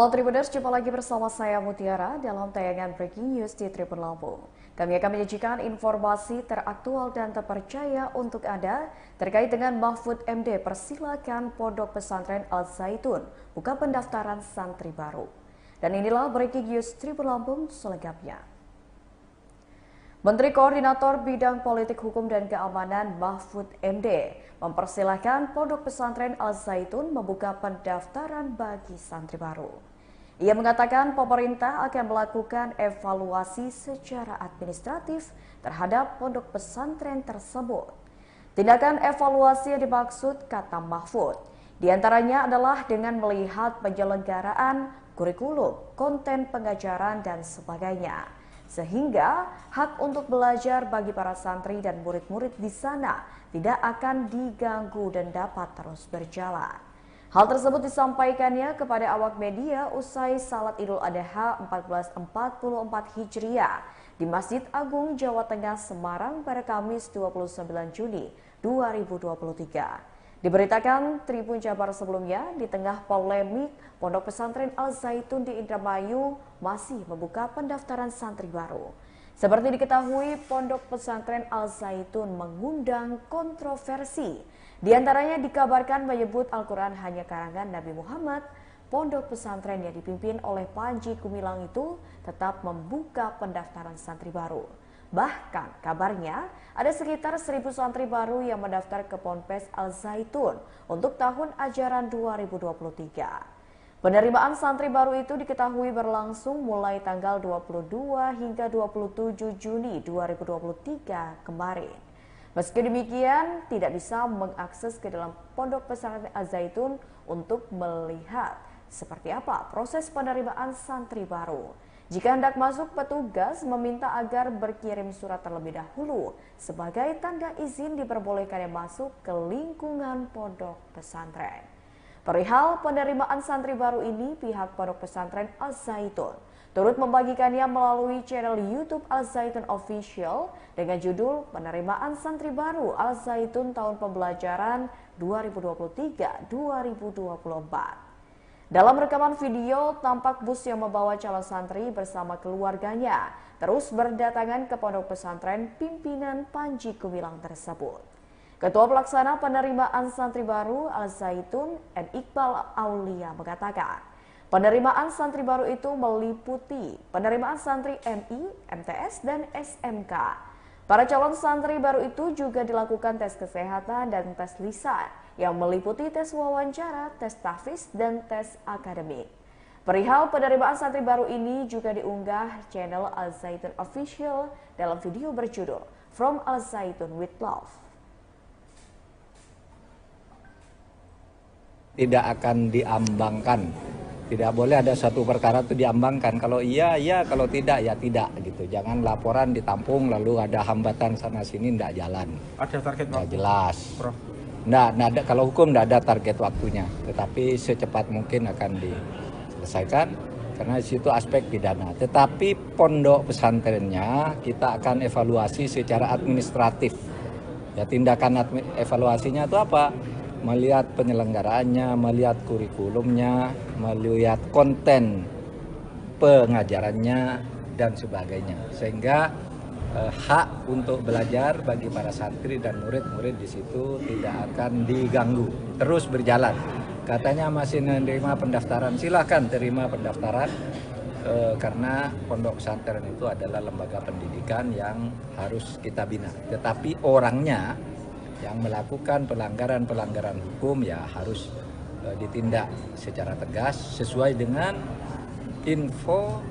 Halo Tribuners, jumpa lagi bersama saya Mutiara dalam tayangan Breaking News di Tribun Lampung. Kami akan menyajikan informasi teraktual dan terpercaya untuk Anda terkait dengan Mahfud MD persilakan Pondok Pesantren Al Zaitun buka pendaftaran santri baru. Dan inilah Breaking News Tribun Lampung selengkapnya. Menteri Koordinator Bidang Politik Hukum dan Keamanan Mahfud MD mempersilahkan Pondok Pesantren Al Zaitun membuka pendaftaran bagi santri baru. Ia mengatakan pemerintah akan melakukan evaluasi secara administratif terhadap pondok pesantren tersebut. Tindakan evaluasi yang dimaksud, kata Mahfud, diantaranya adalah dengan melihat penyelenggaraan kurikulum, konten pengajaran, dan sebagainya. Sehingga hak untuk belajar bagi para santri dan murid-murid di sana tidak akan diganggu dan dapat terus berjalan. Hal tersebut disampaikannya kepada awak media usai Salat Idul Adha 1444 Hijriah di Masjid Agung Jawa Tengah Semarang pada Kamis 29 Juni 2023. Diberitakan Tribun Jabar sebelumnya, di tengah polemik Pondok Pesantren Al Zaitun di Indramayu masih membuka pendaftaran santri baru. Seperti diketahui, Pondok Pesantren Al Zaitun mengundang kontroversi. Di antaranya dikabarkan menyebut Al-Quran hanya karangan Nabi Muhammad. Pondok pesantren yang dipimpin oleh Panji Gumilang itu tetap membuka pendaftaran santri baru. Bahkan kabarnya ada sekitar 1.000 santri baru yang mendaftar ke Ponpes Al Zaitun untuk tahun ajaran 2023. Penerimaan santri baru itu diketahui berlangsung mulai tanggal 22 hingga 27 Juni 2023 kemarin. Meski demikian, tidak bisa mengakses ke dalam Pondok Pesantren Al Zaitun untuk melihat seperti apa proses penerimaan santri baru. Jika hendak masuk, petugas meminta agar berkirim surat terlebih dahulu sebagai tanda izin diperbolehkannya masuk ke lingkungan pondok pesantren. Perihal penerimaan santri baru ini, pihak Pondok Pesantren Al Zaitun turut membagikannya melalui channel YouTube Al Zaitun Official dengan judul Penerimaan Santri Baru Al Zaitun Tahun Pembelajaran 2023-2024. Dalam rekaman video, tampak bus yang membawa calon santri bersama keluarganya terus berdatangan ke pondok pesantren pimpinan Panji Gumilang tersebut. Ketua Pelaksana Penerimaan Santri Baru Al Zaitun, N. Iqbal Aulia mengatakan, penerimaan santri baru itu meliputi penerimaan santri MI, MTS, dan SMK. Para calon santri baru itu juga dilakukan tes kesehatan dan tes lisan yang meliputi tes wawancara, tes tahfiz, dan tes akademik. Perihal penerimaan santri baru ini juga diunggah channel Al Zaitun Official dalam video berjudul From Al Zaitun with Love. Tidak akan diambangkan. Tidak boleh ada satu perkara itu diambangkan. Kalau iya, iya. Kalau tidak, ya tidak. Gitu. Jangan laporan ditampung lalu ada hambatan sana-sini, tidak jalan. Ada target Nggak waktu, jelas. Prof? Ada, kalau hukum tidak ada target waktunya. Tetapi secepat mungkin akan diselesaikan. Karena di situ aspek pidana. Tetapi pondok pesantrennya kita akan evaluasi secara administratif. Ya, tindakan evaluasinya itu apa? Melihat penyelenggaraannya, melihat kurikulumnya, melihat konten pengajarannya, dan sebagainya. Sehingga hak untuk belajar bagi para santri dan murid-murid di situ tidak akan diganggu, terus berjalan. Katanya masih menerima pendaftaran, silahkan terima pendaftaran, karena pondok pesantren itu adalah lembaga pendidikan yang harus kita bina. Tetapi orangnya yang melakukan pelanggaran-pelanggaran hukum ya harus ditindak secara tegas sesuai dengan info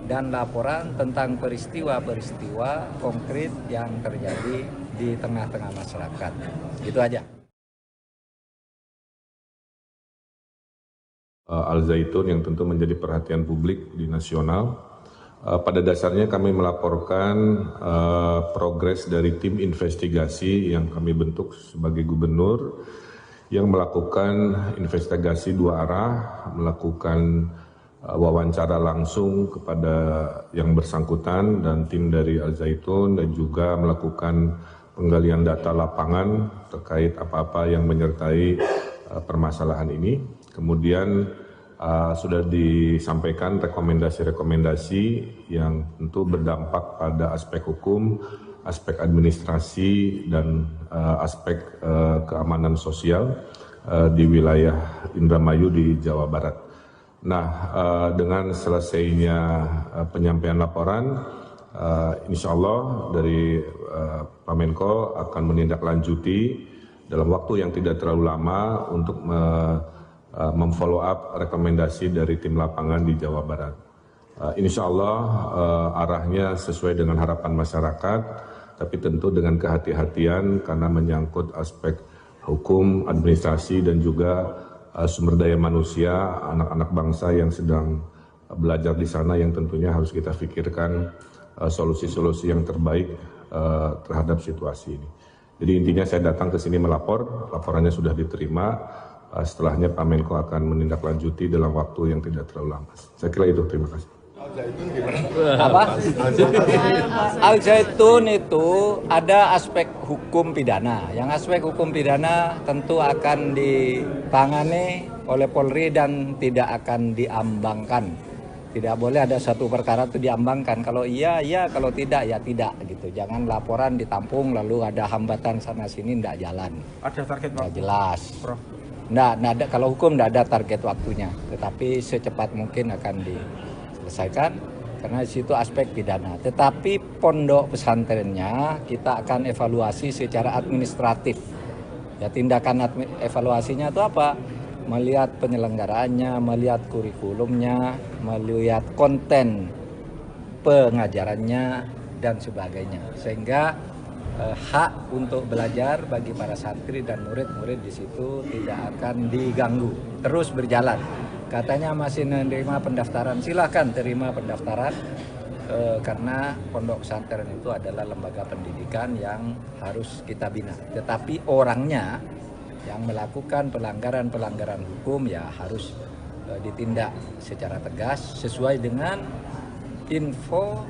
dan laporan tentang peristiwa-peristiwa konkret yang terjadi di tengah-tengah masyarakat. Itu aja. Al Zaitun yang tentu menjadi perhatian publik di nasional. Pada dasarnya kami melaporkan progres dari tim investigasi yang kami bentuk sebagai gubernur yang melakukan investigasi dua arah, melakukan wawancara langsung kepada yang bersangkutan dan tim dari Al Zaitun, dan juga melakukan penggalian data lapangan terkait apa-apa yang menyertai permasalahan ini. Kemudian sudah disampaikan rekomendasi-rekomendasi yang tentu berdampak pada aspek hukum, aspek administrasi, dan aspek keamanan sosial di wilayah Indramayu di Jawa Barat. Nah, dengan selesainya penyampaian laporan, insya Allah dari Pak Menko akan menindaklanjuti dalam waktu yang tidak terlalu lama untuk memfollow up rekomendasi dari tim lapangan di Jawa Barat. Insya Allah arahnya sesuai dengan harapan masyarakat, tapi tentu dengan kehati-hatian karena menyangkut aspek hukum, administrasi, dan juga sumber daya manusia, anak-anak bangsa yang sedang belajar di sana yang tentunya harus kita pikirkan solusi-solusi yang terbaik terhadap situasi ini. Jadi intinya saya datang ke sini melapor, laporannya sudah diterima. Setelahnya Pak Menko akan menindaklanjuti dalam waktu yang tidak terlalu lama. Saya kira itu, terima kasih. Apa? Al-Zaitun itu ada aspek hukum pidana. Yang aspek hukum pidana tentu akan ditangani oleh Polri dan tidak akan diambangkan. Tidak boleh ada satu perkara itu diambangkan. Kalau iya, iya. Kalau tidak, ya tidak. Gitu. Jangan laporan ditampung lalu ada hambatan sana-sini, tidak jalan. Ada target Nggak waktu, jelas. Prof? Nggak ada, kalau hukum tidak ada target waktunya. Tetapi secepat mungkin akan diselesaikan. Karena di situ aspek pidana. Tetapi pondok pesantrennya kita akan evaluasi secara administratif. Ya, tindakan evaluasinya itu apa? Melihat penyelenggaraannya, melihat kurikulumnya, melihat konten pengajarannya dan sebagainya. Sehingga hak untuk belajar bagi para santri dan murid-murid di situ tidak akan diganggu, terus berjalan. Katanya masih menerima pendaftaran, silahkan terima pendaftaran karena pondok pesantren itu adalah lembaga pendidikan yang harus kita bina. Tetapi orangnya yang melakukan pelanggaran-pelanggaran hukum ya harus ditindak secara tegas sesuai dengan info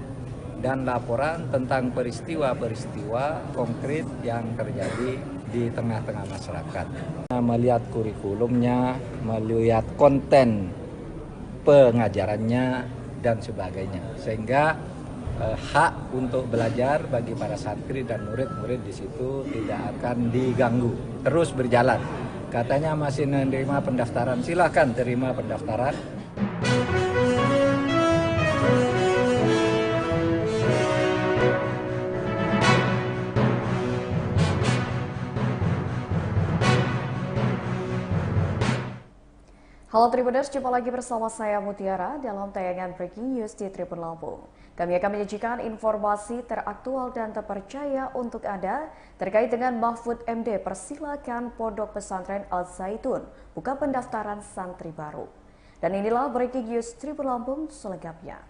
dan laporan tentang peristiwa-peristiwa konkret yang terjadi di tengah-tengah masyarakat. Melihat kurikulumnya, melihat konten pengajarannya dan sebagainya. Sehingga hak untuk belajar bagi para santri dan murid-murid di situ tidak akan diganggu, terus berjalan. Katanya masih menerima pendaftaran, silahkan terima pendaftaran. Halo Tribuners, jumpa lagi bersama saya Mutiara dalam tayangan Breaking News di Tribun Lampung. Kami akan menyajikan informasi teraktual dan terpercaya untuk Anda terkait dengan Mahfud MD persilakan Pondok Pesantren Al-Zaitun buka pendaftaran santri baru. Dan inilah Breaking News Tribun Lampung selengkapnya.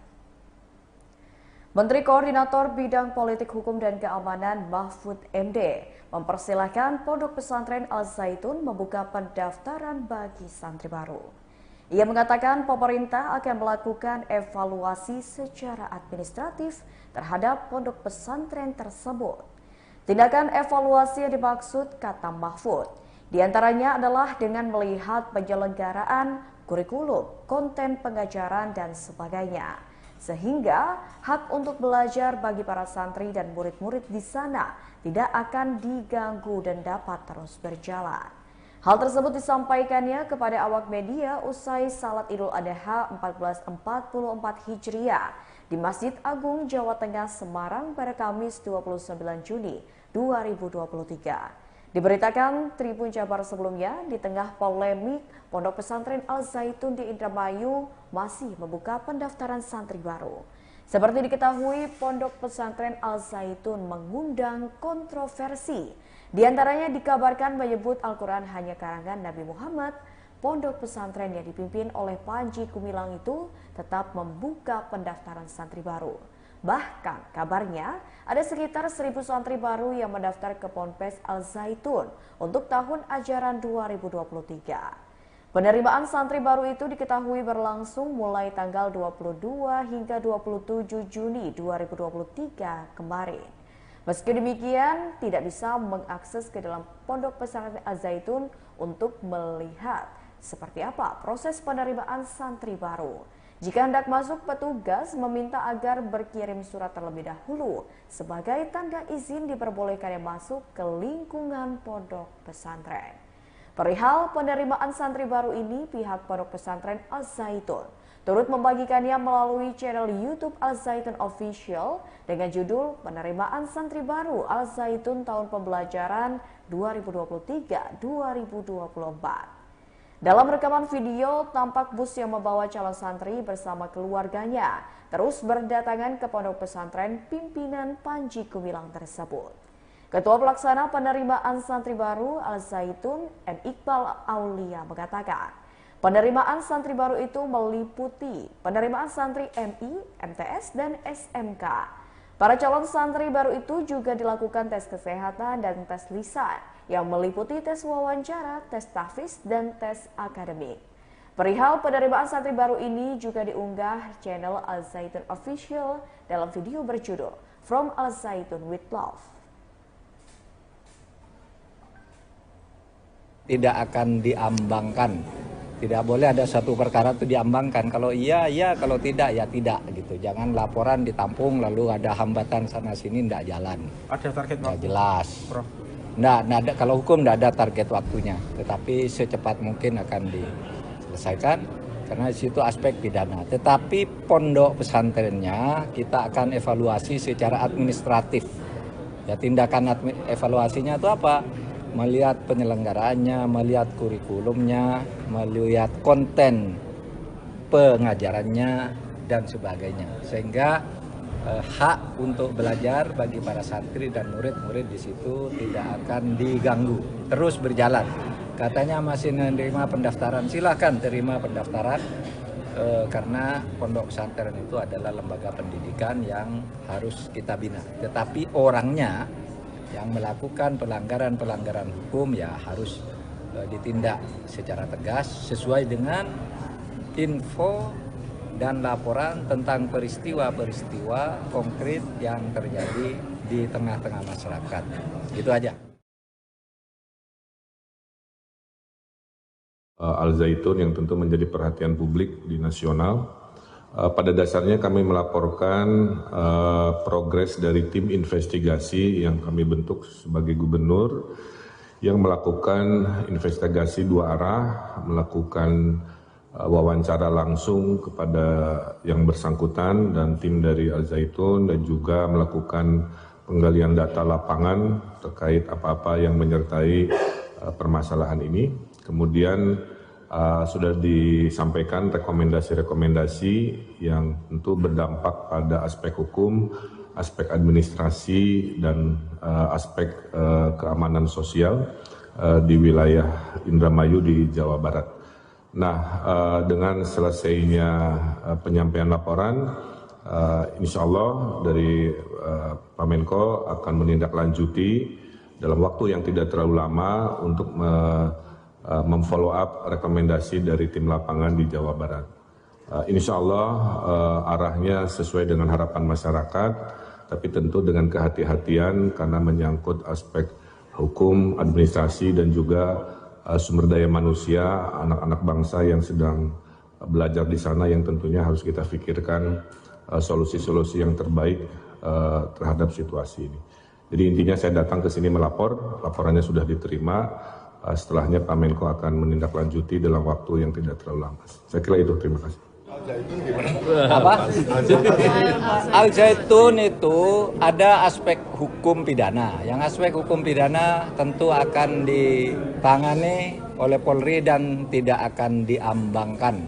Menteri Koordinator Bidang Politik Hukum dan Keamanan Mahfud MD mempersilahkan Pondok Pesantren Al-Zaitun membuka pendaftaran bagi santri baru. Ia mengatakan pemerintah akan melakukan evaluasi secara administratif terhadap pondok pesantren tersebut. Tindakan evaluasi yang dimaksud, kata Mahfud, diantaranya adalah dengan melihat penyelenggaraan kurikulum, konten pengajaran, dan sebagainya. Sehingga hak untuk belajar bagi para santri dan murid-murid di sana tidak akan diganggu dan dapat terus berjalan. Hal tersebut disampaikannya kepada awak media usai Salat Idul Adha 1444 Hijriah di Masjid Agung Jawa Tengah Semarang pada Kamis 29 Juni 2023. Diberitakan Tribun Jabar sebelumnya, di tengah polemik Pondok Pesantren Al-Zaitun di Indramayu masih membuka pendaftaran santri baru. Seperti diketahui, Pondok Pesantren Al-Zaitun mengundang kontroversi. Di antaranya dikabarkan menyebut Al-Quran hanya karangan Nabi Muhammad. Pondok pesantren yang dipimpin oleh Panji Gumilang itu tetap membuka pendaftaran santri baru. Bahkan kabarnya ada sekitar 1.000 santri baru yang mendaftar ke Ponpes Al-Zaitun untuk tahun ajaran 2023. Penerimaan santri baru itu diketahui berlangsung mulai tanggal 22 hingga 27 Juni 2023 kemarin. Meski demikian, tidak bisa mengakses ke dalam Pondok Pesantren Al-Zaitun untuk melihat Seperti apa proses penerimaan santri baru? Jika hendak masuk, petugas meminta agar berkirim surat terlebih dahulu sebagai tanda izin diperbolehkannya masuk ke lingkungan pondok pesantren. Perihal penerimaan santri baru ini, pihak Pondok Pesantren Al-Zaitun turut membagikannya melalui channel YouTube Al-Zaitun Official dengan judul Penerimaan Santri Baru Al-Zaitun Tahun Pembelajaran 2023-2024. Dalam rekaman video, tampak bus yang membawa calon santri bersama keluarganya terus berdatangan ke Pondok Pesantren pimpinan Panji Gumilang tersebut. Ketua Pelaksana Penerimaan Santri Baru Al-Zaitun M. Iqbal Aulia mengatakan, penerimaan santri baru itu meliputi penerimaan santri MI, MTS, dan SMK. Para calon santri baru itu juga dilakukan tes kesehatan dan tes lisan yang meliputi tes wawancara, tes tahfiz, dan tes akademik. Perihal penerimaan santri baru ini juga diunggah channel Al-Zaitun Official dalam video berjudul From Al-Zaitun with Love. Tidak akan diambangkan, tidak boleh ada satu perkara itu diambangkan. Kalau iya, iya, kalau tidak, ya tidak gitu. Jangan laporan ditampung lalu ada hambatan sana sini, tidak jalan. Ada target Nggak waktu, jelas. Prof. Nggak ada, kalau hukum tidak ada target waktunya, tetapi secepat mungkin akan diselesaikan karena di situ aspek pidana. Tetapi pondok pesantrennya kita akan evaluasi secara administratif. Ya, tindakan evaluasinya itu apa? Melihat penyelenggaraannya, melihat kurikulumnya, melihat konten pengajarannya, dan sebagainya. Sehingga hak untuk belajar bagi para santri dan murid-murid di situ tidak akan diganggu, terus berjalan. Katanya masih menerima pendaftaran, silakan terima pendaftaran karena pondok pesantren itu adalah lembaga pendidikan yang harus kita bina. Tetapi orangnya yang melakukan pelanggaran-pelanggaran hukum ya harus ditindak secara tegas sesuai dengan info dan laporan tentang peristiwa-peristiwa konkret yang terjadi di tengah-tengah masyarakat. Itu aja. Al-Zaitun yang tentu menjadi perhatian publik di nasional. Pada dasarnya kami melaporkan progres dari tim investigasi yang kami bentuk sebagai gubernur yang melakukan investigasi dua arah, melakukan wawancara langsung kepada yang bersangkutan dan tim dari Al-Zaitun dan juga melakukan penggalian data lapangan terkait apa-apa yang menyertai permasalahan ini. Kemudian sudah disampaikan rekomendasi-rekomendasi yang tentu berdampak pada aspek hukum, aspek administrasi, dan aspek keamanan sosial di wilayah Indramayu di Jawa Barat. Nah, dengan selesainya penyampaian laporan, insya Allah dari Pak Menko akan menindaklanjuti dalam waktu yang tidak terlalu lama untuk memfollow up rekomendasi dari tim lapangan di Jawa Barat. Insya Allah arahnya sesuai dengan harapan masyarakat, tapi tentu dengan kehati-hatian karena menyangkut aspek hukum, administrasi, dan juga sumber daya manusia, anak-anak bangsa yang sedang belajar di sana yang tentunya harus kita pikirkan solusi-solusi yang terbaik terhadap situasi ini. Jadi intinya saya datang ke sini melapor, laporannya sudah diterima. Setelahnya Pak Menko akan menindaklanjuti dalam waktu yang tidak terlalu lama. Saya kira itu, terima kasih. Apa? Al-Zaitun itu ada aspek hukum pidana. Yang aspek hukum pidana tentu akan ditangani oleh Polri dan tidak akan diambangkan.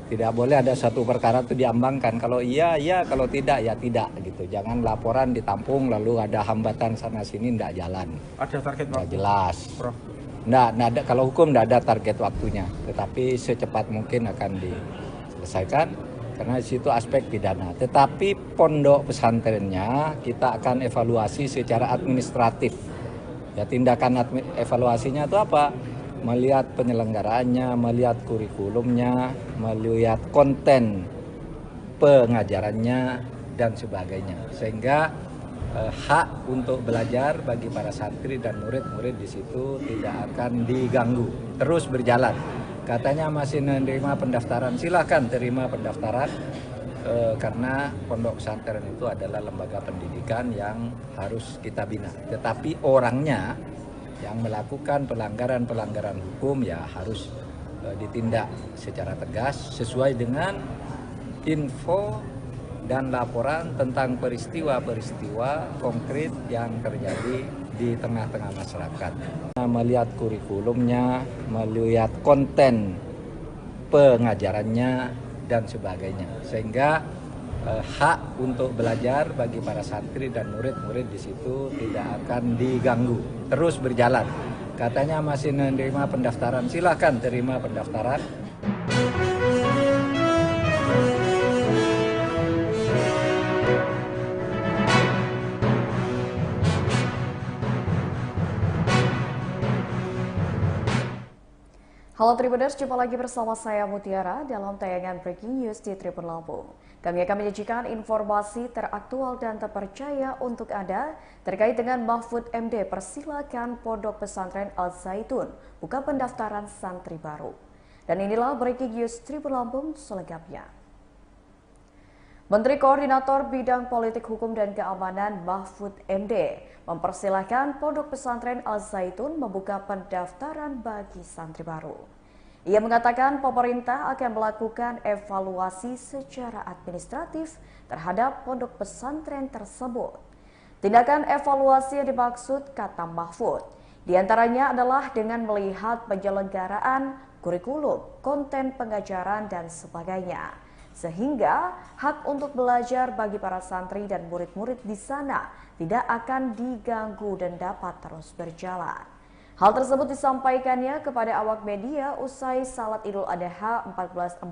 Tidak boleh ada satu perkara itu diambangkan. Kalau iya, iya, kalau tidak, ya tidak gitu. Jangan laporan ditampung lalu ada hambatan sana sini, tidak jalan. Ada target Nggak waktu, jelas. Prof. Nggak ada, kalau hukum tidak ada target waktunya, tetapi secepat mungkin akan diselesaikan karena di situ aspek pidana. Tetapi pondok pesantrennya kita akan evaluasi secara administratif. Ya, tindakan evaluasinya itu apa? Melihat penyelenggaraannya, melihat kurikulumnya, melihat konten pengajarannya, dan sebagainya. Sehingga hak untuk belajar bagi para santri dan murid-murid di situ tidak akan diganggu, terus berjalan. Katanya masih menerima pendaftaran, silahkan terima pendaftaran karena pondok pesantren itu adalah lembaga pendidikan yang harus kita bina. Tetapi orangnya yang melakukan pelanggaran hukum ya harus ditindak secara tegas sesuai dengan info dan laporan tentang peristiwa-peristiwa konkret yang terjadi di tengah-tengah masyarakat. Melihat kurikulumnya, melihat konten pengajarannya dan sebagainya, sehingga hak untuk belajar bagi para santri dan murid-murid di situ tidak akan diganggu, terus berjalan. Katanya masih menerima pendaftaran, silahkan terima pendaftaran. Halo Tribuners, jumpa lagi bersama saya Mutiara dalam tayangan Breaking News di Tribun Lampung. Kami akan menyajikan informasi teraktual dan terpercaya untuk Anda terkait dengan Mahfud MD persilakan Pondok Pesantren Al Zaitun buka pendaftaran santri baru. Dan inilah Breaking News Tribun Lampung selengkapnya. Menteri Koordinator Bidang Politik Hukum dan Keamanan Mahfud MD mempersilahkan Pondok Pesantren Al Zaitun membuka pendaftaran bagi santri baru. Ia mengatakan pemerintah akan melakukan evaluasi secara administratif terhadap pondok pesantren tersebut. Tindakan evaluasi yang dimaksud, kata Mahfud, diantaranya adalah dengan melihat penyelenggaraan kurikulum, konten pengajaran, dan sebagainya. Sehingga hak untuk belajar bagi para santri dan murid-murid di sana tidak akan diganggu dan dapat terus berjalan. Hal tersebut disampaikannya kepada awak media usai Salat Idul Adha 1444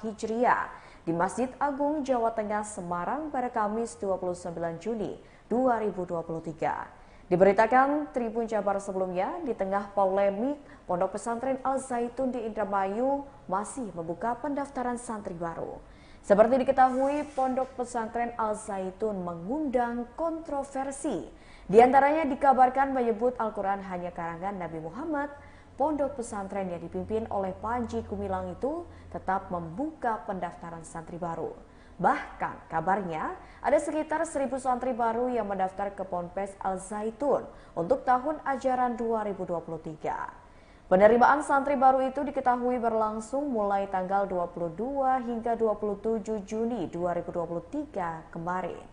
Hijriah di Masjid Agung Jawa Tengah Semarang pada Kamis 29 Juni 2023. Diberitakan Tribun Jabar sebelumnya, di tengah polemik Pondok Pesantren Al Zaitun di Indramayu masih membuka pendaftaran santri baru. Seperti diketahui, Pondok Pesantren Al Zaitun mengundang kontroversi. Di antaranya dikabarkan menyebut Al-Quran hanya karangan Nabi Muhammad. Pondok pesantren yang dipimpin oleh Panji Gumilang itu tetap membuka pendaftaran santri baru. Bahkan kabarnya ada sekitar 1.000 santri baru yang mendaftar ke Ponpes Al Zaitun untuk tahun ajaran 2023. Penerimaan santri baru itu diketahui berlangsung mulai tanggal 22 hingga 27 Juni 2023 kemarin.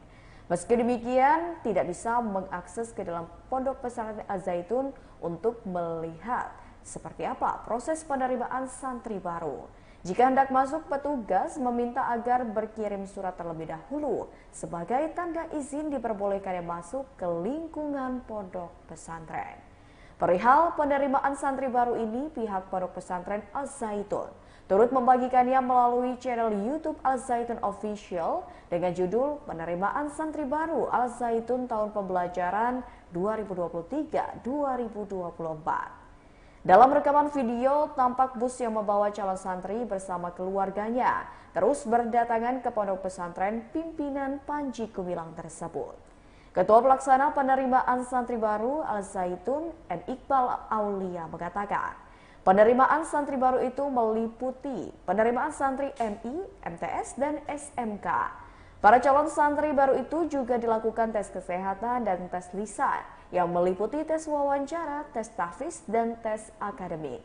Meski demikian, tidak bisa mengakses ke dalam Pondok Pesantren Al Zaitun untuk melihat seperti apa proses penerimaan santri baru. Jika hendak masuk, petugas meminta agar berkirim surat terlebih dahulu sebagai tanda izin diperbolehkannya masuk ke lingkungan pondok pesantren. Perihal penerimaan santri baru ini, pihak Pondok Pesantren Al Zaitun turut membagikannya melalui channel YouTube Al Zaitun Official dengan judul Penerimaan Santri Baru Al Zaitun Tahun Pembelajaran 2023-2024. Dalam rekaman video, tampak bus yang membawa calon santri bersama keluarganya terus berdatangan ke pondok pesantren pimpinan Panji Gumilang tersebut. Ketua Pelaksana Penerimaan Santri Baru Al Zaitun, M. Iqbal Aulia, mengatakan, penerimaan santri baru itu meliputi penerimaan santri MI, MTS, dan SMK. Para calon santri baru itu juga dilakukan tes kesehatan dan tes lisan yang meliputi tes wawancara, tes tahfiz, dan tes akademik.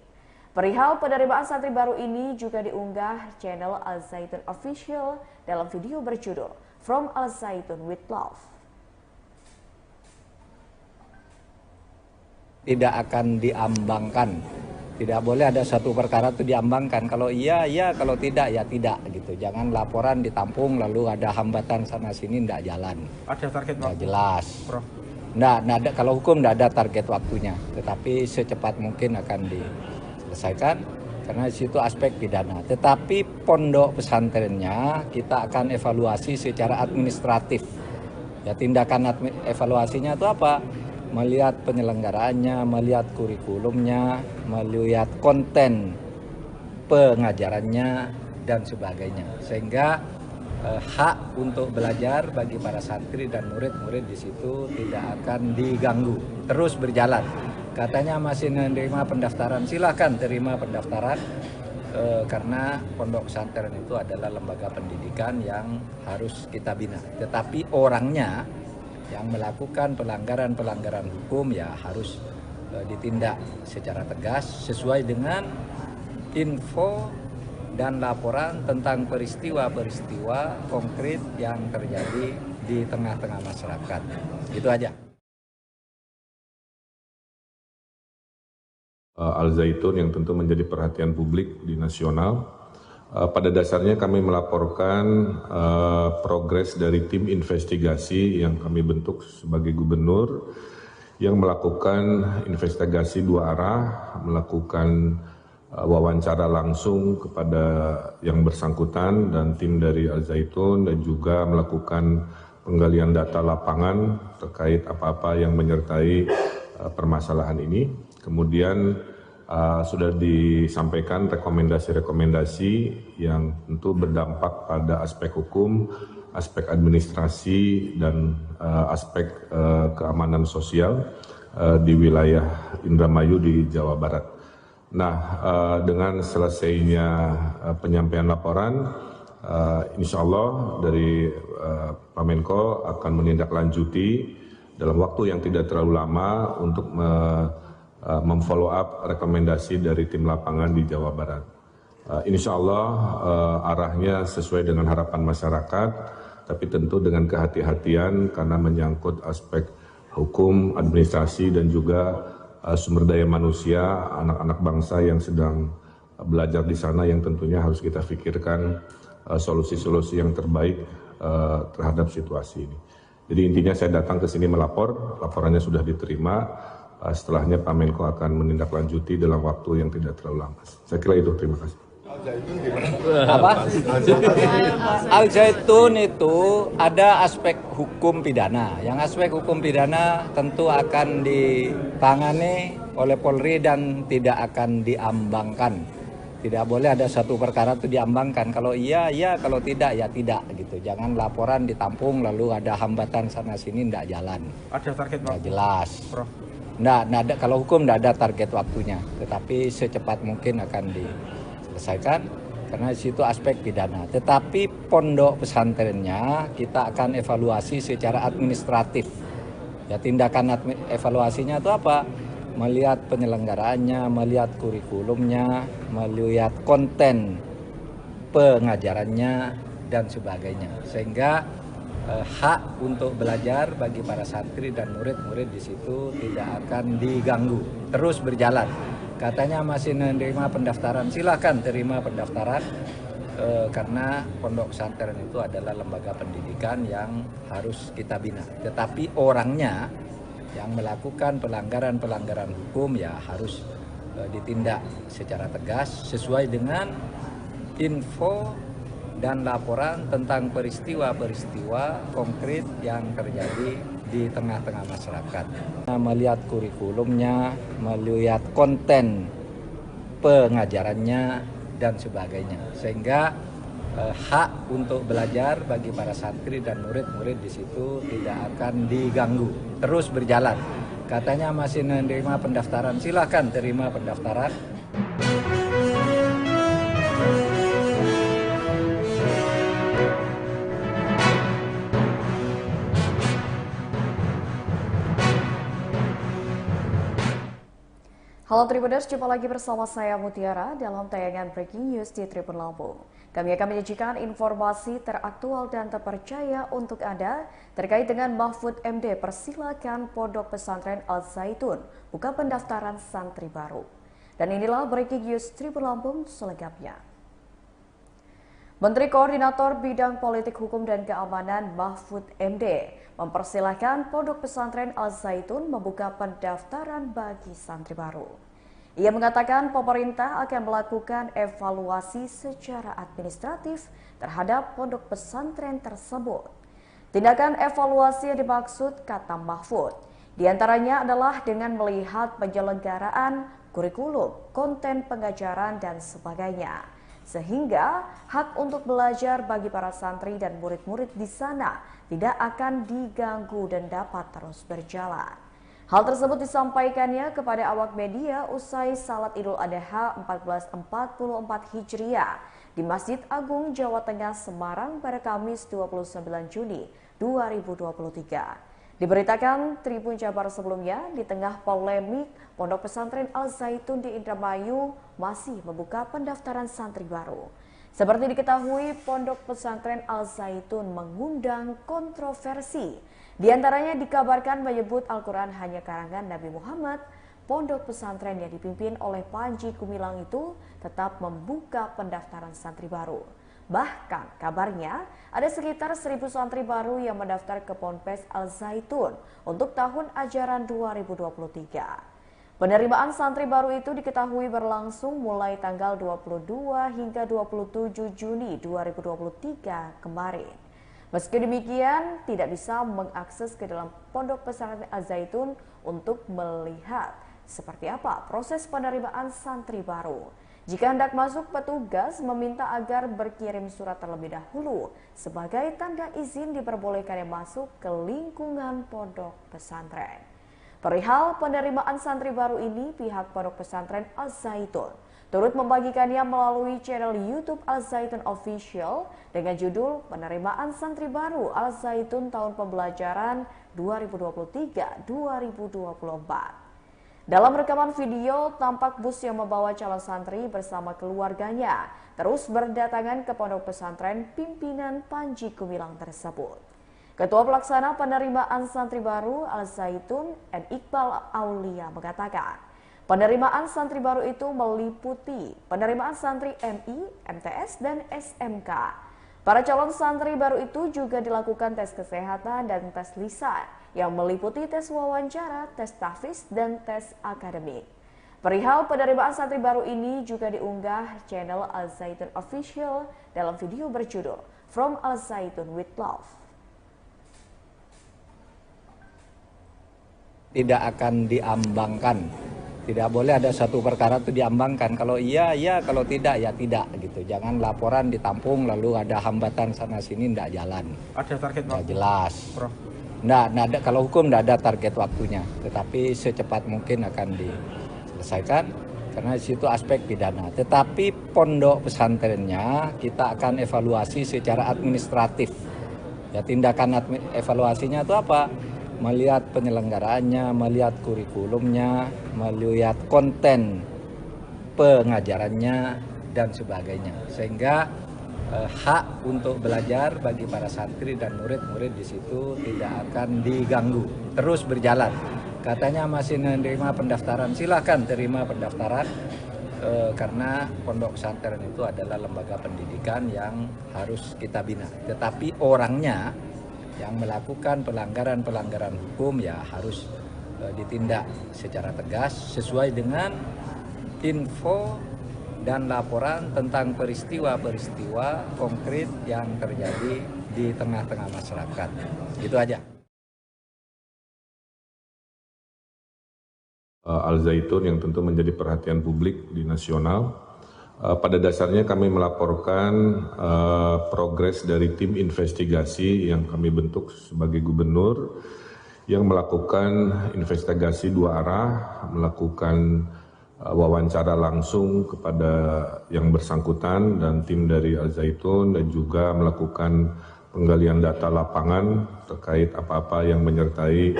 Perihal penerimaan santri baru ini juga diunggah channel Al Zaitun Official dalam video berjudul From Al Zaitun with Love. Tidak akan diambangkan. Tidak boleh ada satu perkara itu diambangkan. Kalau iya, iya. Kalau tidak, ya tidak. Gitu. Jangan laporan ditampung lalu ada hambatan sana sini, tidak jalan. Ada target Nggak waktu, jelas. Prof. Nggak ada, kalau hukum tidak ada target waktunya. Tetapi secepat mungkin akan diselesaikan. Karena di situ aspek pidana. Tetapi pondok pesantrennya kita akan evaluasi secara administratif. Ya, tindakan evaluasinya itu apa? Melihat penyelenggaraannya, melihat kurikulumnya, melihat konten pengajarannya, dan sebagainya. Sehingga hak untuk belajar bagi para santri dan murid-murid di situ tidak akan diganggu, terus berjalan. Katanya masih menerima pendaftaran, silahkan terima pendaftaran karena pondok pesantren itu adalah lembaga pendidikan yang harus kita bina. Tetapi orangnya yang melakukan pelanggaran-pelanggaran hukum ya harus ditindak secara tegas sesuai dengan info dan laporan tentang peristiwa-peristiwa konkret yang terjadi di tengah-tengah masyarakat. Itu aja. Al-Zaitun yang tentu menjadi perhatian publik di nasional. Pada dasarnya kami melaporkan progres dari tim investigasi yang kami bentuk sebagai gubernur yang melakukan investigasi dua arah, melakukan wawancara langsung kepada yang bersangkutan dan tim dari Al-Zaitun dan juga melakukan penggalian data lapangan terkait apa-apa yang menyertai permasalahan ini. Kemudian sudah disampaikan rekomendasi-rekomendasi yang tentu berdampak pada aspek hukum, aspek administrasi, dan aspek keamanan sosial di wilayah Indramayu di Jawa Barat. Nah, dengan selesainya penyampaian laporan, insya Allah dari Pak Menko akan menindaklanjuti dalam waktu yang tidak terlalu lama untuk memfollow up rekomendasi dari tim lapangan di Jawa Barat. Insya Allah arahnya sesuai dengan harapan masyarakat, tapi tentu dengan kehati-hatian karena menyangkut aspek hukum, administrasi, dan juga sumber daya manusia, anak-anak bangsa yang sedang belajar di sana yang tentunya harus kita pikirkan solusi-solusi yang terbaik terhadap situasi ini. Jadi intinya saya datang ke sini melapor, laporannya sudah diterima. Setelahnya Pak Menko akan menindaklanjuti dalam waktu yang tidak terlalu lama. Saya kira itu, terima kasih. Apa? Al-Zaitun itu ada aspek hukum pidana. Yang aspek hukum pidana tentu akan ditangani oleh Polri dan tidak akan diambangkan. Tidak boleh ada satu perkara itu diambangkan. Kalau iya, iya. Kalau tidak, ya tidak. Gitu. Jangan laporan ditampung lalu ada hambatan sana-sini, tidak jalan. Ada target Nggak waktu, jelas. Prof? Nggak ada, kalau hukum tidak ada target waktunya. Tetapi secepat mungkin akan diselesaikan. Karena di situ aspek pidana. Tetapi pondok pesantrennya kita akan evaluasi secara administratif. Ya, tindakan evaluasinya itu apa? Melihat penyelenggaraannya, melihat kurikulumnya, melihat konten pengajarannya dan sebagainya. Sehingga hak untuk belajar bagi para santri dan murid-murid di situ tidak akan diganggu, terus berjalan. Katanya masih menerima pendaftaran, silahkan terima pendaftaran karena pondok pesantren itu adalah lembaga pendidikan yang harus kita bina. Tetapi orangnya yang melakukan pelanggaran-pelanggaran hukum ya harus ditindak secara tegas sesuai dengan info dan laporan tentang peristiwa-peristiwa konkret yang terjadi di tengah-tengah masyarakat. Melihat kurikulumnya, melihat konten pengajarannya dan sebagainya. Sehingga hak untuk belajar bagi para santri dan murid-murid di situ tidak akan diganggu, terus berjalan. Katanya masih menerima pendaftaran, silahkan terima pendaftaran. Halo Tribuners, jumpa lagi bersama saya Mutiara dalam tayangan Breaking News di Tribun Lampung. Kami akan menyajikan informasi teraktual dan terpercaya untuk Anda terkait dengan Mahfud MD persilakan Pondok Pesantren Al-Zaitun buka pendaftaran santri baru. Dan inilah Breaking News Tribun Lampung selengkapnya. Menteri Koordinator Bidang Politik Hukum dan Keamanan Mahfud MD mempersilahkan Pondok Pesantren Al-Zaitun membuka pendaftaran bagi santri baru. Ia mengatakan pemerintah akan melakukan evaluasi secara administratif terhadap pondok pesantren tersebut. Tindakan evaluasi yang dimaksud, kata Mahfud, diantaranya adalah dengan melihat penyelenggaraan kurikulum, konten pengajaran, dan sebagainya. Sehingga hak untuk belajar bagi para santri dan murid-murid di sana tidak akan diganggu dan dapat terus berjalan. Hal tersebut disampaikannya kepada awak media usai Salat Idul Adha 1444 Hijriah di Masjid Agung Jawa Tengah Semarang pada Kamis 29 Juni 2023. Diberitakan Tribun Jabar sebelumnya, di tengah polemik Pondok Pesantren Al-Zaitun di Indramayu masih membuka pendaftaran santri baru. Seperti diketahui, Pondok Pesantren Al-Zaitun mengundang kontroversi. Di antaranya dikabarkan menyebut Al-Quran hanya karangan Nabi Muhammad. Pondok pesantren yang dipimpin oleh Panji Gumilang itu tetap membuka pendaftaran santri baru. Bahkan kabarnya ada sekitar 1.000 santri baru yang mendaftar ke Ponpes Al-Zaitun untuk tahun ajaran 2023. Penerimaan santri baru itu diketahui berlangsung mulai tanggal 22 hingga 27 Juni 2023 kemarin. Meski demikian, tidak bisa mengakses ke dalam Pondok Pesantren Al-Zaitun untuk melihat seperti apa proses penerimaan santri baru. Jika hendak masuk, petugas meminta agar berkirim surat terlebih dahulu sebagai tanda izin diperbolehkannya masuk ke lingkungan pondok pesantren. Perihal penerimaan santri baru ini, pihak Pondok Pesantren Al-Zaitun turut membagikannya melalui channel YouTube Al-Zaitun Official dengan judul Penerimaan Santri Baru Al-Zaitun Tahun Pembelajaran 2023-2024. Dalam rekaman video, tampak bus yang membawa calon santri bersama keluarganya terus berdatangan ke Pondok Pesantren pimpinan Panji Gumilang tersebut. Ketua Pelaksana Penerimaan Santri Baru Al-Zaitun, N. Iqbal Aulia mengatakan, penerimaan santri baru itu meliputi penerimaan santri MI, MTS, dan SMK. Para calon santri baru itu juga dilakukan tes kesehatan dan tes lisan yang meliputi tes wawancara, tes tahfiz, dan tes akademik. Perihal penerimaan santri baru ini juga diunggah channel Al-Zaitun Official dalam video berjudul From Al-Zaitun with Love. Tidak akan diambangkan. Tidak boleh ada satu perkara itu diambangkan. Kalau iya, iya. Kalau tidak, ya tidak. Gitu. Jangan laporan ditampung lalu ada hambatan sana-sini, tidak jalan. Ada target waktu? Jelas. Nggak ada, kalau hukum tidak ada target waktunya. Tetapi secepat mungkin akan diselesaikan. Karena di situ aspek pidana. Tetapi pondok pesantrennya kita akan evaluasi secara administratif. Ya, tindakan evaluasinya itu apa? Melihat penyelenggaraannya, melihat kurikulumnya, melihat konten pengajarannya, dan sebagainya. Sehingga hak untuk belajar bagi para santri dan murid-murid di situ tidak akan diganggu, terus berjalan. Katanya masih menerima pendaftaran, silakan terima pendaftaran, karena pondok pesantren itu adalah lembaga pendidikan yang harus kita bina. Tetapi orangnya yang melakukan pelanggaran-pelanggaran hukum ya harus ditindak secara tegas sesuai dengan info dan laporan tentang peristiwa-peristiwa konkret yang terjadi di tengah-tengah masyarakat. Gitu aja. Al-Zaitun yang tentu menjadi perhatian publik di nasional. Pada dasarnya kami melaporkan progres dari tim investigasi yang kami bentuk sebagai gubernur yang melakukan investigasi dua arah, melakukan wawancara langsung kepada yang bersangkutan dan tim dari Al-Zaitun, dan juga melakukan penggalian data lapangan terkait apa-apa yang menyertai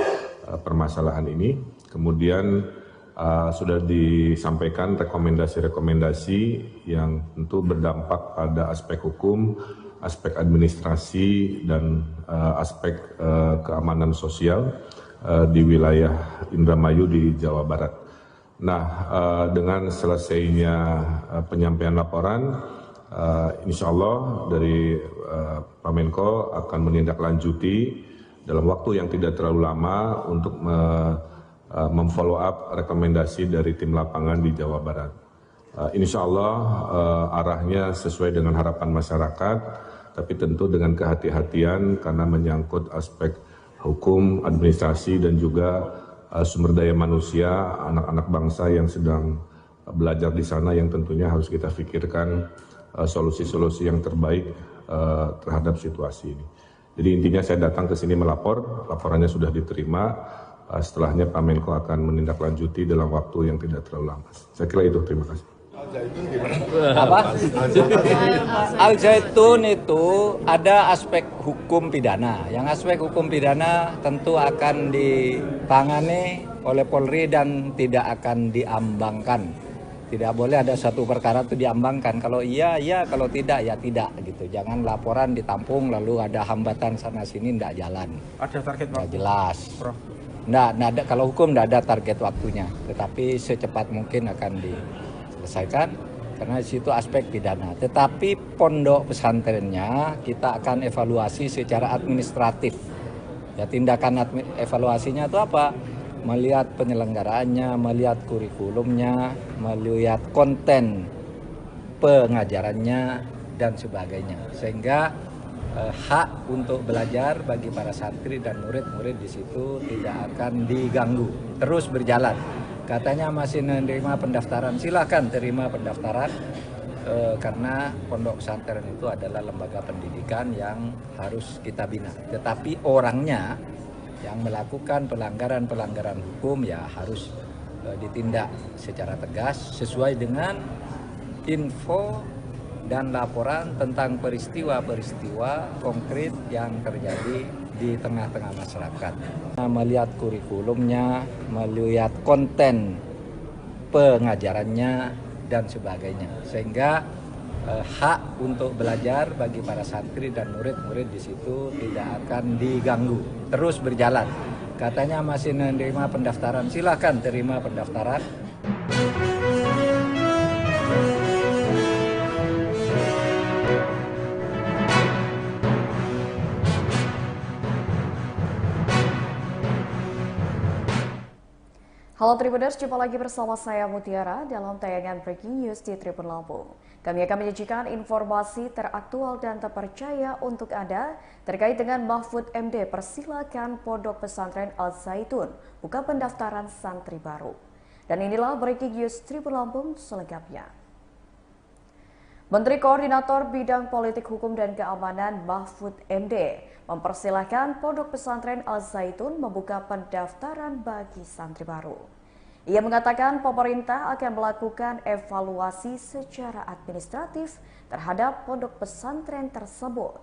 permasalahan ini. Kemudian sudah disampaikan rekomendasi-rekomendasi yang tentu berdampak pada aspek hukum, aspek administrasi, dan aspek keamanan sosial di wilayah Indramayu di Jawa Barat. Nah, dengan selesainya penyampaian laporan, insya Allah dari Pak Menko akan menindaklanjuti dalam waktu yang tidak terlalu lama untuk memfollow up rekomendasi dari tim lapangan di Jawa Barat. Insya Allah arahnya sesuai dengan harapan masyarakat, tapi tentu dengan kehati-hatian karena menyangkut aspek hukum, administrasi, dan juga sumber daya manusia, anak-anak bangsa yang sedang belajar di sana yang tentunya harus kita pikirkan solusi-solusi yang terbaik terhadap situasi ini. Jadi intinya saya datang ke sini melapor, laporannya sudah diterima. Setelahnya Pak Menko akan menindaklanjuti dalam waktu yang tidak terlalu lama. Saya kira itu, terima kasih. Apa? Al Zaitun itu ada aspek hukum pidana. Yang aspek hukum pidana tentu akan ditangani oleh Polri dan tidak akan diambangkan. Tidak boleh ada satu perkara itu diambangkan. Kalau iya, iya. Kalau tidak, ya tidak. Gitu. Jangan laporan ditampung lalu ada hambatan sana-sini, tidak jalan. Ada target Nggak waktu, jelas. Prof. Nggak ada, kalau hukum tidak ada target waktunya. Tetapi secepat mungkin akan diselesaikan. Karena di situ aspek pidana. Tetapi pondok pesantrennya kita akan evaluasi secara administratif. Ya, tindakan evaluasinya itu apa? Melihat penyelenggaraannya, melihat kurikulumnya, melihat konten pengajarannya dan sebagainya. Sehingga hak untuk belajar bagi para santri dan murid-murid di situ tidak akan diganggu, terus berjalan. Katanya masih menerima pendaftaran, silahkan terima pendaftaran karena pondok pesantren itu adalah lembaga pendidikan yang harus kita bina. Tetapi orangnya yang melakukan pelanggaran hukum ya harus ditindak secara tegas sesuai dengan info dan laporan tentang peristiwa-peristiwa konkret yang terjadi di tengah-tengah masyarakat. Melihat kurikulumnya, melihat konten pengajarannya dan sebagainya. Sehingga hak untuk belajar bagi para santri dan murid-murid di situ tidak akan diganggu, terus berjalan. Katanya masih menerima pendaftaran, silahkan terima pendaftaran. Halo Tribuners, jumpa lagi bersama saya Mutiara dalam tayangan Breaking News di Tribun Lampung. Kami akan menyajikan informasi teraktual dan terpercaya untuk Anda terkait dengan Mahfud MD. Persilakan Pondok Pesantren Al Zaitun buka pendaftaran santri baru. Dan inilah Breaking News Tribun Lampung selengkapnya. Menteri Koordinator Bidang Politik Hukum dan Keamanan Mahfud MD mempersilahkan Pondok Pesantren Al Zaitun membuka pendaftaran bagi santri baru. Ia mengatakan pemerintah akan melakukan evaluasi secara administratif terhadap pondok pesantren tersebut.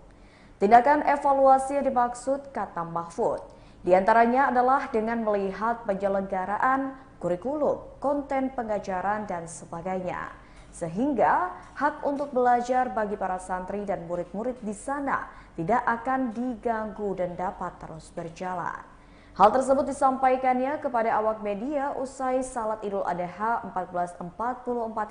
Tindakan evaluasi yang dimaksud, kata Mahfud, diantaranya adalah dengan melihat penyelenggaraan kurikulum, konten pengajaran, dan sebagainya. Sehingga hak untuk belajar bagi para santri dan murid-murid di sana tidak akan diganggu dan dapat terus berjalan. Hal tersebut disampaikannya kepada awak media usai Salat Idul Adha 1444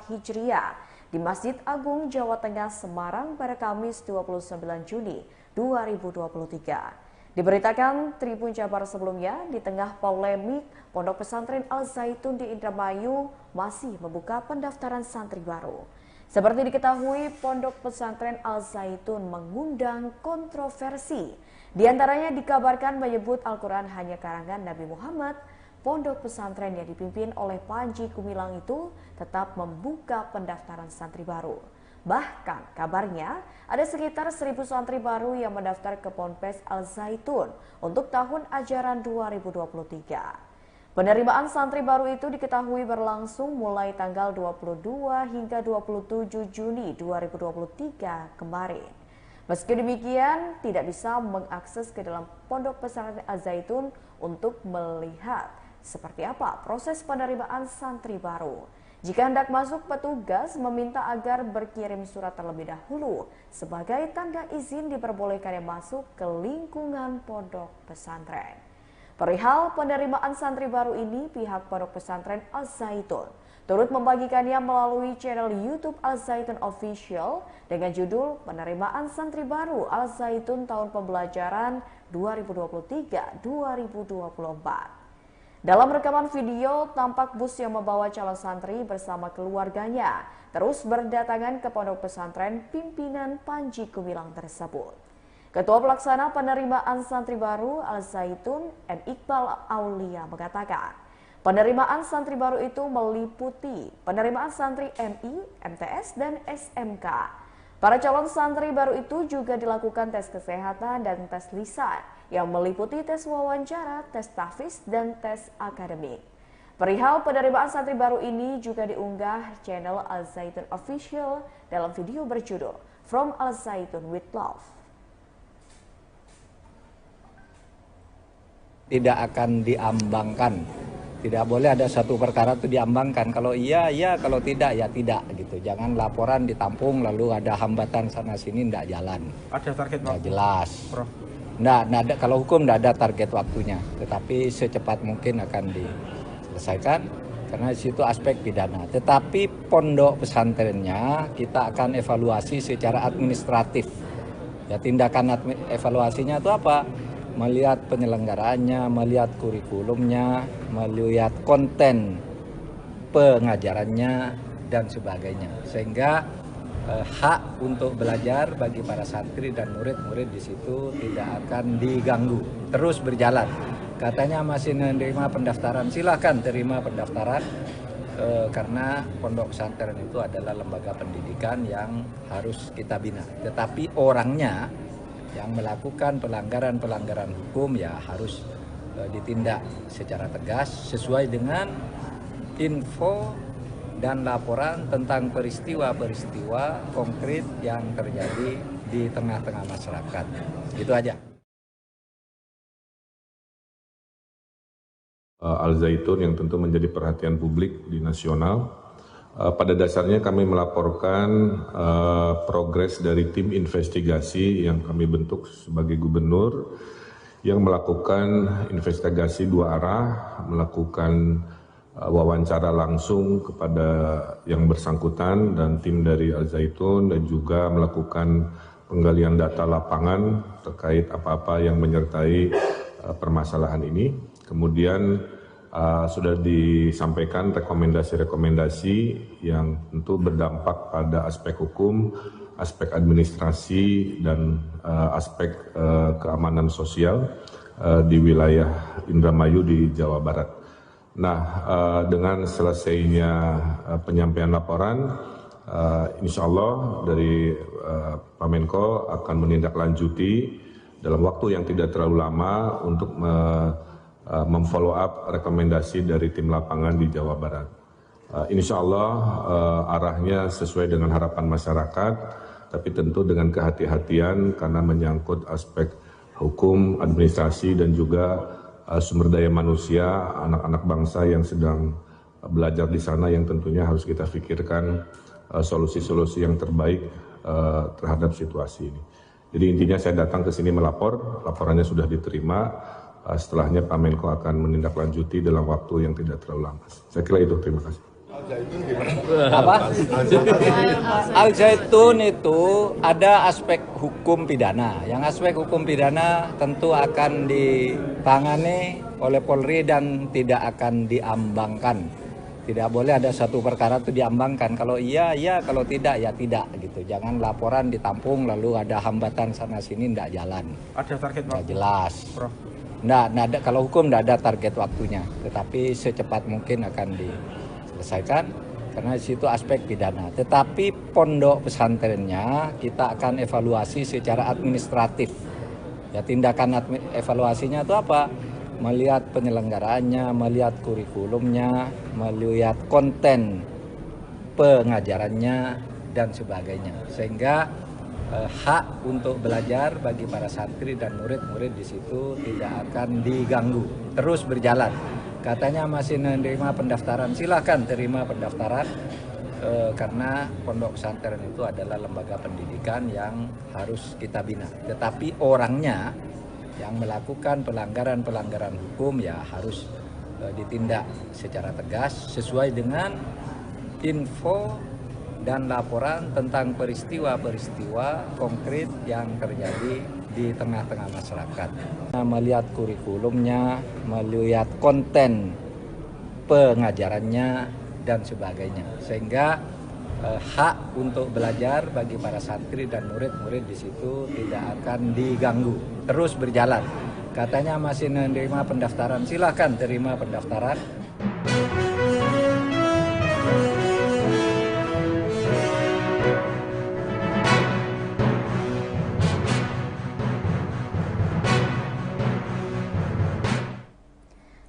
Hijriah di Masjid Agung Jawa Tengah Semarang pada Kamis 29 Juni 2023. Diberitakan Tribun Jabar sebelumnya, di tengah polemik Pondok Pesantren Al Zaitun di Indramayu masih membuka pendaftaran santri baru. Seperti diketahui, Pondok Pesantren Al Zaitun mengundang kontroversi. Di antaranya dikabarkan menyebut Al-Quran hanya karangan Nabi Muhammad. Pondok pesantren yang dipimpin oleh Panji Gumilang itu tetap membuka pendaftaran santri baru. Bahkan kabarnya ada sekitar 1.000 santri baru yang mendaftar ke Ponpes Al Zaitun untuk tahun ajaran 2023. Penerimaan santri baru itu diketahui berlangsung mulai tanggal 22 hingga 27 Juni 2023 kemarin. Meski demikian, tidak bisa mengakses ke dalam Pondok Pesantren Al Zaitun untuk melihat seperti apa proses penerimaan santri baru. Jika hendak masuk, petugas meminta agar berkirim surat terlebih dahulu sebagai tanda izin diperbolehkannya masuk ke lingkungan pondok pesantren. Perihal penerimaan santri baru ini, pihak Pondok Pesantren Al Zaitun turut membagikannya melalui channel YouTube Al Zaitun Official dengan judul Penerimaan Santri Baru Al Zaitun Tahun Pembelajaran 2023-2024. Dalam rekaman video, tampak bus yang membawa calon santri bersama keluarganya terus berdatangan ke pondok pesantren pimpinan Panji Gumilang tersebut. Ketua Pelaksana Penerimaan Santri Baru Al Zaitun, M. Iqbal Aulia, mengatakan, penerimaan santri baru itu meliputi penerimaan santri MI, MTS, dan SMK. Para calon santri baru itu juga dilakukan tes kesehatan dan tes lisan yang meliputi tes wawancara, tes tahfiz, dan tes akademik. Perihal penerimaan santri baru ini juga diunggah channel Al Zaitun Official dalam video berjudul From Al Zaitun with Love. Tidak akan diambangkan. Tidak boleh ada satu perkara itu diambangkan. Kalau iya, iya. Kalau tidak, ya tidak. Gitu. Jangan laporan ditampung lalu ada hambatan sana-sini, tidak jalan. Ada target Nggak waktu, jelas. Prof? Nggak ada, kalau hukum tidak ada target waktunya. Tetapi secepat mungkin akan diselesaikan. Karena di situ aspek pidana. Tetapi pondok pesantrennya kita akan evaluasi secara administratif. Ya, tindakan evaluasinya itu apa? Melihat penyelenggaraannya, melihat kurikulumnya, melihat konten pengajarannya, dan sebagainya. Sehingga hak untuk belajar bagi para santri dan murid-murid di situ tidak akan diganggu, terus berjalan. Katanya masih menerima pendaftaran, silakan terima pendaftaran, karena pondok pesantren itu adalah lembaga pendidikan yang harus kita bina. Tetapi orangnya yang melakukan pelanggaran-pelanggaran hukum ya harus ditindak secara tegas sesuai dengan info dan laporan tentang peristiwa-peristiwa konkret yang terjadi di tengah-tengah masyarakat. Itu aja. Al Zaitun yang tentu menjadi perhatian publik di nasional. Pada dasarnya kami melaporkan progres dari tim investigasi yang kami bentuk sebagai gubernur yang melakukan investigasi dua arah, melakukan wawancara langsung kepada yang bersangkutan dan tim dari Al Zaitun, dan juga melakukan penggalian data lapangan terkait apa-apa yang menyertai permasalahan ini. Kemudian sudah disampaikan rekomendasi-rekomendasi yang tentu berdampak pada aspek hukum, aspek administrasi, dan aspek keamanan sosial di wilayah Indramayu di Jawa Barat. Nah, dengan selesainya penyampaian laporan, insya Allah dari Pak Menko akan menindaklanjuti dalam waktu yang tidak terlalu lama untuk memfollow up rekomendasi dari tim lapangan di Jawa Barat. Insya Allah arahnya sesuai dengan harapan masyarakat, tapi tentu dengan kehati-hatian karena menyangkut aspek hukum, administrasi, dan juga sumber daya manusia, anak-anak bangsa yang sedang belajar di sana yang tentunya harus kita pikirkan solusi-solusi yang terbaik terhadap situasi ini. Jadi intinya saya datang ke sini melapor, laporannya sudah diterima. Setelahnya Pak Menko akan menindaklanjuti dalam waktu yang tidak terlalu lama. Saya kira itu, terima kasih. Apa? Al Zaitun itu ada aspek hukum pidana. Yang aspek hukum pidana tentu akan ditangani oleh Polri dan tidak akan diambangkan. Tidak boleh ada satu perkara itu diambangkan. Kalau iya, iya. Kalau tidak, ya tidak. Gitu. Jangan laporan ditampung lalu ada hambatan sana-sini, tidak jalan. Ada target Nggak waktu, jelas. Prof? Nggak ada, kalau hukum tidak ada target waktunya. Tetapi secepat mungkin akan diselesaikan. Karena di situ aspek pidana. Tetapi pondok pesantrennya kita akan evaluasi secara administratif. Ya, tindakan evaluasinya itu apa? Melihat penyelenggaraannya, melihat kurikulumnya, melihat konten pengajarannya, dan sebagainya. Sehingga hak untuk belajar bagi para santri dan murid-murid di situ tidak akan diganggu, terus berjalan. Katanya masih menerima pendaftaran, silakan terima pendaftaran, karena pondok pesantren itu adalah lembaga pendidikan yang harus kita bina. Tetapi orangnya yang melakukan pelanggaran-pelanggaran hukum ya harus ditindak secara tegas sesuai dengan info dan laporan tentang peristiwa-peristiwa konkret yang terjadi di tengah-tengah masyarakat. Melihat kurikulumnya, melihat konten pengajarannya, dan sebagainya. Sehingga hak untuk belajar bagi para santri dan murid-murid di situ tidak akan diganggu, terus berjalan. Katanya masih menerima pendaftaran, silakan terima pendaftaran.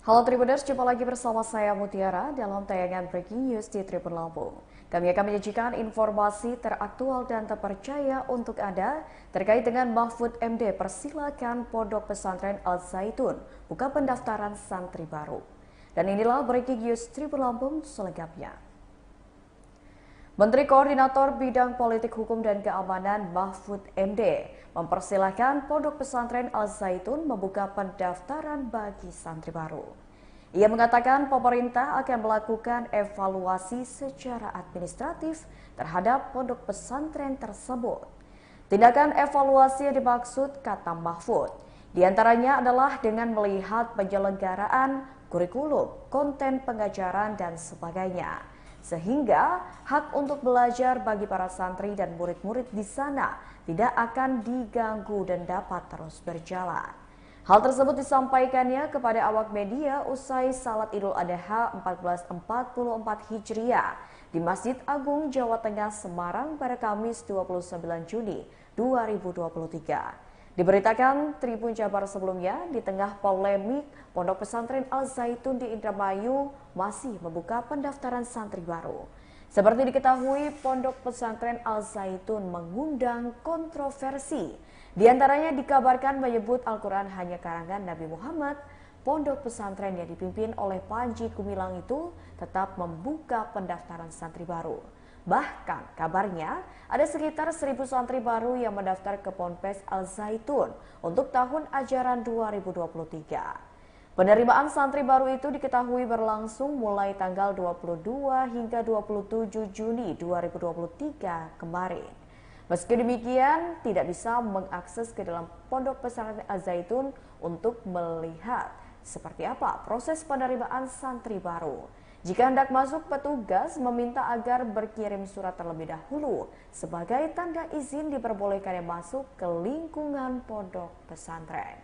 Halo Tribuners, jumpa lagi bersama saya Mutiara dalam tayangan Breaking News di Tribun Lampung. Kami akan menyajikan informasi teraktual dan terpercaya untuk Anda terkait dengan Mahfud MD persilakan Pondok Pesantren Al Zaitun buka pendaftaran santri baru. Dan inilah Breaking News Tribun Lampung selengkapnya. Menteri Koordinator Bidang Politik Hukum dan Keamanan Mahfud MD mempersilahkan Pondok Pesantren Al Zaitun membuka pendaftaran bagi santri baru. Ia mengatakan pemerintah akan melakukan evaluasi secara administratif terhadap pondok pesantren tersebut. Tindakan evaluasi yang dimaksud, kata Mahfud, diantaranya adalah dengan melihat penyelenggaraan kurikulum, konten pengajaran, dan sebagainya. Sehingga hak untuk belajar bagi para santri dan murid-murid di sana tidak akan diganggu dan dapat terus berjalan. Hal tersebut disampaikannya kepada awak media usai Salat Idul Adha 1444 Hijriah di Masjid Agung Jawa Tengah Semarang pada Kamis 29 Juni 2023. Diberitakan Tribun Jabar sebelumnya, di tengah polemik Pondok Pesantren Al Zaitun di Indramayu masih membuka pendaftaran santri baru. Seperti diketahui, Pondok Pesantren Al Zaitun mengundang kontroversi. Di antaranya dikabarkan menyebut Al-Quran hanya karangan Nabi Muhammad. Pondok pesantren yang dipimpin oleh Panji Gumilang itu tetap membuka pendaftaran santri baru. Bahkan kabarnya ada sekitar 1.000 santri baru yang mendaftar ke Ponpes Al Zaitun untuk tahun ajaran 2023. Penerimaan santri baru itu diketahui berlangsung mulai tanggal 22 hingga 27 Juni 2023 kemarin. Meski demikian, tidak bisa mengakses ke dalam Pondok Pesantren Al Zaitun untuk melihat seperti apa proses penerimaan santri baru. Jika hendak masuk, petugas meminta agar berkirim surat terlebih dahulu sebagai tanda izin diperbolehkannya masuk ke lingkungan pondok pesantren.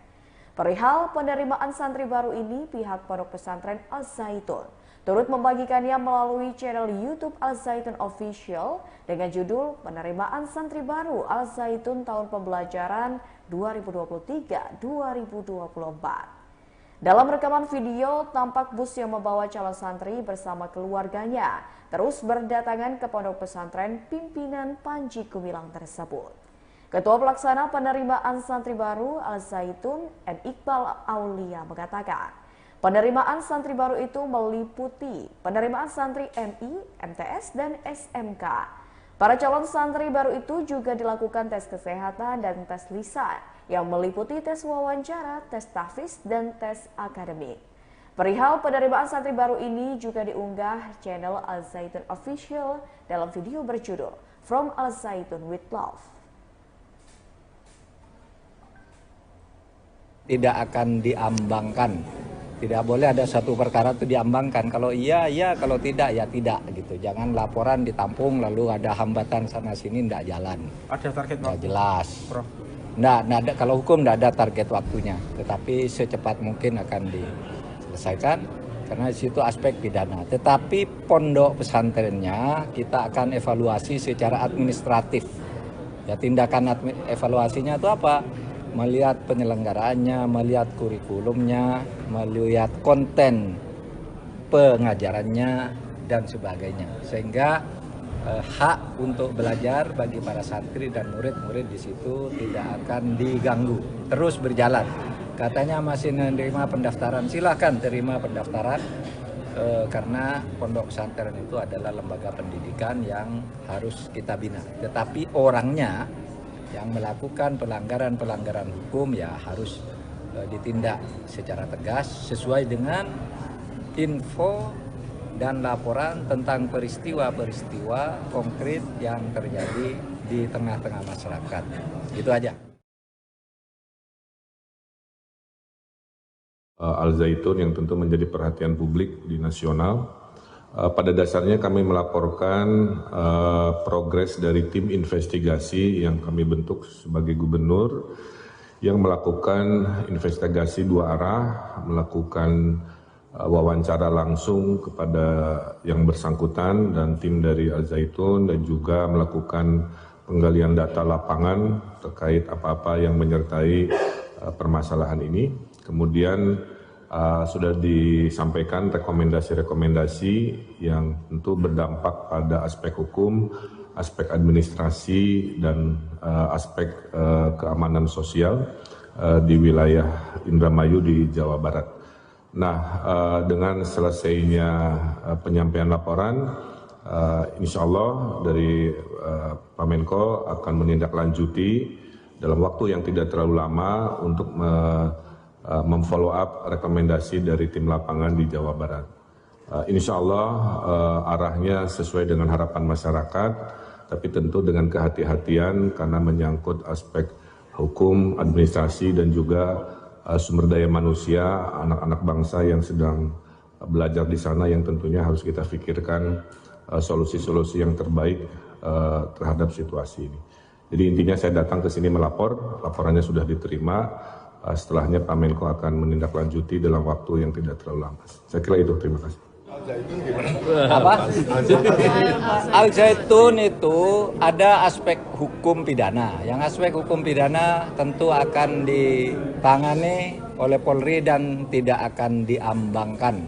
Perihal penerimaan santri baru ini, pihak Pondok Pesantren Al Zaitun turut membagikannya melalui channel YouTube Al Zaitun Official dengan judul Penerimaan Santri Baru Al Zaitun Tahun Pembelajaran 2023-2024. Dalam rekaman video, tampak bus yang membawa calon santri bersama keluarganya terus berdatangan ke pondok pesantren pimpinan Panji Gumilang tersebut. Ketua Pelaksana Penerimaan Santri Baru Al Zaitun, M. Iqbal Aulia, mengatakan, penerimaan santri baru itu meliputi penerimaan santri MI, MTS, dan SMK. Para calon santri baru itu juga dilakukan tes kesehatan dan tes lisan yang meliputi tes wawancara, tes tahfiz, dan tes akademik. Perihal penerimaan santri baru ini juga diunggah channel Al Zaitun Official dalam video berjudul From Al Zaitun with Love. Tidak akan diambangkan. Tidak boleh ada satu perkara itu diambangkan. Kalau iya, iya. Kalau tidak, ya tidak. Gitu. Jangan laporan ditampung lalu ada hambatan sana-sini, tidak jalan. Ada target Nggak waktu, jelas. Prof? Nggak ada, kalau hukum tidak ada target waktunya. Tetapi secepat mungkin akan diselesaikan. Karena di situ aspek pidana. Tetapi pondok pesantrennya kita akan evaluasi secara administratif. Ya, tindakan evaluasinya itu apa? Melihat penyelenggaraannya, melihat kurikulumnya, melihat konten pengajarannya, dan sebagainya. Sehingga hak untuk belajar bagi para santri dan murid-murid di situ tidak akan diganggu, terus berjalan. Katanya masih menerima pendaftaran, silakan terima pendaftaran, karena pondok pesantren itu adalah lembaga pendidikan yang harus kita bina. Tetapi orangnya yang melakukan pelanggaran-pelanggaran hukum ya harus ditindak secara tegas sesuai dengan info dan laporan tentang peristiwa-peristiwa konkret yang terjadi di tengah-tengah masyarakat. Itu aja. Al Zaitun yang tentu menjadi perhatian publik di nasional. Pada dasarnya kami melaporkan progres dari tim investigasi yang kami bentuk sebagai gubernur yang melakukan investigasi dua arah, melakukan wawancara langsung kepada yang bersangkutan dan tim dari Al Zaitun, dan juga melakukan penggalian data lapangan terkait apa-apa yang menyertai permasalahan ini. Kemudian sudah disampaikan rekomendasi-rekomendasi yang tentu berdampak pada aspek hukum, aspek administrasi, dan aspek keamanan sosial di wilayah Indramayu di Jawa Barat. Nah, dengan selesainya penyampaian laporan, insya Allah dari Pak Menko akan menindaklanjuti dalam waktu yang tidak terlalu lama untuk memfollow up rekomendasi dari tim lapangan di Jawa Barat. Insya Allah arahnya sesuai dengan harapan masyarakat, tapi tentu dengan kehati-hatian karena menyangkut aspek hukum, administrasi, dan juga sumber daya manusia, anak-anak bangsa yang sedang belajar di sana yang tentunya harus kita pikirkan solusi-solusi yang terbaik terhadap situasi ini. Jadi intinya saya datang ke sini melapor, laporannya sudah diterima, setelahnya Pak Menko akan menindaklanjuti dalam waktu yang tidak terlalu lama. Saya kira itu, terima kasih. Apa? Al Zaitun itu ada aspek hukum pidana. Yang aspek hukum pidana tentu akan ditangani oleh Polri dan tidak akan diambangkan.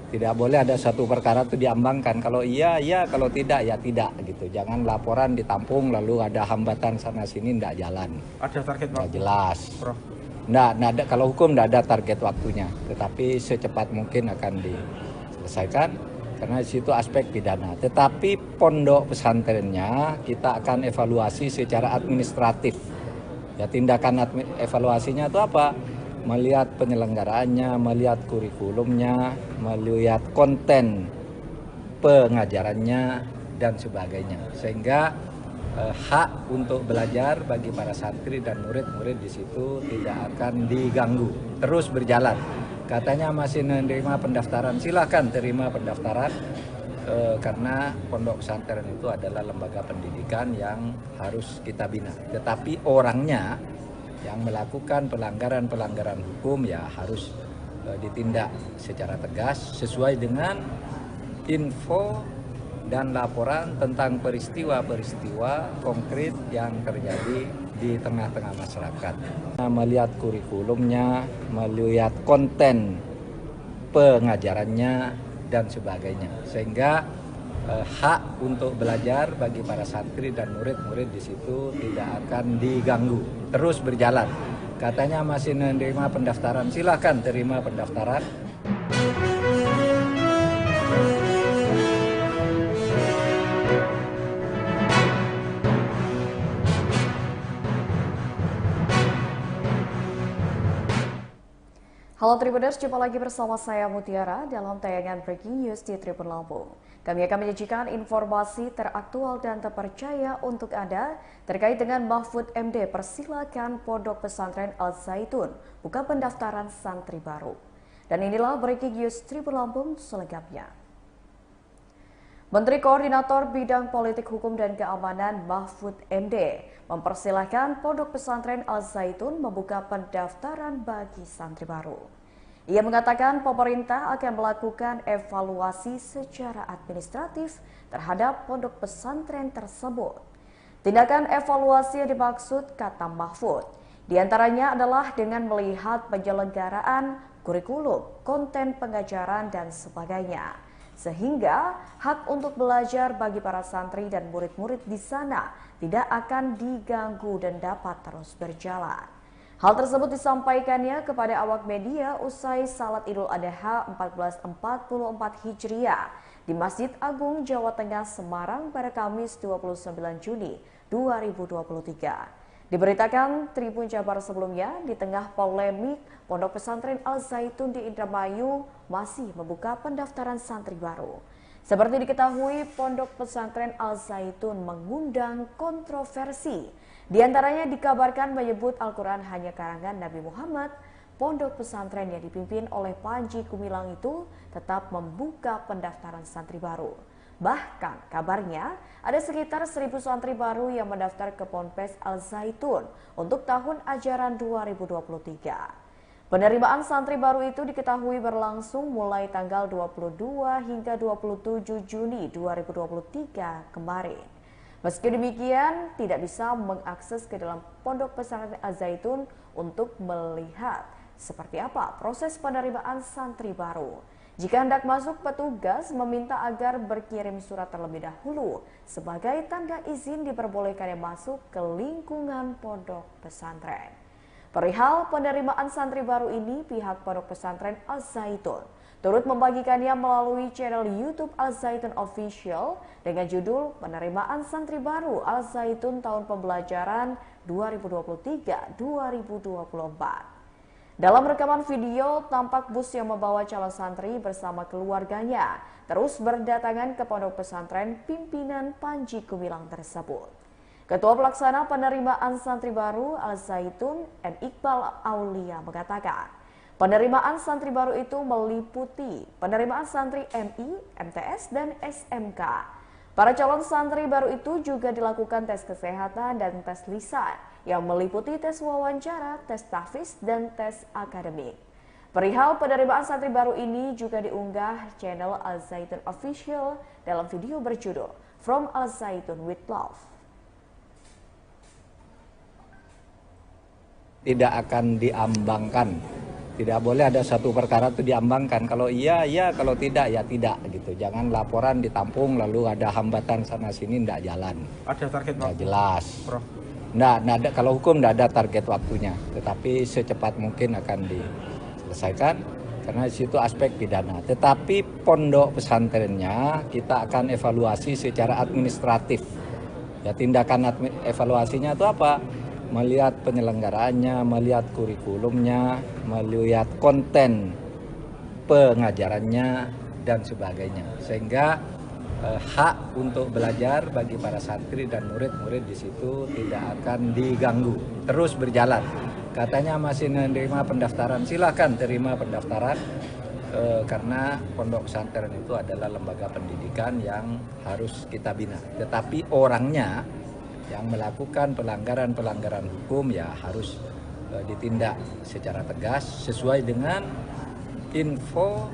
Tidak boleh ada satu perkara itu diambangkan. Kalau iya, iya. Kalau tidak, ya tidak. Gitu. Jangan laporan ditampung lalu ada hambatan sana-sini, tidak jalan. Ada target Nggak waktu, jelas. Prof? Nggak ada, kalau hukum tidak ada target waktunya. Tetapi secepat mungkin akan diselesaikan karena di situ aspek pidana. Tetapi pondok pesantrennya kita akan evaluasi secara administratif. Ya, tindakan evaluasinya itu apa? Melihat penyelenggaraannya, melihat kurikulumnya, melihat konten pengajarannya dan sebagainya. Sehingga hak untuk belajar bagi para santri dan murid-murid di situ tidak akan diganggu, terus berjalan. Katanya masih menerima pendaftaran, silahkan terima pendaftaran karena pondok pesantren itu adalah lembaga pendidikan yang harus kita bina. Tetapi orangnya yang melakukan pelanggaran-pelanggaran hukum ya harus ditindak secara tegas sesuai dengan info dan laporan tentang peristiwa-peristiwa konkret yang terjadi di tengah-tengah masyarakat. Melihat kurikulumnya, melihat konten pengajarannya dan sebagainya. Sehingga hak untuk belajar bagi para santri dan murid-murid di situ tidak akan diganggu, terus berjalan. Katanya masih menerima pendaftaran, silahkan terima pendaftaran. Halo Tribuners, jumpa lagi bersama saya Mutiara dalam tayangan Breaking News di Tribun Lampung. Kami akan menyajikan informasi teraktual dan terpercaya untuk Anda terkait dengan Mahfud MD persilakan Pondok Pesantren Al Zaitun buka pendaftaran santri baru. Dan inilah Breaking News Tribun Lampung selengkapnya. Menteri Koordinator Bidang Politik Hukum dan Keamanan Mahfud MD mempersilahkan Pondok Pesantren Al Zaitun membuka pendaftaran bagi santri baru. Ia mengatakan pemerintah akan melakukan evaluasi secara administratif terhadap pondok pesantren tersebut. Tindakan evaluasi yang dimaksud, kata Mahfud, diantaranya adalah dengan melihat penyelenggaraan kurikulum, konten pengajaran, dan sebagainya. Sehingga hak untuk belajar bagi para santri dan murid-murid di sana tidak akan diganggu dan dapat terus berjalan. Hal tersebut disampaikannya kepada awak media usai Salat Idul Adha 1444 Hijriah di Masjid Agung Jawa Tengah Semarang pada Kamis 29 Juni 2023. Diberitakan Tribun Jabar sebelumnya, di tengah polemik Pondok Pesantren Al Zaitun di Indramayu masih membuka pendaftaran santri baru. Seperti diketahui, Pondok Pesantren Al Zaitun mengundang kontroversi. Di antaranya dikabarkan menyebut Al-Quran hanya karangan Nabi Muhammad. Pondok pesantren yang dipimpin oleh Panji Gumilang itu tetap membuka pendaftaran santri baru. Bahkan kabarnya ada sekitar 1.000 santri baru yang mendaftar ke Ponpes Al Zaitun untuk tahun ajaran 2023. Penerimaan santri baru itu diketahui berlangsung mulai tanggal 22 hingga 27 Juni 2023 kemarin. Meski demikian, tidak bisa mengakses ke dalam Pondok Pesantren Al Zaitun untuk melihat Seperti apa proses penerimaan santri baru? Jika hendak masuk, petugas meminta agar berkirim surat terlebih dahulu sebagai tanda izin diperbolehkannya masuk ke lingkungan pondok pesantren. Perihal penerimaan santri baru ini, pihak pondok pesantren Al-Zaitun turut membagikannya melalui channel YouTube Al-Zaitun Official dengan judul Penerimaan Santri Baru Al-Zaitun Tahun Pembelajaran 2023-2024. Dalam rekaman video, tampak bus yang membawa calon santri bersama keluarganya terus berdatangan ke pondok pesantren pimpinan Panji Gumilang tersebut. Ketua Pelaksana Penerimaan Santri Baru Al-Zaitun, M. Iqbal Aulia mengatakan, penerimaan santri baru itu meliputi penerimaan santri MI, MTS, dan SMK. Para calon santri baru itu juga dilakukan tes kesehatan dan tes lisan yang meliputi tes wawancara, tes tahfiz, dan tes akademik. Perihal penerimaan santri baru ini juga diunggah channel Al-Zaitun Official dalam video berjudul From Al-Zaitun with Love. Tidak akan diambangkan. Tidak boleh ada satu perkara itu diambangkan. Kalau iya, iya. Kalau tidak, ya tidak. Gitu. Jangan laporan ditampung lalu ada hambatan sana-sini, tidak jalan. Ada target Nggak waktu, jelas. Prof? Nggak ada, kalau hukum tidak ada target waktunya. Tetapi secepat mungkin akan diselesaikan. Karena di situ aspek pidana. Tetapi pondok pesantrennya kita akan evaluasi secara administratif. Ya, tindakan evaluasinya itu apa? Melihat penyelenggaraannya, melihat kurikulumnya, melihat konten pengajarannya, dan sebagainya. Sehingga hak untuk belajar bagi para santri dan murid-murid di situ tidak akan diganggu. Terus berjalan. Katanya masih menerima pendaftaran, silakan terima pendaftaran. Karena pondok pesantren itu adalah lembaga pendidikan yang harus kita bina. Tetapi orangnya yang melakukan pelanggaran-pelanggaran hukum ya harus ditindak secara tegas sesuai dengan info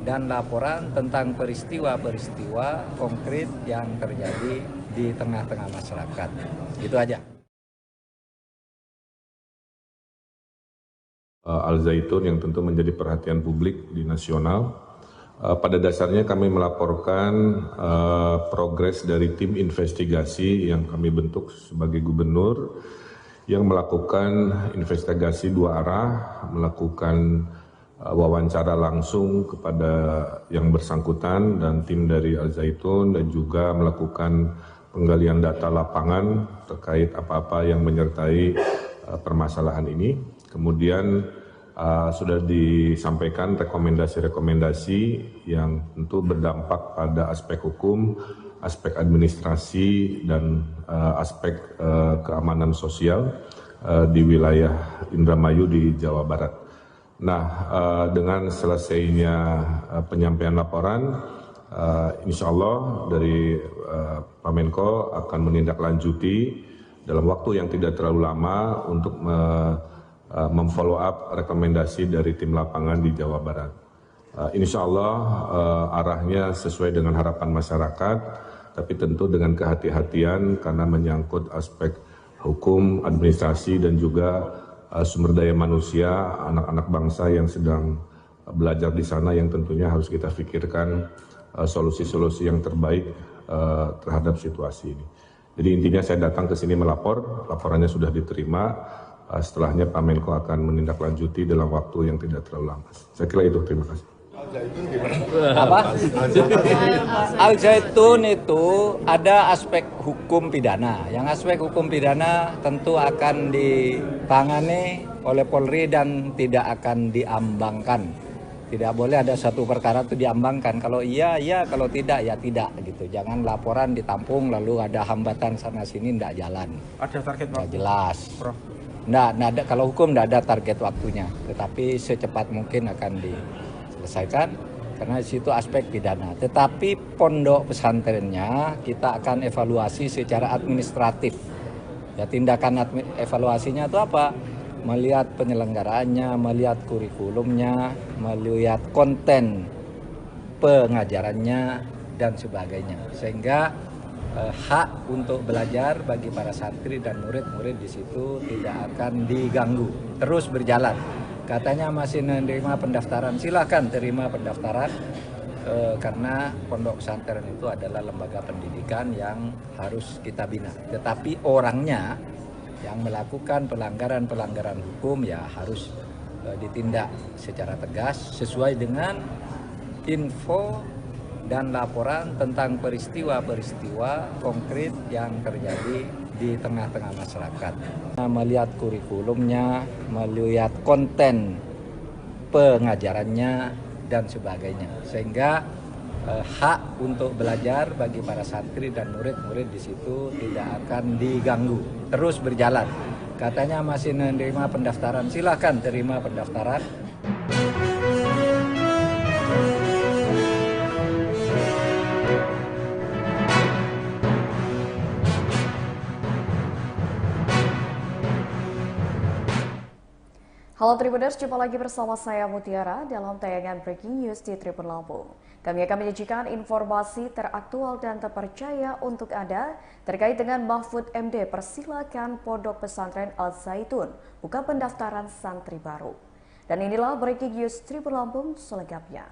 dan laporan tentang peristiwa-peristiwa konkret yang terjadi di tengah-tengah masyarakat. Gitu aja. Al-Zaitun yang tentu menjadi perhatian publik di nasional. Pada dasarnya kami melaporkan progres dari tim investigasi yang kami bentuk sebagai gubernur yang melakukan investigasi dua arah, melakukan wawancara langsung kepada yang bersangkutan dan tim dari Al-Zaitun dan juga melakukan penggalian data lapangan terkait apa-apa yang menyertai permasalahan ini. Kemudian sudah disampaikan rekomendasi-rekomendasi yang tentu berdampak pada aspek hukum, aspek administrasi, dan aspek keamanan sosial di wilayah Indramayu di Jawa Barat. Nah, dengan selesainya penyampaian laporan, insya Allah dari Pak Menko akan menindaklanjuti dalam waktu yang tidak terlalu lama untuk memfollow up rekomendasi dari tim lapangan di Jawa Barat. Insya Allah arahnya sesuai dengan harapan masyarakat, tapi tentu dengan kehati-hatian karena menyangkut aspek hukum, administrasi, dan juga sumber daya manusia, anak-anak bangsa yang sedang belajar di sana yang tentunya harus kita pikirkan solusi-solusi yang terbaik terhadap situasi ini. Jadi intinya saya datang ke sini melapor, laporannya sudah diterima. Setelahnya Pak Menko akan menindaklanjuti dalam waktu yang tidak terlalu lama. Saya kira itu, terima kasih. Apa? Al-Zaitun itu ada aspek hukum pidana. Yang aspek hukum pidana tentu akan ditangani oleh Polri dan tidak akan diambangkan. Tidak boleh ada satu perkara itu diambangkan. Kalau iya, iya. Kalau tidak, ya tidak. Gitu. Jangan laporan ditampung lalu ada hambatan sana-sini, tidak jalan. Ada target Nggak waktu, jelas. Prof? Nggak ada, kalau hukum tidak ada target waktunya. Tetapi secepat mungkin akan diselesaikan. Karena di situ aspek pidana. Tetapi pondok pesantrennya kita akan evaluasi secara administratif. Ya, tindakan evaluasinya itu apa? Melihat penyelenggaraannya, melihat kurikulumnya, melihat konten pengajarannya, dan sebagainya. Sehingga hak untuk belajar bagi para santri dan murid-murid di situ tidak akan diganggu. Terus berjalan. Katanya masih menerima pendaftaran, silahkan terima pendaftaran karena pondok pesantren itu adalah lembaga pendidikan yang harus kita bina. Tetapi orangnya yang melakukan pelanggaran-pelanggaran hukum ya harus ditindak secara tegas sesuai dengan info dan laporan tentang peristiwa-peristiwa konkret yang terjadi di tengah-tengah masyarakat. Melihat kurikulumnya, melihat konten pengajarannya dan sebagainya, sehingga hak untuk belajar bagi para santri dan murid-murid di situ tidak akan diganggu, terus berjalan. Katanya masih menerima pendaftaran, silahkan terima pendaftaran. Halo Tribuners, jumpa lagi bersama saya Mutiara dalam tayangan Breaking News di Tribun Lampung. Kami akan menyajikan informasi teraktual dan terpercaya untuk Anda terkait dengan Mahfud MD persilakan Pondok Pesantren Al Zaitun buka pendaftaran santri baru. Dan inilah Breaking News Tribun Lampung selengkapnya.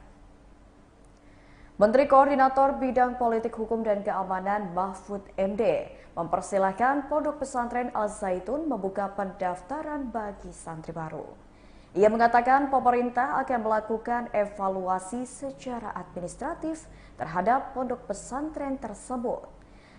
Menteri Koordinator Bidang Politik Hukum dan Keamanan Mahfud MD mempersilahkan Pondok Pesantren Al Zaitun membuka pendaftaran bagi santri baru. Ia mengatakan pemerintah akan melakukan evaluasi secara administratif terhadap pondok pesantren tersebut.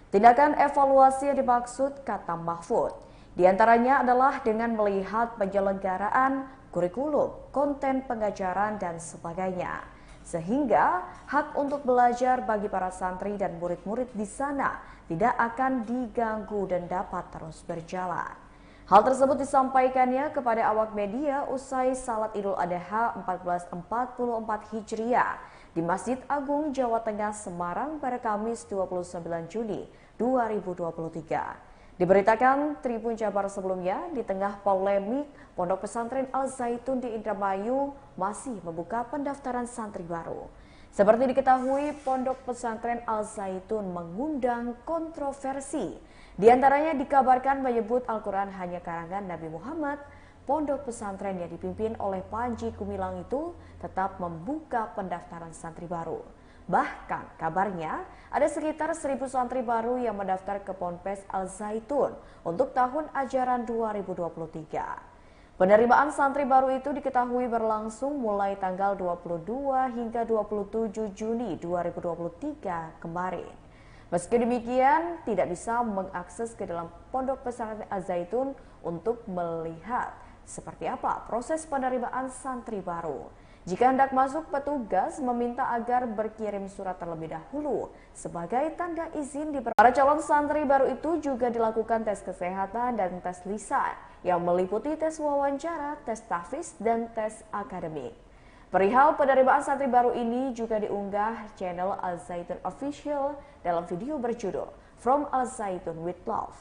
Tindakan evaluasi yang dimaksud, kata Mahfud, diantaranya adalah dengan melihat penyelenggaraan kurikulum, konten pengajaran, dan sebagainya. Sehingga hak untuk belajar bagi para santri dan murid-murid di sana tidak akan diganggu dan dapat terus berjalan. Hal tersebut disampaikannya kepada awak media usai Salat Idul Adha 1444 Hijriah di Masjid Agung Jawa Tengah Semarang pada Kamis 29 Juni 2023. Diberitakan Tribun Jabar sebelumnya, di tengah polemik Pondok Pesantren Al Zaitun di Indramayu masih membuka pendaftaran santri baru. Seperti diketahui, Pondok Pesantren Al Zaitun mengundang kontroversi. Di antaranya dikabarkan menyebut Al-Quran hanya karangan Nabi Muhammad. Pondok pesantren yang dipimpin oleh Panji Gumilang itu tetap membuka pendaftaran santri baru. Bahkan kabarnya ada sekitar 1.000 santri baru yang mendaftar ke Ponpes Al Zaitun untuk tahun ajaran 2023. Penerimaan santri baru itu diketahui berlangsung mulai tanggal 22 hingga 27 Juni 2023 kemarin. Meski demikian, tidak bisa mengakses ke dalam Pondok Pesantren Al Zaitun untuk melihat seperti apa proses penerimaan santri baru. Jika hendak masuk, petugas meminta agar berkirim surat terlebih dahulu sebagai tanda izin. Para calon santri baru itu juga dilakukan tes kesehatan dan tes lisan yang meliputi tes wawancara, tes tahfiz, dan tes akademik. Perihal penerimaan santri baru ini juga diunggah channel Al Zaitun Official dalam video berjudul From Al Zaitun with Love.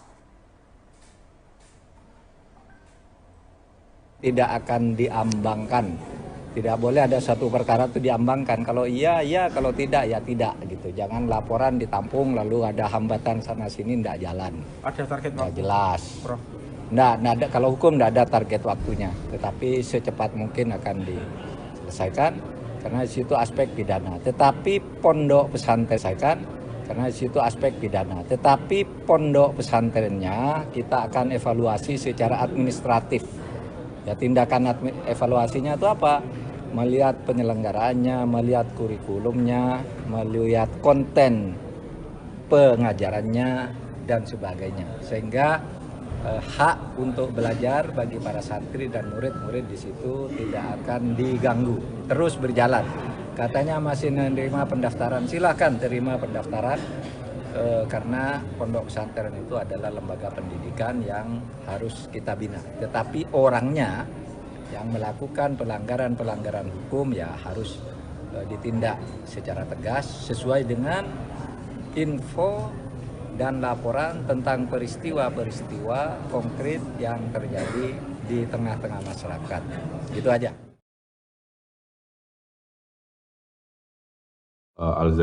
Tidak akan diambangkan. Tidak boleh ada satu perkara itu diambangkan. Kalau iya, iya. Kalau tidak, ya tidak. Gitu. Jangan laporan ditampung lalu ada hambatan sana sini, tidak jalan. Ada target Nggak waktu? jelas. Prof. Nggak ada, kalau hukum tidak ada target waktunya. Tetapi secepat mungkin akan diselesaikan. Karena di situ aspek pidana. Tetapi pondok pesantren selesaikan. Karena di situ aspek pidana. Tetapi pondok pesantrennya kita akan evaluasi secara administratif. Ya, tindakan evaluasinya itu apa? Melihat penyelenggaraannya, melihat kurikulumnya, melihat konten pengajarannya dan sebagainya. Sehingga hak untuk belajar bagi para santri dan murid-murid di situ tidak akan diganggu, terus berjalan. Katanya masih menerima pendaftaran, silahkan terima pendaftaran. Karena pondok pesantren itu adalah lembaga pendidikan yang harus kita bina. Tetapi orangnya yang melakukan pelanggaran-pelanggaran hukum ya harus ditindak secara tegas sesuai dengan info dan laporan tentang peristiwa-peristiwa konkret yang terjadi di tengah-tengah masyarakat. Gitu aja.